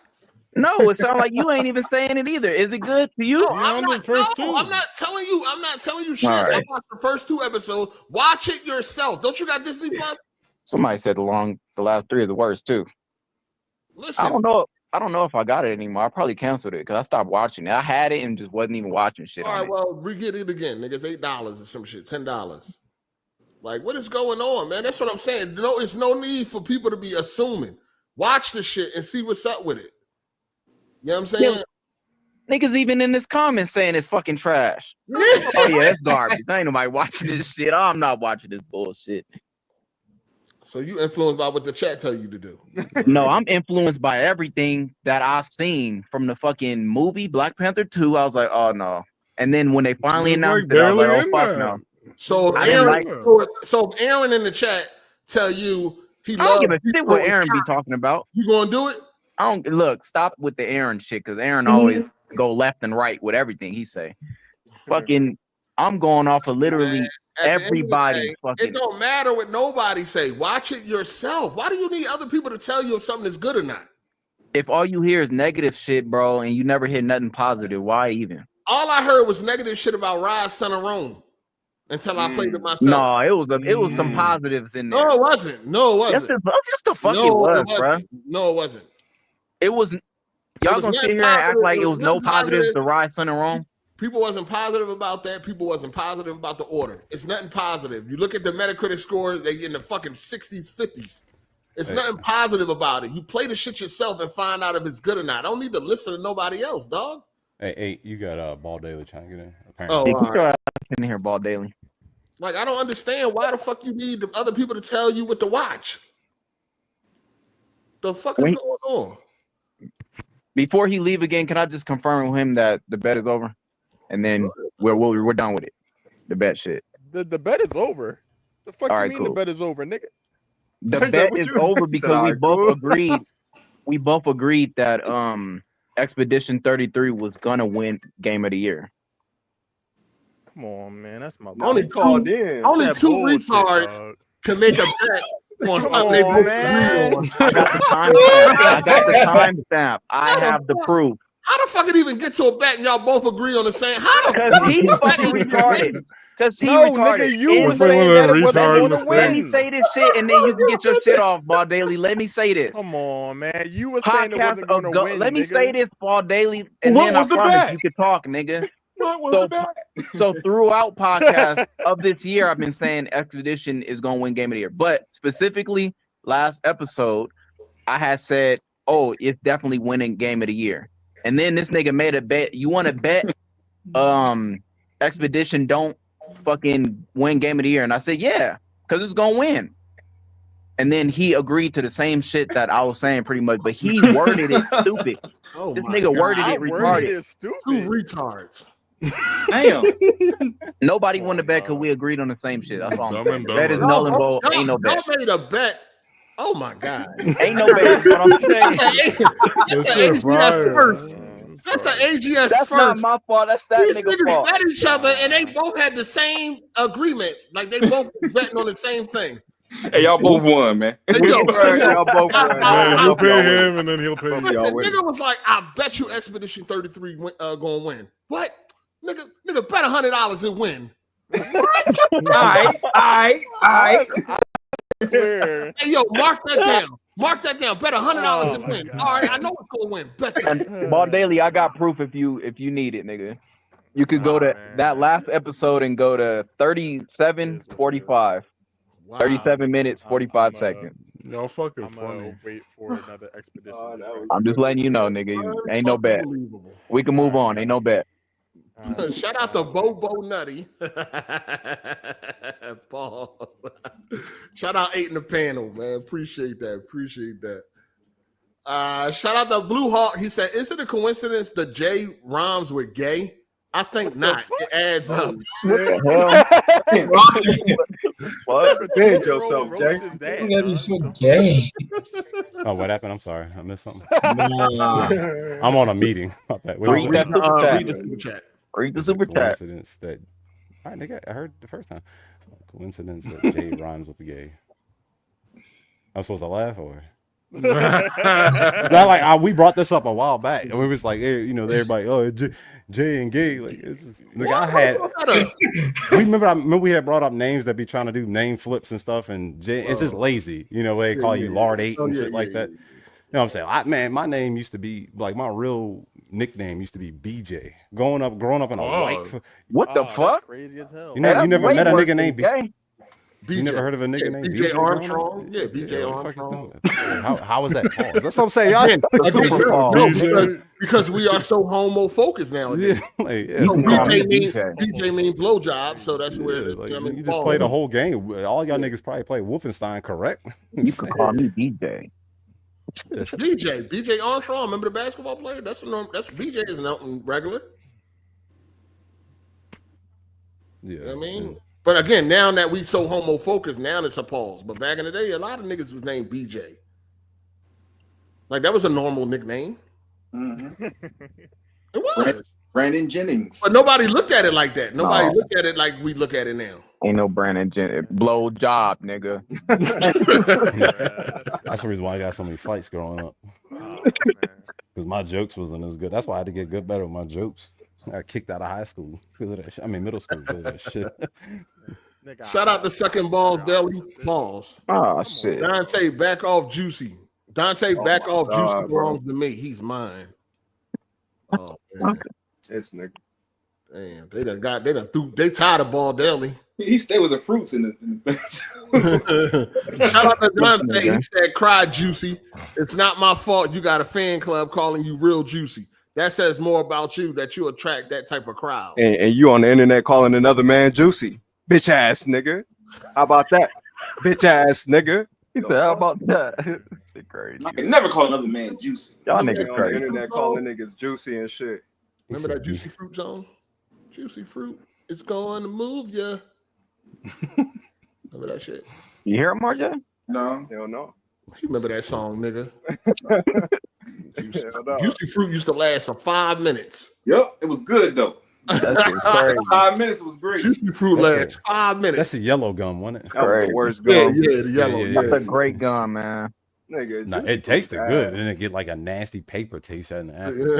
No, it sounds like you ain't even saying it either. Is it good to you? No, I'm not telling you shit. Right. I watched the first 2 episodes. Watch it yourself. Don't you got Disney Plus? Somebody said the last 3 are the worst too. Listen, I don't know if I got it anymore. I probably canceled it because I stopped watching it. I had it and just wasn't even watching shit. All right, well, we get it again, nigga. It's $8 or some shit, $10. Like, what is going on, man? That's what I'm saying. No, it's no need for people to be assuming. Watch the shit and see what's up with it. You know what I'm saying? Yeah. Niggas even in this comment saying it's fucking trash. Oh yeah, it's garbage. Ain't nobody watching this shit. I'm not watching this bullshit. So you influenced by what the chat tell you to do? No, I'm influenced by everything that I've seen from the fucking movie Black Panther 2. I was like, oh no. And then when they finally announced it, I was like, oh fuck no. So if Aaron in the chat tell you he I don't give a shit what Aaron be talking about. You gonna do it? I don't look. Stop with the Aaron shit because Aaron always go left and right with everything he say. Fucking, I'm going off of literally everybody. Fucking. It don't matter what nobody say. Watch it yourself. Why do you need other people to tell you if something is good or not? If all you hear is negative shit, bro, and you never hear nothing positive, why even? All I heard was negative shit about Rise, Son of Rome. Until I played it myself. No, it was some positives in there. No, it wasn't. Yes, the fuck it was, bro. No, it wasn't. It was. Y'all gonna sit here and act like it was no positives to Rise, Son of Rome? People wasn't positive about that. People wasn't positive about the order. It's nothing positive. You look at the Metacritic scores, they in the fucking 60s, 50s. It's nothing positive about it. You play the shit yourself and find out if it's good or not. I don't need to listen to nobody else, dog. Hey, you got Ball Daily trying to get in. Apparently. Oh, right. In here, Ball Daily. Like, I don't understand why the fuck you need other people to tell you what to watch. The fuck is going on? Before he leave again, can I just confirm with him that the bet is over, and then we're done with it. The bet shit. The bet is over. The fuck you mean the bet is over, nigga? The bet is over because we both agreed. We both agreed that Expedition 33 was gonna win Game of the Year. Come on, man. That's my only two retards can make a bet Come on, man. I got the timestamp. I got the timestamp. I have the proof. How the fuck it even get to a bet and y'all both agree on the same? How the Because he fucking retarded. Because he retarded. Nigga, you was saying that it wasn't going to win. Let me say this shit, and then you can get your shit off, Ball Daily. Let me say this. Come on, man. You were saying it wasn't going to win. Let me say this, Ball Daily, and then I promise you could talk, nigga. So throughout podcasts of this year, I've been saying Expedition is going to win Game of the Year. But specifically, last episode, I had said, oh, it's definitely winning Game of the Year. And then this nigga made a bet. You want to bet Expedition don't fucking win Game of the Year? And I said, yeah, because it's going to win. And then he agreed to the same shit that I was saying pretty much, but he worded it stupid. Oh this nigga worded it retarded. Two retards. Damn. Nobody won the bet because we agreed on the same shit. That's all I'm saying. Bet is null and void. Ain't no bet. Y'all made a bet. Oh my god. Ain't no bet. What I'm saying. That's an AGS first. That's an AGS That's first. not my fault. That's that These nigga niggas fault. bet each other and they both had the same agreement. Like they both betting on the same thing. Hey, y'all both won, man. Hey, yo, y'all both won. Man, you pay him and then he'll pay you. The nigga was like, I bet you Expedition 33 gonna win. What? Nigga bet $100 and win. What? I swear. Hey, yo, mark that down. Mark that down. Bet $100 and win. All right, I know it's gonna win. Bet that. And Ball Daily, I got proof if you need it, nigga. You could go to that last episode and go to 37:45. Wow. 37 minutes, 45 seconds. Y'all fucking funny. Wait for another Expedition. I'm just letting you know, nigga. Ain't no bet. We can move on. Ain't no bet. Shout out to Bobo Nutty. Pause. Shout out 8 in the panel, man. Appreciate that. Shout out to Blue Hawk. He said, is it a coincidence the J rhymes with gay? I think not. It adds up. What the hell? What? Defend yourself, Jay. You gotta be so gay. Oh, what happened? I'm sorry. I missed something. I'm on a meeting. Read the super chat. Read the super chat. Coincidence that. All right, nigga, I heard the first time. Coincidence that Jay rhymes with the gay. I'm supposed to laugh or? We brought this up a while back, and we was like, hey, everybody, oh, Jay and gay, like, I had. remember we had brought up names that be trying to do name flips and stuff, and Jay, it's just lazy, they call you Lord 8 and shit like that. You know what I'm saying? My name used to be like my real nickname used to be BJ. Growing up in a white. What the fuck? Crazy as hell. You never met a nigga named BJ. BJ. You never heard of a nigga named BJ Armstrong? Yeah, BJ Armstrong. How was that? Pause? That's what I'm saying. Y'all, because we are so homo focused nowadays. BJ mean blowjob, so that's where you just play the whole game. All y'all niggas probably play Wolfenstein, correct? You can call me BJ. BJ Armstrong. Remember the basketball player? That's BJ is nothing regular. Yeah, you know what I mean. But again, now that we so homo focused, now it's a pause. But back in the day, a lot of niggas was named BJ. Like that was a normal nickname. Mm-hmm. It was Brandon Jennings. But nobody looked at it like that. Nobody looked at it like we look at it now. Ain't no Brandon Jennings. Blow job, nigga. That's the reason why I got so many fights growing up. Because my jokes wasn't as good. That's why I had to get better with my jokes. I got kicked out of high school because of that shit. I mean, middle school because of that shit. Shout out to Second Balls Deli. Pause. Oh, shit. Dante, back off Juicy. Juicy belongs to me. He's mine. Oh, man. This nigga. Damn, they tired of Ball Deli. He stayed with the fruits in the Shout out to Dante. He said, cry Juicy. It's not my fault you got a fan club calling you real juicy. That says more about you that you attract that type of crowd. And you on the internet calling another man juicy. Bitch ass nigga. How about that? Bitch ass nigga. He said, how about that? Crazy. I can never call another man juicy. Y'all niggas on crazy. the internet calling niggas juicy and shit. Remember that Juicy Fruit song? Juicy Fruit is going to move ya. Remember that shit? You hear him, RJ? No. Hell no. You remember that song, nigga? Juicy Fruit used to last for 5 minutes. Yep, it was good though. That's crazy. 5 minutes was great. Juicy fruit lasts 5 minutes. That's a yellow gum, wasn't it? That was the worst Yeah, gum. the yellow. That's a great gum, man. Nigga, Nah, it tasted good, and then it get like a nasty paper taste in the after.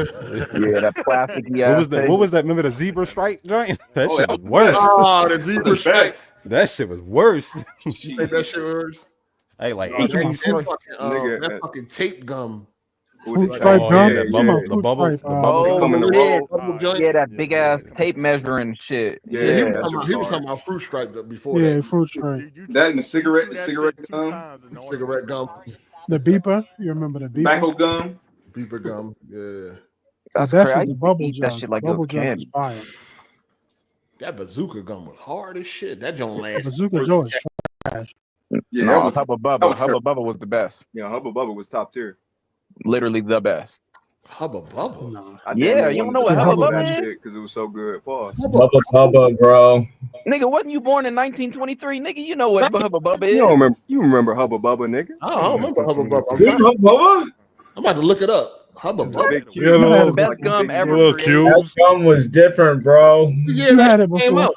Yeah, that plasticky ass. What was that? Remember the zebra stripe joint? That shit was that worse. Oh, the zebra stripe. That shit was worse. You think that shit worse? Hey, like that fucking tape gum. Fruit stripe gum. Yeah, the bubble. Yeah, that big ass tape measuring shit. Yeah, he was talking about fruit stripe before. Yeah, that. fruit stripe. That and the cigarette gum. Cigarette gum. The beeper. You remember the beeper? Tobacco gum. Beeper gum. Yeah. That's crazy. the bubble That jug. shit like Bubble a jug candy. is fire. That bazooka gum was hard as shit. That don't last. Bazooka Joe is trash. Yeah, no, Hubba Bubba. Hubba Bubba was the best. Yeah, Hubba Bubba was top tier. Literally the best. Hubba Bubba. No. Yeah, you don't know what Hubba Bubba is? Because it was so good. Pause. Hubba Bubba, bro. Nigga, wasn't you born in 1923? Nigga, you know what Hubba Bubba is. You remember Hubba Bubba, nigga? I don't remember Hubba Bubba. I'm about to look it up. Hubba Bubba. Yeah, the best gum ever. That gum was different, bro. Yeah, You had it came before. out.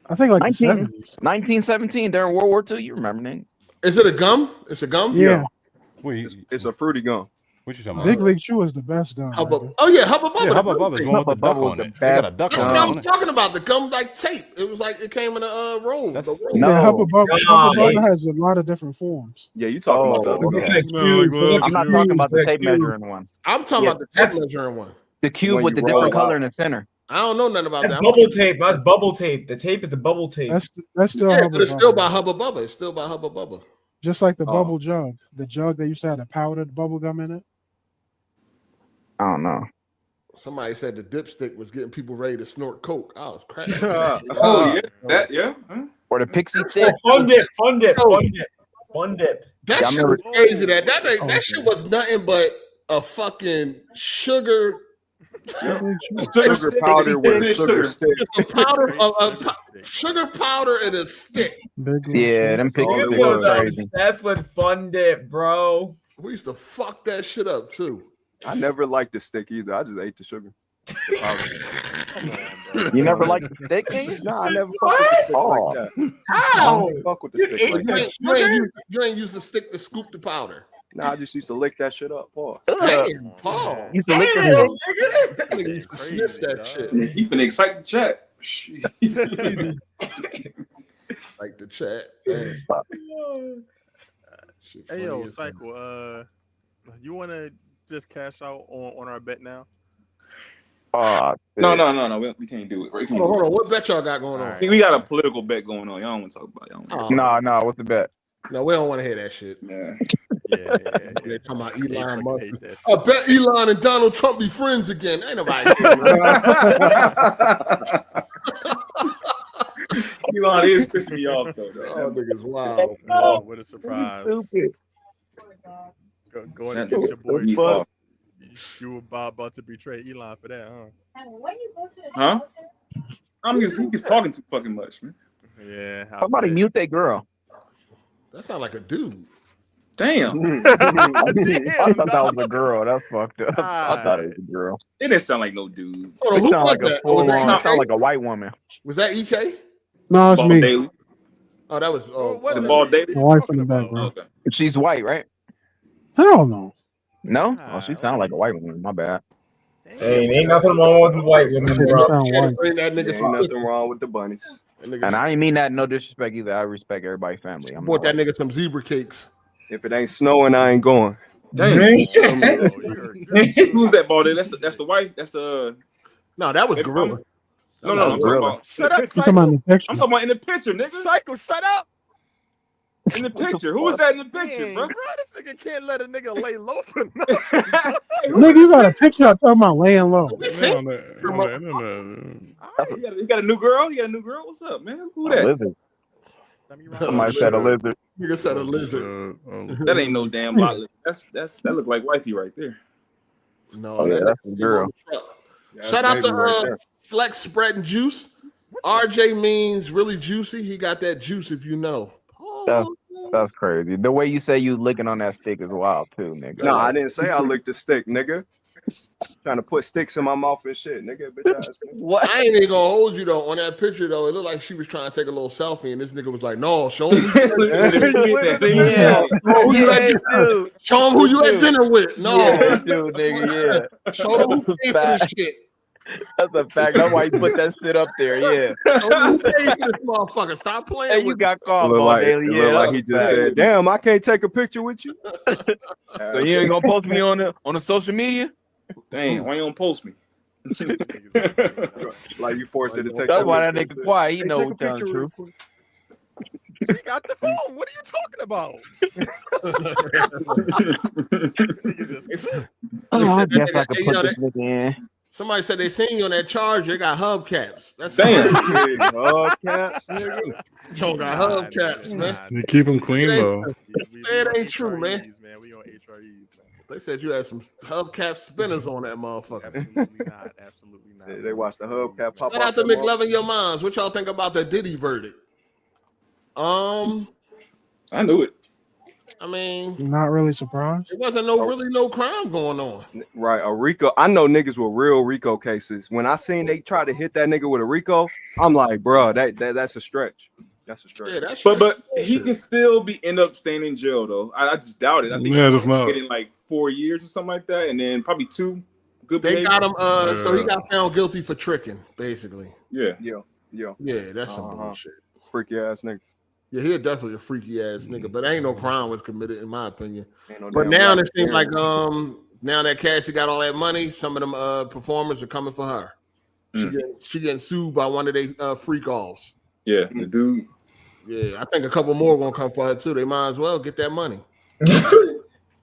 I think like the 70s. 1917 during World War II. You remember, nigga? Is it a gum? It's a gum? Yeah. Wait, it's a fruity gum. What you talking about? Big League Chew is the best gum. Hubba. Oh yeah, Hubba Bubba. Yeah, Hubba Bubba's the one with the duck on it. They got a duck That's on what I it. was talking about. The gum like tape. It was like it came in a roll. Yeah, Hubba Bubba has a lot of different forms. Yeah, you talking about that? Okay. I'm not talking about the tape measuring one. I'm talking about the tape measuring one. The cube with the different color in the center. I don't know nothing about That's that. bubble tape. That's bubble tape. The tape is the bubble tape. That's still Yeah, Hubba but it's Bubba. still by Hubba Bubba. It's still by Hubba Bubba. Just like the bubble jug. The jug that used to have the powdered bubble gum in it. I don't know. Somebody said the dipstick was getting people ready to snort coke. I was cracking. Oh yeah, that yeah. Or the pixie stick. Fun dip. That shit was crazy. That shit was nothing but a fucking sugar powder with a sugar stick. Sugar powder and a stick. Yeah, them pixie sticks was were crazy. That's what Fun Dip, bro. We used to fuck that shit up too. I never liked the stick either. I just ate the sugar. You never liked the stick, nigga? No, I never fucked with the stick like that. How? I don't fuck with the stick like that. You ain't used the stick to scoop the powder. Nah, I just used to lick that shit up. Pause. Damn, Paul. You used to lick the Nigga used to sniff that shit. He finna excite the chat. Like the chat. Hey yo, Cycle. You wanna just cash out on our bet now? No. We can't do it. Right? Hold on. What bet y'all got going on? We got a political bet going on. Y'all don't want to talk about it. No. What's the bet? No, we don't want to hear that shit. Yeah. They're talking about Elon Musk. I bet Elon and Donald Trump be friends again. Ain't nobody. Elon is pissing me off though. Oh, niggas wild. Oh, what a surprise! Go and get your boy. You were about to betray Elon for that, huh? He's talking too fucking much, man. Yeah. Somebody mute that girl. That sound like a dude. Damn. I thought that was a girl. That's fucked up. I thought it was a girl. It didn't sound like no dude. Hold on, It sounded like a full on. It sounded like a white woman. Was that EK? No, it's Ball me. Daily. Oh, that was The Ball Daily. My wife in the background. Okay. She's white, right? Hell no. No? Oh, she sounded like a white woman. My bad. Hey, ain't nothing wrong with white women, bro. Bring that nigga Ain't some nothing wrong with the bunnies. And I didn't mean that no disrespect either. I respect everybody's family. I'm bought that nigga some zebra cakes. If it ain't snowing, I ain't going. Damn. Who's that Ball Daily? That's the wife. That's No, that was Gorilla. No, I'm talking about. Shut up, You talking about in the picture? I'm talking about in the picture, nigga. Cycle, shut up. In the picture. Who was that in the picture, Dang, bro? This nigga can't let a nigga lay low for nothing. Nigga, you got a picture of talking about laying low. He got a new girl? He got a new girl? What's up, man? Who that? Lizard. Somebody said a lizard. Nigga said a lizard. That ain't no damn lot. That look like wifey right there. No, that's a girl. Shout out to Flex Spread and Juice. RJ means really juicy. He got that juice, if you know. That's crazy. The way you say you licking on that stick is wild too, nigga. No, I didn't say I licked the stick, nigga. Trying to put sticks in my mouth and shit, nigga. Bitch ass nigga. What? I ain't even gonna hold you though. On that picture though, it looked like she was trying to take a little selfie, and this nigga was like, "No, show him. Show him who you at dinner with. No, nigga, show them who paid for this shit. That's a fact. That's why he put that shit up there. Yeah. Show them who paid for this motherfucker. Stop playing. Hey, you got called all like, daily. Yeah, like he just said, "Damn, I can't take a picture with you." So you ain't gonna post me on the social media? Dang, why you don't post me? Like you forced it to take. That's why that nigga quiet. He know what's telling the truth. He got the phone. What are you talking about? I guess I could put this nigga in. Somebody said they seen you on that charger. They got hubcaps. That's hubcaps, nigga. Joe got hubcaps, man. You keep them clean though. Say it ain't true, man. We on HREs, man. They said you had some hubcap spinners on that motherfucker. Absolutely not. They watched the hubcap pop Shout out to McLovin Your Minds. What y'all think about the Diddy verdict? I knew it. I mean, not really surprised. It wasn't really no crime going on. Right, a RICO. I know niggas with real RICO cases. When I seen they try to hit that nigga with a RICO, I'm like, bro, that's a stretch. That's a stretch. Yeah, but he can still end up staying in jail though. I just doubt it. I think that's not getting like 4 years or something like that, and then probably 2 good. They got him. So he got found guilty for tricking, basically. Yeah. Yeah, that's some bullshit. Freaky ass nigga. Yeah, he definitely a freaky ass nigga, but ain't no crime was committed in my opinion. No but now it seems like now that Cassie got all that money, some of them performers are coming for her. She getting sued by one of they freak offs. Yeah, the dude. Yeah, I think a couple more gonna come for her too. They might as well get that money.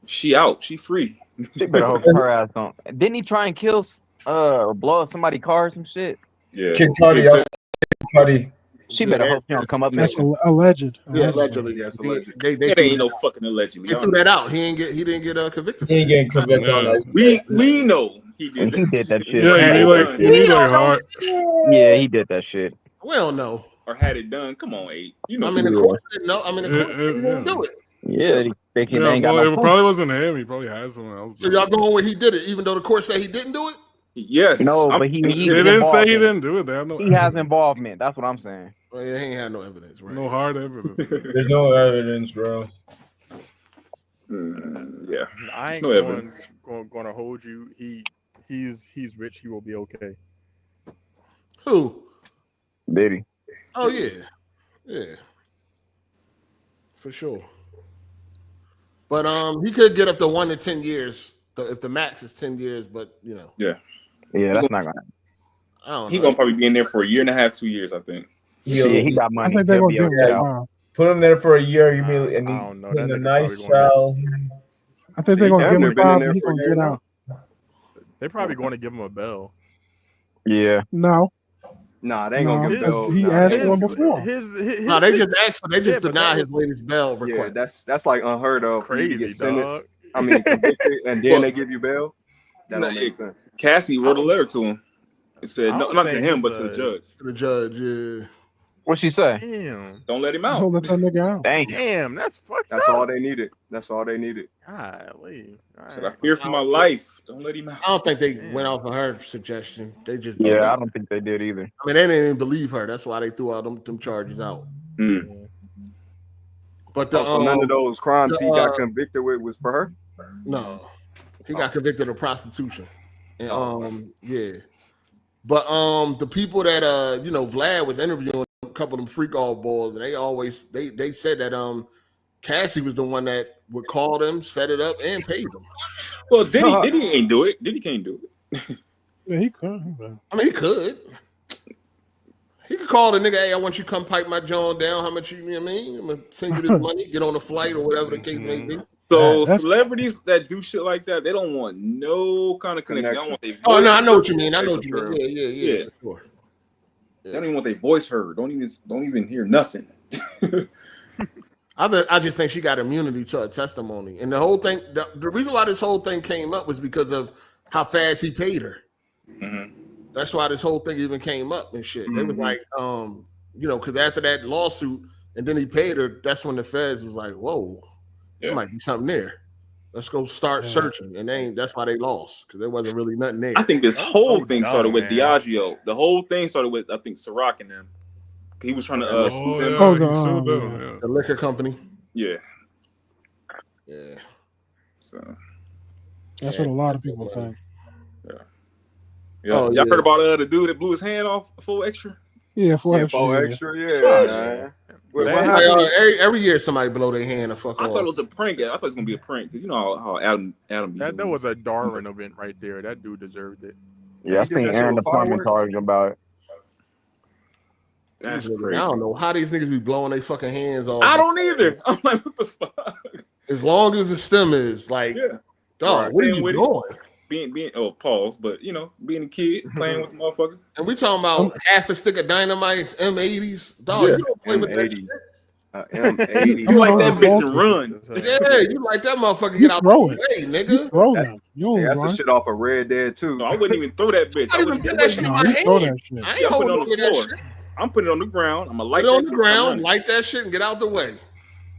She out. She free. She better hope her ass don't. Didn't he try and kill or blow up somebody's car or some shit? Yeah. Kid Cudi. She better hope she don't come up That's next. alleged. Yeah, allegedly. Yes, allegedly. It ain't no fucking allegedly. They threw that out. He didn't get convicted. He ain't getting convicted on that. We know he did. He did that shit. Yeah, you need like hard. Yeah, he did that shit. We don't know. Or had it done. Come on, 8. You know. I mean, the court didn't know. I mean, the court didn't do it. Yeah, he thinking they ain't got it no probably wasn't him. He probably had someone else. So y'all going where he did it, even though the court said he didn't do it? Yes. No, but he They didn't say he didn't do it. They have no. He has involvement. That's what I'm saying. Well, yeah, he ain't had no evidence, right? No hard evidence. There's no evidence, bro. Yeah. I ain't no evidence. going to hold you. He's rich. He will be okay. Who? Diddy. Oh yeah, yeah, for sure. But he could get up to 1 to 10 years if the max is 10 years. But you know, yeah, that's not gonna. I don't know. He's gonna probably be in there for 1.5 years, 2 years, I think. Yeah, he got money. I think they're gonna give him Put him there for a year. You mean I don't know. in That a nigga nice probably cell? I think they're gonna give him 5 and he's gonna get out. They're probably going to give him a bell. Yeah. No. Nah, they ain't gonna give Bell. He asked one before. No, they just asked for. They just denied his latest bail request. Yeah, that's like unheard of. Crazy, you get sentenced. dog. I mean, convicted, and then they give you bail. That don't make sense. Cassie wrote a letter to him. It said no, not to him, but to the judge. To the judge, yeah. What'd she say? Damn. Don't let him out. Don't let that nigga out. Damn, that's fucked That's up. all they needed. That's all they needed. Golly. Said, I fear for my life. Don't let him out. I don't think they went off of her suggestion. They just I don't think they did either. I mean, they didn't even believe her. That's why they threw out them charges out. But so none of those crimes he got convicted with was for her. No, he got convicted of prostitution. And yeah. But the people that Vlad was interviewing a couple of them freak off boys, and they said that Cassie was the one that would call them, set it up, and paid them. Well, Diddy ain't do it. Diddy can't do it. Yeah, he could. I mean, he could. He could call the nigga, hey, I want you to come pipe my John down. How much you know what I mean? I'm gonna send you this money, get on a flight or whatever the case may be. So celebrities that do shit like that, they don't want no kind of connection. They don't want their voice. Oh no, I know what you mean. I know what you mean. Yeah. For sure. They don't even want their voice heard. Don't even hear nothing. I just think she got immunity to her testimony, and the whole thing. The reason why this whole thing came up was because of how fast he paid her. Mm-hmm. That's why this whole thing even came up and shit. It was like, because after that lawsuit, and then he paid her. That's when the feds was like, whoa. There might be something there. Let's go start searching. And that's why they lost, because there wasn't really nothing there. I think this whole thing started with Diageo. The whole thing started with, I think, Ciroc and them. He was trying to the liquor company. Yeah. Yeah. So that's what a lot of people think. Yeah. Y'all heard about the dude that blew his hand off full extra? Yeah, full extra. Yeah. Every year somebody blow their hand and fuck I off. thought it was a prank. I thought it was gonna be a prank, because you know how Adam. That was a Darwin event right there. That dude deserved it. Yeah, I think Aaron Department talking about it. That's crazy. I don't know how these niggas be blowing their fucking hands off. I don't either. I'm like, what the fuck? As long as the stem is like, dog, what are you doing? Being pause, but you know, being a kid playing with the motherfucker. And we talking about half a stick of dynamite, M80s. Dog, you don't play with that shit. M80. You like that bitch and run. Yeah, you like that motherfucker get out the way, nigga. Throw them. That's the shit off of Red Dead too. No, I wouldn't even throw that bitch. I wouldn't put that shit in my hand. I ain't holding on to that shit. I'm putting it on the ground. I'm gonna light it on the ground, light that shit, and get out the way.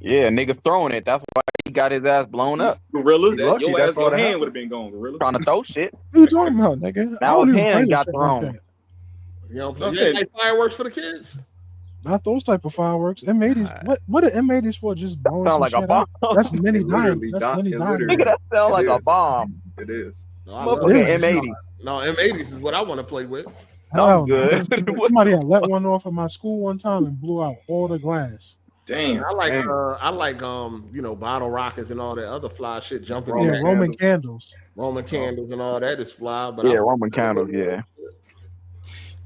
Yeah, nigga throwing it. That's why he got his ass blown up. Gorilla, your hand would have been gone. Gorilla, trying to throw shit. What you talking about, nigga? Now his hand got thrown. Like you don't play. You like fireworks for the kids? Not those type of fireworks. M80s. What are M80s for? Just blowing sound some like shit a bomb. Out? That's mini dime. That's mini dime. Nigga, that sound like a bomb. It is. M80. No, M80s is what I want to play with. I'm good. Somebody had let one off at my school one time and blew out all the glass. Damn. I like bottle rockets and all that other fly shit jumping. Yeah, Roman candles. Roman candles and all that is fly. But Roman candles. Yeah.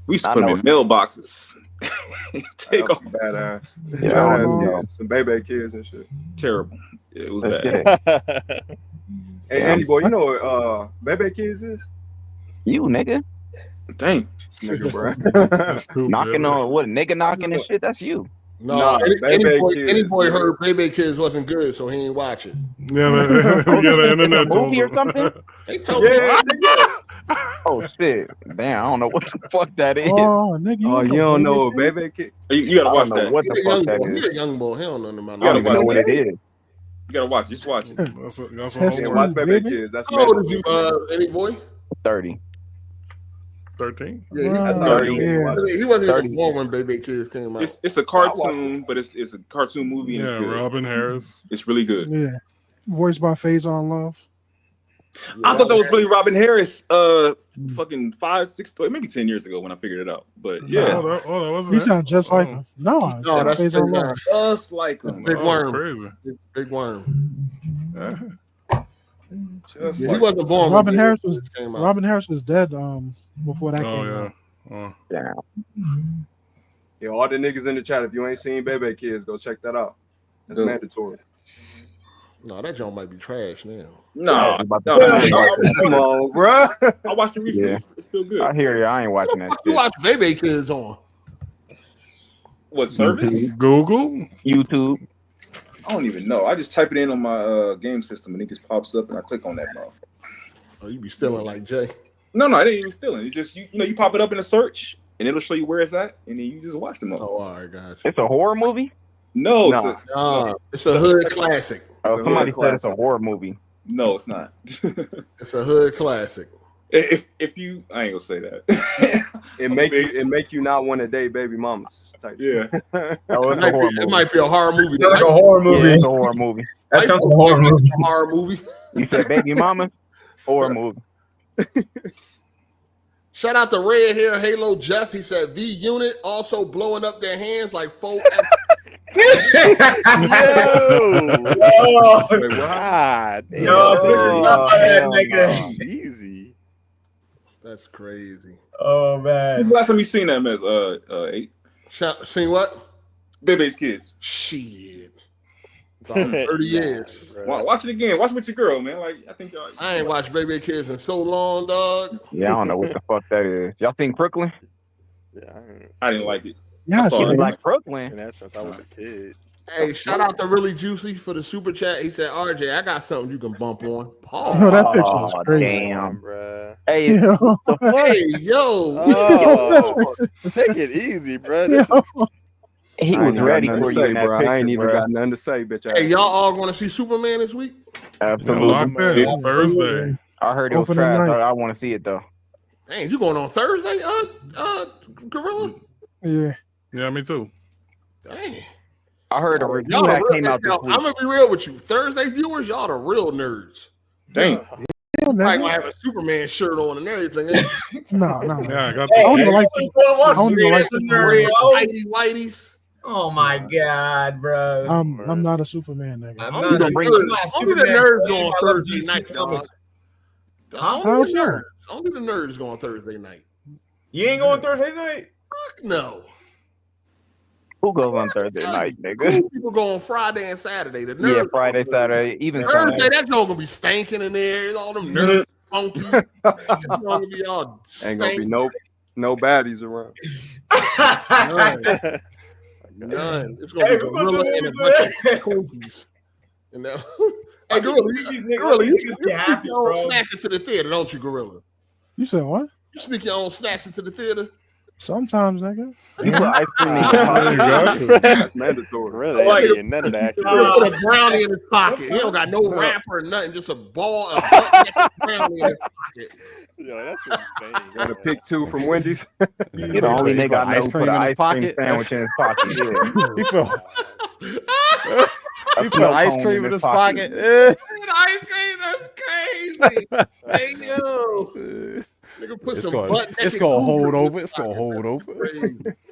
We used to put them in mailboxes. Take off badass. Yeah, some baby kids and shit. Terrible. Yeah, it was bad. Hey, Andy boy, you know what baby kids is? You nigga. Dang. Nigga, bro. Knocking on what nigga knocking and shit. That's you. No, any boy heard Baby Kids wasn't good, so he ain't watching. Yeah, man. The internet told movie or something. They told me. Oh shit! Damn, I don't know what the fuck that is. Oh, nigga, you don't know Baby Kid? You gotta watch that. What the fuck that is? He's a young boy. He don't know about. I don't even know what it is. You gotta watch. Just watch it. That's watch Baby Kids. That's how old is you, any boy? 30. 13? Yeah, that's 30. Yeah. He wasn't even born when Baby Kids came out. It's a cartoon, but it's a cartoon movie. Yeah, and it's Robin Harris. It's really good. Yeah, voiced by Faison Love. I thought that was really Robin Harris. Fucking 5, 6, maybe 10 years ago when I figured it out. But yeah, that wasn't. He sounds just like him. No, that's Faison Love. Just like him. Big worm. Crazy. Big worm. He wasn't born. Robin Harris was dead before that came out. Yeah. Yeah, all the niggas in the chat, if you ain't seen Baby Kids, go check that out. It's mandatory. No, that joint might be trash now. No, come on, bro. I watched it recently. Yeah. It's still good. I hear you. I ain't watching that. You watch Baby Kids on what service? Google, YouTube. I don't even know. I just type it in on my game system and it just pops up and I click on that motherfucker. Oh, you be stealing like Jay? No, I didn't even stealing. It just you pop it up in a search and it'll show you where it's at and then you just watch the motherfucker. Oh, all right, gotcha. It's a horror movie? No, it's a hood classic. Oh, somebody said it's a horror movie. No, it's not. It's a hood classic. If you, I ain't gonna say that. it make you not want to date baby mamas type. Yeah. It might be a horror movie. It's like a horror movie. Yeah, it's a horror movie. That sounds like a horror movie. Horror movie. You said baby mama? Horror movie. Shout out to Red Hair Halo Jeff. He said V Unit also blowing up their hands like 4 Easy. That's crazy. Oh man. When's the last time you seen that mess? 8. Seen what? Baby's Kids. Shit. 30 years. Watch it again. Watch it with your girl, man. Like I ain't watched Baby Kids in so long, dog. Yeah, I don't know what the fuck that is. Y'all think Brooklyn? Yeah, I didn't like it. Yeah, I like Brooklyn. In that sense, I was a kid. Hey, shout out to Really Juicy for the super chat. He said, RJ, I got something you can bump on. Oh, that picture was crazy. Damn, bro. Hey, hey, yo. Oh, take it easy, bro. He was ready for you in that picture, I ain't even bro. got nothing to say, bitch. Hey, y'all all going to see Superman this week? Absolutely. Thursday. I heard it was trash. I want to see it though. Dang, you going on Thursday, Gorilla? Yeah. Yeah, me too. Dang. I heard a review that came out this week. I'm gonna be real with you. Thursday viewers, y'all the real nerds. Dang. I might have a Superman shirt on and everything. No. Yeah, I got I don't even like Whitey's. Oh my god, bro! I'm not a Superman nigga. Only the nerds go on Thursday night, dog. Only the nerds go on Thursday night. You ain't going Thursday night? Fuck no. Who goes on Thursday night, nigga? People go on Friday and Saturday. The nerds. Yeah, Friday, Saturday, even Thursday. Sunday. That joke gonna be stinking in there. All them nerds, funky. It's gonna be all ain't gonna be no baddies around. None. It's gonna be Gorilla and a bunch of cookies. You know. Hey, Gorilla, you sneak your own snacks into the theater, don't you, Gorilla? You said what? You sneak your own snacks into the theater? Sometimes, nigga. You put ice cream in That's mandatory. Really? None of that. He put a brownie in his pocket. He don't got no wrapper or nothing, just a ball of brownie in his pocket. Yeah, that's insane. Got to pick two from Wendy's. You're the only nigga I know who put an ice cream sandwich in his pocket. He put ice cream in his pocket. Ice cream, that's crazy. Hey, yo. Nigga put some butt. It's gonna hold over. It's gonna hold over.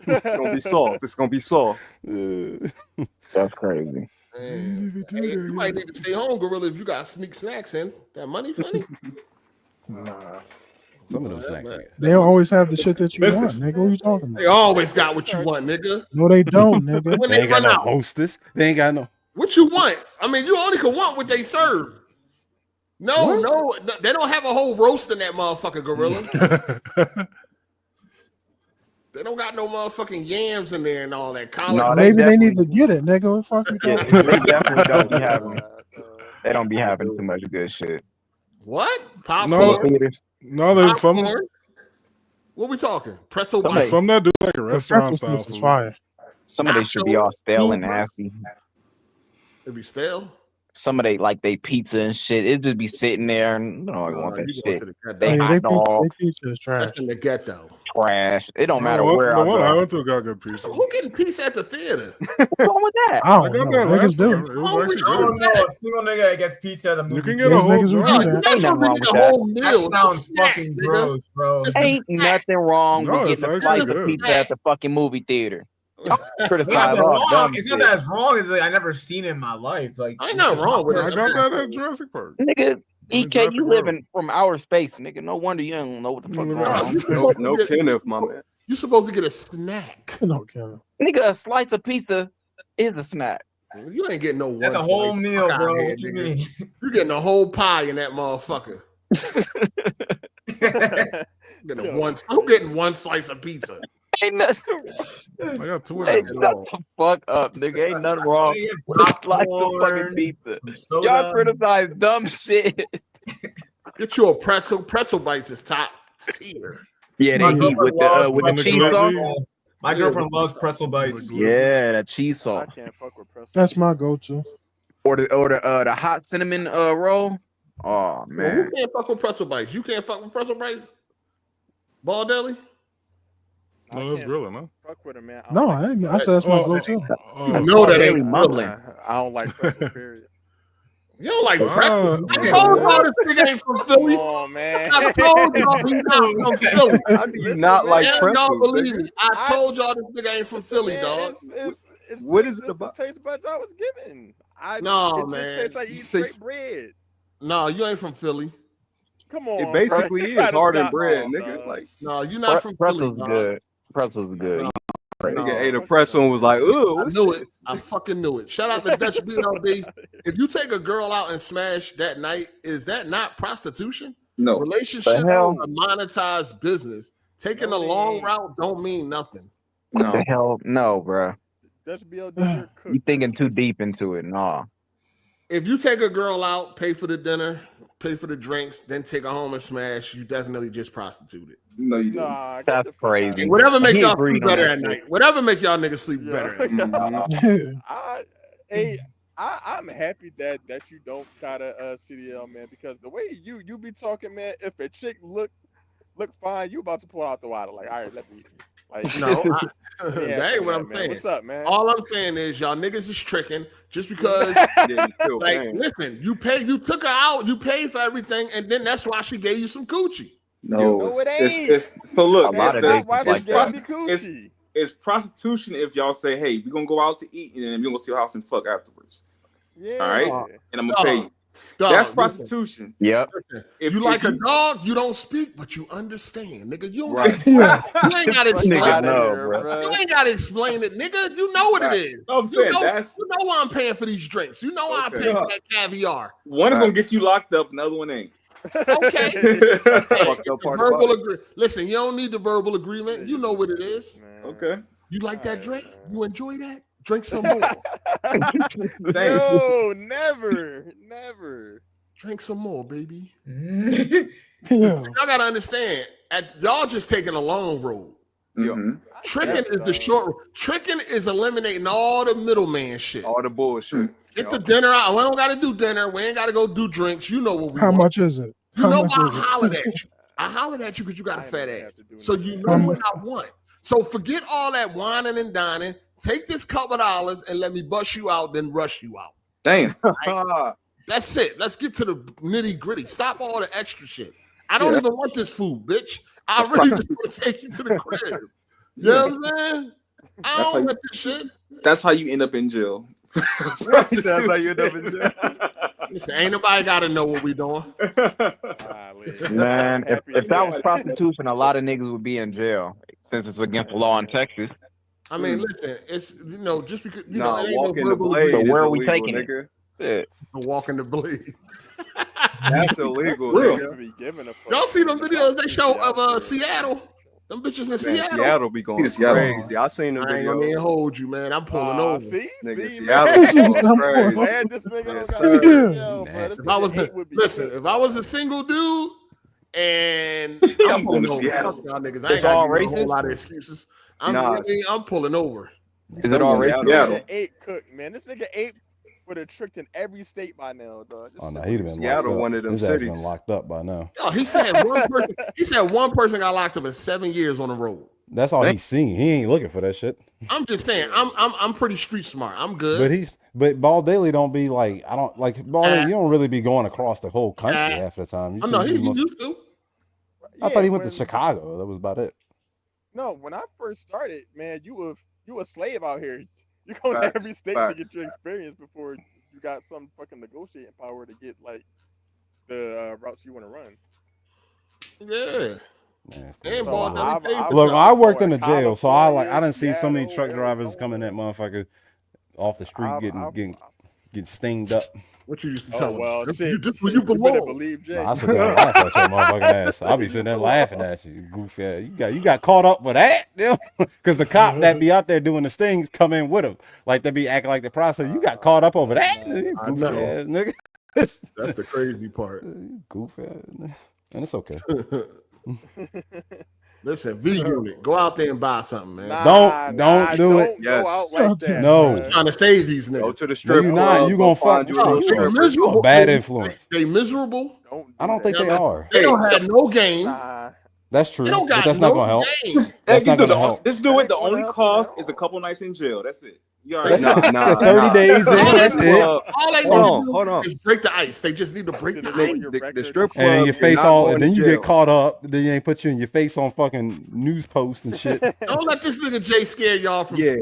It's gonna be soft. It's gonna be soft. That's crazy. Man. Hey, you might need to stay home, Gorilla, if you got sneak snacks in. That money funny? Nah. Some of them snacks. They always have the shit that you want, nigga. What are you talking about? They always got what you want, nigga. No, they don't, nigga. When They ain't got no hostess. They ain't got no. What you want? I mean, you only can want what they serve. No, they don't have a whole roast in that motherfucker, Gorilla. They don't got no motherfucking yams in there and all that. No, maybe they need to get it, nigga. What the fuck you talking about? They definitely don't be having. They don't be having too much good shit. What? Popcorn? No, there's some. What we talking? Pretzel bites. Some that do like a restaurant style food. Fire. Some of they should be all stale and nasty. It be stale. Some of they pizza and shit. It just be sitting there and I want that shit. They hot dog. Pizza is trash. That's in the ghetto. Trash. It don't matter where I go. I went to got good pizza. Who getting pizza at the theater? What's wrong with that? I don't know. Niggas do. I don't know a single nigga that gets pizza at the movie. You can get a whole Ain't nothing wrong with that. Meal. That sounds fucking gross, bro. Ain't nothing wrong with getting a slice of pizza at the fucking movie theater. Criticize all dumb it's shit. not that wrong. It's like I never seen it in my life. Like I ain't nothing wrong with it. I got that at Jurassic Park. Nigga, EK, you living from outer space, nigga. No wonder you don't know what the fuck going on. No Kenneth, my man. You supposed to get a snack. No, Kenneth. Nigga, a slice of pizza is a snack. You ain't getting no one. That's a whole meal, bro. What you mean? You getting a whole pie in that motherfucker. I'm getting one slice of pizza. Ain't nothing. I got two of Ain't them. nothing fuck up, nigga. Ain't nothing wrong with a slice of fucking pizza. Y'all criticize dumb shit. Get you a pretzel. Pretzel bites is top tier. Yeah, they eat with the cheese sauce. My girlfriend loves pretzel bites. Yeah, that cheese sauce. I can't fuck with pretzel. That's my go-to. Or the hot cinnamon roll. Oh man, well, who can't fuck with pretzel bites? You can't fuck with pretzel bites. Ball deli. No, that's grilling, huh? Fuck with him, man. No, I said that's my go-to. I know that ain't mumbling. I don't like pretzel, period. You don't like pretzels. I told y'all this nigga ain't from Philly. Oh man. I told y'all he's not from Philly. How do you not like pretzels? Y'all believe me. I told y'all this nigga ain't from Philly, dog. What is it about? The taste buds I was given. No, it man. Just tastes like eating straight bread. No, you ain't from Philly. Come on. It basically is hard and bread, nigga. Dog. Like, no, you're not from Philly. Pretzels good. Pretzels are good. Nigga ate a pretzel and was like, "Ooh, I knew it. I fucking knew it." Shout out to Dutch BLB. If you take a girl out and smash that night, is that not prostitution? No. Relationship is a monetized business. Taking a long route don't mean nothing. What the hell? No, bro. Dutch BLB, You thinking too deep into it? Nah. If you take a girl out, pay for the dinner, pay for the drinks, then take her home and smash, you definitely just prostituted. No, you don't. That's crazy. And whatever make y'all sleep better at night. Whatever make y'all niggas sleep better at night. I'm happy that you don't gotta CDL, man, because the way you be talking, man, if a chick look fine, you about to pull out the water. Like, all right, let me. Like, no, that ain't what I'm saying. What's up, man? All I'm saying is y'all niggas is tricking just because. Like, listen, you took her out, you paid for everything, and then that's why she gave you some coochie. No, it ain't. It's so look. It's prostitution if y'all say, "Hey, we're gonna go out to eat, and then we're gonna go to your house and fuck afterwards." Yeah. All right, and I'm gonna pay you. That's prostitution. Yep. If you like a dog, you don't speak, but you understand, nigga. You don't. Right. You ain't gotta explain it. bro. You ain't gotta explain it, nigga. You know what it is. No, I'm saying you know why I'm paying for these drinks. You know why I'm paying for that caviar. One is gonna get you locked up, another one ain't. Okay. Listen, you don't need the verbal agreement. You know what it is. Okay. You like that drink? You enjoy that? Drink some more. No, never. Drink some more, baby. Y'all gotta understand. Y'all just taking a long road. Mm-hmm. Tricking is the short. Tricking is eliminating all the middleman shit. All the bullshit. Get the dinner out. We don't gotta do dinner. We ain't gotta go do drinks. You know what we How want. much is it? You know why I hollered at you. I hollered at you because you got a fat ass. So you know what I want. So forget all that whining and dining. Take this couple dollars and let me bust you out, then rush you out. Damn. Right? That's it. Let's get to the nitty gritty. Stop all the extra shit. I don't even want this food, bitch. I really just want to take you to the crib. You know what I'm saying? I don't want this shit. That's how you end up in jail. That's how you end up in jail. Listen, ain't nobody got to know what we doing. Man, if that was prostitution, a lot of niggas would be in jail since it's against the law in Texas. I mean, listen, it's just because it ain't walk no in the blade. So where are we illegal, taking nigga. it? Walk in the blade. That's illegal, nigga. Y'all see them videos they show of Seattle? Them bitches in Seattle. Seattle be going crazy. I seen them videos. I ain't gonna hold you, man. I'm pulling over. Nigga, Seattle if I was a single dude and I'm pulling over. Fuck y'all niggas. I ain't got a whole lot of excuses. I'm pulling over. Is it all racist? Yeah. Eight cook, man. This nigga eight would have tricked in every state by now, dog. Oh no, he'd have been Seattle, one of them cities. cities. Been locked up by now. Yo, he said one person got locked up in 7 years on the road. That's all he's seen. He ain't looking for that shit. I'm just saying. I'm pretty street smart. I'm good. But Ball Daily don't be like Ball Daily. You don't really be going across the whole country half the time. He used to. I thought he went to Chicago. That was about it. No, when I first started, man, you a slave out here. You go to every state to get your experience before you got some fucking negotiating power to get like the routes you want to run. Yeah. Look, I worked in a jail, so I didn't see so many truck drivers coming that motherfucker off the street getting stinged up. What you used to tell them? You belong. I sit there and laugh at your motherfucking ass. I'll be sitting there laughing at you, goofy ass. You got caught up with that, because the cop that be out there doing the stings come in with him, like they be acting like the prosecutor. You got caught up over that, goofy ass nigga. That's the crazy part. Goofy ass, and it's okay. Listen, V Unit, go out there and buy something, man. Don't do it. Go out like that. No, I'm trying to save these niggas. Go to the strip. You're not. You gonna fuck. They're miserable. You a bad influence. They miserable. I don't think they are. They don't have no game. That's true. They don't But got that's not gonna help. That's not gonna help. Just do it. The only cost is a couple nights in jail. That's it. You already 30 days in. That's it. All they need to do is break the ice. They just need to break the ice. The strip club. And then your face and then you get caught up. Then they ain't put you in your face on fucking news posts and shit. Don't let this nigga Jay scare y'all from. Yeah,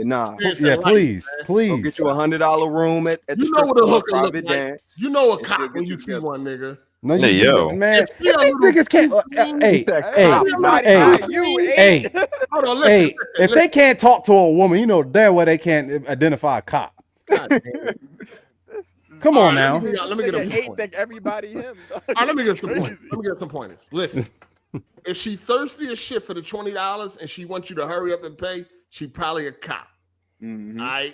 please. Go get you $100 room at the strip what a club, hooker look private like. dance. You know a cop when you see one, nigga. No, Hey, yo. Man, these niggas can't. Hey, hold on, listen. If they can't talk to a woman, you know damn well they can't identify a cop. Come on now. Let me get a point. Think everybody him. Let me get some pointers. Let me get some pointers. Listen, if she thirsty as shit for the $20 and she wants you to hurry up and pay, she probably a cop. All right,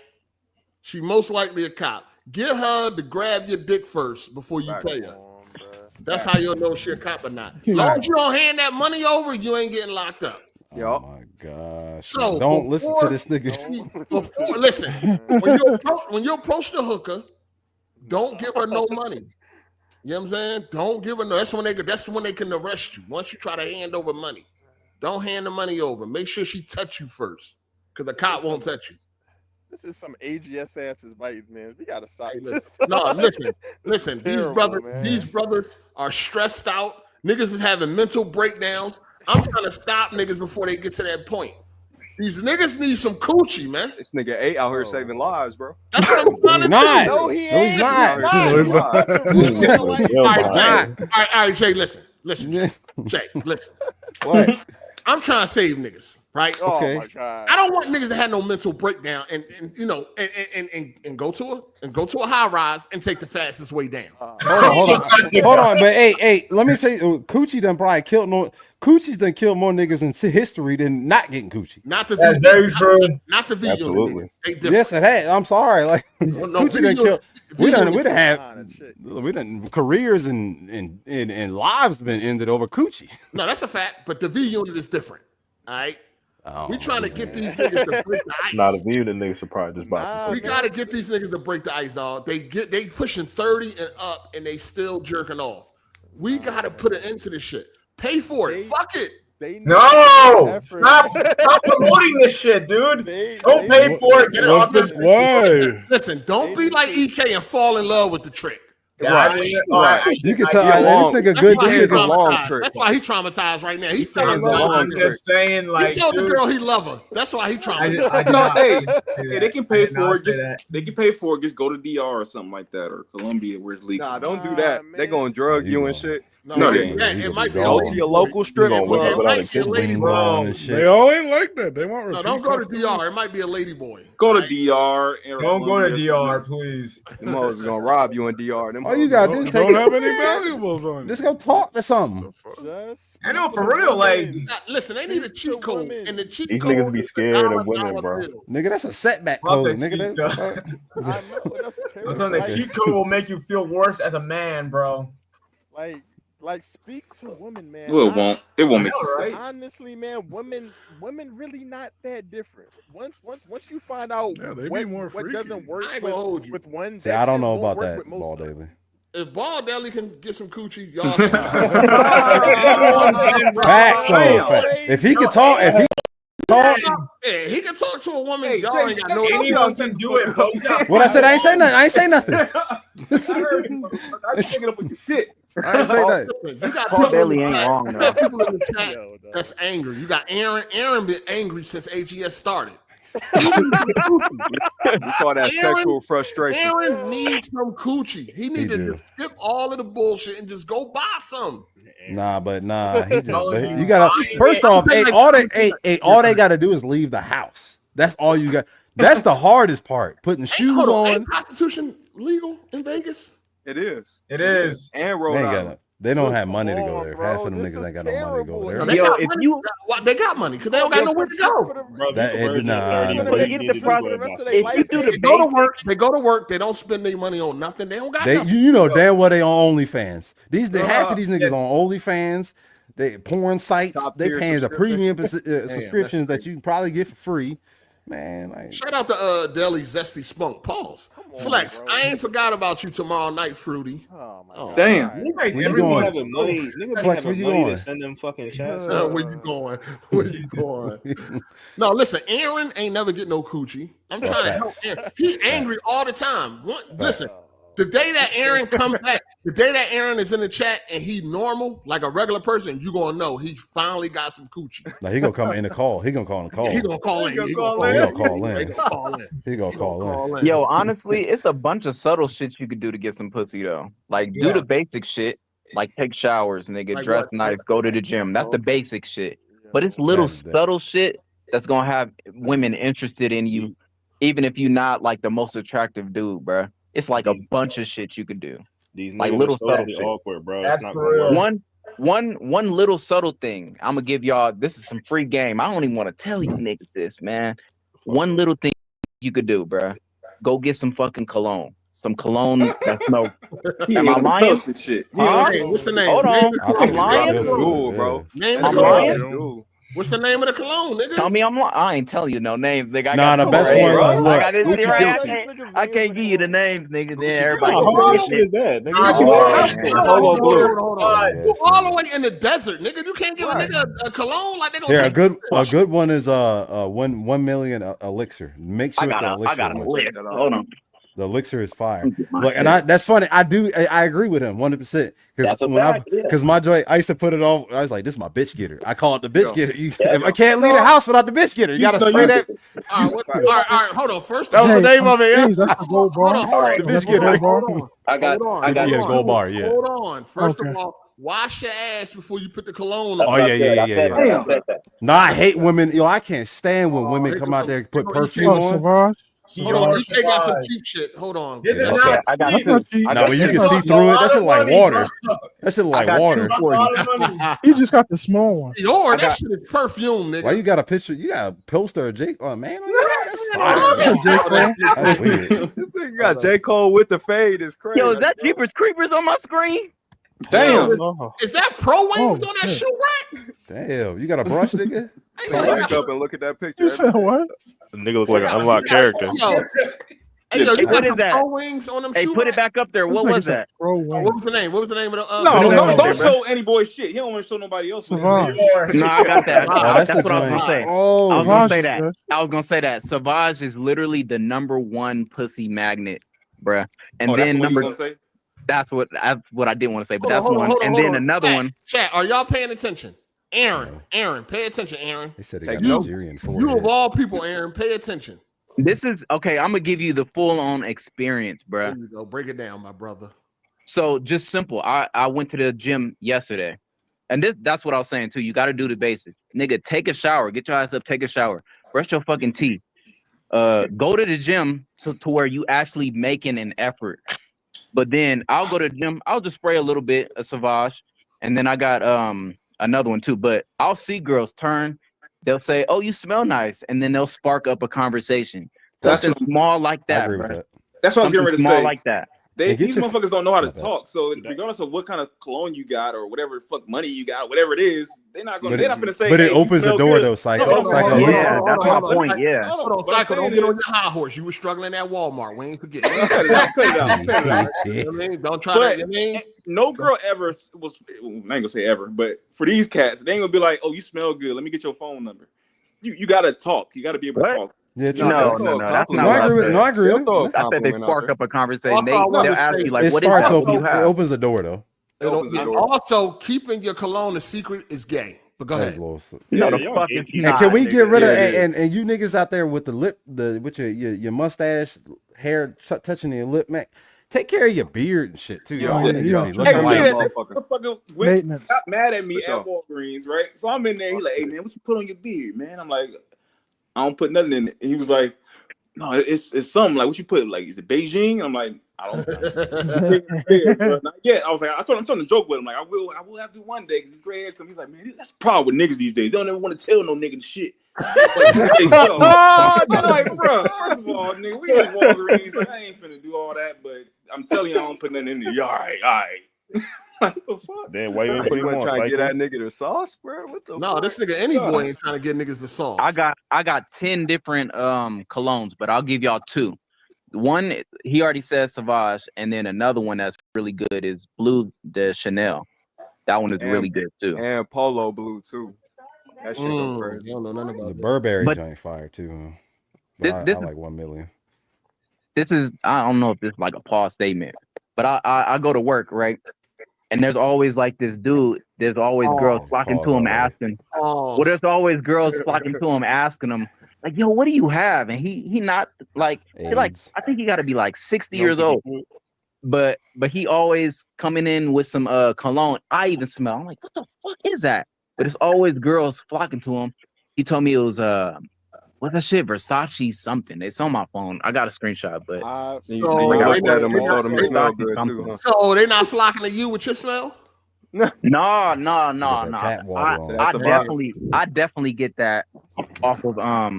she most likely a cop. Get her to grab your dick first before you pay her. That's how you'll know she a cop or not. As long as you don't hand that money over, you ain't getting locked up. Oh my gosh. So don't listen to this nigga. Listen, when you approach the hooker, don't give her no money. You know what I'm saying? Don't give her no. That's when they can arrest you. Once you try to hand over money, don't hand the money over. Make sure she touch you first, because the cop won't touch you. This is some AGS ass advice, man. We gotta stop this. No, listen. These brothers are stressed out. Niggas is having mental breakdowns. I'm trying to stop niggas before they get to that point. These niggas need some coochie, man. This nigga 8 out here saving lives, bro. That's what I'm trying to do. No, he's not. All right, Jay, listen. Jay, listen. What? I'm trying to save niggas, right? Okay. Oh my God. I don't want niggas to have no mental breakdown and go to a high rise and take the fastest way down. Hold on. But hey, let me say, Coochie done probably killed more. Coochie's done killed more niggas in history than not getting coochie. Not the That's very true. Not the V Absolutely. Yes, it has. I'm sorry. Like Coochie done killed. We done careers and lives been ended over Coochie. No, that's a fact. But the V unit is different. All right. We trying to get these niggas to break the ice. Not a view the niggas should probably just buy. We got to get these niggas to break the ice, dog. They pushing 30 and up, and they still jerking off. We got to put an end to this shit. Pay for it. Fuck it. No! Stop promoting this shit, dude. Don't pay for it. Get it off this. Why? Listen, don't be like EK and fall in love with the trick. Right. You can tell this nigga good. This nigga long trick. That's why he traumatized right now. I'm just saying, like, he told the girl he love her. That's why he traumatized. No, hey, they can pay for it. They can pay for it. Just go to DR or something like that, or Colombia where it's legal. Nah, don't do that. They gonna drug you and shit. No, it might be go to your local strip club. It might be a lady boy. They all ain't like that. They want. No, don't go to DR. It might be a lady boy. Go to DR. Don't go to DR, please. Them hoes gonna rob you in DR. All you gotta do is don't have any valuables on you. Just go talk to something. I know, for real. Like, listen, they need a cheat code, and the cheat These code niggas be scared of women, bro. Nigga, that's a setback code, nigga. The cheat code will make you feel worse as a man, bro. Like speak to women, man. Well, it won't. It won't make. Right? Honestly, man, women really not that different. Once you find out what doesn't work with one. See, I don't know about that, Ball Daily. If Ball Daily can get some coochie, y'all. Facts, though. If he can talk, yeah, he can talk to a woman. Y'all ain't got no. Anyone can do it, bro. What I said, I ain't say nothing. I ain't say nothing. I picking up with your shit. I ain't say that. You got Paul Bailey ain't wrong, you got people in the chat that's angry. You got Aaron. Aaron been angry since AGS started. You call that sexual frustration. Aaron needs some coochie. He needs to just skip all of the bullshit and just go buy some. Nah. He just, you gotta. First off, all they gotta do is leave the house. That's all you got. That's the hardest part. Putting shoes on. Ain't prostitution legal in Vegas? It is. It is. And Rhode Island. They don't have money to go there. Half of them niggas ain't got no money to go there. They got money because they don't got nowhere to go. They go to work. They don't spend their money on nothing. They don't got nothing. You know damn well they on OnlyFans. Half of these niggas on OnlyFans. They porn sites. They paying the premium subscriptions that you can probably get for free. Man, shout out to Deli Zesty Spunk. Pause. Flex, bro. I ain't forgot about you tomorrow night, Fruity. Oh my God. Damn. Niggas having money. Flex, where you going? To send them fucking chats. Where you going? Where you going? No, listen, Aaron ain't never get no coochie. I'm trying to help Aaron. He angry all the time. Listen, the day that Aaron comes back, the day that Aaron is in the chat and he normal, like a regular person, you gonna know he finally got some coochie. Now he gonna come in the call. He gonna call in the call. Yeah, he gonna call in. He gonna call in. Yo, honestly, it's a bunch of subtle shit you could do to get some pussy though. Like do the basic shit, like take showers and they get dressed nice, go to the gym. That's the basic shit. But it's little subtle shit that's gonna have women interested in you, even if you're not like the most attractive dude, bro. It's like a bunch of shit you could do. These like little subtle shit. Awkward, bro. That's not real. One little subtle thing. I'm gonna give y'all. This is some free game. I don't even want to tell you niggas this, man. One little thing you could do, bro. Go get some fucking cologne. some cologne that smells. Am I lying? Shit. What's the name? Hold on, I'm lying. Cool, bro. Name I'm the lying. cologne. What's the name of the cologne, nigga? Tell me I'm lying. I ain't telling you no names, nigga. Nah, the best one. I got this shit right. I can't give you the names, nigga. Then everybody. How is that? Hold on. You all the way in the desert, nigga. You can't give a nigga a cologne like they gonna. Yeah, a good one is 1 million elixir. Make sure it's the elixir. I got a list. Hold on. The elixir is fire. Look, and that's funny. I agree with him 100%. Because my joy, I used to put it on. I was like, this is my bitch getter. I call it the bitch getter. If I can't leave the house without the bitch getter, you gotta spray that. All right, hold on. First, that was the name of it. Yeah, that's the gold bar. The bitch getter. I got gold bar. Yeah. Hold on. First of all, wash your ass before you put the cologne on. Oh yeah. No, I hate women. Yo, I can't stand when women come out there and put perfume on. Hold on, DK got some cheap shit. Hold on. I got you. No, when you can see through it, that shit like water. That shit like water. You just got the small one. Yo, that shit is perfume, nigga. Why you got a picture? You got a poster of Jake? Oh man, that's fire. That's weird. This nigga got J. Cole with the fade. It's crazy. Yo, is that Jeepers Creepers on my screen? Damn. Is that Pro Wings on that shoe rack? Damn, you got a brush, nigga? Back up and look at that picture. You said what? The nigga look like an unlocked character. Hey, yo, you what is got that? Pro Wings on them Hey, shoe put it rack? back up there. What was that? What was the name? What was the name of the? Don't show any boy shit. He don't want to show nobody else. No, I got that. That's what I was gonna say. Oh, I was gonna say that. I was gonna say that. Savage is literally the #1 pussy magnet, bruh. And then that's what I didn't want to say, but that's one. And then another one. Chat, are y'all paying attention? Aaron, pay attention, Aaron. He said he got Nigerian forehead. You of all people, Aaron, pay attention. This is okay. I'm gonna give you the full-on experience, bruh. There you go. Break it down, my brother. So just simple. I went to the gym yesterday, and that's what I was saying too. You got to do the basics, nigga. Take a shower. Get your ass up. Take a shower. Brush your fucking teeth. Go to the gym to where you actually making an effort. But then I'll go to the gym. I'll just spray a little bit of Savage, and then I got another one too. But I'll see girls turn. They'll say, "Oh, you smell nice," and then they'll spark up a conversation. Something small like that, bro. That's what I was getting ready to say. Small like that. These motherfuckers don't know how to talk. So regardless of what kind of cologne you got or whatever the fuck money you got, whatever it is, they're not gonna say. But it opens the door though, Psycho. Yeah, that's my point. Yeah. Hold on, Psycho. Don't get on your high horse. You were struggling at Walmart. We ain't forget. Cut it out. Don't try that. No girl ever was. I ain't gonna say ever, but for these cats, they ain't gonna be like, "Oh, you smell good. Let me get your phone number." You gotta talk. You gotta be able to talk. Yeah, no, that's not what I said. No, I agree with you. I said they spark up a conversation. They'll ask you like, "What is that? It opens the door though. Also, keeping your cologne a secret is gay. But go ahead. No, the fuck is and can we get rid of and you niggas out there with the lip, with your mustache, hair touching your lip, man? Take care of your beard and shit too. Y'all got mad at me at Walgreens, right? So I'm in there. He's like, "Hey man, what you put on your beard, man?" I'm like, "I don't put nothing in it." And he was like, "No, it's something like what you put. Like, is it Beijing?" And I'm like, "I don't." Yeah, I was like, I'm trying to joke with him. Like, I will have to one day because his gray hair come. He's like, "Man, that's the problem with niggas these days. They don't ever want to tell no nigga the shit." I'm like, bro, first of all, nigga, we in Walgreens. Like, I ain't finna do all that, but I'm telling you, I don't put nothing in there. All right. What the fuck? Then why you ain't trying to get that nigga the sauce, bro? What the fuck? This nigga, any boy ain't trying to get niggas the sauce. I got 10 different colognes, but I'll give y'all 2. One, he already said Savage, and then another one that's really good is Blue de Chanel. That one is really good too. And Polo Blue too. That shit go crazy. I don't know nothing about the Burberry joint fire too. But I like 1 million. This is, I don't know if this is like a pause statement, but I go to work, right? And there's always like this dude, there's always girls flocking to him asking. Well, there's always girls flocking to him asking him, like, "Yo, what do you have?" And he not like, I think he gotta be like 60 years old. But he always coming in with some cologne. I even smell. I'm like, what the fuck is that? But it's always girls flocking to him. He told me it was what's that shit? Versace something. It's on my phone. I got a screenshot, but so they not flocking to you with your smell? No. I definitely get that off of I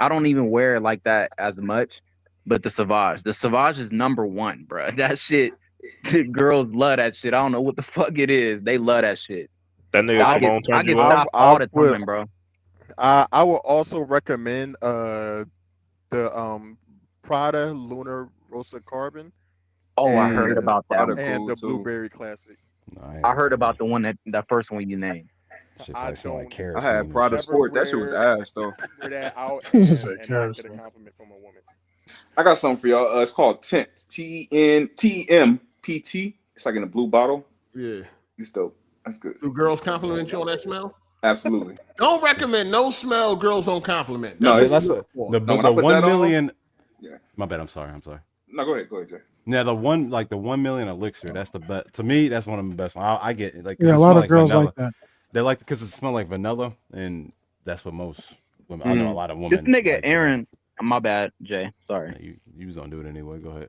don't even wear it like that as much. but the Savage. The Savage is #1, bro. That shit, girls love that shit. I don't know what the fuck it is. They love that shit. That nigga I get stopped all the time, bro. I will also recommend the Prada Lunar Rosa Carbon. Oh, I heard about that. And the Blueberry Classic. I heard about the one that first one you named. Shit probably smell like kerosene. I had Prada Sport. That shit was ass though. I got something for y'all. It's called Tempt. TEMPT. It's like in a blue bottle. Yeah. It's dope. That's good. Do girls compliment you on that smell? Absolutely. Don't recommend no smell girls don't compliment. No, that's the 1 million. Yeah. My bad. I'm sorry. No, go ahead, Jay. Yeah, the 1 million elixir. That's the best. To me, that's one of the best ones. I get it. Like, yeah, a lot of girls like that. They like because it smells like vanilla, and that's what most women. I know a lot of women. This nigga like Aaron. My bad, Jay. Sorry. You was gonna do it anyway. Go ahead.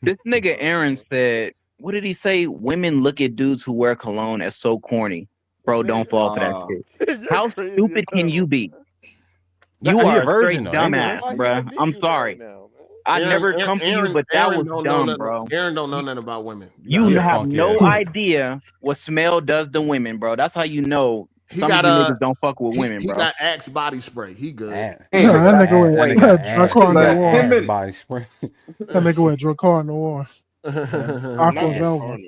This nigga Aaron said, what did he say? Women look at dudes who wear cologne as so corny. Bro, don't fall for that shit. How stupid can you be? You are a straight dumbass, bro. I'm sorry. I never come to you, but that was dumb, bro. Aaron don't know nothing about women. You have no idea what smell does to women, bro. That's how you know some of you niggas don't fuck with women, bro. He got Axe body spray. He good. That nigga went Dracar in the war. Body spray. That nigga went Dracar in the war. Aqua Velvet.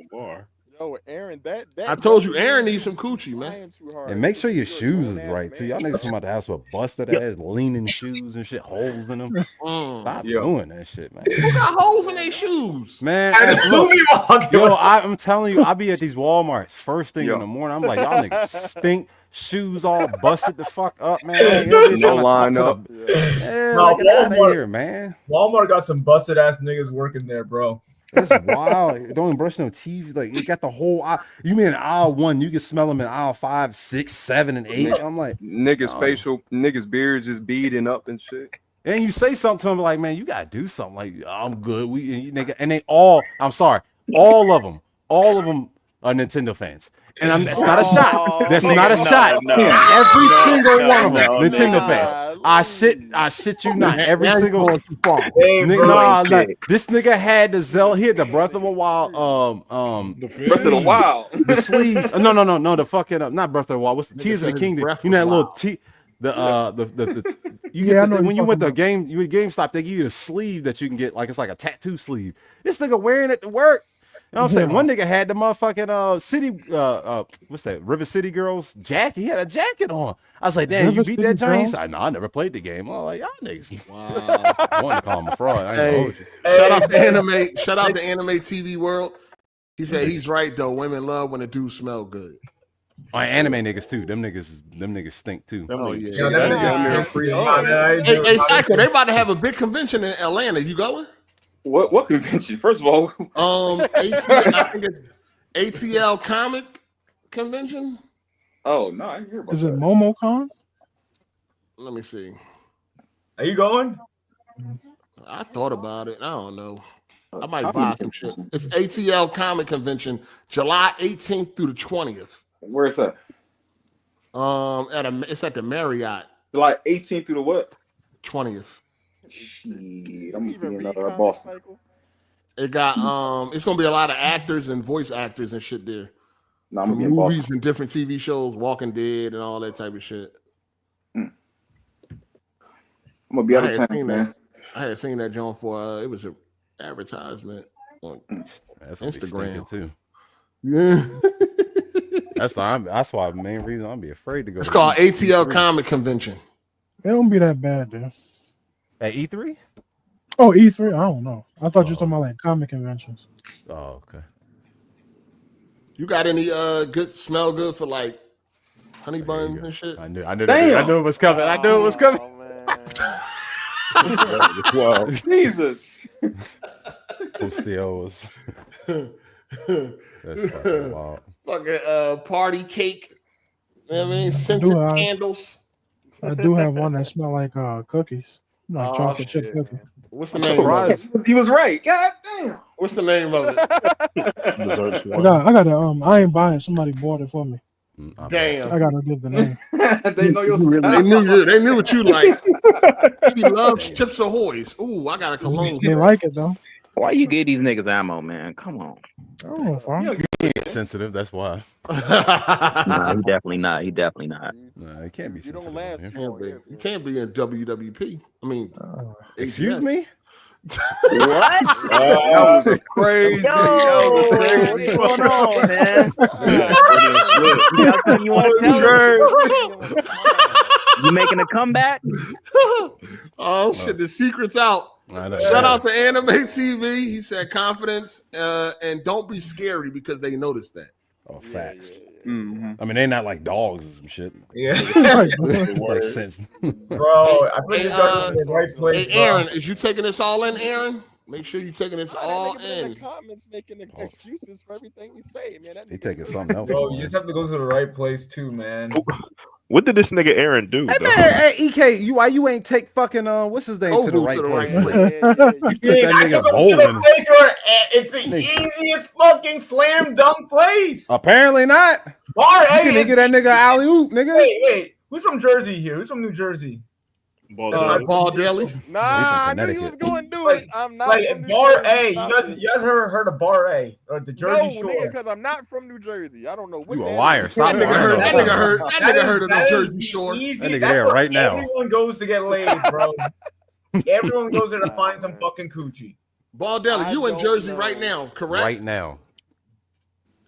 Yo, Aaron, that I told you, Aaron needs some coochie, man. And make sure your shoes is right too. Y'all niggas come out the house with busted ass, leaning shoes and shit, holes in them. Stop doing that shit, man. Who got holes in their shoes? Man, look, I'm telling you, I be at these Walmarts first thing in the morning. I'm like, y'all niggas stink. Shoes all busted the fuck up, man. No line up. Yeah, like, get out of here, man. Walmart got some busted ass niggas working there, bro. That's wild. Don't even brush no teeth. Like, you got the whole aisle. You mean in aisle 1, you can smell them in aisle 5, 6, 7, and 8. I'm like, niggas beards just beading up and shit. And you say something to them like, man, you gotta do something. Like, I'm good. And they all, I'm sorry, all of them are Nintendo fans. And that's not a shot. That's not a shot. Every single one of them, Nintendo fans. I shit you not. Every single one. This nigga had the Zelda. He had the Breath of the Wild. Breath of the Wild. The sleeve. No. The fucking not Breath of the Wild. What's the Tears of the Kingdom? You know that little T. When you went to GameStop, they give you a sleeve that you can get, like it's like a tattoo sleeve. This nigga wearing it to work. You know what I'm saying? One nigga had the motherfucking city what's that? River City Girls jacket. He had a jacket on. I was like, damn, you beat that giant? He said, no, I never played the game. I'm like, y'all niggas. Wow. I wanted to call him a fraud. Shout out to anime. Shout out to Anime TV World. He said he's right though. Women love when the dudes smell good. Anime niggas too. Them niggas stink too. Oh yeah. Hey, Psycho, they about to have a big convention in Atlanta. You going? What convention? First of all, ATL, I think it's ATL Comic Convention. Oh no, I didn't hear about Is it MomoCon? Let me see. Are you going? I thought about it. I don't know. I might buy some shit. It's ATL Comic Convention, July 18th through the 20th. Where's that? It's at the Marriott. July 18th through the what? 20th. Shit, I'm in Boston. It got it's gonna be a lot of actors and voice actors and shit there. No, I'm in movies Boston. And different TV shows, Walking Dead and all that type of shit. I'm gonna be out of town, man. I had seen that joint for it was an advertisement on Instagram too. Yeah. That's why the main reason I'm be afraid to go. It's called ATL Comic Convention. It don't be that bad, dude. At E3? Oh, E3? I don't know. I thought you were talking about like comic conventions. Oh, okay. You got any smell good for like honey buns and shit? I knew it was coming. I knew it was coming. Wow. Jesus. Postillos. That's fucking wild. Fucking party cake. You know what I mean? Scented candles. I do have one that smell like cookies. Like chocolate chip cookie. What's the name of it? He was right. God damn. What's the name of it? I got a I ain't buying, somebody bought it for me. Damn. I gotta give the name. They know your They knew what you like. He loves Chips Ahoy's. Ooh, I got a cologne. They like it though. Why you get these niggas ammo, man? Come on. Oh, fine. You get sensitive. That's why. Nah, he definitely not. He definitely not. Nah, it can't be You sensitive. don't last. You can't be in WWP. I mean, excuse me. What? That was crazy. What's going on, man? You got something you want to tell? You making a comeback? Oh shit! The secret's out. Shout out to Anime TV. He said confidence and don't be scary because they noticed that. Oh, facts. Mm-hmm. I mean, they're not like dogs and some shit. Yeah. Like sense. Bro, I put this in the right place. Hey, Aaron, is you taking this all in, Aaron? Make sure you're taking this all in. The comments making excuses for everything we say, man. They taking something else. Bro, you just have to go to the right place too, man. What did this nigga Aaron do? Hey, man, hey, EK, why you ain't take fucking what's his name to the right place? You took that nigga bowling. It's the easiest fucking slam dunk place. Apparently not. Bar A. You can get that nigga alley oop, nigga. Wait. Who's from Jersey here? Who's from New Jersey? Ball Deli. Nah, I knew he was going to do it. I'm not. Like Bar A. You guys heard of Bar A or the Jersey Shore? Because I'm not from New Jersey. I don't know what. You a liar? Stop. That nigga heard of the Jersey Shore. That nigga there right now. Everyone goes to get laid, bro. Everyone goes there to find some fucking coochie. Ball Deli, you in Jersey right now, correct? Right now.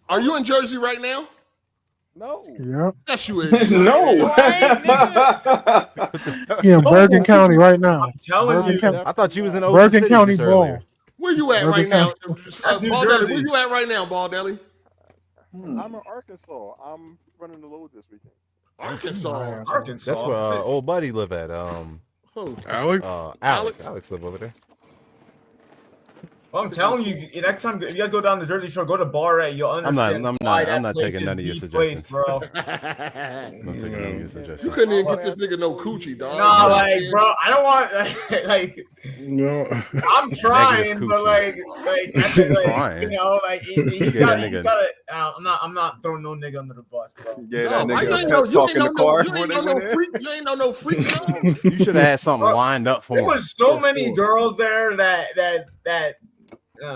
Are you in Jersey right now? No. Yep. Yes, you is. No. Yeah, in Bergen County right now. I'm telling you. I thought you was in Bergen County Ball. Where you at right now? Ball Deli, where you at right now, Ball Deli? I'm in Arkansas. I'm running the load this weekend. Arkansas. That's where old buddy live at. Who? Alex? Alex live over there. Well, I'm telling you, next time if you guys go down the Jersey Shore, go to Bar A. You'll understand. I'm not taking none of your suggestions, bro. I'm not taking none of your suggestions. You couldn't even get this nigga no coochie, dog. Nah, like, bro, I don't want like. No. I'm trying, but like, fine. you know, like, you gotta. I'm not throwing no nigga under the bus, bro. Yeah, that nigga You ain't no freak. You should have had something lined up for him. There was so many girls there that.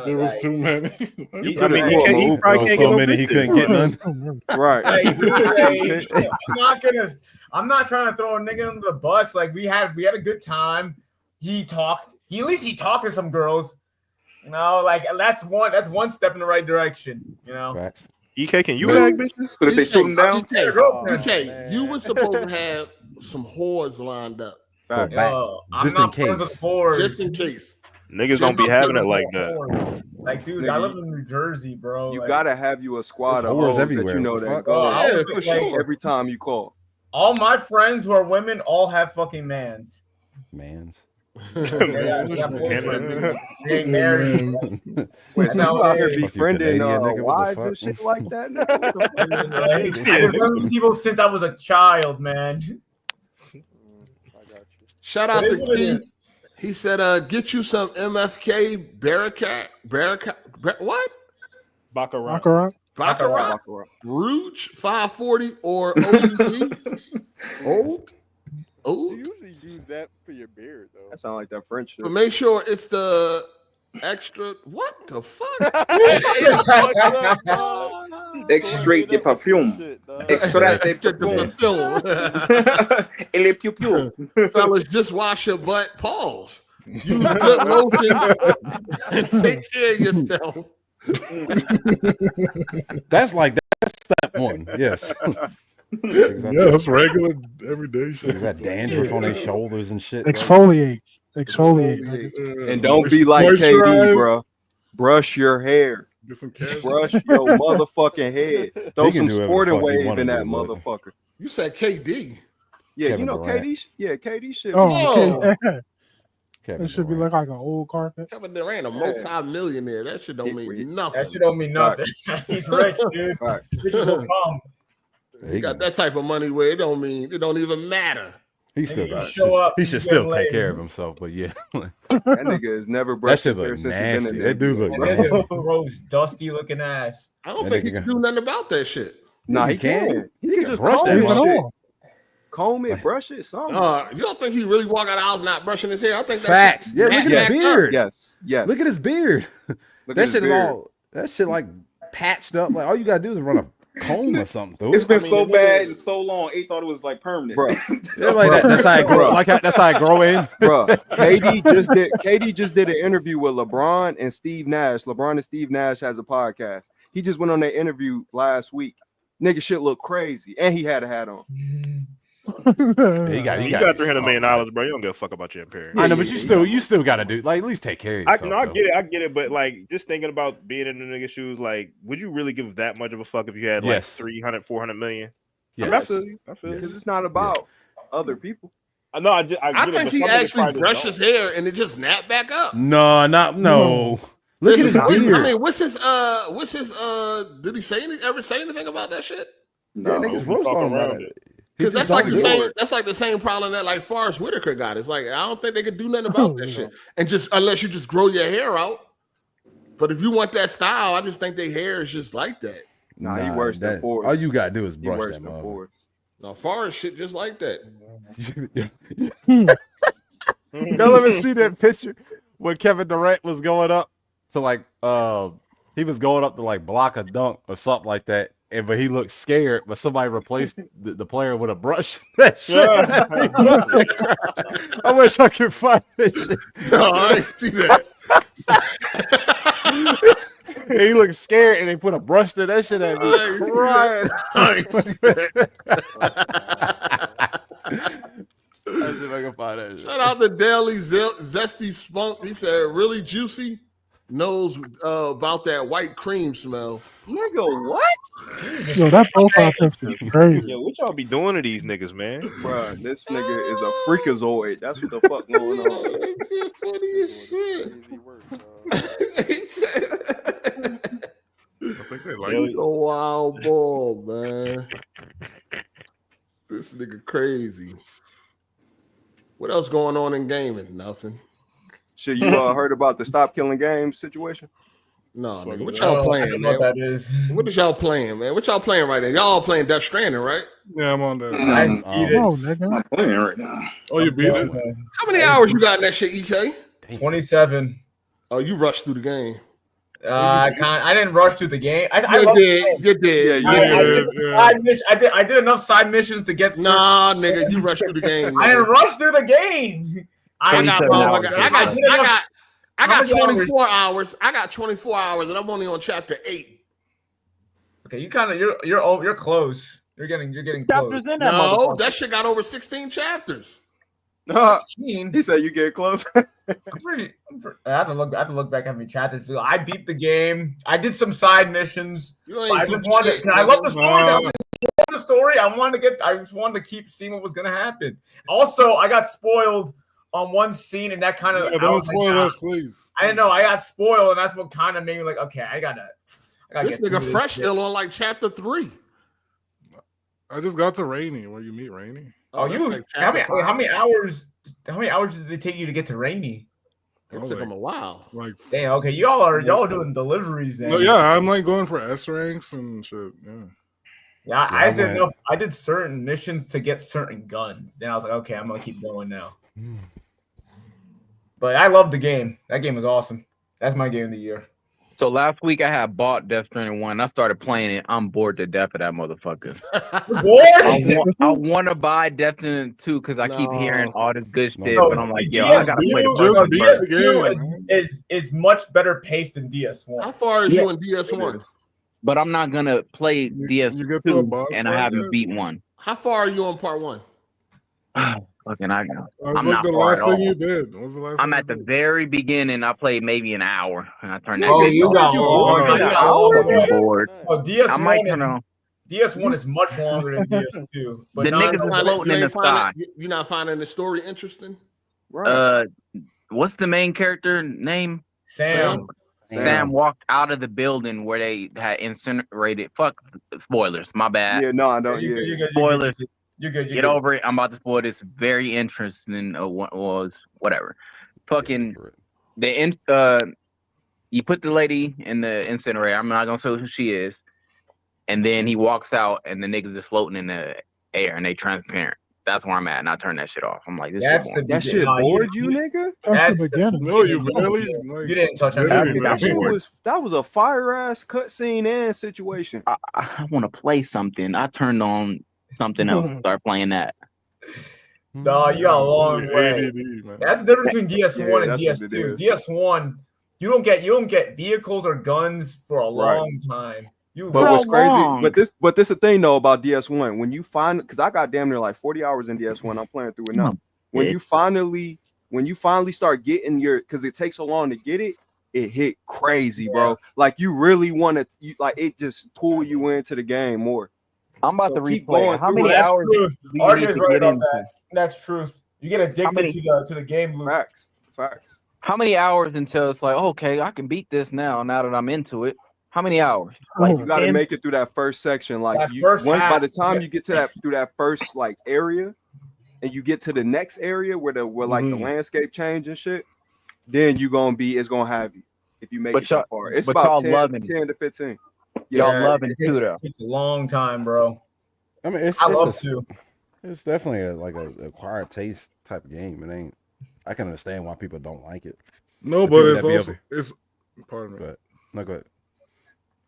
There was too many. He so many he couldn't get none. Right. I'm not trying to throw a nigga under the bus. Like we had a good time. He talked. At least he talked to some girls. You know, like that's one step in the right direction. You know. Right. EK, can you bag bitches? But if they shoot him down, EK, you were supposed to have some whores lined up. Just in case. Just in case. Niggas don't be having it like that. Like, dude, I live in New Jersey, bro. You gotta have you a squad of hoes everywhere. That you know that go. Sure. Every time you call. All my friends who are women all have fucking mans. Mans. They ain't married. Wait, so out here befriending wives and shit like that? I've been people since I was a child, man. Shout out to Keith. He said, get you some MFK what? Baccarat. Rouge 540 or OG. Old. You usually use that for your beard, though. That sounds like that French shit. But make sure it's the extra. What the fuck? Extrait de parfum. Extrait de parfum. Et les piou-piou. Fellas, just wash your butt. Pause. Use good lotion and take care of yourself. That's step one. Yes. Exactly. Yeah, that's regular everyday shit. You got dandruff on their shoulders and shit. Exfoliate. And don't be like KD, bro. Brush your hair. Get some cash. Brush your motherfucking head. Throw some sporting wave in that motherfucker. You said KD. Yeah, Kevin you know Durant. KD. Yeah, KD shit. Oh, Kevin it should be like an old carpet. Kevin Durant, a multi-millionaire. That shit don't mean nothing. That shit don't mean nothing. He's rich, dude. Right. This will come. He got that type of money where it don't even matter. He still got. He should still take care of himself. But yeah, that nigga has never brushed his hair since he's been in there. That dude look nasty. Gross, dusty looking ass. I don't think he can do nothing about that shit. Nah, he can. He can just brush comb that his shit. comb it, brush it, something. You don't think he really walk out of the house not brushing his hair? I think facts. Yeah, look at his beard. Yes. Look at his beard. That shit is all. That shit like patched up. Like all you gotta do is run a comb or something through. It's been so bad and so long. He thought it was like permanent, bro. Yeah, like that. That's how it grow. Like that's how it grow in, bro. KD just did an interview with LeBron and Steve Nash. LeBron and Steve Nash has a podcast. He just went on that interview last week. Nigga shit look crazy, and he had a hat on. He got $300 million, bro. You don't give a fuck about your appearance. I know, but you still got to do like at least take care of yourself. I get it, but like just thinking about being in the nigga shoes, like, would you really give that much of a fuck if you had like 300, 400 million? Yes. I feel you. Because it's not about other people. No, I think he actually brushed his hair and it just snapped back up. No. Look at his beard. I mean, what's his did he ever say anything about that shit? No, niggas roast on about it. Because that's like the same problem that like Forrest Whitaker got. It's like I don't think they could do nothing about that shit. And just unless you just grow your hair out. But if you want that style, I just think their hair is just like that. Nah, he worse than Forrest. All you gotta do is brush that motherfucker. No, Forrest shit just like that. Y'all ever see that picture when Kevin Durant was going up to like he was going up to like block a dunk or something like that. But he looked scared, but somebody replaced the player with a brush. That shit. I wish I could find this shit. No, I ain't see that. He looked scared, and they put a brush to that shit at me. I ain't see that. Let's see if I can find that shit. Shout out to Daily Zesty Spunk. He said, really juicy. Knows about that white cream smell. Nigga, what? Yo, that profile picture is crazy. Yo, what y'all be doing to these niggas, man? Bro, this nigga is a freakazoid. That's what the fuck going on. Funny as shit. I think they like He's a wild ball, man. This nigga crazy. What else going on in gaming? Nothing. Shit, you heard about the Stop Killing Games situation? No, nigga. What y'all playing, man? What that is? What is y'all playing, man? What y'all playing right now? Y'all all playing Death Stranding, right? Yeah, I'm on that. I'm playing it right now. Oh, you beat it? How many hours you got in that shit, EK? 27. Oh, you rushed through the game. I didn't rush through the game. You did. I did enough side missions to get. Nah, nigga, you rushed through the game. I didn't rush through the game. I got 24 hours. I got 24 hours, and I'm only on chapter 8. Okay, you're close. You're getting close. No, that shit got over 16 chapters. 16? He said you get close. I have to look back at how many chapters. I beat the game. I did some side missions. I love the story. I just wanted to keep seeing what was gonna happen. Also, I got spoiled on one scene, and that kind of don't spoil us, please. I didn't know. I got spoiled, and that's what kind of made me like, okay, I gotta this nigga fresh still on like chapter 3. I just got to Rainy. Where you meet Rainy? Oh, how many hours did it take you to get to Rainy? It took him a while. Like, damn. Okay, y'all doing deliveries then? No, yeah, I'm like going for S ranks and shit. Yeah, I did certain missions to get certain guns. Then I was like, okay, I'm gonna keep going now. But I love the game. That game was awesome. That's my game of the year. So last week I had bought Death Stranding 1. I started playing it. I'm bored to death of that motherfucker. I want to buy Death Stranding 2 because I keep hearing all this good shit. But I'm like, yo, I gotta play the first one. Is much better paced than DS1. How far are you in DS1? But I'm not gonna play DS2 and I haven't beat 1. How far are you on part 1? Fucking I know. I'm not the last thing you did. What was the last I'm at the very beginning. I played maybe an hour, and I turned that. Oh, you got bored. Oh, DS1 is much longer than DS2. But the niggas is floating in the sky. You're not finding the story interesting? Right. What's the main character name? Sam. Sam walked out of the building where they had incinerated. Fuck spoilers. My bad. Yeah, no, I don't. Spoilers. You're good. Get over it. I'm about to spoil this. Very interesting. Whatever. Fucking you put the lady in the incinerator. I'm not gonna say who she is. And then he walks out, and the niggas is floating in the air, and they transparent. That's where I'm at, and I turn that shit off. I'm like, this That's shit the boring. That shit bored you, nigga? That's the beginning. No, you barely. You didn't touch on That was a fire ass cutscene and situation. I want to play something. I turned on something else and start playing that. Nah, you got a long way. ADD, man. That's the difference between DS1 and DS2. DS1, you don't get vehicles or guns for a long time. But what's crazy, but this the thing though about DS1. When you find, because I got damn near like 40 hours in DS1, I'm playing through it now. When you finally start getting your, because it takes so long to get it, it hit crazy, bro. Like you really want to, like it just pull you into the game more. I'm about to replay. How many hours do you need to get into? That's truth. You get addicted to the game loop. Facts. How many hours until it's like, okay, I can beat this now that I'm into it? How many hours? Like you got to make it through that first section. Like by the time you get to through that first like area, and you get to the next area where the landscape change and shit, then it's gonna have you if you make it that far. It's about 10 to 15. Y'all loving it too, though. It's a long time, bro. I mean, it's definitely a acquired taste type of game. It ain't. I can understand why people don't like it. No, but it's pardon me. No, go ahead.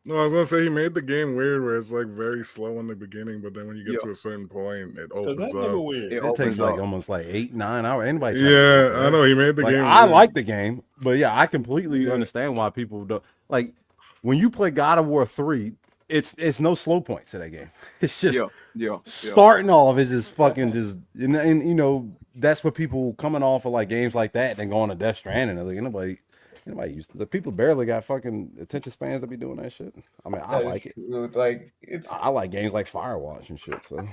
No, I was gonna say he made the game weird, where it's like very slow in the beginning, but then when you get to a certain point, it opens up. It takes like almost like 8-9 hours. Anybody? I know he made the game. I like the game, but yeah, I completely understand why people don't like. When you play God of War 3, it's no slow points to that game. It's just starting off is just fucking just and you know that's what people coming off of like games like that and going to Death Stranding. Like anybody used to. The people barely got fucking attention spans to be doing that shit. I mean, I like it. Like I like games like Firewatch and shit. So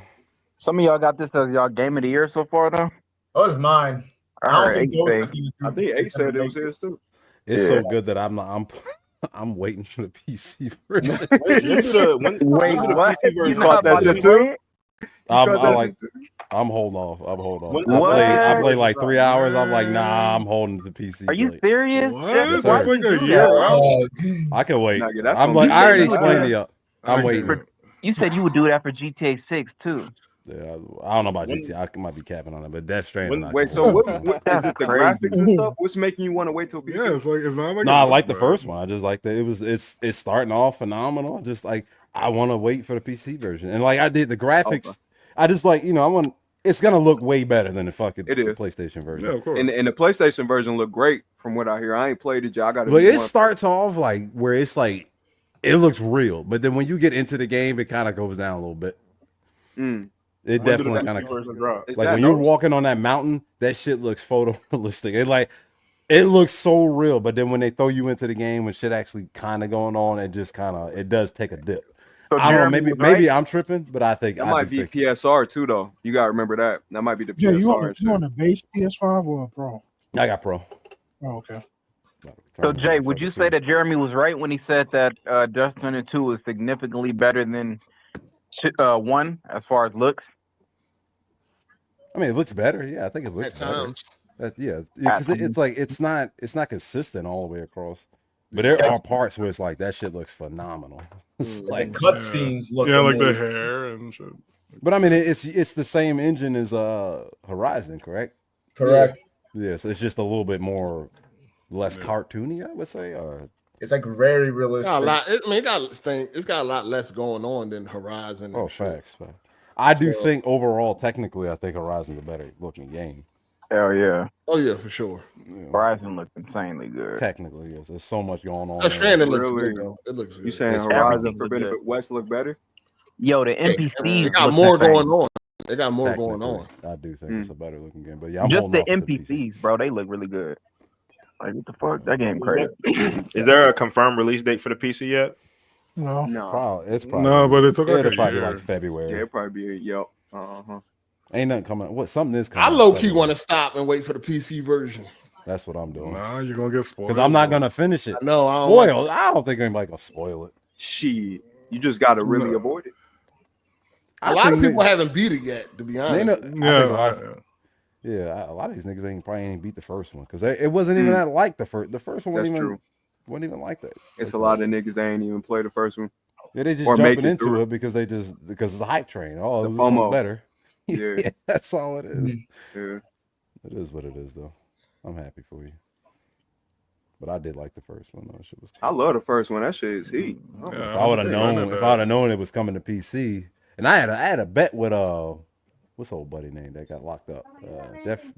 some of y'all got this as y'all game of the year so far, though. Oh, it's mine. I think Ace said it was his too. It's so good that I'm waiting for the PC version. Wait, what? You caught that shit too? I'm holding off. I played like 3 hours. I'm like, nah, I'm holding the PC. Are you serious? What? That's like a year out. I can wait. I'm like, I already explained to you. I'm waiting. You said you would do that for GTA 6 too. Yeah, I don't know about GTA. I might be capping on it, but Death Stranding. Wait, so what is it? The graphics and stuff? What's making you want to wait till PC? Yeah, it's not like. No, I like the first one. I just like that. It's starting off phenomenal. Just like I want to wait for the PC version, and like I did the graphics. Okay. I just like I want. It's gonna look way better than the fucking PlayStation version. Yeah, of course. And the PlayStation version look great from what I hear. I ain't played it yet. I got. But it starts off like where it's like it looks real, but then when you get into the game, it kind of goes down a little bit. It definitely kind of like when you're walking on that mountain, that shit looks photorealistic. It looks so real, but then when they throw you into the game when shit actually kind of going on, it does take a dip. So I don't know, maybe I'm tripping, but I think that might be PSR too, though. You gotta remember that might be the PSR. You on a base PS5 or a Pro? I got Pro. Oh, okay. So Jay, would you say that Jeremy was right when he said that Death Stranding 2 is significantly better than 1 as far as looks? I mean, it looks better. Yeah, I think it looks better. Because it's not consistent all the way across. But there are parts where it's like that shit looks phenomenal. It's like cutscenes look like the hair and shit. But I mean, it's the same engine as Horizon, correct? Correct. Yeah, so it's just a little bit less cartoony, I would say. Or it's like very realistic. It's got a lot less going on than Horizon. Oh, facts. I do think overall, technically, I think Horizon's a better looking game. Hell yeah. Oh yeah, for sure. Horizon looks insanely good. Technically, yes. There's so much going on. Stranding looks good, though. It looks good. You saying Horizon Forbidden West look better? Yo, the NPCs. They got more going on. They got more going on. I do think it's a better looking game, but yeah, I'm just the NPCs, bro. They look really good. Like what the fuck? That game crazy. Is there a confirmed release date for the PC yet? No. It's probably no, but it took like it'll probably be like February. Yeah, it'll probably be Ain't nothing coming. Something is coming. I low key want to stop and wait for the PC version. That's what I'm doing. Nah, you're gonna get spoiled. Because I'm not gonna finish it. No, I don't think anybody gonna spoil it. Shit, you just gotta really avoid it. A lot of people haven't beat it yet, to be honest. A lot of these niggas probably ain't beat the first one because it wasn't even that like the first. The first one wasn't even like that. It's a lot of niggas that ain't even play the first one. Yeah, they just jumping into it because it's a hype train. Oh, this one's better. Yeah, that's all it is. Yeah. It is what it is, though. I'm happy for you. But I did like the first one, though. Shit was cool. I love the first one. That shit is heat. If I would have known it was coming to PC, and I had a bet with what's old buddy name that got locked up?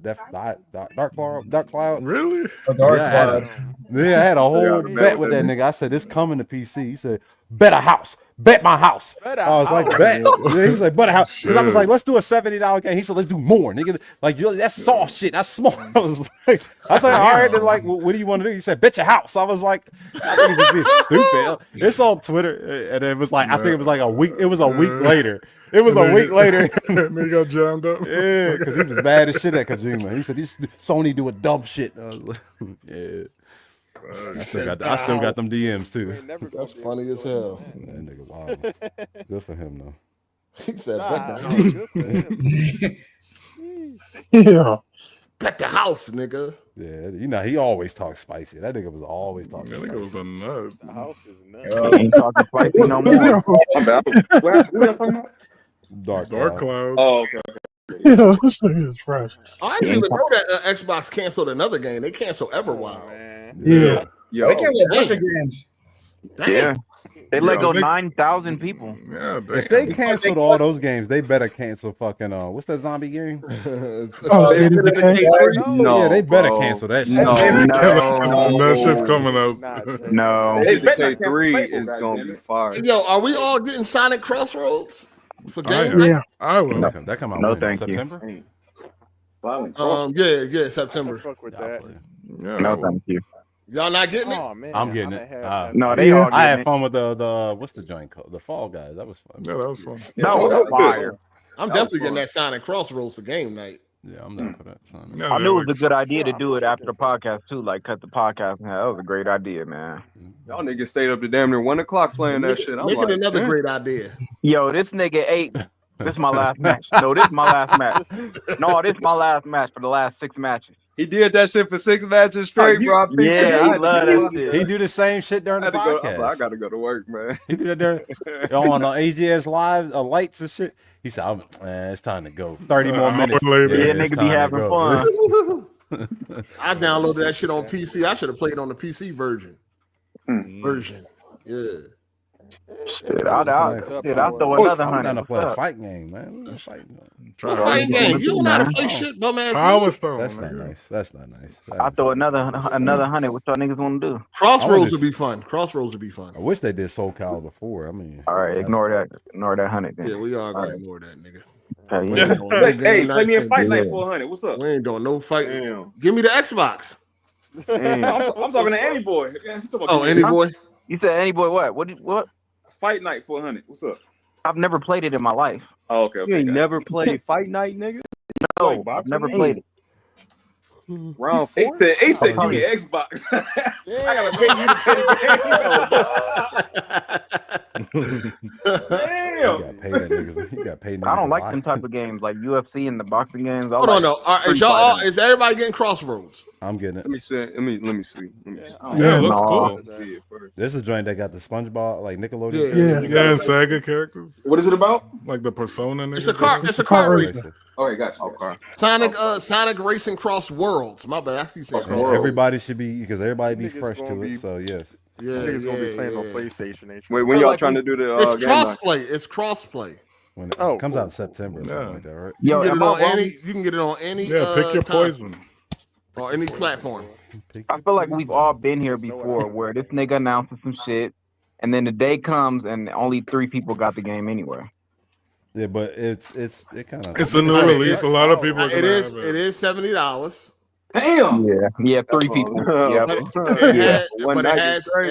Dark Cloud. Really? I had a whole bet with that nigga. I said, this coming to PC. He said, bet a house. Bet my house. I was like, bet. Yeah, he was like, bet a house. Because I was like, let's do a $70 game. He said, let's do more, nigga. Like, that's soft shit. That's small. I was like, all right, then, like, what do you want to do? He said, bet your house. I was like, I think it's just being stupid. It's on Twitter. And it was like, I think it was like a week. It was a week later. It was a week later. Nigga got jammed up. Yeah, because he was mad as shit at Kojima. He said, this Sony doing dumb shit. I was like, yeah. I still got them DMs too. That's funny as hell. That nigga wild. Good for him though. He said, yeah. Bet the house, nigga. Yeah, you know he always talks spicy. That nigga was always talking. That nigga was a nut. The house is nuts. He ain't talking spicy no more. What y'all talking about? Dark Cloud. Oh, okay. Yeah, this nigga is trash. I didn't even know that Xbox canceled another game. They cancel Everwild. Yeah. Yo, they canceled a bunch of games. Yeah. They let go 9,000 people. Yeah, if they canceled all those games, they better cancel fucking what's that zombie game? No, yeah, they better cancel that shit. That shit's coming up. No. K3 is gonna be fire. Yo, are we all getting Sonic Crossroads for games? Yeah, I will. That come out in September. Yeah, September. Fuck with that. Yeah, No, thank you. Y'all not getting it? Oh man, I'm getting it. No, they all. I had fun with the what's the joint called? The Fall Guys. That was fun. Yeah, that was fun. That was fire. I'm definitely getting that Sonic Crossroads for game night. Yeah, I'm down for that. Yeah, I knew it was a good idea to do it after the podcast too. Like cut the podcast. That was a great idea, man. Y'all niggas stayed up to damn near 1 o'clock playing that shit. I'm Make like, it another great idea. Yo, this nigga ate. This is my last match. No, this is my last match. No, this is my last match for the last 6 matches. He did that shit for 6 matches straight, bro. Yeah, he loved that shit. He do the same shit during the podcast. I gotta go to work, man. He do that during on AGS live lights and shit. He said, "It's time to go. 30 more minutes." Yeah, nigga be having fun. I downloaded that shit on PC. I should have played on the PC version. Yeah. Shit, I'll throw another I'm 100. trying to play a fight game, man. Fighting game. You don't know how to play shit, bum ass. Power Stone. That's not nice. That's not nice. I'll throw another 100. What y'all niggas want to do? Crossroads would be fun. I wish they did Soul Calibur 4. I mean, all right, ignore that 100. Then. Yeah, we are going to ignore that, nigga. Hey, play me a fight night for 100. What's up? We ain't doing no fighting. Give me the Xbox. I'm talking to Annie Boy. Annie Boy. You said Annie Boy? What? Fight night for 100. What's up? I've never played it in my life. Oh, okay. You ain't never played Fight Night, nigga? No, I've never played it. Round 4? He said, give me an Xbox. I gotta pay you to play the game. You gotta pay that niggas. You gotta pay niggas. I don't like them type of games like UFC and the boxing games. Hold on, no. Is everybody getting Crossroads? I'm getting it. Let me see. Yeah, it looks cool. This is a joint that got the SpongeBob, like Nickelodeon. Yeah, and Sega characters. What is it about? Like the Persona. It's a car race. Okay, gotcha. Sonic Racing Cross Worlds. My bad. I keep saying everybody should be because everybody be fresh to it. So yes. Yeah, niggas gonna be playing on PlayStation. Wait, when y'all trying to do the it's crossplay. It's crossplay. When it comes out in September or something like that, right? You can get it on any. Yeah, pick your poison. Or any platform. I feel like we've all been here before, where this nigga announces some shit, and then the day comes and only 3 people got the game anywhere. Yeah, but it's kind of it's a new release. A lot of people. It is $70. Damn. Yeah, 3 people. It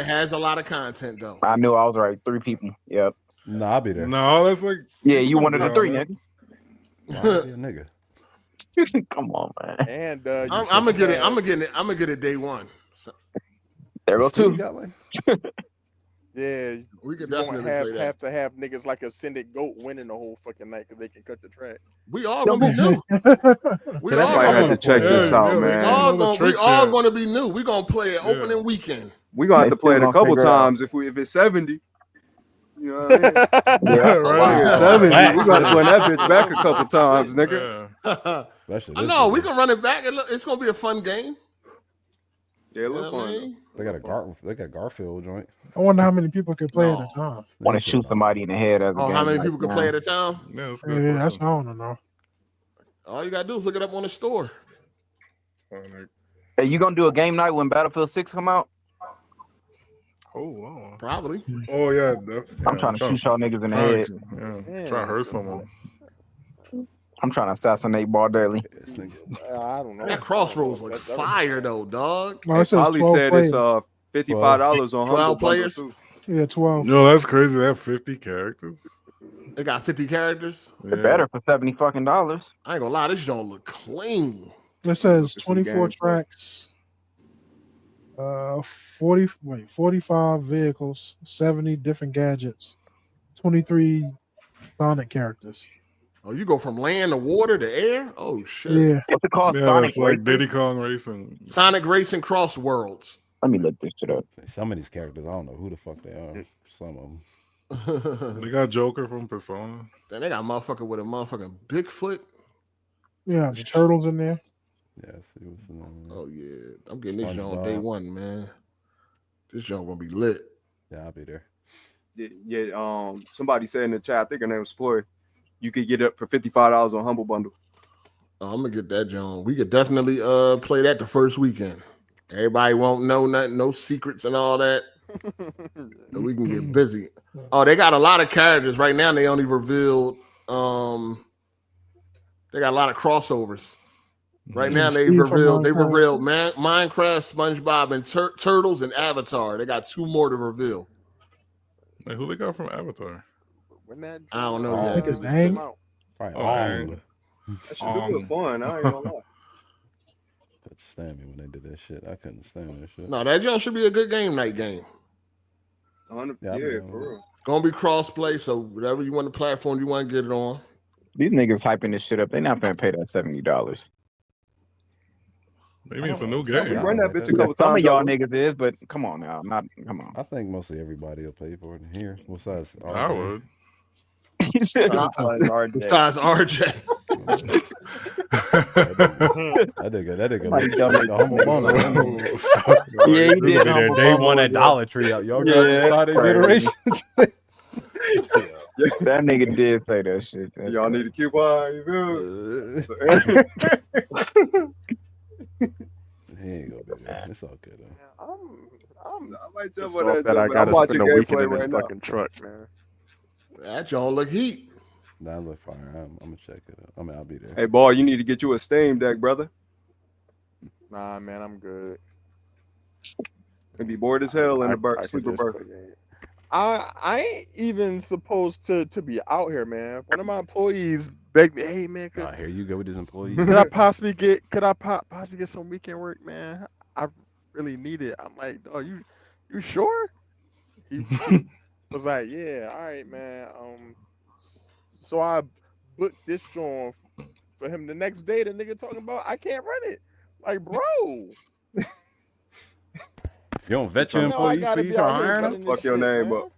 has a lot of content though. I knew I was right. 3 people. Yep. No, I'll be there. No, that's like. Yeah, you one of the 3, nigga. I'll be a nigga. Come on, man. And I'm gonna get it. I'm gonna get it day one. So. There go 2. Yeah, we could definitely have to have niggas like Ascended Goat winning the whole fucking night because they can cut the track. We all gonna be new. We all have to check this out, man. We all gonna be new. We gonna play it opening weekend. We gonna have to play it a couple times if it's 70. You know what I mean? Yeah, right. 70. We got to run that bitch back a couple times, nigga. I know we can run it back. It's gonna be a fun game. Yeah, it looks fun. They got Garfield joint. I wonder how many people can play at a time. Want to shoot somebody in the head as a game. How many people can play at a time? Yeah, that's what I want to know. All you gotta do is look it up on the store. Hey, you gonna do a game night when Battlefield 6 come out? Oh, wow. Probably. Oh, yeah. I'm trying to shoot y'all niggas in the head. Try to hurt someone. I'm trying to assassinate Baldelli. I don't know. That Crossroads look fire though, dog. No, it says Holly 12 said players. it's $55 on 12 players. Yeah, 12. No, that's crazy. They have 50 characters. They got 50 characters. They're better for $70 fucking. I ain't gonna lie, this don't look clean. It says 24 tracks, 45 vehicles, 70 different gadgets, 23 Sonic characters. Oh, you go from land to water to air? Oh shit. Yeah. What's it called? Yeah, Sonic it's like Racing? Diddy Kong Racing. Sonic Racing Cross Worlds. Let me look this shit up. Some of these characters, I don't know who the fuck they are. Some of them. They got Joker from Persona. Then they got a motherfucker with a motherfucking Bigfoot. Yeah, the turtles in there. Yes, it was. Oh yeah, I'm getting this joint on day one, man. This joint gonna be lit. Yeah, I'll be there. Yeah, somebody said in the chat, I think her name was Floyd, you could get it for $55 on Humble Bundle. Oh, I'm gonna get that joint. We could definitely play that the first weekend. Everybody won't know nothing, no secrets and all that. So we can get busy. Oh, they got a lot of characters right now. They only revealed. They got a lot of crossovers. Right now they revealed Minecraft, SpongeBob, and Turtles and Avatar. They got 2 more to reveal. Hey, who they got from Avatar? I don't know I yet. think it's Dang. Right. That should be fun. I ain't gonna lie. Couldn't stand me when they did that shit. I couldn't stand that shit. No, that joint should be a good game night game. Yeah, for real. It's gonna be cross-play, so whatever you want the platform you want to get it on. These niggas hyping this shit up. They not gonna pay that $70. Maybe it's a new game. Run that bitch a couple times. Some of y'all niggas is, but come on now. Come on. I think mostly everybody will pay for it here. Besides, I would. Besides RJ. That nigga the humble bundle. Yeah, he did. Their day one at Dollar Tree. Y'all got decided generations. That nigga did say that shit. Y'all need to keep on. He ain't gonna be there. It's all good though. I might jump on that. I gotta spend a weekend in this fucking truck, man. That y'all look heat. That look fire. I'm gonna check it out. I mean, I'll be there. Hey, boy, you need to get you a Steam Deck, brother. Nah, man, I'm good. And be bored as hell in the sleeper berth. I ain't even supposed to be out here, man. One of my employees begged me, "Hey, man, here you go with this employee. Could I possibly get some weekend work, man? I really need it." I'm like, "Oh, you sure?" He was like, "Yeah, all right, man." So I booked this joint for him the next day. The nigga talking about I can't run it. Like, bro. You don't vet your employees for you start hiring them? Fuck your name up.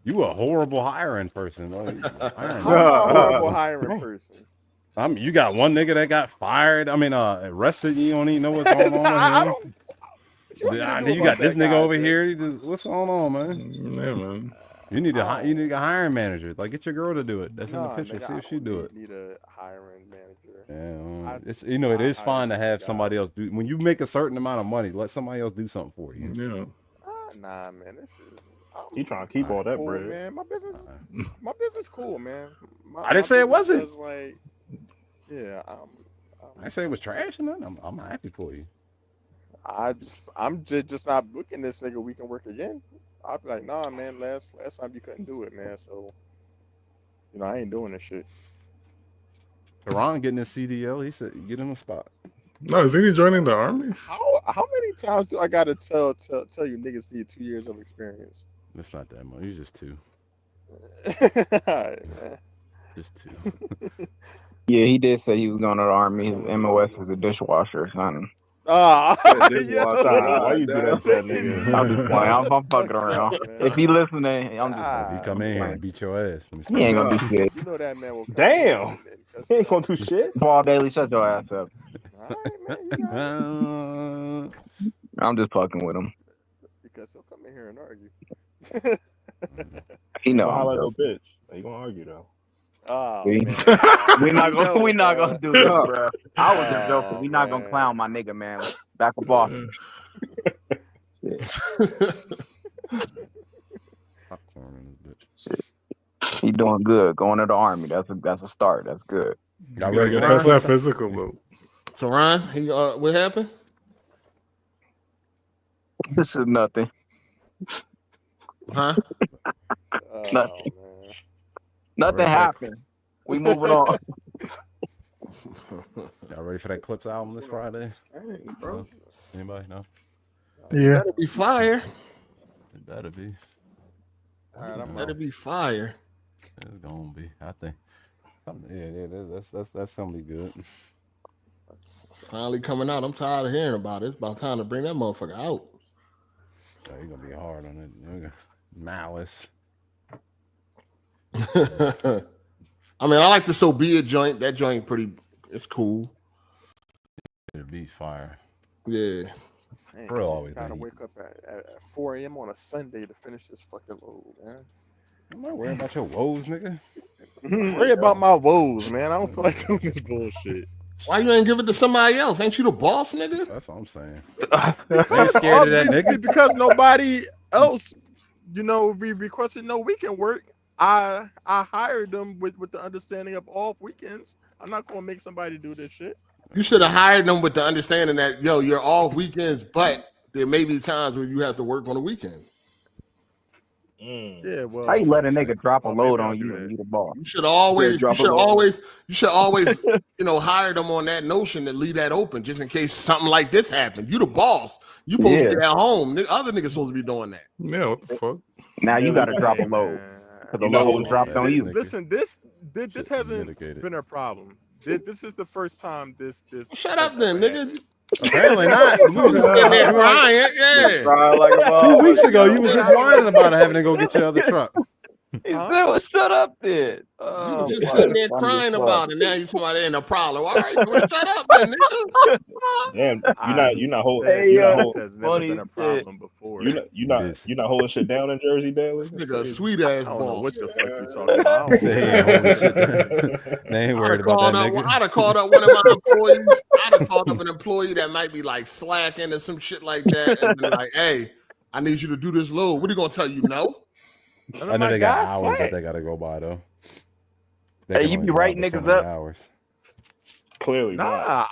You a horrible hiring person. I'm a horrible hiring person. You got one nigga that got fired. I mean, arrested. You don't even know what's going on with him. You got this nigga over here. What's going on, man? Yeah, man. You need a hiring manager. Like, get your girl to do it. That's in the picture. Nigga, see if she do it. Need a hiring manager. Yeah, it's it is fine to have somebody else do. When you make a certain amount of money, let somebody else do something for you. Yeah. Nah, man, this is. You trying to keep all that cool, bread, man? My business cool, man. I didn't say it wasn't. Like, yeah, I say it was trash, and I'm happy for you. I'm just not booking this nigga. We can work again. I'll be like, nah, man. Last time you couldn't do it, man. So, I ain't doing this shit. Teron getting his CDL. He said, get him a spot. No, is he joining the army? How many times do I gotta tell you niggas need 2 years of experience? That's not that much. He's just 2. All right, man. Just 2. Yeah, he did say he was going to the army. His MOS was a dishwasher or something. Why you do that to that nigga? I'm just playing. I'm fucking around. If he listening, I'm just. He come in here and beat your ass. He ain't gonna do shit. You know that man will. Damn. He ain't gonna do shit. Paul Daly, shut your ass up. All right, man. I'm just fucking with him. Because he'll come in here and argue. He know. I'm a bitch. You gonna argue though? Oh, we not gonna do this, bro. I was just joking. We not gonna clown my nigga, man. Back up off. He doing good. Going to the army. That's a start. That's good. Y'all ready to get past that physical though. So Ryan, what happened? This is nothing. Huh? Nothing. Nothing happened. We moving on. Y'all ready for that Clips album this Friday? Bro. Anybody know? Yeah. Better be fire. It better be. All right, better be fire. It's gonna be. I think. That's gonna be good. Finally coming out. I'm tired of hearing about it. It's about time to bring that motherfucker out. Oh, you're gonna be hard on it. Malice. I mean, I like the So Be It joint. That joint it's cool. It beats fire. Yeah. Man, Bro, always gotta wake up at 4 a.m. on a Sunday to finish this fucking load, man. I'm not worrying about your woes, nigga. Worry about my woes, man. I don't feel like doing this bullshit. Why you ain't give it to somebody else? Ain't you the boss, nigga? That's all I'm saying. They scared of that nigga. Because nobody else, requested no weekend work. I hired them with the understanding of off weekends. I'm not gonna make somebody do this shit. You should have hired them with the understanding that you're off weekends, but there may be times where you have to work on the weekend. Yeah, well, how you let a nigga drop a load on you and you the boss? You should always hire them on that notion and leave that open just in case something like this happens. You the boss. You supposed to be at home. Other niggas supposed to be doing that. Yeah, what the fuck? Now you got to drop a load because the load was dropped on you. Listen, this hasn't been a problem. This is the first time this. Shut up, then, nigga. Apparently not. You was just sitting there crying. Yeah. 2 weeks ago, you was just whining about having to go get your other truck. Shut up, then. You just sitting there crying about it. Now you talking about it ain't a problem. All right, well, shut up, then, nigga. Damn, you're not holding. This has never been a problem before. You're not holding shit down in Jersey, Daly. Nigga, sweet ass I don't boss. know what the fuck you talking about. They ain't worried about that nigga. I'd have called up one of my employees. I'd have called up an employee that might be like slacking or some shit like that, and been like, "Hey, I need you to do this load." What are you gonna tell you? No. I know they got hours that they gotta go by though. Hey, you be writing niggas up. Hours. Clearly, nah.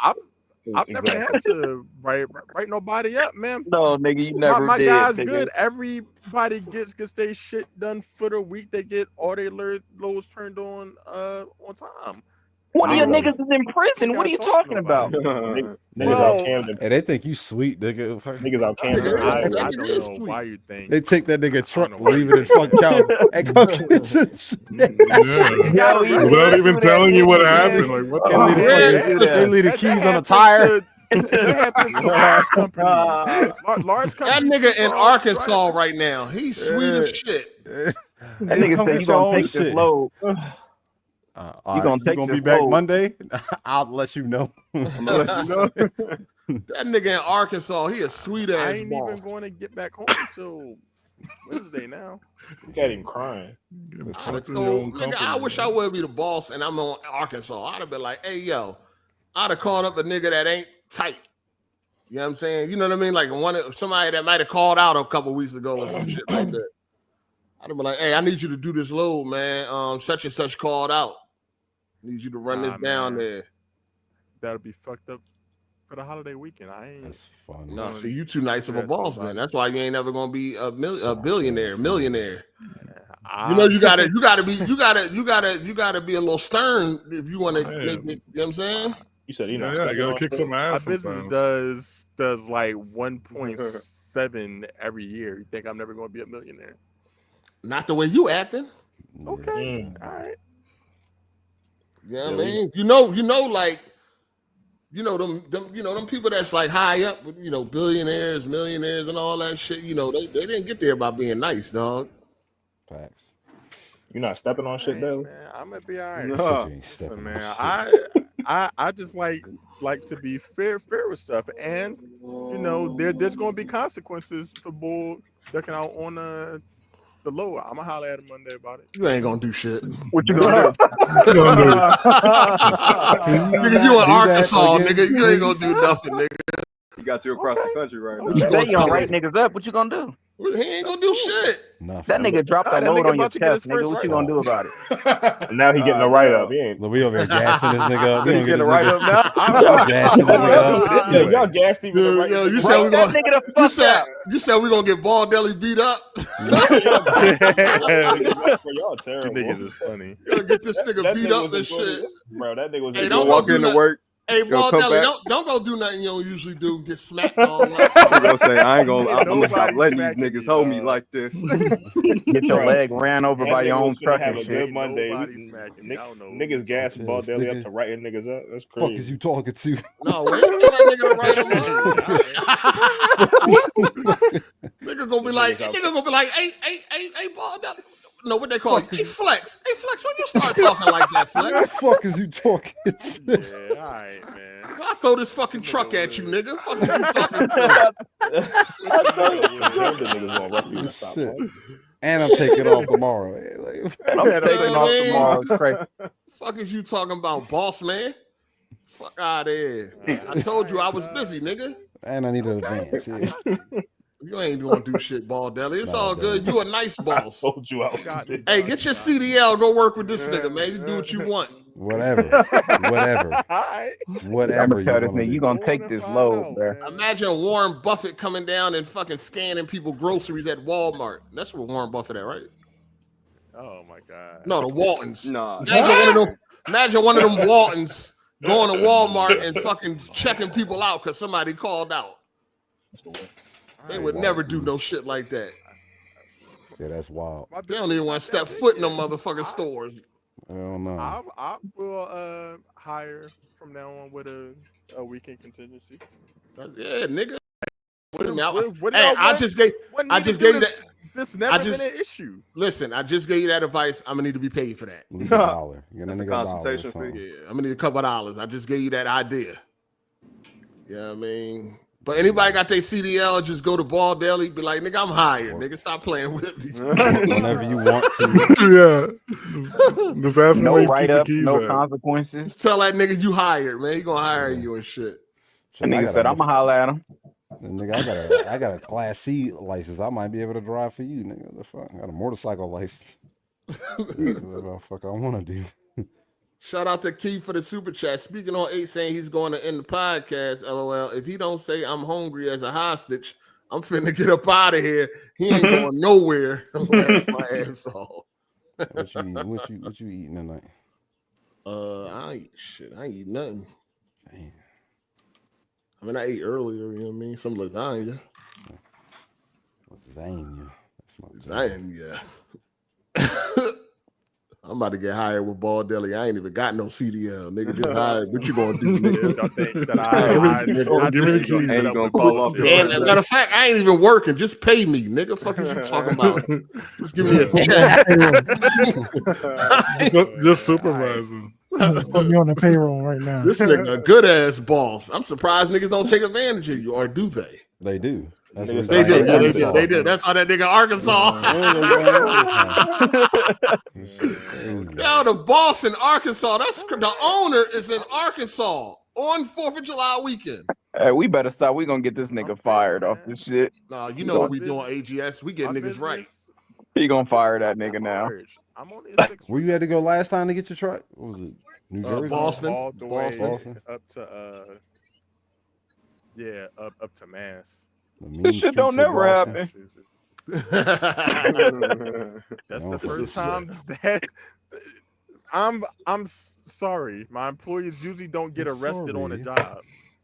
I've never had to write nobody up, man. No, nigga, you never my did. guy's nigga. good. Everybody gets their shit done for the week. They get all their loads turned on time. One of your niggas is in prison. What are you talking about? Niggas Hey, they think you sweet, nigga. Niggas out Camden. I don't know why you think. They take that nigga truck, leave it in fucking county, and go get some shit. Without even telling you what happened. Like, what they leave the keys on the tire. That happens to large companies. Large That nigga in Arkansas right now. He's sweet as shit. That nigga said you gonna take this load. You gonna be back Monday? I'll let you know. That nigga in Arkansas, he a sweet ass. I ain't even going to get back home until Wednesday now. You got him crying. So, nigga, I wish I would be the boss and I'm on Arkansas. I'd have been like, hey, yo, I'd have called up a nigga that ain't tight. You know what I'm saying? You know what I mean? Like somebody that might have called out a couple weeks ago or some shit like that. I'd have been like, hey, I need you to do this load, man. Such and such called out. I need you to run this down there. That'll be fucked up for the holiday weekend. That's fun. No, see, you too nice of a boss, then. That's why you ain't never gonna be a millionaire. You know, you gotta be a little stern if you want to make it. You know what I'm saying? You said, you gotta kick some ass. My business does like 1.7 every year. You think I'm never gonna be a millionaire? Not the way you acting. Okay, all right. Yeah, I mean, you know, like You know them people that's like high up, billionaires, millionaires, and all that shit. They didn't get there by being nice, dog. Facts. You're not stepping on shit, though. Man, I'm gonna be all right. No. Listen, man, I just like to be fair with stuff, and there's gonna be consequences for bull ducking out on the low. I'm gonna holler at him Monday about it. You ain't gonna do shit. What you gonna do? Nigga, you in Arkansas, nigga. You ain't gonna do nothing, nigga. He got you across the country right now. You say you gonna write niggas up. What you gonna do? He ain't gonna do shit. That nigga dropped that load on your chest, nigga. What you gonna do about it? Now he getting a write up. He ain't. We over here gassing this nigga up. He getting a write up now. Gassing this nigga up. Y'all gassed him. You said we gonna get Ball Deli beat up. Y'all terrible. You niggas is funny. You gotta get this nigga beat up and shit. Bro, that nigga was. Hey, don't walk into work. Hey, Ball Deli, don't go do nothing you don't usually do and get smacked all night. I'm gonna say I'm gonna stop letting these niggas hold me like this. Get your leg ran over by your own truck have and a shit. good Monday. Niggas gassing Ball Deli up to writing niggas up. That's crazy. Fuck is you talking to? No, we ain't tell that nigga to write him up. Nigga gonna be like, hey, Ball Deli. No, what they call you? Hey, Flex. Hey, Flex, when you start talking like that, Flex? What the fuck is you talking to? Yeah, all right, man. I'll throw this fucking truck at you, nigga. Fuck you talking to? Shit. And I'm taking off tomorrow. I'm taking off tomorrow. Crazy. Fuck is you talking about, boss man? Fuck out of here. I told you I was busy, nigga. And I need an advance. Yeah. You ain't gonna do shit, Ball Deli. It's all good. You a nice boss. I told you I was. Hey, get your CDL. Go work with this nigga, man. You do what you want. Whatever. Whatever. You gonna take this load, bro. Imagine Warren Buffett coming down and fucking scanning people groceries at Walmart. That's where Warren Buffett at, right? Oh my god. No, the Waltons. Nah. Imagine one of them Waltons going to Walmart and fucking checking people out because somebody called out. They would never do no shit like that. Yeah, that's wild. They don't even want to step foot in them motherfucking stores. I don't know. I will hire from now on with a weekend contingency. Yeah, nigga. I just gave you that. This never been an issue. Listen, I just gave you that advice. I'm gonna need to be paid for that. At least $1. That's a consultation fee. Yeah, I'm gonna need a couple of dollars. I just gave you that idea. You know what I mean? But anybody got their CDL, just go to Ball Deli, be like, nigga, I'm hired. Nigga, stop playing with me. Whenever you want to. Yeah. Just ask me where you keep the keys no at. consequences. Just tell that nigga you hired, man. He gonna hire you and shit. That nigga said, I'm gonna holler at him. Nigga, I got a Class C license. I might be able to drive for you, nigga. The fuck? I got a motorcycle license. What the fuck I want to do. Shout out to Keith for the super chat. Speaking on 8 saying he's going to end the podcast, LOL. If he don't say I'm hungry as a hostage, I'm finna get up out of here. He ain't going nowhere. My ass off. What you eating tonight? I ain't eat nothing. Damn. I mean, I ate earlier, you know what I mean? Some lasagna. Lasagna. I'm about to get hired with Ball Deli. I ain't even got no CDL. Nigga, just hired. What you gonna do, nigga? Give me the keys. Ain't gonna fall off. And matter of fact, I ain't even working. Just pay me, nigga. Fuck is you talking about? Just give me a check. Just supervising. Put me on the payroll right now. This nigga a good ass boss. I'm surprised niggas don't take advantage of you, or do they? They do. They did. They did. That's how that nigga Arkansas. Yo, the boss in Arkansas. That's the owner is in Arkansas on 4th of July weekend. Hey, we better stop. We gonna get this nigga fired off this shit. Nah, you know what we doing, AGS. We get niggas right. He gonna fire that nigga now. Where you had to go last time to get your truck? What was it? New Jersey? Boston. All the way Boston. up to up to Mass. This shit don't never happen. That's the first time that I'm sorry. My employees usually don't get arrested on a job.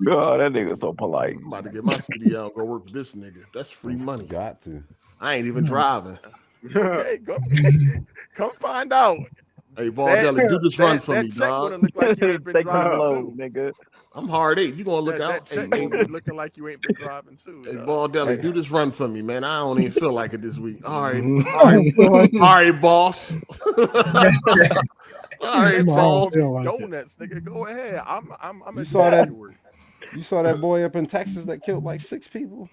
God, that nigga's so polite. I'm about to get my CDL, go work with this nigga. That's free money. Got to. I ain't even driving. Okay, come find out. Hey, Ball Deli, do this run for me, dog. Take some load, nigga. I'm hard 8. You gonna look out? Hey, looking like you ain't been driving too. Hey, Ball Deli, do this run for me, man. I don't even feel like it this week. All right, boss. All right, boss. Donuts, nigga. Go ahead. I'm. You saw that boy up in Texas that killed like 6 people.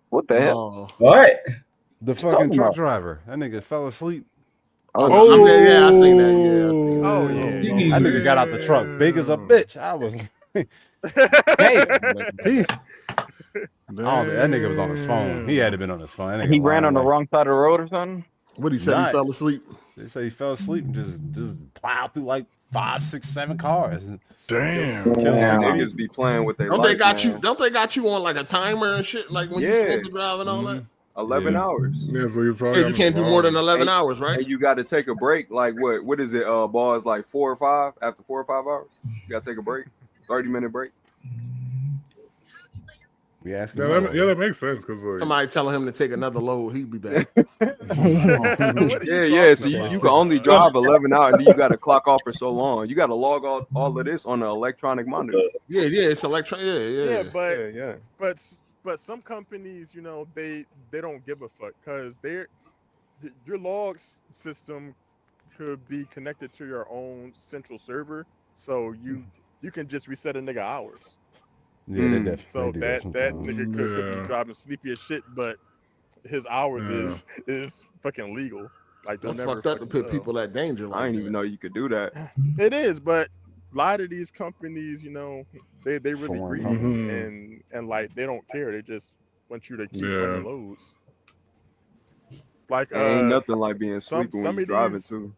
What the hell? What? The fucking truck driver. That nigga fell asleep. Yeah, I seen that. Yeah. Oh yeah. That nigga got out the truck big as a bitch. I was. That nigga was on his phone. He had to been on his phone. He ran on the wrong side of the road or something. What he said? He fell asleep. They say he fell asleep and just plowed through like 5, 6, 7 cars. Damn. Niggas be playing with their Don't they got you on like a timer and shit? Like when you supposed to drive and all that? 11 hours. Yeah, so you can't do more than 11 hours, right? And you got to take a break. Like what is it? Ball is like 4 or 5 after 4 or 5 hours. You got to take a break. 30-minute break. Yeah, that makes sense because like, somebody telling him to take another load, he'd be back. yeah. So you can only drive 11 hours, and then you got to clock off for so long. You got to log all of this on the electronic monitor. Yeah, it's electronic. Yeah, but some companies, you know, they don't give a fuck because your logs system could be connected to your own central server, so you can just reset a nigga hours. Yeah, they definitely so do that sometimes. nigga could be driving sleepy as shit, but his hours is fucking legal. Like that's fucked up to put people at danger. Like I didn't even know you could do that. It is, but a lot of these companies, you know, they really greedy and like they don't care. They just want you to keep running loads. Like ain't nothing like being sleeping when you're driving too.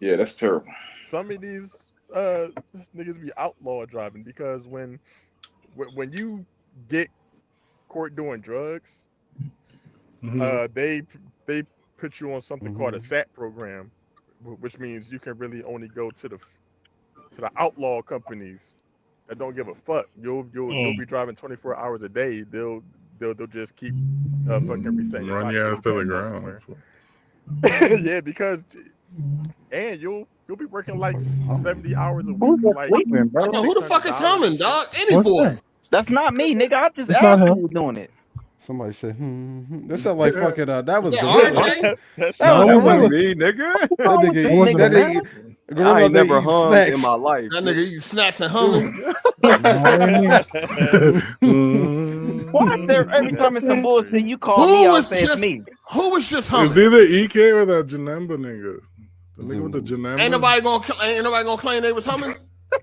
Yeah, that's terrible. Some of these niggas be outlaw driving because when you get caught doing drugs, they put you on something called a SAT program, which means you can really only go to the outlaw companies that don't give a fuck. You'll be driving 24 hours a day. They'll just keep fucking resetting. Run your ass to the ground. Yeah, because and you'll be working like 70 hours a week. Like, who the fuck is humming, dog? Any boy. That's not me, nigga. I just asked who's doing it. Somebody said, That sound like fucking. That was RJ. That was Gorilla. Me, nigga. That nigga. I ain't never hummed in my life. That nigga eat snacks and humming. Why is there every time it's some bullshit you call me out say it's me? Who was just humming? It's either EK or that Janemba nigga. The nigga with the Janemba. Ain't nobody gonna claim they was humming.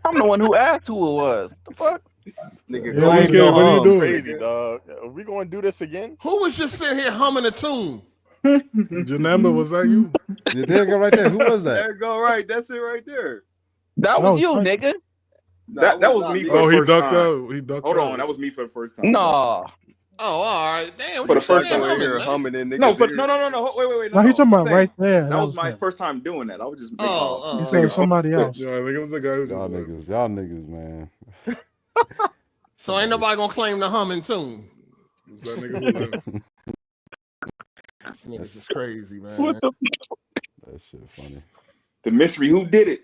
I'm the one who asked who it was. The fuck? Nigga, what are you doing? Crazy, dog. Are we gonna do this again? Who was just sitting here humming a tune? Janemba, was that you? Yeah, there you go right there. Who was that? There you go right. That's it right there. That was you, nigga. That was me. Oh, he ducked out. He ducked out. Hold on, that was me for the first time. No. Oh, all right. Damn. For the first time humming in niggas. No. Wait. No, he's talking about right there. That was my first time doing that. I was just. You said somebody else. Yeah, I think it was the guy who y'all niggas, man. So ain't nobody gonna claim the humming tune. That Niggas is crazy, man. That shit funny. The mystery, who did it?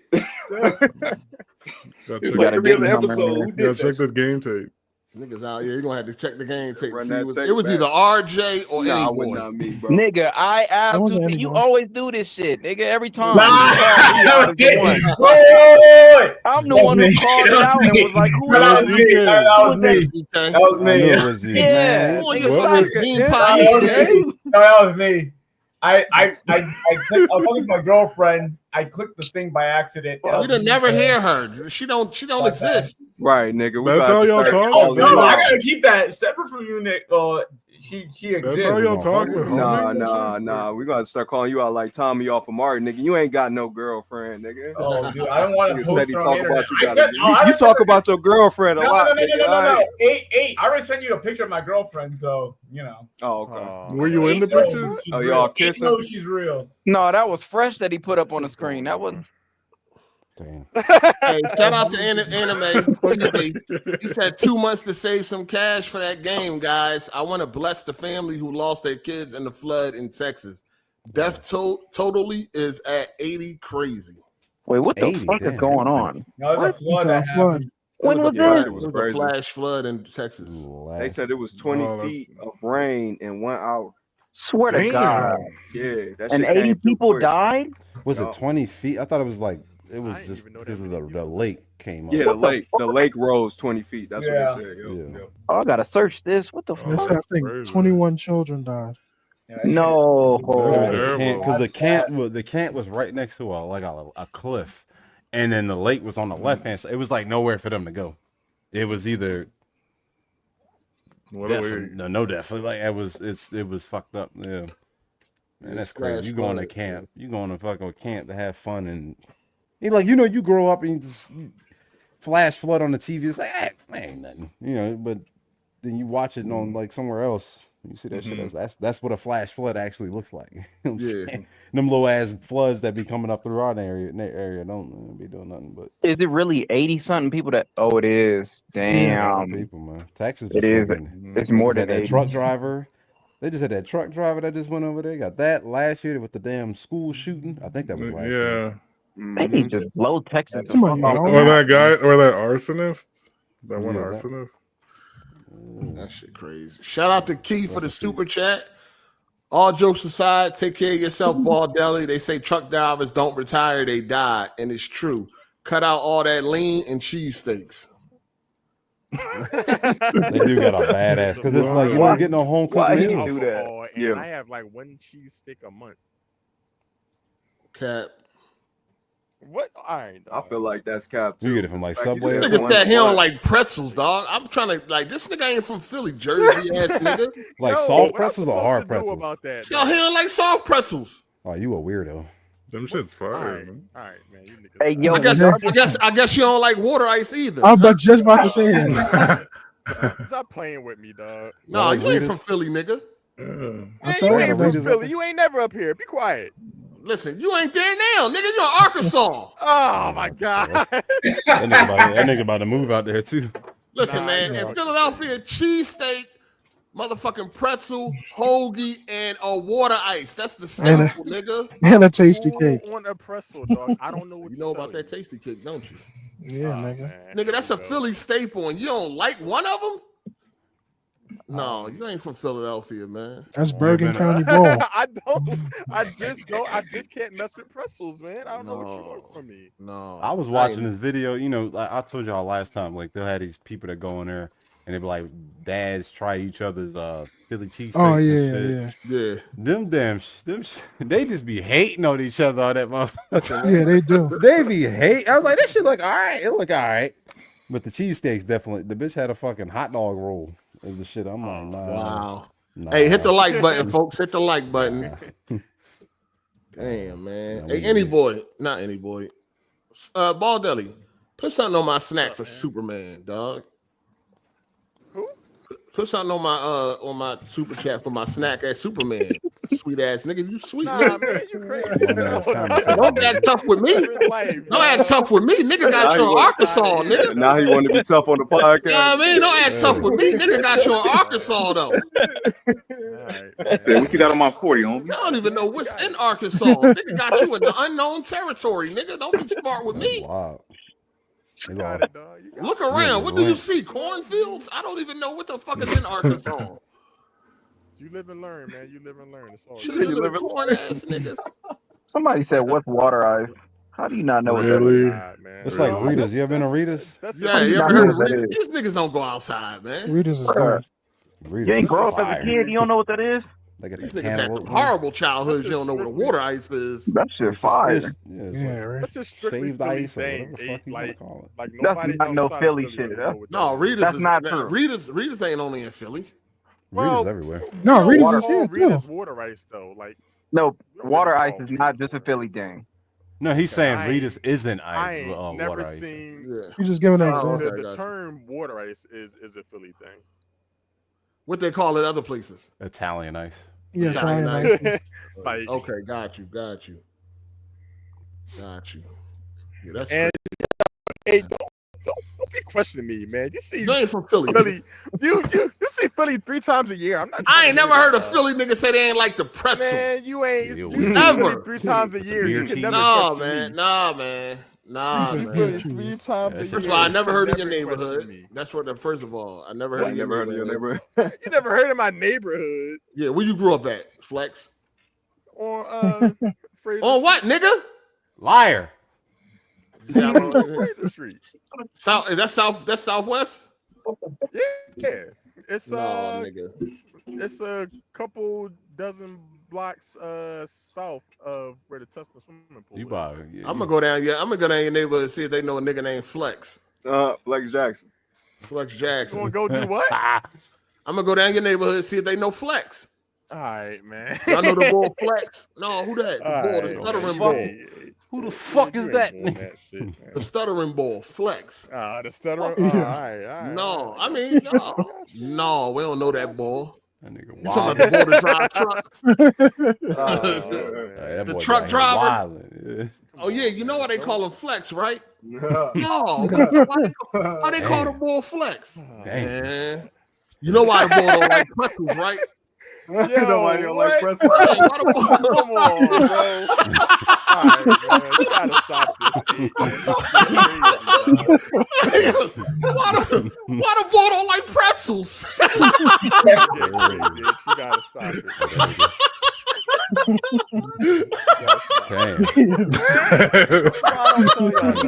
It's like every other episode. Who did check the game tape. Niggas out here, you're gonna have to check the game tape. See, it was either RJ or any boy. Not me, bro. Nigga, I asked you. You always do this shit, nigga. Every time. I'm the one who called it out and was like, "Who that was me? That was me. It was you, yeah. That was me. I clicked, I was talking to my girlfriend. I clicked the thing by accident. You didn't never hear her. She don't exist. Right, nigga. That's how y'all talk. No, I gotta keep that separate from you, Nick. She exists. That's how y'all talk. Nah. We gotta start calling you out like Tommy off of Martin, nigga. You ain't got no girlfriend, nigga. Oh, dude, I don't want to post her on the internet. You talk about your girlfriend a lot. No. I already sent you a picture of my girlfriend, so you know. Oh, okay. Were you in the pictures? Oh, y'all kissing? No, she's real. No, that was fresh that he put up on the screen. That was. Damn. Hey, shout out to Anime TV. He said 2 months to save some cash for that game, guys. I want to bless the family who lost their kids in the flood in Texas. Death totally is at 80 crazy. Wait, what the fuck is going on? No, there's a flood that happened. When was that? It was a flash flood in Texas. They said it was 20 feet of rain in 1 hour. Swear to God. Yeah, that and shit 80 people quick. died? Was it 20 feet? I thought it was like, it was just because of the lake came up. Yeah, the lake rose 20 feet. That's what they said. Yo. Oh, I gotta search this. What the fuck? I think 21 children died. No, because the camp was right next to a cliff, and then the lake was on the left hand side. It was like nowhere for them to go. It was either definitely like it was fucked up. Yeah, man, that's crazy. You going to camp? You going to fucking camp to have fun and you grow up and you just flash flood on the TV. It's like ain't nothing, But then you watch it on like somewhere else. You see that shit? That's what a flash flood actually looks like. You know what I'm saying? Them little ass floods that be coming up through our area don't be doing nothing. But is it really 80 something people that? Oh, it is. Damn, people, man. Texas. It is. It's more than that 80. truck driver. They just had that truck driver that just went over there. Got that last year with the damn school shooting. I think that was last year. They need to blow Texas. Or that guy, or that arsonist. That one arsonist. That shit crazy. Shout out to Key for the super chat. All jokes aside, take care of yourself, Ball Deli. They say truck drivers don't retire, they die. And it's true. Cut out all that lean and cheesesteaks. They do got a badass because it's like you don't get no home cooked meals. Do that? And I have like one cheesesteak a month. Cap. What? All right, I feel like that's cap too. You get it from like Subway. This nigga said he don't like pretzels, dog. I'm trying to this nigga ain't from Philly, Jersey ass nigga. Like soft pretzels or hard pretzels? About that, no, he don't like soft pretzels. Oh, you a weirdo. Them shit's fire, man. All right, man. You niggas. Hey, yo, I guess you don't like water ice either. I was just about to say that. Stop playing with me, dog. No, you ain't from Philly, nigga. You ain't from Philly. You ain't never up here. Be quiet. Listen, you ain't there now, nigga. You're in Arkansas. Oh my God. That nigga about to move out there too. Listen, man. In Philadelphia, cheesesteak, motherfucking pretzel, hoagie, and a water ice. That's the staple, nigga. And a tasty cake. On a pretzel, dog. I don't know what you know about that tasty cake, don't you? Yeah, nigga. Man. Nigga, that's a Philly staple, and you don't like one of them? No, you ain't from Philadelphia, man. That's Bergen County Bowl. I just can't mess with pretzels, man. I don't know what you want from me. No. I was watching this video, I told y'all last time, like they'll have these people that go in there and they be like, dads try each other's Philly cheesesteaks. Oh yeah. Them they just be hating on each other, all that motherfucker. Yeah, they do. They be hating. I was like, that shit look all right. It look all right. But the cheesesteaks definitely. The bitch had a fucking hot dog roll. The shit. I'm like, wow. Hey, hit the like button, folks. Hit the like button. Damn, man. Hey, not any boy. Ball Deli, put something on my snack for Superman, dog. Who? Put something on my super chat for my snack at Superman. Sweet ass nigga, you sweet. Nah, nigga. man, you crazy. Don't act tough with me. Don't act tough with me. Nigga got you in Arkansas, nigga. Now he want to be tough on the podcast. You know what I mean? Don't act tough with me. Nigga got you in Arkansas, though. What you got on my 40, homie? I don't even know what's in Arkansas. Nigga got you in the unknown territory, nigga. Don't be smart with me. Wow. Look around. What do you see? Cornfields? I don't even know what the fuck is in Arkansas. You live and learn, man. You live and learn. It's all you live and learn, ass niggas. Somebody said, "What's water ice?" How do you not know what that is? It's like Rita's. You ever been to Rita's? Yeah, you ever heard of Rita's? These niggas don't go outside, man. Rita's is good. You ain't grow up as a kid. You don't know what that is. These niggas had horrible childhoods. You don't know what a water ice is. That shit fire. Right. That's just strictly shaved ice or thing. whatever the fuck you want to call it. Like That's not no Philly shit. No, Rita's That's is not true. Rita's ain't only in Philly. Rita's everywhere. No, Rita's is here Rita's too. water ice though. Like no, water ice is not just a Philly thing. No, he's saying Rita's isn't I ain't never water ice. seen. You just giving an example. The term water ice is a Philly thing. What they call it other places? Italian ice. Yeah, Italian ice. Like, okay, got you. Yeah, that's and hey, don't be questioning me, man. You see, you ain't from Philly. You see Philly 3 times a year. I ain't never heard a Philly nigga say they ain't like the pretzel. Man, you ain't never 3 times a year. You can never Nah, man. Nah, man. Three times. First of all, I never heard of your neighborhood. That's what. First of all, I never heard of your neighborhood. You never heard of my neighborhood? Yeah, where you grew up at, Flex? On on what, nigga? Liar. Yeah, on Fraser Street. South. That's south. That's southwest. Yeah. It's nigga. It's a couple dozen blocks south of where the Tustin swimming pool is. I'm gonna go down. Yeah, I'm gonna go down your neighborhood and see if they know a nigga named Flex. Flex Jackson. Flex Jackson. You gonna go do what? I'm gonna go down your neighborhood and see if they know Flex. All right, man. Y'all know the boy Flex? No, who that? The stuttering boy. Who the fuck is that? The stuttering boy, Flex. The stuttering. All right. No, I mean no, we don't know that boy. That nigga You talking about the boy that drive trucks? The truck driver. Oh yeah, you know why they call him Flex, right? No, why they call the boy Flex? Man, you know why the boy don't like pretzels, right? Nobody don't like pretzels. Come on, bro. All right, man. You gotta stop this. Why the boy don't like pretzels? You gotta stop it.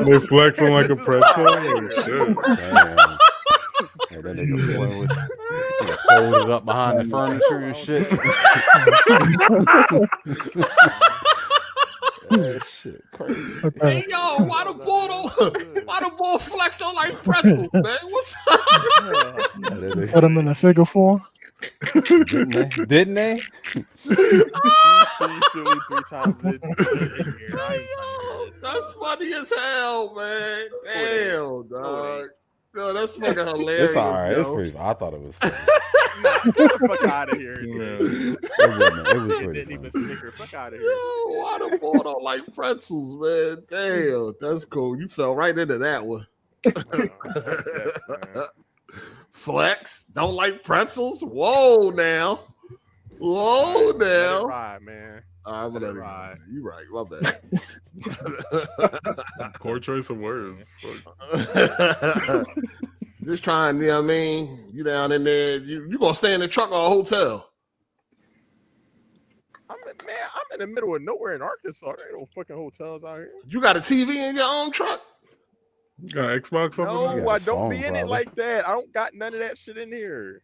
They flexing like a pretzel. Holy shit. Hey, that nigga boy with folded up behind the furniture and shit. That shit crazy. Hey yo, why the boy Flex don't like pretzels, man? What's up? Put him in a figure four. Didn't they? That's funny as hell, man. Damn, dog. No, that's fucking hilarious. It's all right. Yo. It's pretty. I thought it was funny. Get the fuck out of here, dude. It was pretty Didn't even funny. snicker. Fuck out of here. Yo, why the boy don't like pretzels, man? Damn, that's cool. You fell right into that one. Flex don't like pretzels. Whoa, now. Whoa, now. Let it ride, man. All right, I'm gonna let it ride. You right, my bad. Poor choice of words. Just trying, you know what I mean? You down in there, you gonna stay in the truck or a hotel? I'm in the middle of nowhere in Arkansas. There ain't no fucking hotels out here. You got a TV in your own truck? You got Xbox up No, in there? I don't be in it like that. I don't got none of that shit in here.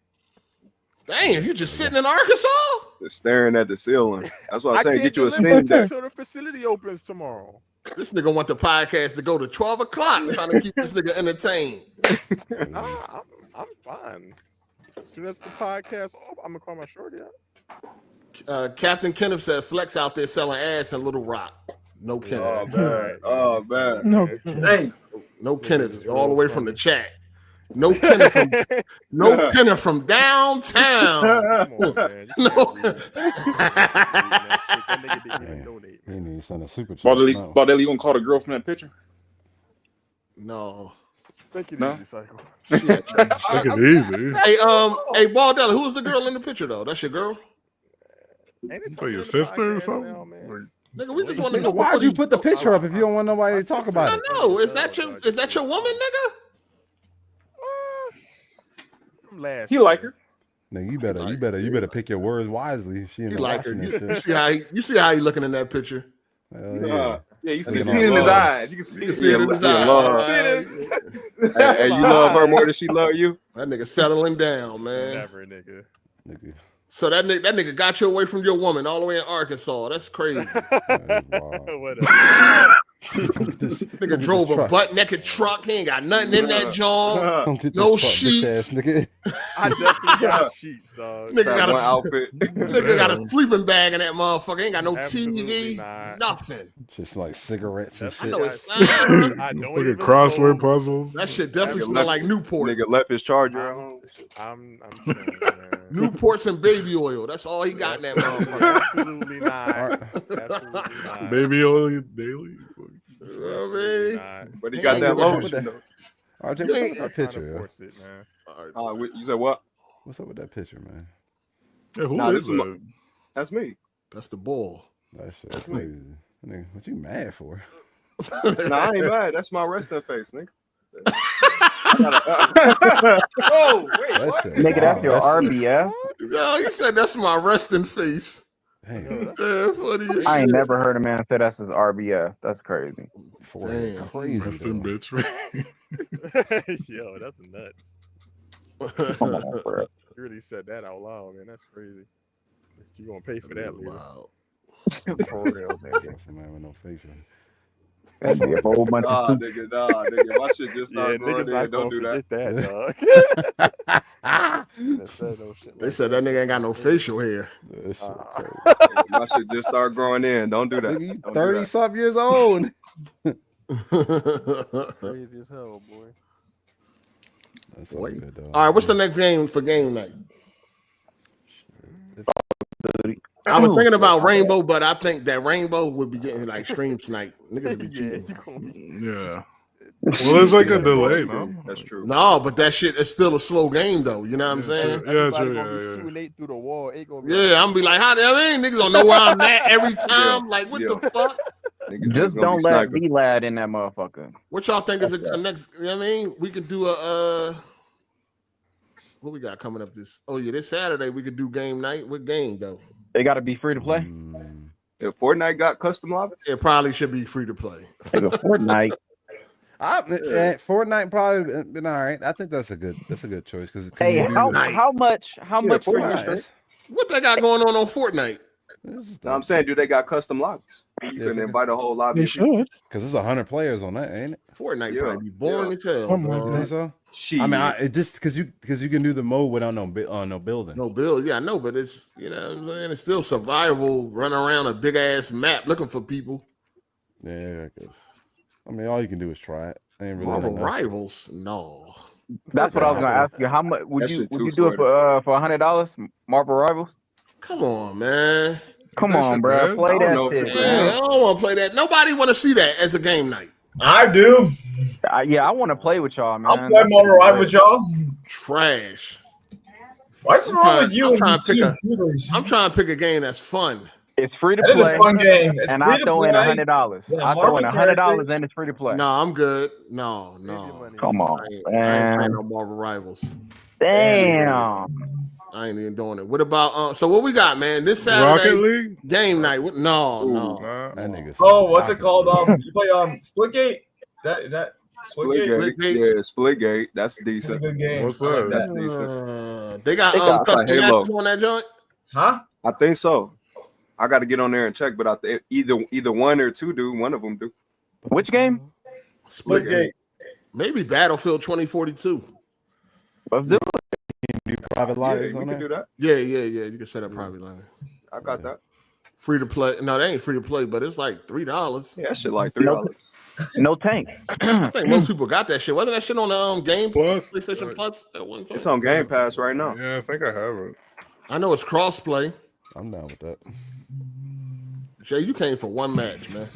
Damn, you just sitting in Arkansas? Just staring at the ceiling. That's what I'm saying. Get you a Steam Deck. Until the facility opens tomorrow. This nigga want the podcast to go to 12 o'clock trying to keep this nigga entertained. I'm fine. As soon as the podcast I'm gonna call my shorty out. Captain Kenneth said Flex out there selling ass in Little Rock. No Kenneth. Oh man. No. Dang. No Kenneth. All the way from the chat. No Kenneth from Kenneth from downtown. Come on, man. He needs to send a super chat. Baldelli, you gonna call the girl from that picture? No. Take it No? easy, Psycho. Take it easy. Hey, Baldelli, who's the girl in the picture though? That's your girl? For your sister or something? Nigga, we just want to know. Why'd you put the picture up if you don't want nobody to talk about it? I know. Is that your woman, nigga? He like her. Nigga, you better pick your words wisely. She in He the like her. washing and shit. You see how he looking in that picture? Yeah, you see it in his eyes. You can see it in his eyes. Hey, you love her more than she love you? That nigga settling down, man. Never, nigga. So that nigga got you away from your woman all the way in Arkansas. That's crazy. Nigga drove a butt naked truck. He ain't got nothing in that joint. No sheets. Nigga. I definitely got sheets, dog. Nigga got a outfit. Nigga got a sleeping bag in that motherfucker. Ain't got no TV. Nothing. Just like cigarettes and shit. I know it's I don't Fucking even crossword know. puzzles. that shit definitely smell like Newport. Nigga left his charger at home. I'm saying, man. Newports and baby oil. That's all he got in that motherfucker. Absolutely not. Absolutely not. Baby oil daily. You know what I mean? But he got that lotion though. RJ, what's up with that picture? You said what? What's up with that picture, man? Hey, who is it? That's me. That's the ball. That's crazy. Nigga, what you mad for? Nah, I ain't mad. That's my resting face, nigga. Oh, wait, what? Nigga, that's your RBF. No, he said that's my resting face. Hey, I ain't never heard a man say that's his RBF. That's crazy. Damn, crazy. Resting bitch. Yo, that's nuts. Come on, bro. You really said that out loud, man. That's crazy. You gonna pay for that, wow. For real, nigga. Somebody with no facial. That'd be a whole bunch of nigga, my shit just started growing in. Don't do that. They said that nigga ain't got no facial hair. My shit just started growing in. Don't do that. Nigga, you 30-something years old. Crazy as hell, boy. That's all good, though. All right, what's the next game for game night? I was thinking about Rainbow, but I think that Rainbow would be getting like stream tonight. Niggas would be cheating. Yeah. Well, it's like a delay, no? That's true. No, but that shit is still a slow game, though. You know what I'm saying? Yeah, Everybody true. gonna be shooting Nate through the wall. Ain't gonna be Yeah, I'm be like, how the hell niggas don't know where I'm at every time? Like, what the fuck? Just don't let B-Lad in that motherfucker. What y'all think is a next? You know what I mean? We could do a what we got coming up this? Oh yeah, this Saturday we could do game night. What game though? They got to be free to play. If Fortnite got custom lobbies, it probably should be free to play. Fortnite. Fortnite probably been all right. I think that's a good choice because hey, how much for your stream? What they got going on Fortnite? No, I'm saying, do they got custom lobbies? You can invite a whole lobby. They should, because there's 100 players on that, ain't it? Fortnite probably be boring as hell. You think so? I mean, it just because you can do the mode without no building. No build, yeah, I know, but it's you know what I'm saying, it's still survival. Run around a big ass map looking for people. Yeah, I guess. I mean, all you can do is try it. Ain't really Marvel Rivals, no. That's what I was gonna ask you. How much would you do it for $100? Marvel Rivals? Come on, man. Come on, bro. Play that shit. Man, I don't want to play that. Nobody want to see that as a game night. I do. Yeah, I want to play with y'all, man. I'll play Marvel Rivals with y'all. Trash. What's wrong with you? I'm trying to pick a game that's fun. It's free to play. It's a fun game. And I throw in $100. Yeah, I throw in $100 and it's free to play. No, I'm good. No. Come on, I ain't playing no Marvel Rivals. Damn. I ain't even doing it. What about so what we got, man? This Saturday Rocket League game night. No. That nigga. Oh, what's it called? You play Splitgate? Is that Splitgate? Yeah, Splitgate. That's decent. Good game. What's that? That's decent. They got Halo on that joint? Huh? I think so. I got to get on there and check, but I think either one or two do. One of them do. Which game? Splitgate. Maybe Battlefield 2042. Let's do it. Do private lives we on can do that. Yeah. You can set up private line. I got that. Free to play. No, they ain't free to play, but it's like $3. Yeah, that shit like $3. No tank. I think most people got that shit. Wasn't that shit on the Game Plus? PlayStation Plus at one time? It's on Game Pass right now. Yeah, I think I have it. I know it's cross-play. I'm down with that. Jay, you came for one match, man.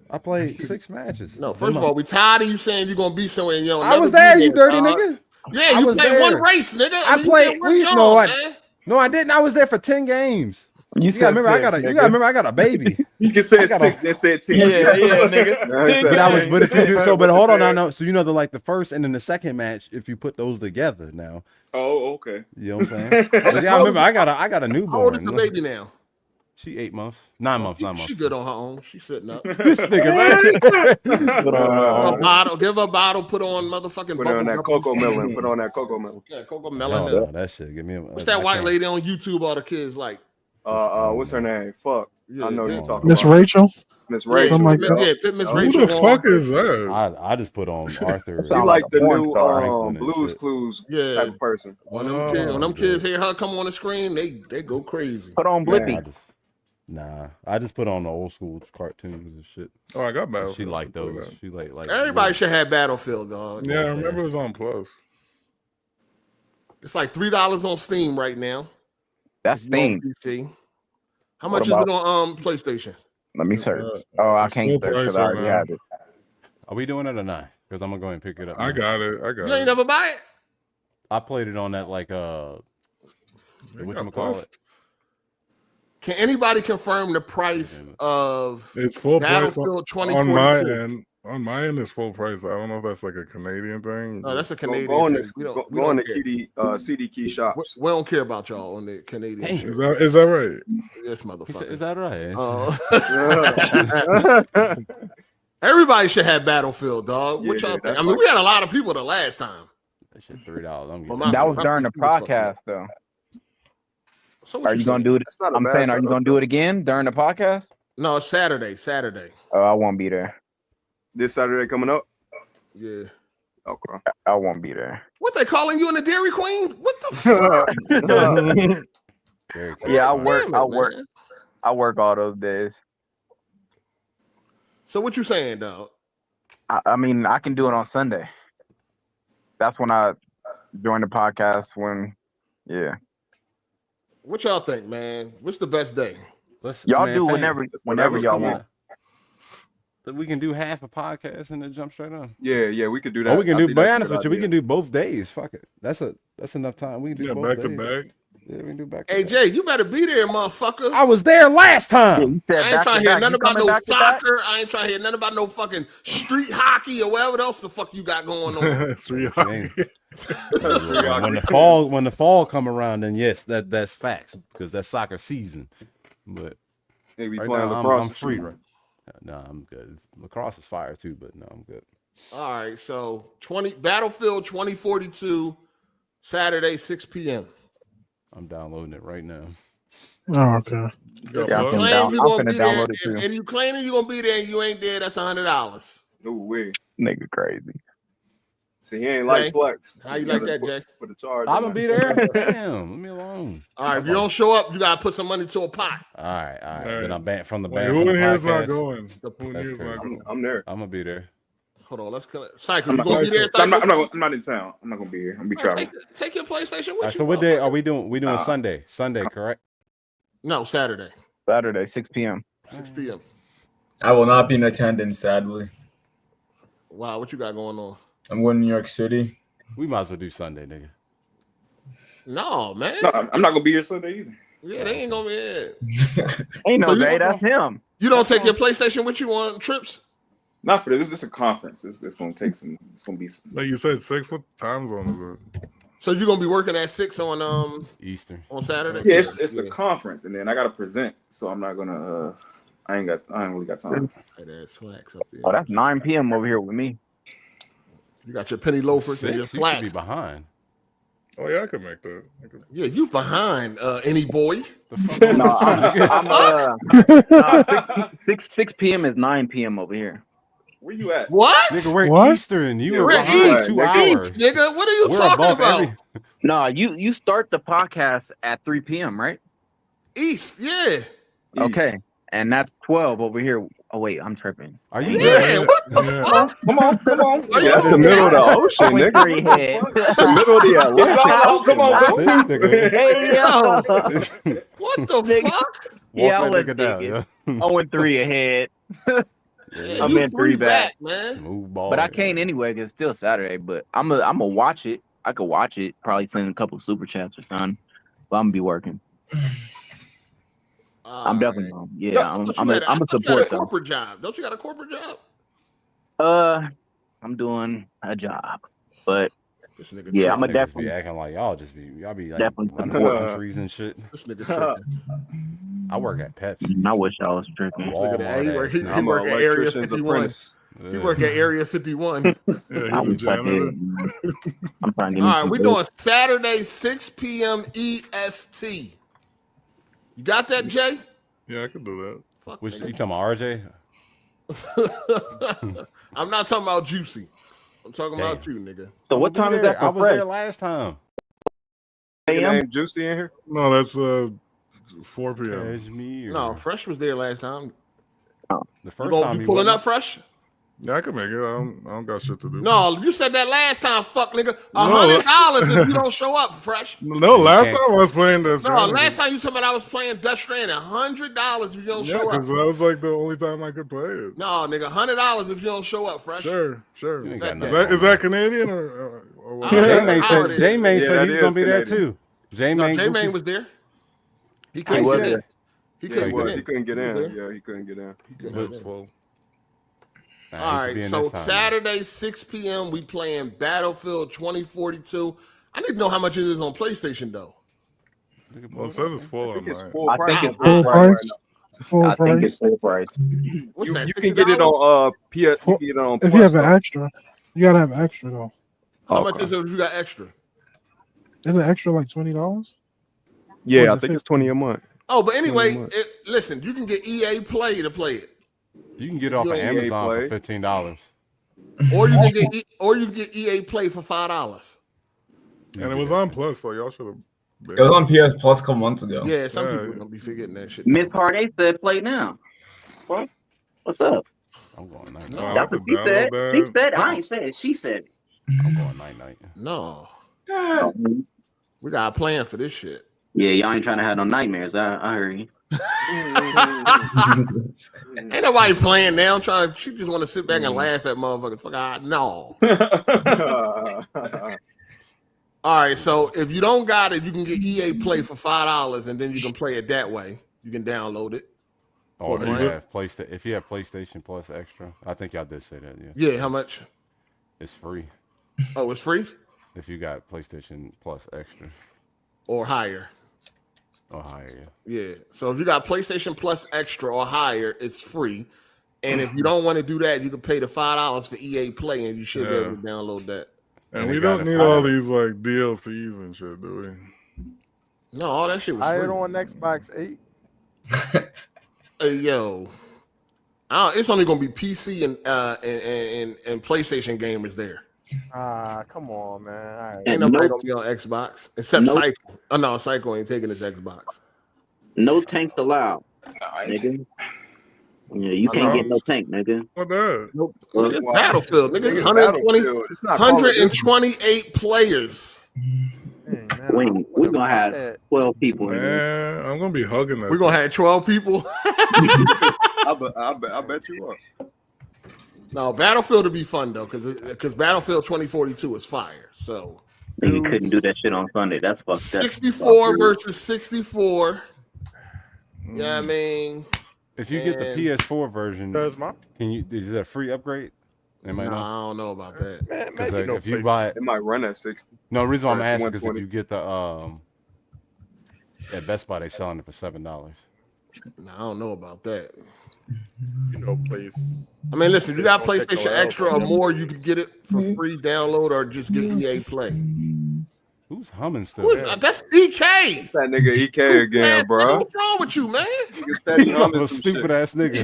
I played 6 matches. No, first of all, we tired of you saying you're gonna be somewhere and you don't I was there, you dirty nigga. Yeah, you played one race, nigga. I played. No, I didn't. I was there for 10 games. You gotta remember, I got a baby. You can say 6. They said 10. Yeah, nigga. But if you do so, but hold on, now. So you know the first and then the second match, if you put those together now. Oh, okay. You know what I'm saying? But yeah, I remember I got a newborn. How old is the baby now? She 8 months, 9 months, 9 months. She good on her own. She's sitting up. This nigga, man. A bottle, give her a bottle. Put on motherfucking. Put on that cocoa melon. Put on that cocoa melon. Yeah, cocoa melon. No, that shit. Give me. What's that white lady on YouTube? All the kids like. What's her name? Fuck. Yeah, I know you're talking Miss about. Rachel. Miss Rachel. Something like that. Yeah, put Miss Who Rachel. the fuck is that? I just put on Arthur. She like the new Blue's Clues type of person. When them kids hear her come on the screen, they go crazy. Put on Blippi. I just put on the old school cartoons and shit. Oh, I got Battlefield. She liked those. She like everybody should have Battlefield, dog. Yeah, I remember it was on Plus. It's like $3 on Steam right now. That's Steam. PC. How much is it on PlayStation? Let me search. I can't search because I already have it. Are we doing it or not? Because I'm gonna go and pick it up. I got it. You ain't never buy it? I played it on that whatchamacallit. Can anybody confirm the price of it's full Battlefield 2042? On my end, On my end, it's full price. I don't know if that's like a Canadian thing. No, that's a Canadian thing. Go on the CD Key shops. We don't care about y'all on the Canadian shit. Is that right? Yes, motherfucker. Is that right? Everybody should have Battlefield, dog. What y'all think? I mean, we had a lot of people the last time. That shit $3. That was during the podcast, though. So are you gonna do it? I'm saying, are you gonna do it again during the podcast? No, it's Saturday. Oh, I won't be there. This Saturday coming up? Yeah. Okay. I won't be there. What, they calling you in the Dairy Queen? What the fuck? Yeah, I work all those days. So what you saying, dog? I mean, I can do it on Sunday. That's when I join the podcast yeah. What y'all think, man? What's the best day? Y'all do whenever y'all want. We can do half a podcast and then jump straight on. Yeah, we could do that. Oh, we can do. Be honest with you, we can do both days. Fuck it, that's enough time. We can do both back days. to back. Yeah, we can do back. Hey Jay, you better be there, motherfucker. I was there last time. I ain't trying to hear nothing about no soccer. I ain't trying to hear nothing about no fucking street hockey or whatever else the fuck you got going on. Street hockey. when the fall come around, then yes, that's facts because that's soccer season. But hey, we right playing now, lacrosse. I'm free. Right? No, I'm good. Lacrosse is fire too, but no, I'm good. All right, so Battlefield 2042, Saturday 6 p.m. I'm downloading it right now. Oh, okay. And you claiming you're gonna be there and you ain't there, that's $100. No way. Nigga crazy. See, he ain't like flex. How you like that, Jay? Put a charge. I'm gonna be there. Damn, leave me alone. All right, if you don't show up, you gotta put some money to a pot. All right. Then I'm banned from the band. Who in here is not going? I'm there. I'm gonna be there. Hold on, let's Cycle. You gonna be there? I'm not in town. I'm not gonna be here. I'm gonna be traveling. Take your PlayStation with you. All right, so what day are we doing? We doing Sunday. Sunday, correct? No, Saturday. Saturday, 6 p.m. 6 p.m. I will not be in attendance, sadly. Wow, what you got going on? I'm going to New York City. We might as well do Sunday, nigga. No, man. No, I'm not gonna be here Sunday either. Yeah, they ain't gonna be here. Ain't no day, that's him. You don't take your PlayStation with you on trips? Not for this. This is a conference. It's gonna take some. It's gonna be some. Like you said, 6. What time zone is it? So you're gonna be working at 6 on Eastern on Saturday? Yeah, it's a conference, and then I gotta present. So I'm not gonna. I ain't really got time. Slacks up there. Oh, that's 9 p.m. over here with me. You got your penny loafers and your flats. You should be behind. Oh yeah, I could make that. Yeah, you behind any boy. No, 6 p.m. is 9 p.m. over here. Where you at? What? Nigga, we're Eastern. You were behind 2 hours. East, nigga. What are you talking about? No, you start the podcast at 3 p.m., right? East, yeah. Okay, and that's 12 over here. Oh wait, I'm tripping. Are you? Yeah, what the fuck? Come on. That's the middle of the ocean, nigga. The middle of the Atlantic. Come on. Hey, yo. What the fuck? Yeah, I was thinking. 0-3 ahead. I'm in 3 back, man. Move ball. But I can't anyway because it's still Saturday. But I'm gonna watch it. I could watch it. Probably send a couple super chats or something. But I'm gonna be working. I'm definitely home. Yeah, I'm a support though. Corporate job. Don't you got a corporate job? I'm doing a job, but this nigga yeah, I'm a definitely be acting like y'all be like definitely countries and shit. This nigga tripping. I work at Pepsi. I wish I was tripping. Look at that. He work at Area 51. He work at Area 51. Yeah, he's a janitor. I'm trying to get all right, we're doing Saturday 6 p.m. EST. You got that, Jay? Yeah, I can do that. Fuck, you talking about RJ? I'm not talking about Juicy. I'm talking about you, nigga. So what time is that? I was there last time. Ain't Juicy in here? No, that's 4 p.m. No, Fresh was there last time. The first time you pulling up Fresh? Yeah, I can make it. I don't got shit to do. No, you said that last time, fuck nigga. $100 if you don't show up, Fresh. No, last time I was playing Death Stranding. No, last time you told me I was playing Death Stranding. $100 if you don't show up. Yeah, because that was like the only time I could play it. No, nigga, $100 if you don't show up, Fresh. Sure. Is that Canadian or what? J-Main said he was gonna be there too. J-Main was there. He couldn't get in. He couldn't get in. Yeah, he couldn't get in. It was full. All right, so Saturday, 6 p.m., we playing Battlefield 2042. I need to know how much it is on PlayStation, though. Well, it says it's full on it's mine. full price. Full price. Full price. think it's full price. What's that? You can get it on PS. You can get it on. If you have an extra, you gotta have extra though. How much is it if you got extra? Is it extra like $20? Yeah, I think it's 20 a month. Oh, but anyway, listen, you can get EA Play to play it. You can get it off of Amazon for $15. Or you can get EA Play for $5. And it was on Plus, so y'all should have. It was on PS Plus a couple months ago. Yeah, some people are gonna be forgetting that shit. Miss Hard8 said play now. What? What's up? I'm going night. No, that's what she said. She said. I ain't said it. She said it. I'm going night. No. We got a plan for this shit. Yeah, y'all ain't trying to have no nightmares. I heard you. Ain't nobody playing now. She just want to sit back and laugh at motherfuckers. Fuck, no. All right, so if you don't got it, you can get EA Play for $5, and then you can play it that way. You can download it. Or if you have PlayStation Plus Extra, I think y'all did say that. Yeah, how much? It's free. Oh, it's free? If you got PlayStation Plus Extra. Or higher. Or higher, yeah. So if you got PlayStation Plus Extra or higher, it's free. And if you don't want to do that, you can pay the $5 for EA Play, and you should be able to download that. And we don't need all these like DLCs and shit, do we? No, all that shit was free. I on Xbox 8. Hey, yo. It's only gonna be PC and PlayStation gamers there. Come on, man. All right. Ain't nobody gonna be on Xbox except Psycho. Oh no, Psycho ain't taking his Xbox. No tanks allowed, nigga. Yeah, you can't get no tank, nigga. What that? Nope. Nigga, Battlefield, nigga. It's 128 players. We're gonna have 12 people. Man, I'm gonna be hugging that. We're gonna have 12 people. I bet you are. No, Battlefield will be fun though, because Battlefield 2042 is fire. So nigga couldn't do that shit on Sunday. That's fucked up. 64 versus 64. Yeah, I mean, if you get the PS4 version, is it a free upgrade? I don't know about that. Because if you buy it might run at 60. No, the reason why I'm asking is if you get the at Best Buy they selling it for $7. No, I don't know about that. Please. I mean, listen, if you got PlayStation Extra or more, you can get it for free download or just get EA Play. Who's humming still? That's EK. That nigga EK again, bro. What's wrong with you, man? You a stupid ass nigga.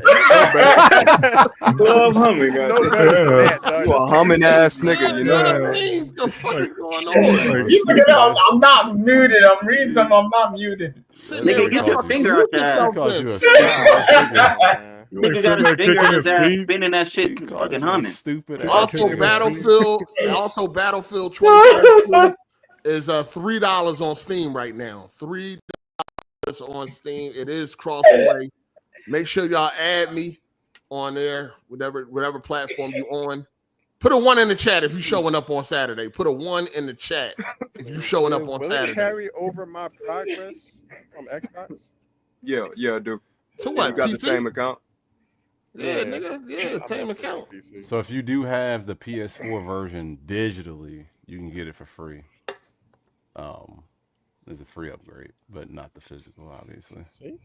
Love humming. You a humming ass nigga, you know what I mean? The fuck is going on? I'm not muted. I'm reading something. I'm not muted. Nigga, get your finger out there. Nigga got his finger in his ass, spinning that shit, fucking humming. Stupid. Also, Battlefield 2022 is $3 on Steam right now. $3 on Steam. It is cross-play. Make sure y'all add me on there, whatever platform you on. Put a 1 in the chat if you showing up on Saturday. Put a 1 in the chat if you showing up on Will Saturday. It carry over my progress from Xbox? Yeah, I do. So what? You got PC? the same account? Yeah, nigga. Yeah, same account. So if you do have the PS4 version digitally, you can get it for free. There's a free upgrade, but not the physical, obviously. See?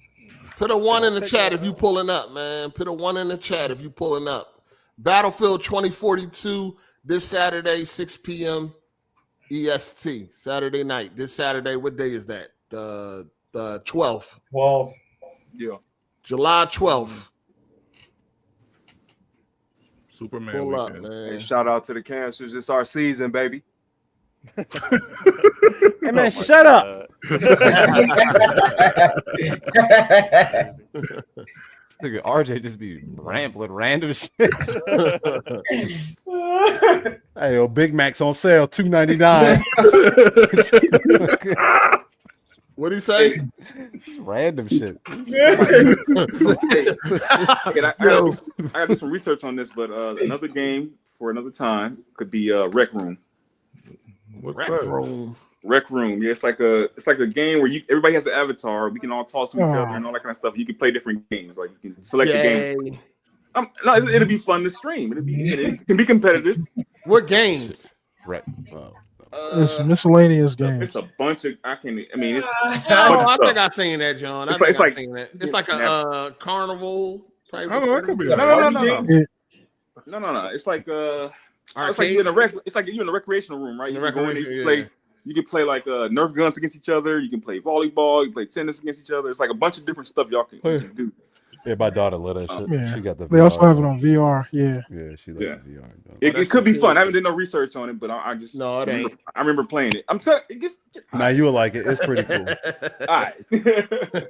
Put a 1 in the chat if you pulling up, man. Put a 1 in the chat if you pulling up. Battlefield 2042 this Saturday, 6 p.m. EST, Saturday night. This Saturday, what day is that? The 12th. 12. Yeah. July 12th. Superman Pull up, weekend. man. Hey, shout out to the cancers. It's our season, baby. Hey man, shut up. This nigga RJ just be rambling random shit. Hey, yo, Big Mac's on sale, $2.99. What'd he say? Random shit. I gotta do some research on this, but another game for another time could be Rec Room. Rec Room. Rec Room. Yeah, it's like a game where everybody has an avatar. We can all talk to each other and all that kind of stuff. You can play different games. Like you can select the game. No, it'll be fun to stream. It can be competitive. What games? Right. It's miscellaneous games. It's a bunch of. I mean, it's. I think I've seen that, John. It's I've like seen that. It's like a carnival type. I don't know. It could be. No. It's like Arcade? It's like you're in a recreational room, right? You can play like Nerf guns against each other. You can play volleyball. You can play tennis against each other. It's like a bunch of different stuff y'all can do. Yeah, my daughter love that shit. Yeah. She got the. They also have it on VR. Yeah. Yeah, she loves VR. It could be fun. I haven't done no research on it, but I just it ain't. I remember playing it. I'm telling you, now you will like it. It's pretty cool. All right.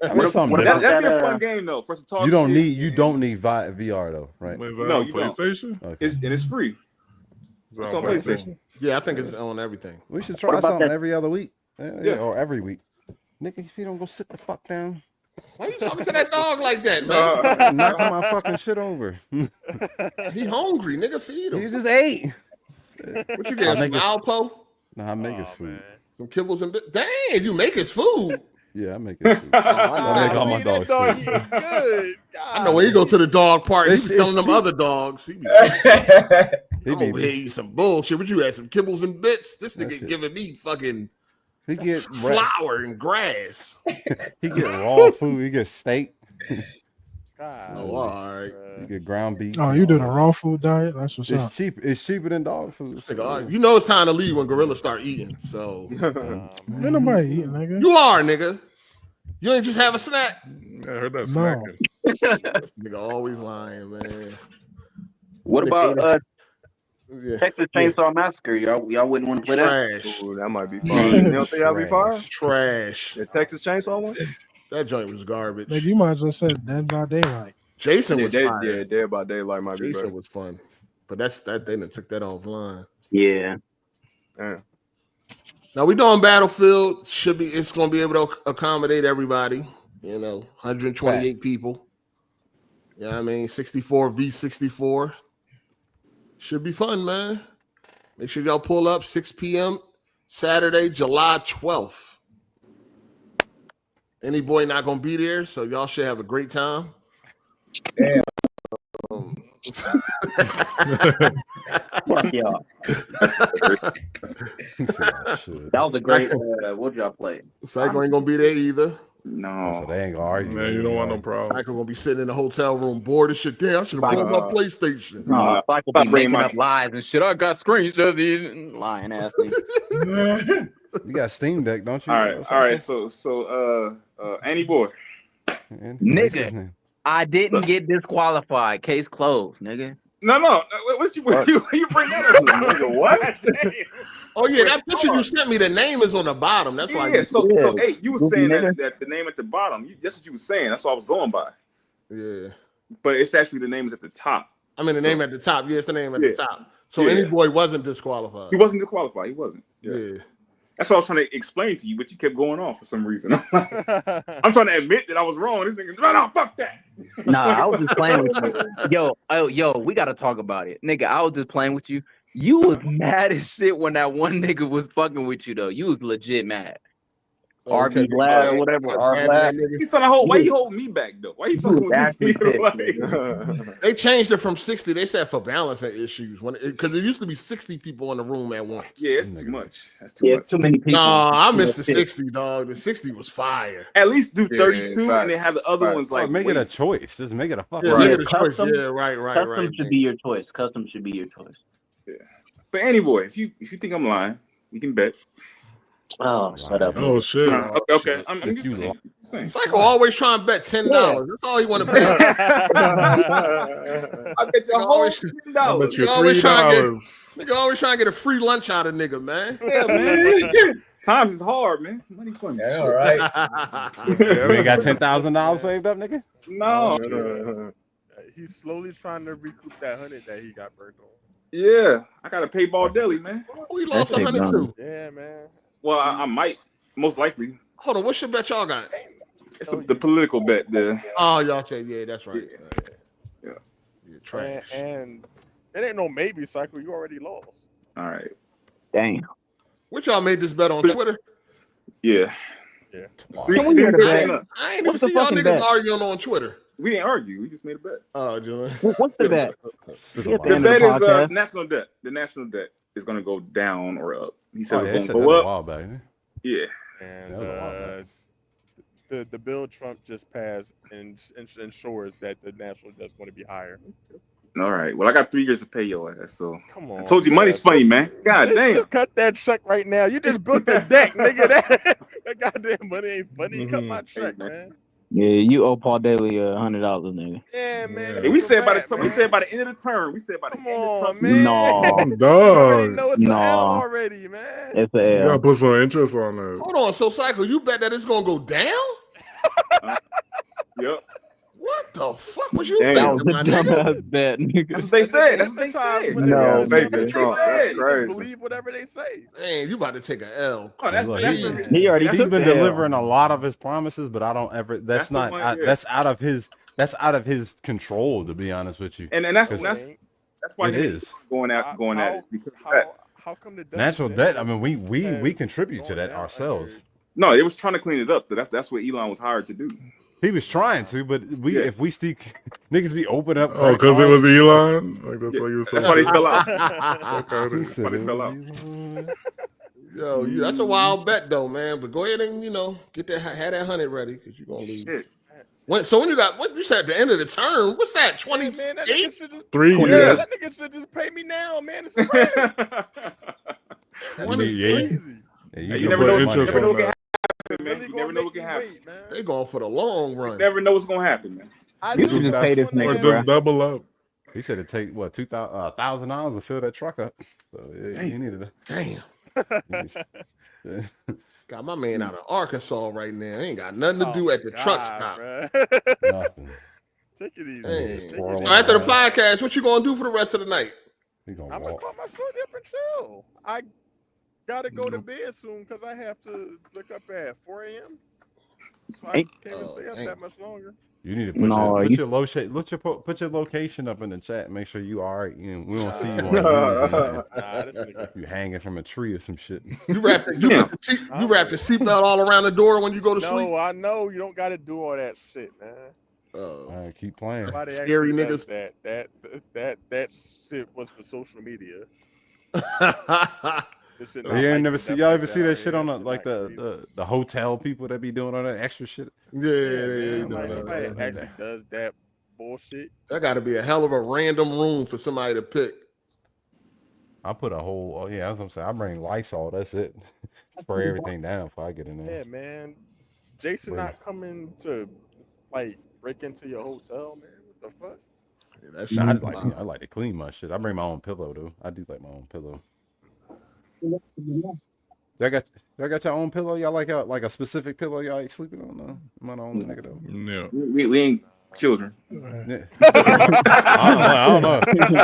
I mean, something that'd be a fun game though. For us to talk. You don't need VR though, right? No, you PlayStation. Don't. It's free. It's on PlayStation. Yeah, I think it's on everything. We should try something every other week. Yeah, or every week. Nigga, if you don't go sit the fuck down. Why are you talking to that dog like that, man? Knocking my fucking shit over. He hungry, nigga. Feed him. You just ate. What you get? Some Alpo? No, I make his food. Some kibbles and bits. Dang, you make his food. Yeah, I make his food. I make all my dogs food. Good. I know when you go to the dog park, he be telling them other dogs. He be I'm over here eating some bullshit. What you had? Some kibbles and bits? This nigga giving me fucking he get flour and grass. He get raw food. He get steak. All right. You get ground beef. Oh, you did a raw food diet? That's what's up. It's cheap. It's cheaper than dog food. You know it's time to leave when gorillas start eating. So ain't nobody eating, nigga. You are, nigga. You ain't just have a snack. I heard that snacking. Nigga always lying, man. What about Texas Chainsaw Massacre? Y'all wouldn't want to play Trash. that? Ooh, that might be fun. You don't think that'll be fire? Trash. The Texas Chainsaw one? That joint was garbage. Nigga, you might as well say Dead by Daylight. Jason was fun. Yeah, Dead by Daylight might be better. Jason was fun. But they done took that offline. Yeah. Now we doing Battlefield. It's gonna be able to accommodate everybody. 128 people. Yeah, I mean 64 v64. Should be fun, man. Make sure y'all pull up 6 p.m. Saturday, July 12th. Any boy not gonna be there, so y'all should have a great time. Damn. Fuck y'all. That was a great. What y'all play? Psycho ain't gonna be there either. No, so they ain't gonna argue. Man, you don't want no problem. Psycho gonna be sitting in the hotel room bored as shit. Damn, I should have pulled my PlayStation. Psycho be making up lies and shit. I got screenshots of these lying ass niggas. You got Steam Deck, don't you? All right. So, Annie boy, nigga, I didn't get disqualified. Case closed, nigga. No. What you bring that up? Nigga, what? Oh yeah, that picture you sent me. The name is on the bottom. That's why. Yeah. So hey, you were saying that the name at the bottom. That's what you were saying. That's what I was going by. Yeah. But it's actually the name is at the top. I mean the name at the top. Yeah, it's the name at the top. So Any boy wasn't disqualified. He wasn't disqualified. He wasn't. Yeah. That's what I was trying to explain to you, but you kept going off for some reason. I'm trying to admit that I was wrong. This nigga, no, fuck that. Nah, I was just playing with you. Yo, we gotta talk about it, nigga. I was just playing with you. You was mad as shit when that one nigga was fucking with you though. You was legit mad. RB Glad or whatever. Why you holding me back though? Why you fucking with me? They changed it from 60. They said for balancing issues because it used to be 60 people in the room at once. Yeah, it's too much. That's too much. Too many people. No, I missed the 60, dog. The 60 was fire. At least do 32 and then have the other ones like make it a choice. Just make it a fucking make it a choice. Yeah, right. Custom should be your choice. Custom should be your choice. Yeah. But anyway, if you think I'm lying, you can bet. Oh, shut up. Oh, shit. Okay. I'm just saying. Psycho always trying to bet $10. That's all he want to bet. I bet you a whole $10. I bet you $3. Nigga always trying to get a free lunch out of nigga, man. Yeah, man. Times is hard, man. Money funny. Yeah, all right. You ain't got $10,000 saved up, nigga? No. He's slowly trying to recoup that 100 that he got burnt on. Yeah, I gotta pay Baldelli, man. We lost 100 too. Yeah, man. Well, I might, most likely. Hold on, what's your bet y'all got? It's the political bet there. Oh, y'all say, yeah, that's right. Yeah. Trash. And it ain't no maybe cycle. You already lost. All right. Damn. What y'all made this bet on Twitter? Yeah. I ain't even see y'all niggas arguing on Twitter. We didn't argue. We just made a bet. Oh, Julian. What's the bet? The bet is national debt. The national debt is going to go down or up. He said it's going to go up. A while back, yeah. And the bill Trump just passed ensures that the national debt's going to be higher. All right. Well, I got 3 years to pay your ass, so come on. I told you money's funny, man. God damn. Just cut that check right now. You just built the deck, nigga. That goddamn money ain't funny. Cut my check, man. Yeah, you owe Paul Daly $100, nigga. Yeah, man. Hey, we said by the end of the term. We said by the end of the term. Man. No, dog. Know it's an L already, man. It's an L. You gotta put some interest on that. Hold on, so Cycle, you bet that it's gonna go down? Yep. What the fuck was you That was thinking, a my nigga? dumbass bet, nigga. That's what they said. That's what they said. No, That's Trump. That's crazy. Believe whatever they say. Man, you about to take an L. Oh, that's he already he's took been the L. delivering a lot of his promises, but I don't ever. That's not. That's out of his. That's out of his control, to be honest with you. And that's why it is going at it because how come the natural debt? I mean, we contribute to that ourselves. No, it was trying to clean it up. That's what Elon was hired to do. He was trying to, but if we still niggas be open up. Oh, because it was Elon. Like that's why you. That's why they fell out. That's why they fell out. Yo, that's a wild bet though, man. But go ahead and get that have that 100 ready because you're gonna lose. Shit. So when you got what you said at the end of the term? What's that? 28? Man, that nigga should just 3 years. Yeah, that nigga should just pay me now, man. It's crazy. That's crazy. You never know what can happen, man. You never know what can happen. They going for the long run. You never know what's gonna happen, man. You should just pay this nigga, bro. Just double up. He said it take what $1,000 to fill that truck up. So he needed Got my man out of Arkansas right now. He ain't got nothing to do at the truck stop. Nothing. Take it easy. After the podcast, what you gonna do for the rest of the night? I'm gonna call my shorty up and chill. I gotta go to bed soon because I have to look up at 4 a.m. So I can't even stay up that much longer. You need to put your location up in the chat and make sure you all right. We don't see you on you hanging from a tree or some shit. You wrap the seatbelt all around the door when you go to sleep. No, I know you don't got to do all that shit, man. All right, keep playing. Scary niggas. That shit was for social media. Y'all ever see that shit on the hotel people that be doing all that extra shit? Yeah, actually does that bullshit. That got to be a hell of a random room for somebody to pick. I put a whole that's what I'm saying. I bring Lysol. That's it. Spray everything down before I get in there. Yeah, man. Jason not coming to break into your hotel, man. What the fuck? Yeah, that shit. I like to clean my shit. I bring my own pillow though. I do like my own pillow. Y'all got your own pillow? Y'all like a specific pillow y'all ain't sleeping on? No, am I the only nigga though? No, we ain't children. Yeah. I don't know.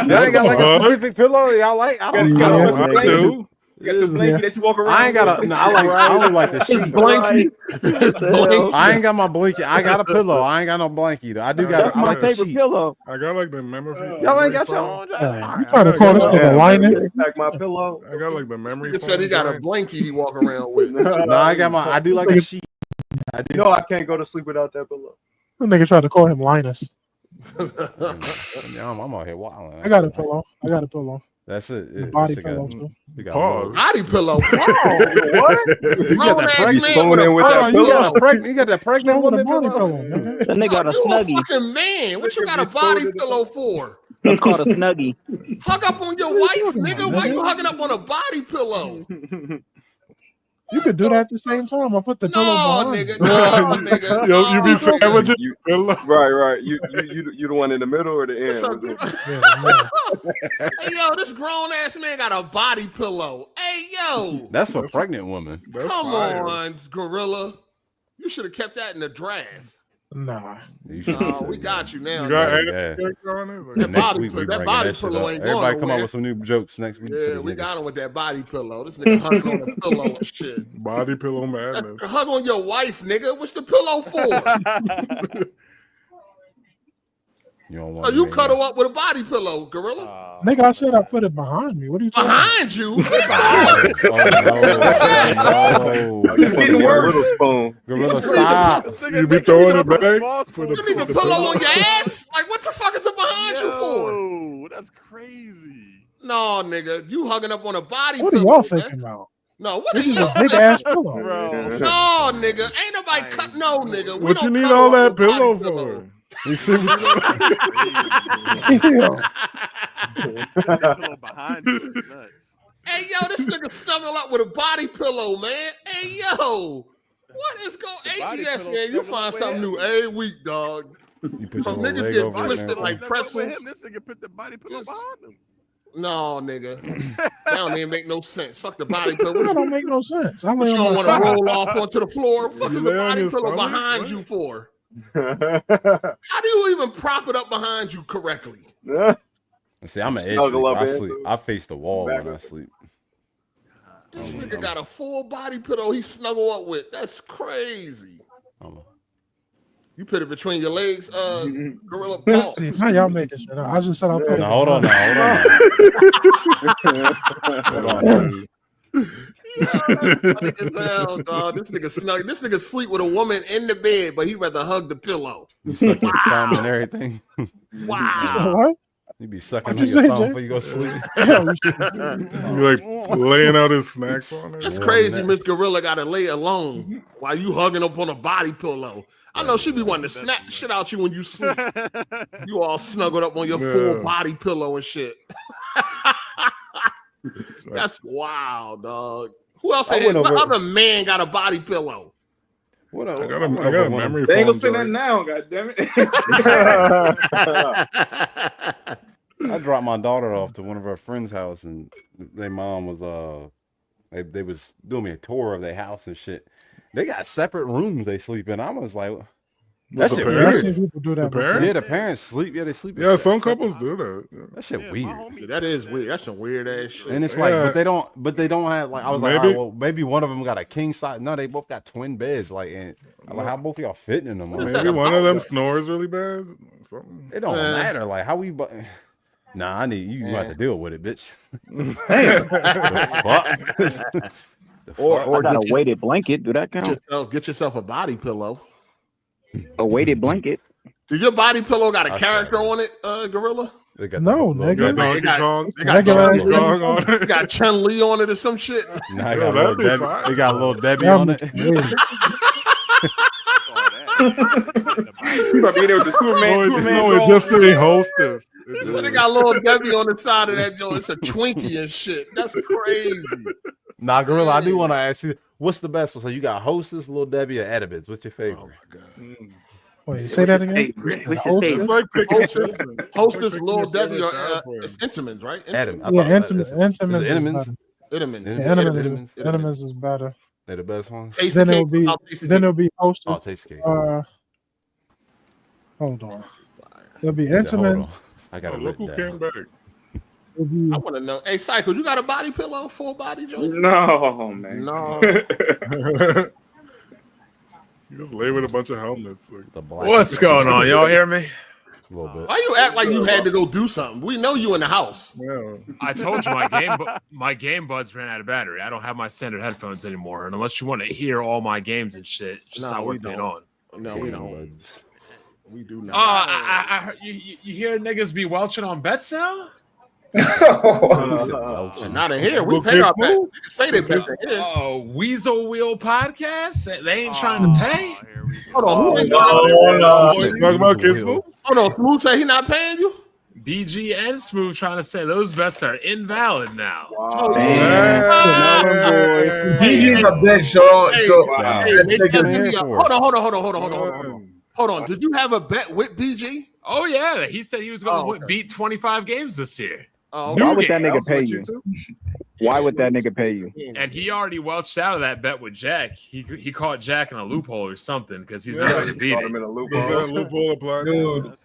Y'all ain't got like a specific pillow y'all like? I don't know. You got your blankie that you walk around. I ain't got a. No, I only like the sheet. Blankie. I ain't got my blanket. I got a pillow. I ain't got no blankie. I do got. That's my favorite pillow. I got like the memory. Y'all ain't got your own. You trying to call this nigga Linus? Pack my pillow. I got like the memory. He said he got a blankie he walk around with. No, I got my. I do like a sheet. I do. I can't go to sleep without that pillow. The nigga tried to call him Linus. I'm out here wilding. I got a pillow. That's it. Body pillow too. Body pillow. What? You got that pregnant? You got that pregnant woman pillow? That nigga got a snuggie. Fucking man, what you got a body pillow for? It's called a snuggie. Hug up on your wife, nigga. Why you hugging up on a body pillow? You could do that at the same time. I put the pillow behind. Nigga. Yo, you be sandwiching. Right. You the one in the middle or the end? Hey, yo, this grown ass man got a body pillow. Hey, yo. That's for pregnant women. Come on, gorilla. You should have kept that in the draft. Nah. We got you now. You got that body pillow ain't going Everybody come up with some new jokes next week. Yeah, we got him with that body pillow. This nigga hugging on the pillow and shit. Body pillow madness. Hug on your wife, nigga. What's the pillow for? You don't want. So you cuddle up with a body pillow, Gorilla? Nigga, I said I put it behind me. What are you talking Behind you? It's getting worse. Gorilla, stop. You be throwing it back for You need a pillow on your ass? Like, what the fuck is it behind you for? That's crazy. No, nigga, you hugging up on a body What pillow. are y'all thinking about? No, what This are is you a big ass pillow. No, nigga, ain't nobody cut. No, nigga. What you need all that pillow for? You see what Pillow behind you. Hey, yo, this nigga snuggle up with a body pillow, man. Hey, yo. What is going AGS, man? You find something new every week, dog. You put Some your niggas leg get over twisted there. like pretzels. This nigga put the body pillow behind him. No, nigga. That don't even make no sense. Fuck the body pillow. That don't make no sense. I You lay don't on want my to side. roll off onto the floor. Fuck You is the lay on body your pillow stomach? behind What? you for? How do you even prop it up behind you correctly? See, I'm an edge sleeper. I sleep. I face the wall when I sleep. This nigga got a full body pillow he snuggle up with. That's crazy. You put it between your legs, Gorilla Paul. Hey, now y'all making shit up. I just said I put it. Now, hold on. Funny as hell, dog. This nigga snug. This nigga sleep with a woman in the bed, but he rather hug the pillow. You suck your thumb and everything. Wow. You said what? You be sucking What'd on you your say, thumb Jay? before you go sleep. You like laying out his snacks on it? That's crazy. Miss Gorilla got to lay alone while you hugging up on a body pillow. I know she be wanting to snap the shit out you when you sleep. You all snuggled up on your full body pillow and shit. That's wild, dog. Who else? What other man got a body pillow? I got a memory They ain't foam gonna say that joint. now, goddammit. I dropped my daughter off to one of her friends' house, and their mom was they was doing me a tour of their house and shit. They got separate rooms they sleep in. I was like, that shit weird. People do that. Yeah, the parents sleep. Yeah, they sleep. Yeah, some couples do that. That shit weird. That is weird. That's some weird ass shit. And it's like, but they don't have like. I was like, oh, well, maybe one of them got a king size. No, they both got twin beds. Like, and I'm like, how both of y'all fitting in them? Maybe one of them snores really bad. Something. It don't matter. Like, how we? Nah, I need you. Have to deal with it, bitch. Damn. The fuck? Or got a weighted blanket. Do that count? Get yourself a body pillow. A weighted blanket. Did your body pillow got a character on it, Gorilla? They got No, nigga. They got Chun-Li on it or some shit. Nah, they got a little Debbie on it. You might be there with the Superman. No, it just say hostess. So they got little Debbie on the side of that joint. It's a Twinkie and shit. That's crazy. Nah, Gorilla, I do want to ask you, what's the best one? So you got Hostess, Little Debbie, or Edibles? What's your favorite? Oh my god. Wait, say that again. Hostess, Little Debbie, or it's Intamins, right? Intamins is better. They're the best ones. Then it'll be Hostess. Oh, Taste Cake. Hold on. There'll be Intamins. I got to look who came back. I want to know. Hey, Cycle, you got a body pillow, full body joint? No, man. No. You just lay with a bunch of helmets. What's going on? Y'all hear me? A little bit. Why you act like you had to go do something? We know you in the house. Yeah. I told you my game buds ran out of battery. I don't have my standard headphones anymore. And unless you want to hear all my games and shit, it's just not worth being on. No, we don't. We do not. I heard you hear niggas be welching on bets now? Not in here. We pay our bet. Pay their bets in here. Oh, Weasel Wheel podcast? They ain't trying to pay? Hold on. Who ain't talking about Kiss Move? Hold on. Smooth say he not paying you? BG and Smooth trying to say those bets are invalid now. Wow. BG is a bet, so Hold on. Did you have a bet with BG? Oh yeah, he said he was going to beat 25 games this year. Why would that nigga pay you? Why would that nigga pay you? And he already welched out of that bet with Jack. He caught Jack in a loophole or something because he's not going to beat it. Him in a loophole applied. Dude.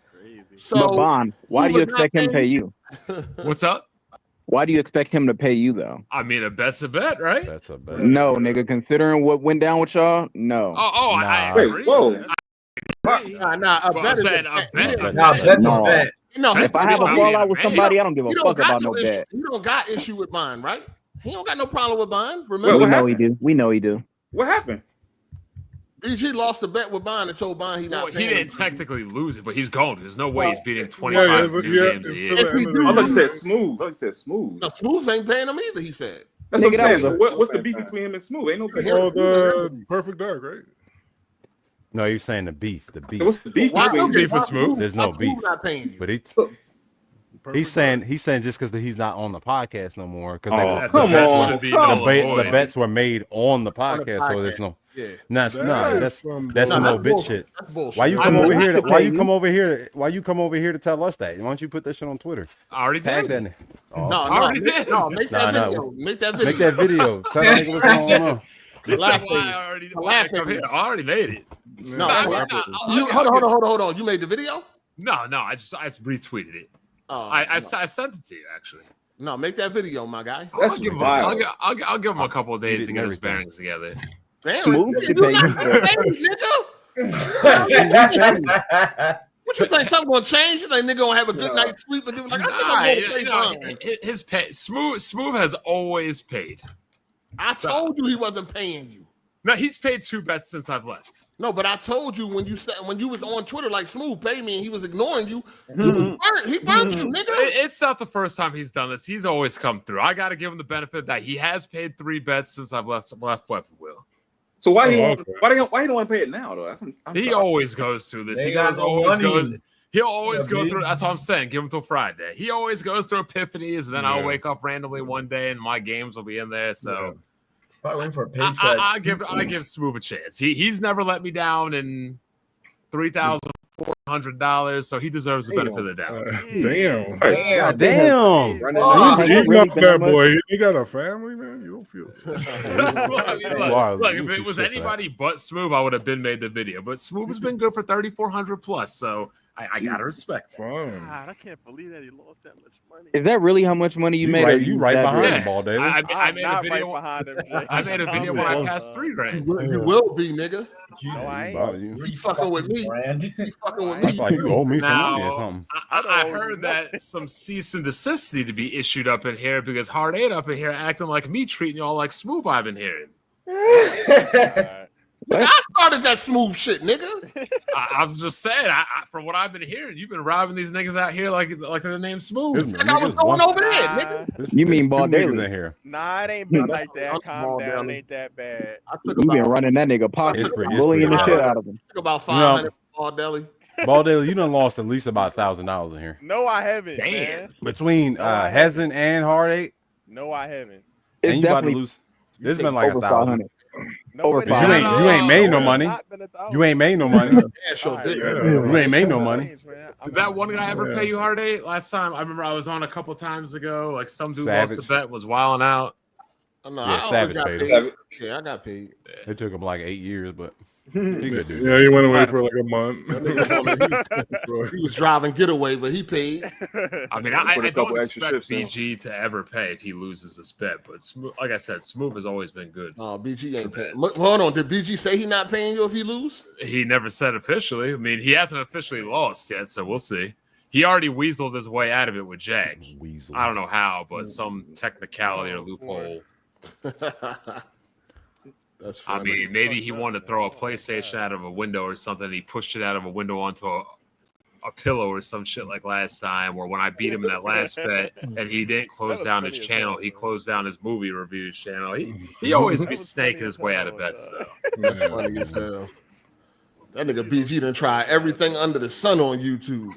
So, Bond, why do you expect him to pay you? What's up? Why do you expect him to pay you though? I mean, a bet's a bet, right? That's a bet. No, nigga. Considering what went down with y'all, no. I Wait, agree. whoa. agree. A bet is a bet. That's a bet. No, if I have a fallout with somebody, I don't give a fuck about no bet. You don't got issue with Bond, right? He don't got no problem with Bond. Remember? We know he do. We know he do. What happened? BG lost the bet with Bond and told Bond he not. He didn't technically lose it, but he's going. There's no way he's beating 25 new games a year. I thought you said Smooth. No, Smooth ain't paying him either. He said. That's what I'm saying. So what's the beef between him and Smooth? Ain't no beef. Oh, the Perfect Dark, right? No, you're saying the beef. The beef. What's the beef? What's the beef with Smooth? There's no beef. Not paying you. But he's saying just because he's not on the podcast no more. Because the bets were made on the podcast, so there's no. Yeah. That's some no shit. Why you come over here? Why you come over here? Why you come over here to tell us that? Why don't you put that shit on Twitter? I already did. No, I already did. No, make that video. Make that video. Make that video. Tell that nigga what's going on. I already made it. No, hold on. You made the video? No, I retweeted it. I sent it to you actually. No, make that video, my guy. I'll give him a couple of days to get his bearings together. Smooth. What you think? Something gonna change? You think nigga gonna have a good night's sleep and do like his pay? Smooth has always paid. I told you he wasn't paying you. No, he's paid 2 bets since I've left. No, but I told you when you was on Twitter like Smooth pay me and he was ignoring you. He burnt you, nigga. It's not the first time he's done this. He's always come through. I got to give him the benefit that he has paid 3 bets since I've left Weapon Wheel. So why he don't want to pay it now though? He always goes through this. He'll always go through. That's what I'm saying. Give him till Friday. He always goes through epiphanies, and then I'll wake up randomly one day, and my games will be in there. So probably waiting for a paycheck. I give Smooth a chance. He's never let me down in $3,400, so he deserves the benefit of the doubt. Damn. Eating up that boy. He got a family, man. You don't feel. Look, if it was anybody but Smooth, I would have made the video. But Smooth has been good for 3,400 plus, so I gotta respect. God, I can't believe that he lost that much money. Is that really how much money you made? You right behind him, Ball David. I made a video. I made a video when I passed $3,000. You will be, nigga. No, I ain't. You fucking with me. You fucking with me. Like you owe me some money or something. I heard that some cease and desist need to be issued up in here because Hard8 up in here acting like me, treating y'all like Smooth. I've been hearing. I started that Smooth shit, nigga. I'm just saying, from what I've been hearing, you've been robbing these niggas out here like their name's Smooth. Like I was going over there, nigga. You mean Ball Daily in here? Nah, it ain't been like that. Calm down, it ain't that bad. You been running that nigga pocket, bullying the shit out of him. Took about 500 Ball Daily. Ball Daily, you done lost at least about $1,000 in here. No, I haven't. Damn. Man. Between Hezin and Hard8. No, I haven't. And you about to lose. This has been like 1,000. Over you ain't made no money. You ain't made no money. You ain't made no money. Did that one guy ever pay you Hard8 last time? I remember I was on a couple times ago. Like some dude lost the bet, was wilding out. Savage paid him. Yeah, I got paid. It took him like 8 years, but he good dude. Yeah, he went away for like a month. He was driving getaway, but he paid. I mean, I don't expect BG to ever pay if he loses this bet, but Smooth, like I said, Smooth has always been good. Oh, BG ain't paying. Hold on, did BG say he not paying you if he lose? He never said officially. I mean, he hasn't officially lost yet, so we'll see. He already weaseled his way out of it with Jack. I don't know how, but some technicality or loophole. That's funny. I mean, maybe he wanted to throw a PlayStation out of a window or something. He pushed it out of a window onto a pillow or some shit like last time, or when I beat him in that last bet and he didn't close down his channel, he closed down his movie reviews channel. He always be snaking his way out of bets, though. That's funny as hell. That nigga BG done try everything under the sun on YouTube.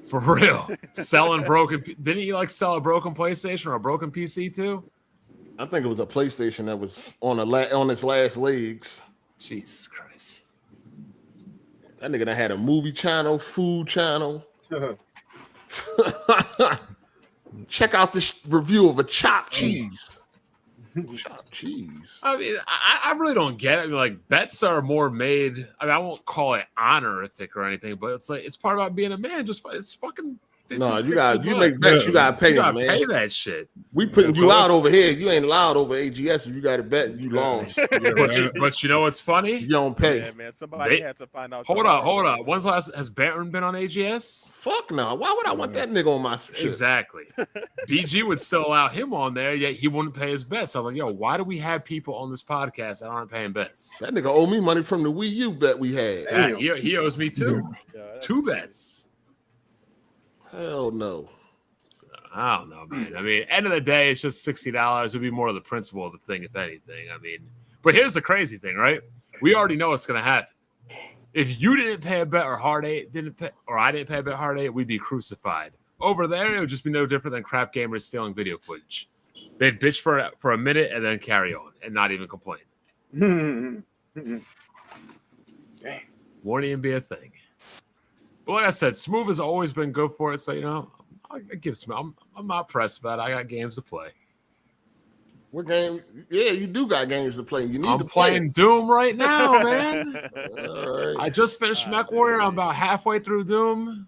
For real. Selling broken. Didn't he like sell a broken PlayStation or a broken PC too? I think it was a PlayStation that was on its last legs. Jesus Christ. That nigga done had a movie channel, food channel. Check out this review of a chopped cheese. Chopped cheese. I mean, I really don't get it. I mean, like, bets are more made. I mean, I won't call it honorific or anything, but it's like it's part about being a man. Just it's fucking No, you make bets. You gotta pay them, man. Pay that shit. We putting you out over here. You ain't allowed over AGS. If you got to bet, you lost. But you know what's funny? You don't pay. Yeah, man. Somebody had to find out. Hold on. When's the last has Baron been on AGS? Fuck no. Why would I want that nigga on my shit? Exactly. BG would still allow him on there, yet he wouldn't pay his bets. I was like, yo, why do we have people on this podcast that aren't paying bets? That nigga owe me money from the Wii U bet we had. Yeah, he owes me too. 2 bets. Hell no. I don't know, man. I mean, end of the day, it's just $60. It would be more of the principle of the thing, if anything. I mean, but here's the crazy thing, right? We already know what's going to happen. If you didn't pay a bet or I didn't pay a bet Hard 8, we'd be crucified. Over there, it would just be no different than crap gamers stealing video footage. They'd bitch for a minute and then carry on and not even complain. Dang. Won't even be a thing. But like I said, Smooth has always been good for it, so you know, I give Smooth. I'm not pressed about it. I got games to play. What game? Yeah, you do got games to play. You need I'm to play. playing Doom right now, man. All right. I just finished Mech Warrior. I'm about halfway through Doom.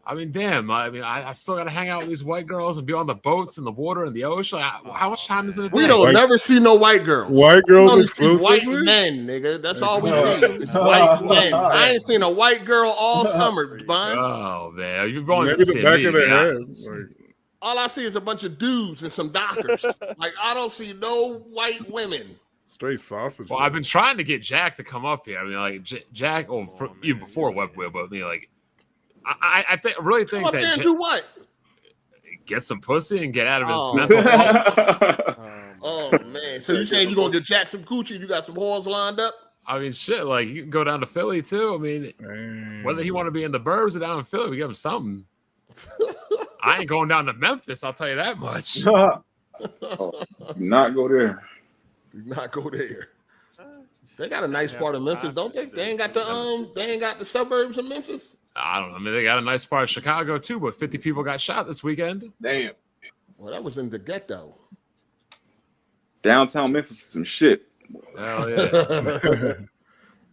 I mean, damn. I mean, I still got to hang out with these white girls and be on the boats and the water and the ocean. How much time is it? We don't never see no white girls. White girls exclusively? White men, nigga. That's all we see. It's white men. I ain't seen a white girl all summer, Bun. Oh, man. You're going Maybe to the back of their heads. All I see is a bunch of dudes and some doctors. Like, I don't see no white women. Straight sausage. Well, I've been trying to get Jack to come up here. I mean, like, Jack, even before WebWheel, but I mean, like, I really think come up there and do what? Get some pussy and get out of his mental health. Oh man! So you saying you gonna get Jack some coochie? You got some whores lined up? I mean, shit. Like you can go down to Philly too. I mean, whether he want to be in the burbs or down in Philly, we give him something. I ain't going down to Memphis. I'll tell you that much. Do not go there. Do not go there. They got a nice part of Memphis, don't they? They ain't got the suburbs of Memphis. I don't know. I mean, they got a nice part of Chicago too, but 50 people got shot this weekend. Damn. Well, that was in the ghetto. Downtown Memphis is some shit. Hell yeah.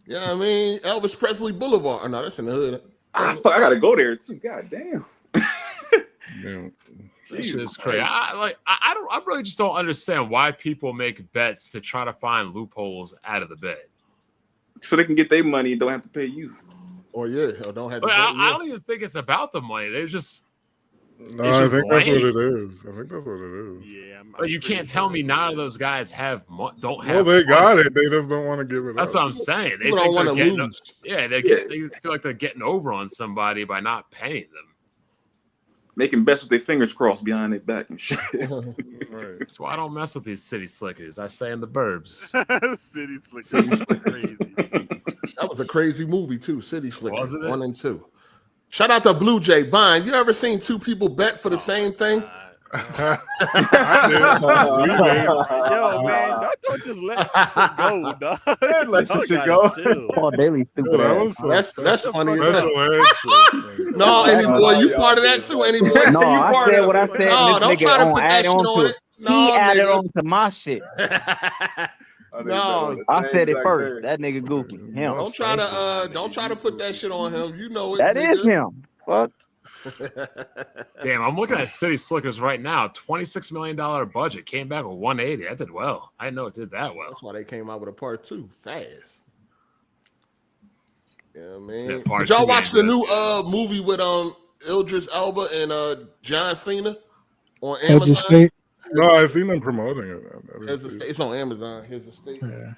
Yeah, I mean, Elvis Presley Boulevard. Oh, no, that's in the hood. I gotta go there too. God damn. This is crazy. I really just don't understand why people make bets to try to find loopholes out of the bed. So they can get their money and don't have to pay you. Or or don't have to. I don't even think it's about the money. They're just. No, I think that's what it is. I think that's what it is. Yeah, but you can't tell me none of those guys don't have. Well, they got it. They just don't want to give it. That's what I'm saying. They don't want to lose. Yeah, they feel like they're getting over on somebody by not paying them. Making bets with their fingers crossed behind their back and shit. Right. That's why I don't mess with these city slickers. I stay in the burbs. City slickers. Crazy. That was a crazy movie too. City Slickers Wasn't it? 1 and 2. Shout out to Blue Jay Bond. You ever seen two people bet for the same thing? Yo, man, don't just let shit go, dog. Let some shit go. Paul Daly stupid. That's funny. No, Any Boy, you part of that too, Any Boy? No, I said what I said. No, don't try to put that shit on it. He added on to my shit. No, I said it first. That nigga goofy. Him. Don't try to put that shit on him. You know it. That is him. Fuck. Damn, I'm looking at City Slickers right now. $26 million budget. Came back with 180. That did well. I didn't know it did that well. That's why they came out with a part 2 fast. Yeah, man. Yeah, did y'all watch the new movie with Idris Elba and John Cena on Amazon? No, I've seen them promoting it. It's on Amazon. Here's the state. Yeah.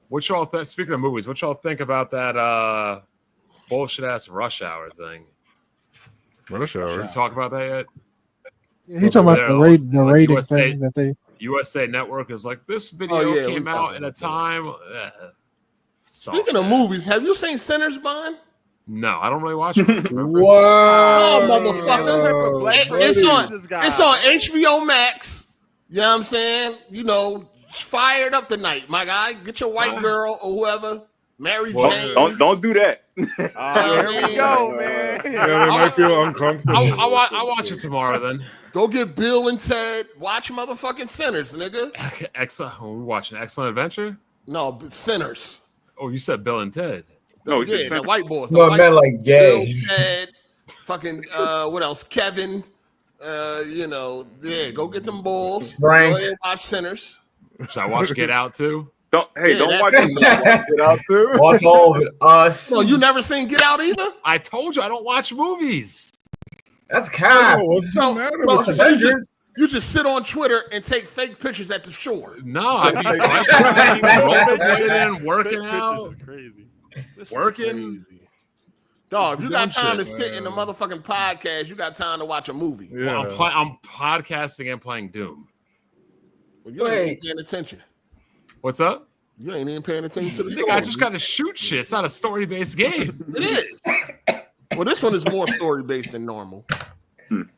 What y'all think? Speaking of movies, what y'all think about that bullshit ass Rush Hour thing? Rush Hour. Did you talk about that yet? Yeah, he talking about the rating USA, thing that they. USA Network is like, this video came out at a time. Speaking of movies, have you seen Sinners, Bond? No, I don't really watch it. Wow, motherfucker! It's on HBO Max. You know what I'm saying? You know, fired up tonight, my guy. Get your white girl or whoever. Mary Jane. Don't do that. Here we go, man. Yeah, they might feel uncomfortable. I'll watch it tomorrow then. Go get Bill and Ted. Watch motherfucking Sinners, nigga. Excellent. Are we watching Excellent Adventure? No, Sinners. Oh, you said Bill and Ted. No, the white boys. No, I meant like gay. Bill, Ted, Fucking what else? Kevin. Go get them balls. Frank. Go ahead and watch Sinners. Should I watch Get Out too? Don't watch Get Out too. Watch all of it. So you never seen Get Out either? I told you I don't watch movies. That's cap. What's the matter with Avengers? You just sit on Twitter and take fake pictures at the shore. No, I be rollerblading, working out, crazy. Working. Dog, if you got time to sit in the motherfucking podcast, you got time to watch a movie. Yeah. Well, I'm podcasting and playing Doom. Well, you ain't even paying attention. What's up? You ain't even paying attention to the story. I just got to shoot shit. It's not a story-based game. It is. Well, this one is more story-based than normal.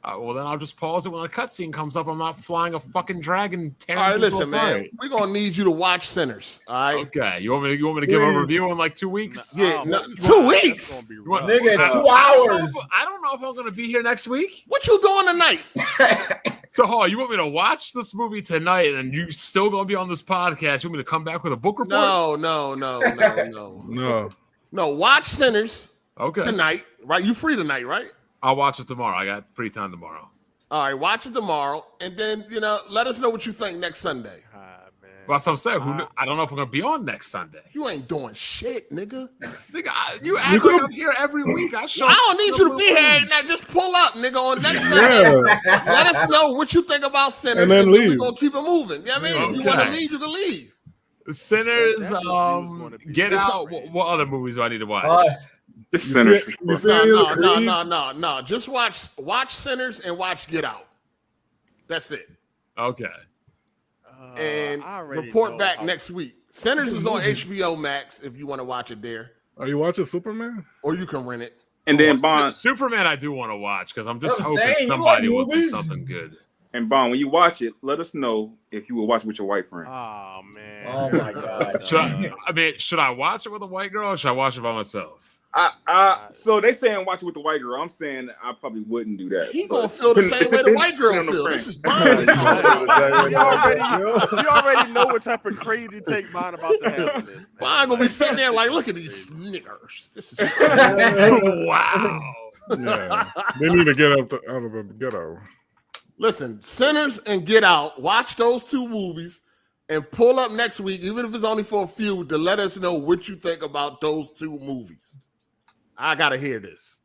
Well, then I'll just pause it when a cutscene comes up. I'm not flying a fucking dragon. All right, listen, man. We're gonna need you to watch Sinners. All right. Okay. You want me to give a review in like 2 weeks? Yeah, 2 weeks. Nigga, it's 2 hours. I don't know if I'm gonna be here next week. What you doing tonight? So, you want me to watch this movie tonight, and you still gonna be on this podcast? You want me to come back with a book report? No. Watch Sinners. Okay. Tonight, right? You free tonight, right? I'll watch it tomorrow. I got free time tomorrow. All right, watch it tomorrow, and then let us know what you think next Sunday. Well, that's what I'm saying. I don't know if we're gonna be on next Sunday. You ain't doing shit, nigga. You act like I'm here every week. I don't need you to be here. Now just pull up, nigga, on next Sunday. Let us know what you think about Sinners, and then leave. We're gonna keep it moving. You know what I mean? If you want to leave, you can leave. Sinners, Get Out. What other movies do I need to watch? Us. This Sinners. No. Just watch Sinners and watch Get Out. That's it. Okay. And report back next week. Sinners is on HBO Max if you want to watch it there. Are you watching Superman? Or you can rent it. And then Bond. Superman I do want to watch because I'm just hoping somebody will do something good. And Bond, when you watch it, let us know if you will watch it with your white friend. Oh man. Oh my god. Should I watch it with a white girl or should I watch it by myself? So they saying watch it with the white girl. I'm saying I probably wouldn't do that. He gonna feel the same way the white girl feels. This is Bond. You already know what type of crazy take Bond about to have on this. Bond gonna be sitting there like, look at these niggers. This is wow. Yeah. They need to get out of the ghetto. Listen, Sinners and Get Out. Watch those 2 movies and pull up next week, even if it's only for a few, to let us know what you think about those 2 movies. I gotta hear this.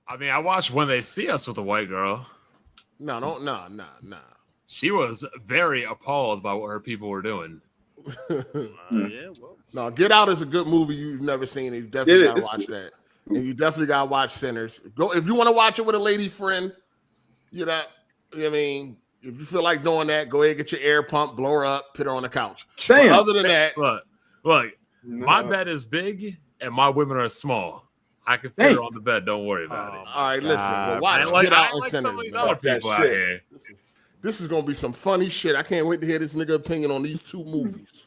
I mean, I watched When They See Us with a white girl. No. She was very appalled by what her people were doing. No, Get Out is a good movie you've never seen. You definitely gotta watch that. And you definitely gotta watch Sinners. Go if you want to watch it with a lady friend, you know what I mean? If you feel like doing that, go ahead, get your air pump, blow her up, put her on the couch. Damn. Other than that, look, my bed is big and my women are small. I can fit her on the bed. Don't worry about it. All right, listen. Well, watch Get Out and Sinners. Some of these other people out here. This is gonna be some funny shit. I can't wait to hear this nigga opinion on these 2 movies.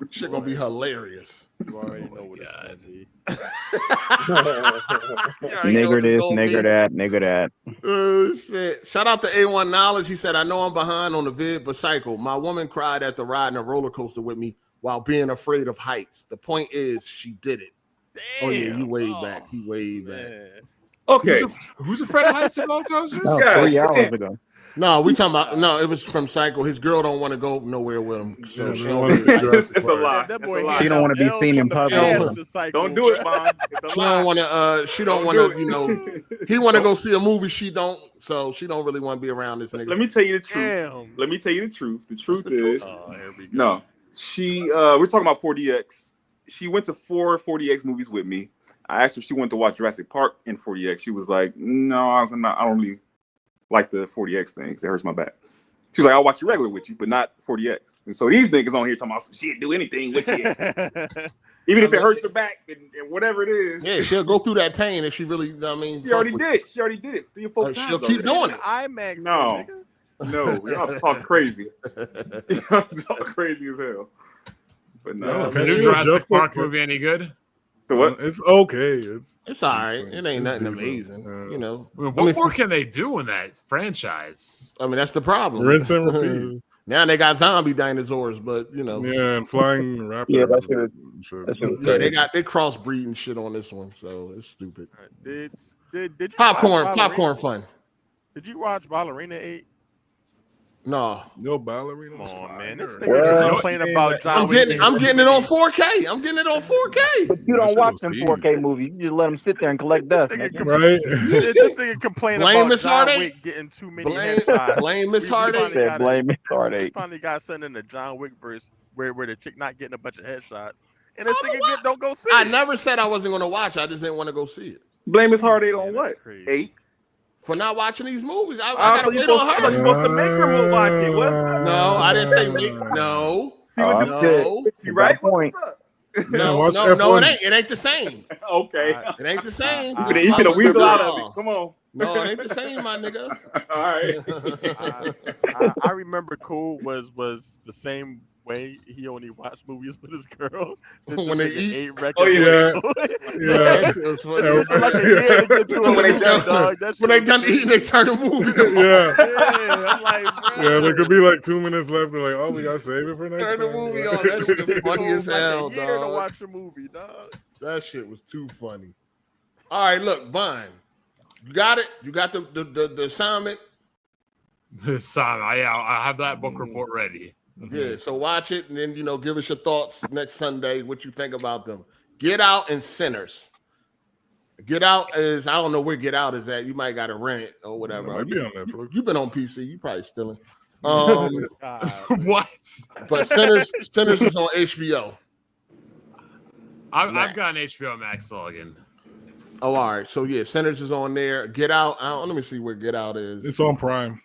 Shit gonna be hilarious. You already know what it's gonna be. Nigger this, nigger that. Shit. Shout out to A1 Knowledge. He said, I know I'm behind on the vid, but cycle. My woman cried after riding a roller coaster with me while being afraid of heights. The point is, she did it. Damn. Oh, yeah, you waved back. He waved back. Okay. Who's afraid of heights and roller coasters? 3 hours ago. No, we talking about it was from Cycle. His girl don't want to go nowhere with him. So it's a lie. She don't want to be seen in public. Don't do it, Mom. It's a lie. She don't want to, he want to go see a movie. She don't, so she don't really want to be around this nigga. Let me tell you the truth. Let me tell you the truth. The truth is, no, we're talking about 4DX. She went to 4 4DX movies with me. I asked her if she wanted to watch Jurassic Park in 4DX. She was like, no, I don't really like the 4DX things. It hurts my back. She was like, I'll watch it regular with you, but not 4DX. And so these niggas on here talking about she'd do anything with you. Even if it hurts her back and whatever it is. Yeah, she'll go through that pain if she really, She already did. She already did it 3 or 4 times. She'll keep doing it. IMAX. No, y'all talk crazy. Y'all talk crazy as hell. But no. Is the new Jurassic Park movie any good? The what? It's okay. It's all right. It ain't nothing amazing. What more can they do in that franchise? I mean, that's the problem. Rinse and repeat. Now they got zombie dinosaurs, but you know. Yeah, and flying raptors. Yeah, that they crossbreeding shit on this one, so it's stupid. Did you popcorn fun. Did you watch Ballerina 8? No. Ballerina. Come on, man. This nigga complaining about John I'm getting it on 4K. I'm getting it on 4K. But you don't watch them 4K movies. You just let them sit there and collect dust. Right? This nigga complaining about John Wick getting too many headshots. Blame Miss Hard8. Blame Miss Hard8. We finally got something in the John Wick verse where the chick not getting a bunch of headshots. And this nigga don't go see it. I never said I wasn't going to watch. I just didn't want to go see it. Blame Miss Hard8 on what? 8? For not watching these movies. I gotta wait on her. You're supposed to make her watch it. No, I didn't say make. No. See what the you right? Point. No, it ain't. It ain't the same. Okay. It ain't the same. You finna weasel out of it. Come on. No, it ain't the same, my nigga. All right. I remember Cool was the same way he only watched movies with his girl. When they eat. Oh yeah. It was funny. When they done eating, they turn the movie on. Yeah. I'm like, bro. Yeah, there could be like 2 minutes left. They're like, oh, we gotta save it for next time. Turn the movie on. That shit was funny as hell, dog. To watch the movie, dog. That shit was too funny. All right, look, Vine. You got it? You got the assignment? The assignment. Yeah, I have that book report ready. Yeah, so watch it and then give us your thoughts next Sunday. What you think about them? Get Out and Sinners. Get Out is I don't know where Get Out is at. You might got to rent it or whatever. Might be on Netflix. You've been on PC. You probably stealing. What? But Sinners is on HBO. I've got an HBO Max login. Oh, all right. So yeah, Sinners is on there. Get Out. Let me see where Get Out is. It's on Prime.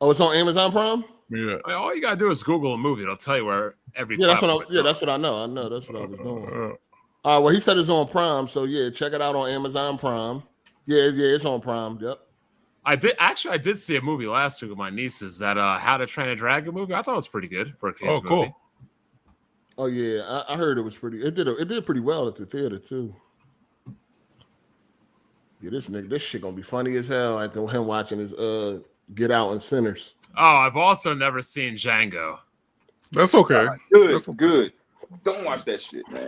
Oh, it's on Amazon Prime. Yeah. I mean, all you gotta do is Google a movie. It'll tell you where every. That's what I know. I know that's what I was doing. All right. Well, he said it's on Prime, so yeah, check it out on Amazon Prime. Yeah, it's on Prime. Yep. I did see a movie last week with my nieces. That How to Train a Dragon movie. I thought it was pretty good for a kids movie. Cool. Oh yeah, I heard it was pretty. It did pretty well at the theater too. Yeah, this shit gonna be funny as hell after him watching his Get Out and Sinners. Oh, I've also never seen Django. That's okay. Good. Don't watch that shit, man.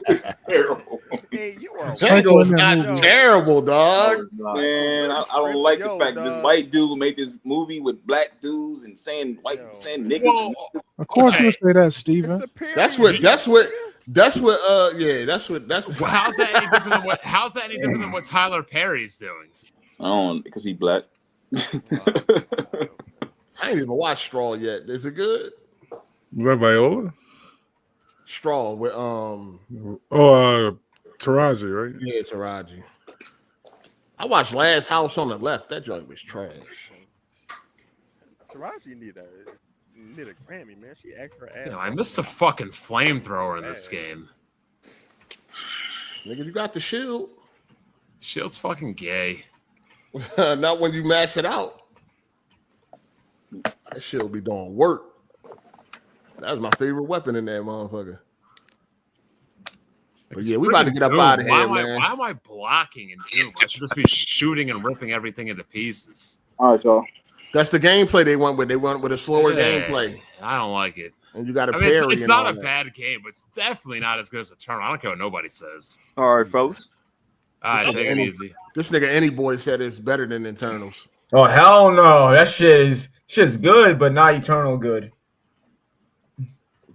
It's terrible. Hey, you are Django's not terrible, dog. Man, I don't like the fact this white dude made this movie with black dudes and saying niggas. Well, of course you say that, Steven. That's what how's that any different than what Tyler Perry's doing? I don't because he black. I ain't even watched Straw yet. Is it good? Is that Viola? Straw with Taraji, right? Yeah, Taraji. I watched Last House on the Left. That joint was trash. Taraji need a Grammy, man. She act her ass. I missed a fucking flamethrower in this game. Nigga, you got the shield. Shield's fucking gay. Not when you max it out. That shit'll be doing work. That was my favorite weapon in that motherfucker. But yeah, we about to get up out of here, man. Why am I blocking in Doom? I should just be shooting and ripping everything into pieces. All right, y'all. That's the gameplay they went with. They went with a slower gameplay. I don't like it. And you got to parry. It's not a bad game, but it's definitely not as good as Eternal. I don't care what nobody says. All right, fellas. All right, take it easy. This nigga Any Boy said it's better than Eternals. Oh hell no! That shit's good, but not Eternal good.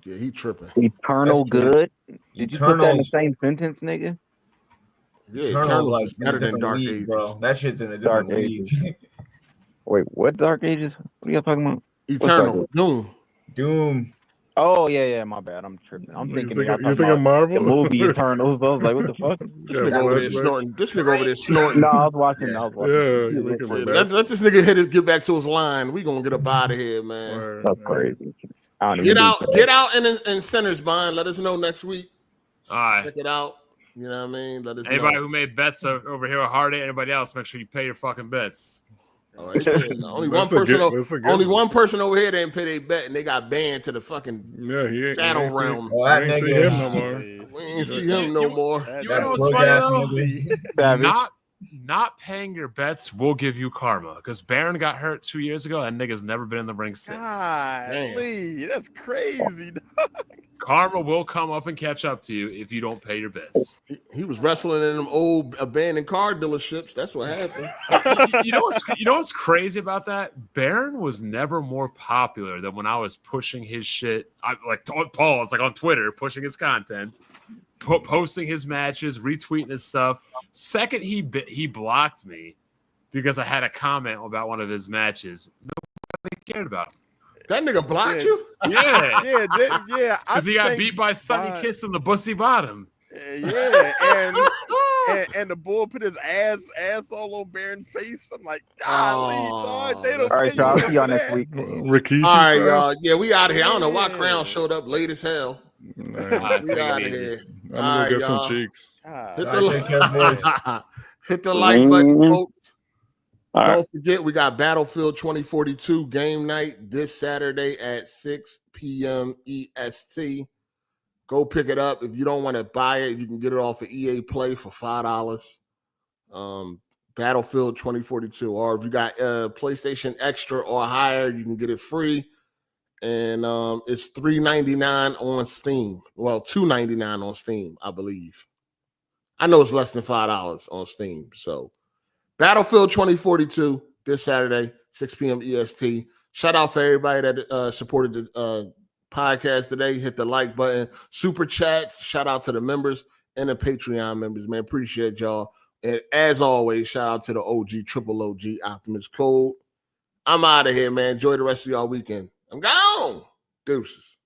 Yeah, he tripping. Eternal good? Did you put that in the same sentence, nigga? Yeah, Eternals is better than Dark Ages, bro. That shit's in a different league. Wait, what Dark Ages? What are y'all talking about? Eternal. Doom. Oh yeah, my bad. I'm tripping. I'm thinking you're thinking Marvel? The movie Eternals. I was like, what the fuck? This nigga over there snorting. No, I was watching. Let this nigga get back to his line. We gonna get up out of here, man. That's crazy. Get out and Sinners, Bond. Let us know next week. All right. Check it out. You know what I mean? Let us Anybody know. who made bets over here with Hard8, anybody else, make sure you pay your fucking bets. Only one person over here didn't pay their bet, and they got banned to the fucking shadow realm. We ain't see him no more. We ain't see him no more. You know what's funny though? not paying your bets will give you karma because Baron got hurt 2 years ago and nigga's never been in the ring since. Golly, that's crazy. Karma will come up and catch up to you if you don't pay your bets. He was wrestling in them old abandoned car dealerships. That's what happened. You know what's crazy about that? Baron was never more popular than when I was pushing his shit. Paul was like on Twitter pushing his content, posting his matches, retweeting his stuff. Second, he blocked me because I had a comment about one of his matches. Nobody cared about him. That nigga blocked you? Yeah. Yeah. Because he got beat by Sunny Kiss in the Bussy Bottom. Yeah, and the bull put his ass all on Baron's face. I'm like, golly, dog. They don't. All right, y'all. See y'all next week. Rikishi. All right, y'all. Yeah, we out of here. I don't know why Crown showed up late as hell. Nah, we out of here. I'm gonna go get some cheeks. Hit the like button, folks. Don't forget, we got Battlefield 2042 game night this Saturday at 6 p.m. EST. Go pick it up. If you don't want to buy it, you can get it off of EA Play for $5. Battlefield 2042. Or if you got PlayStation Extra or higher, you can get it free. And it's $3.99 on Steam. Well, $2.99 on Steam, I believe. I know it's less than $5 on Steam. So Battlefield 2042 this Saturday, 6 p.m. EST. Shout out for everybody that supported the podcast today. Hit the like button. Super chats. Shout out to the members and the Patreon members, man. Appreciate y'all. And as always, shout out to the OG, Triple OG, Optimus Code. I'm out of here, man. Enjoy the rest of y'all weekend. I'm gone. Deuces.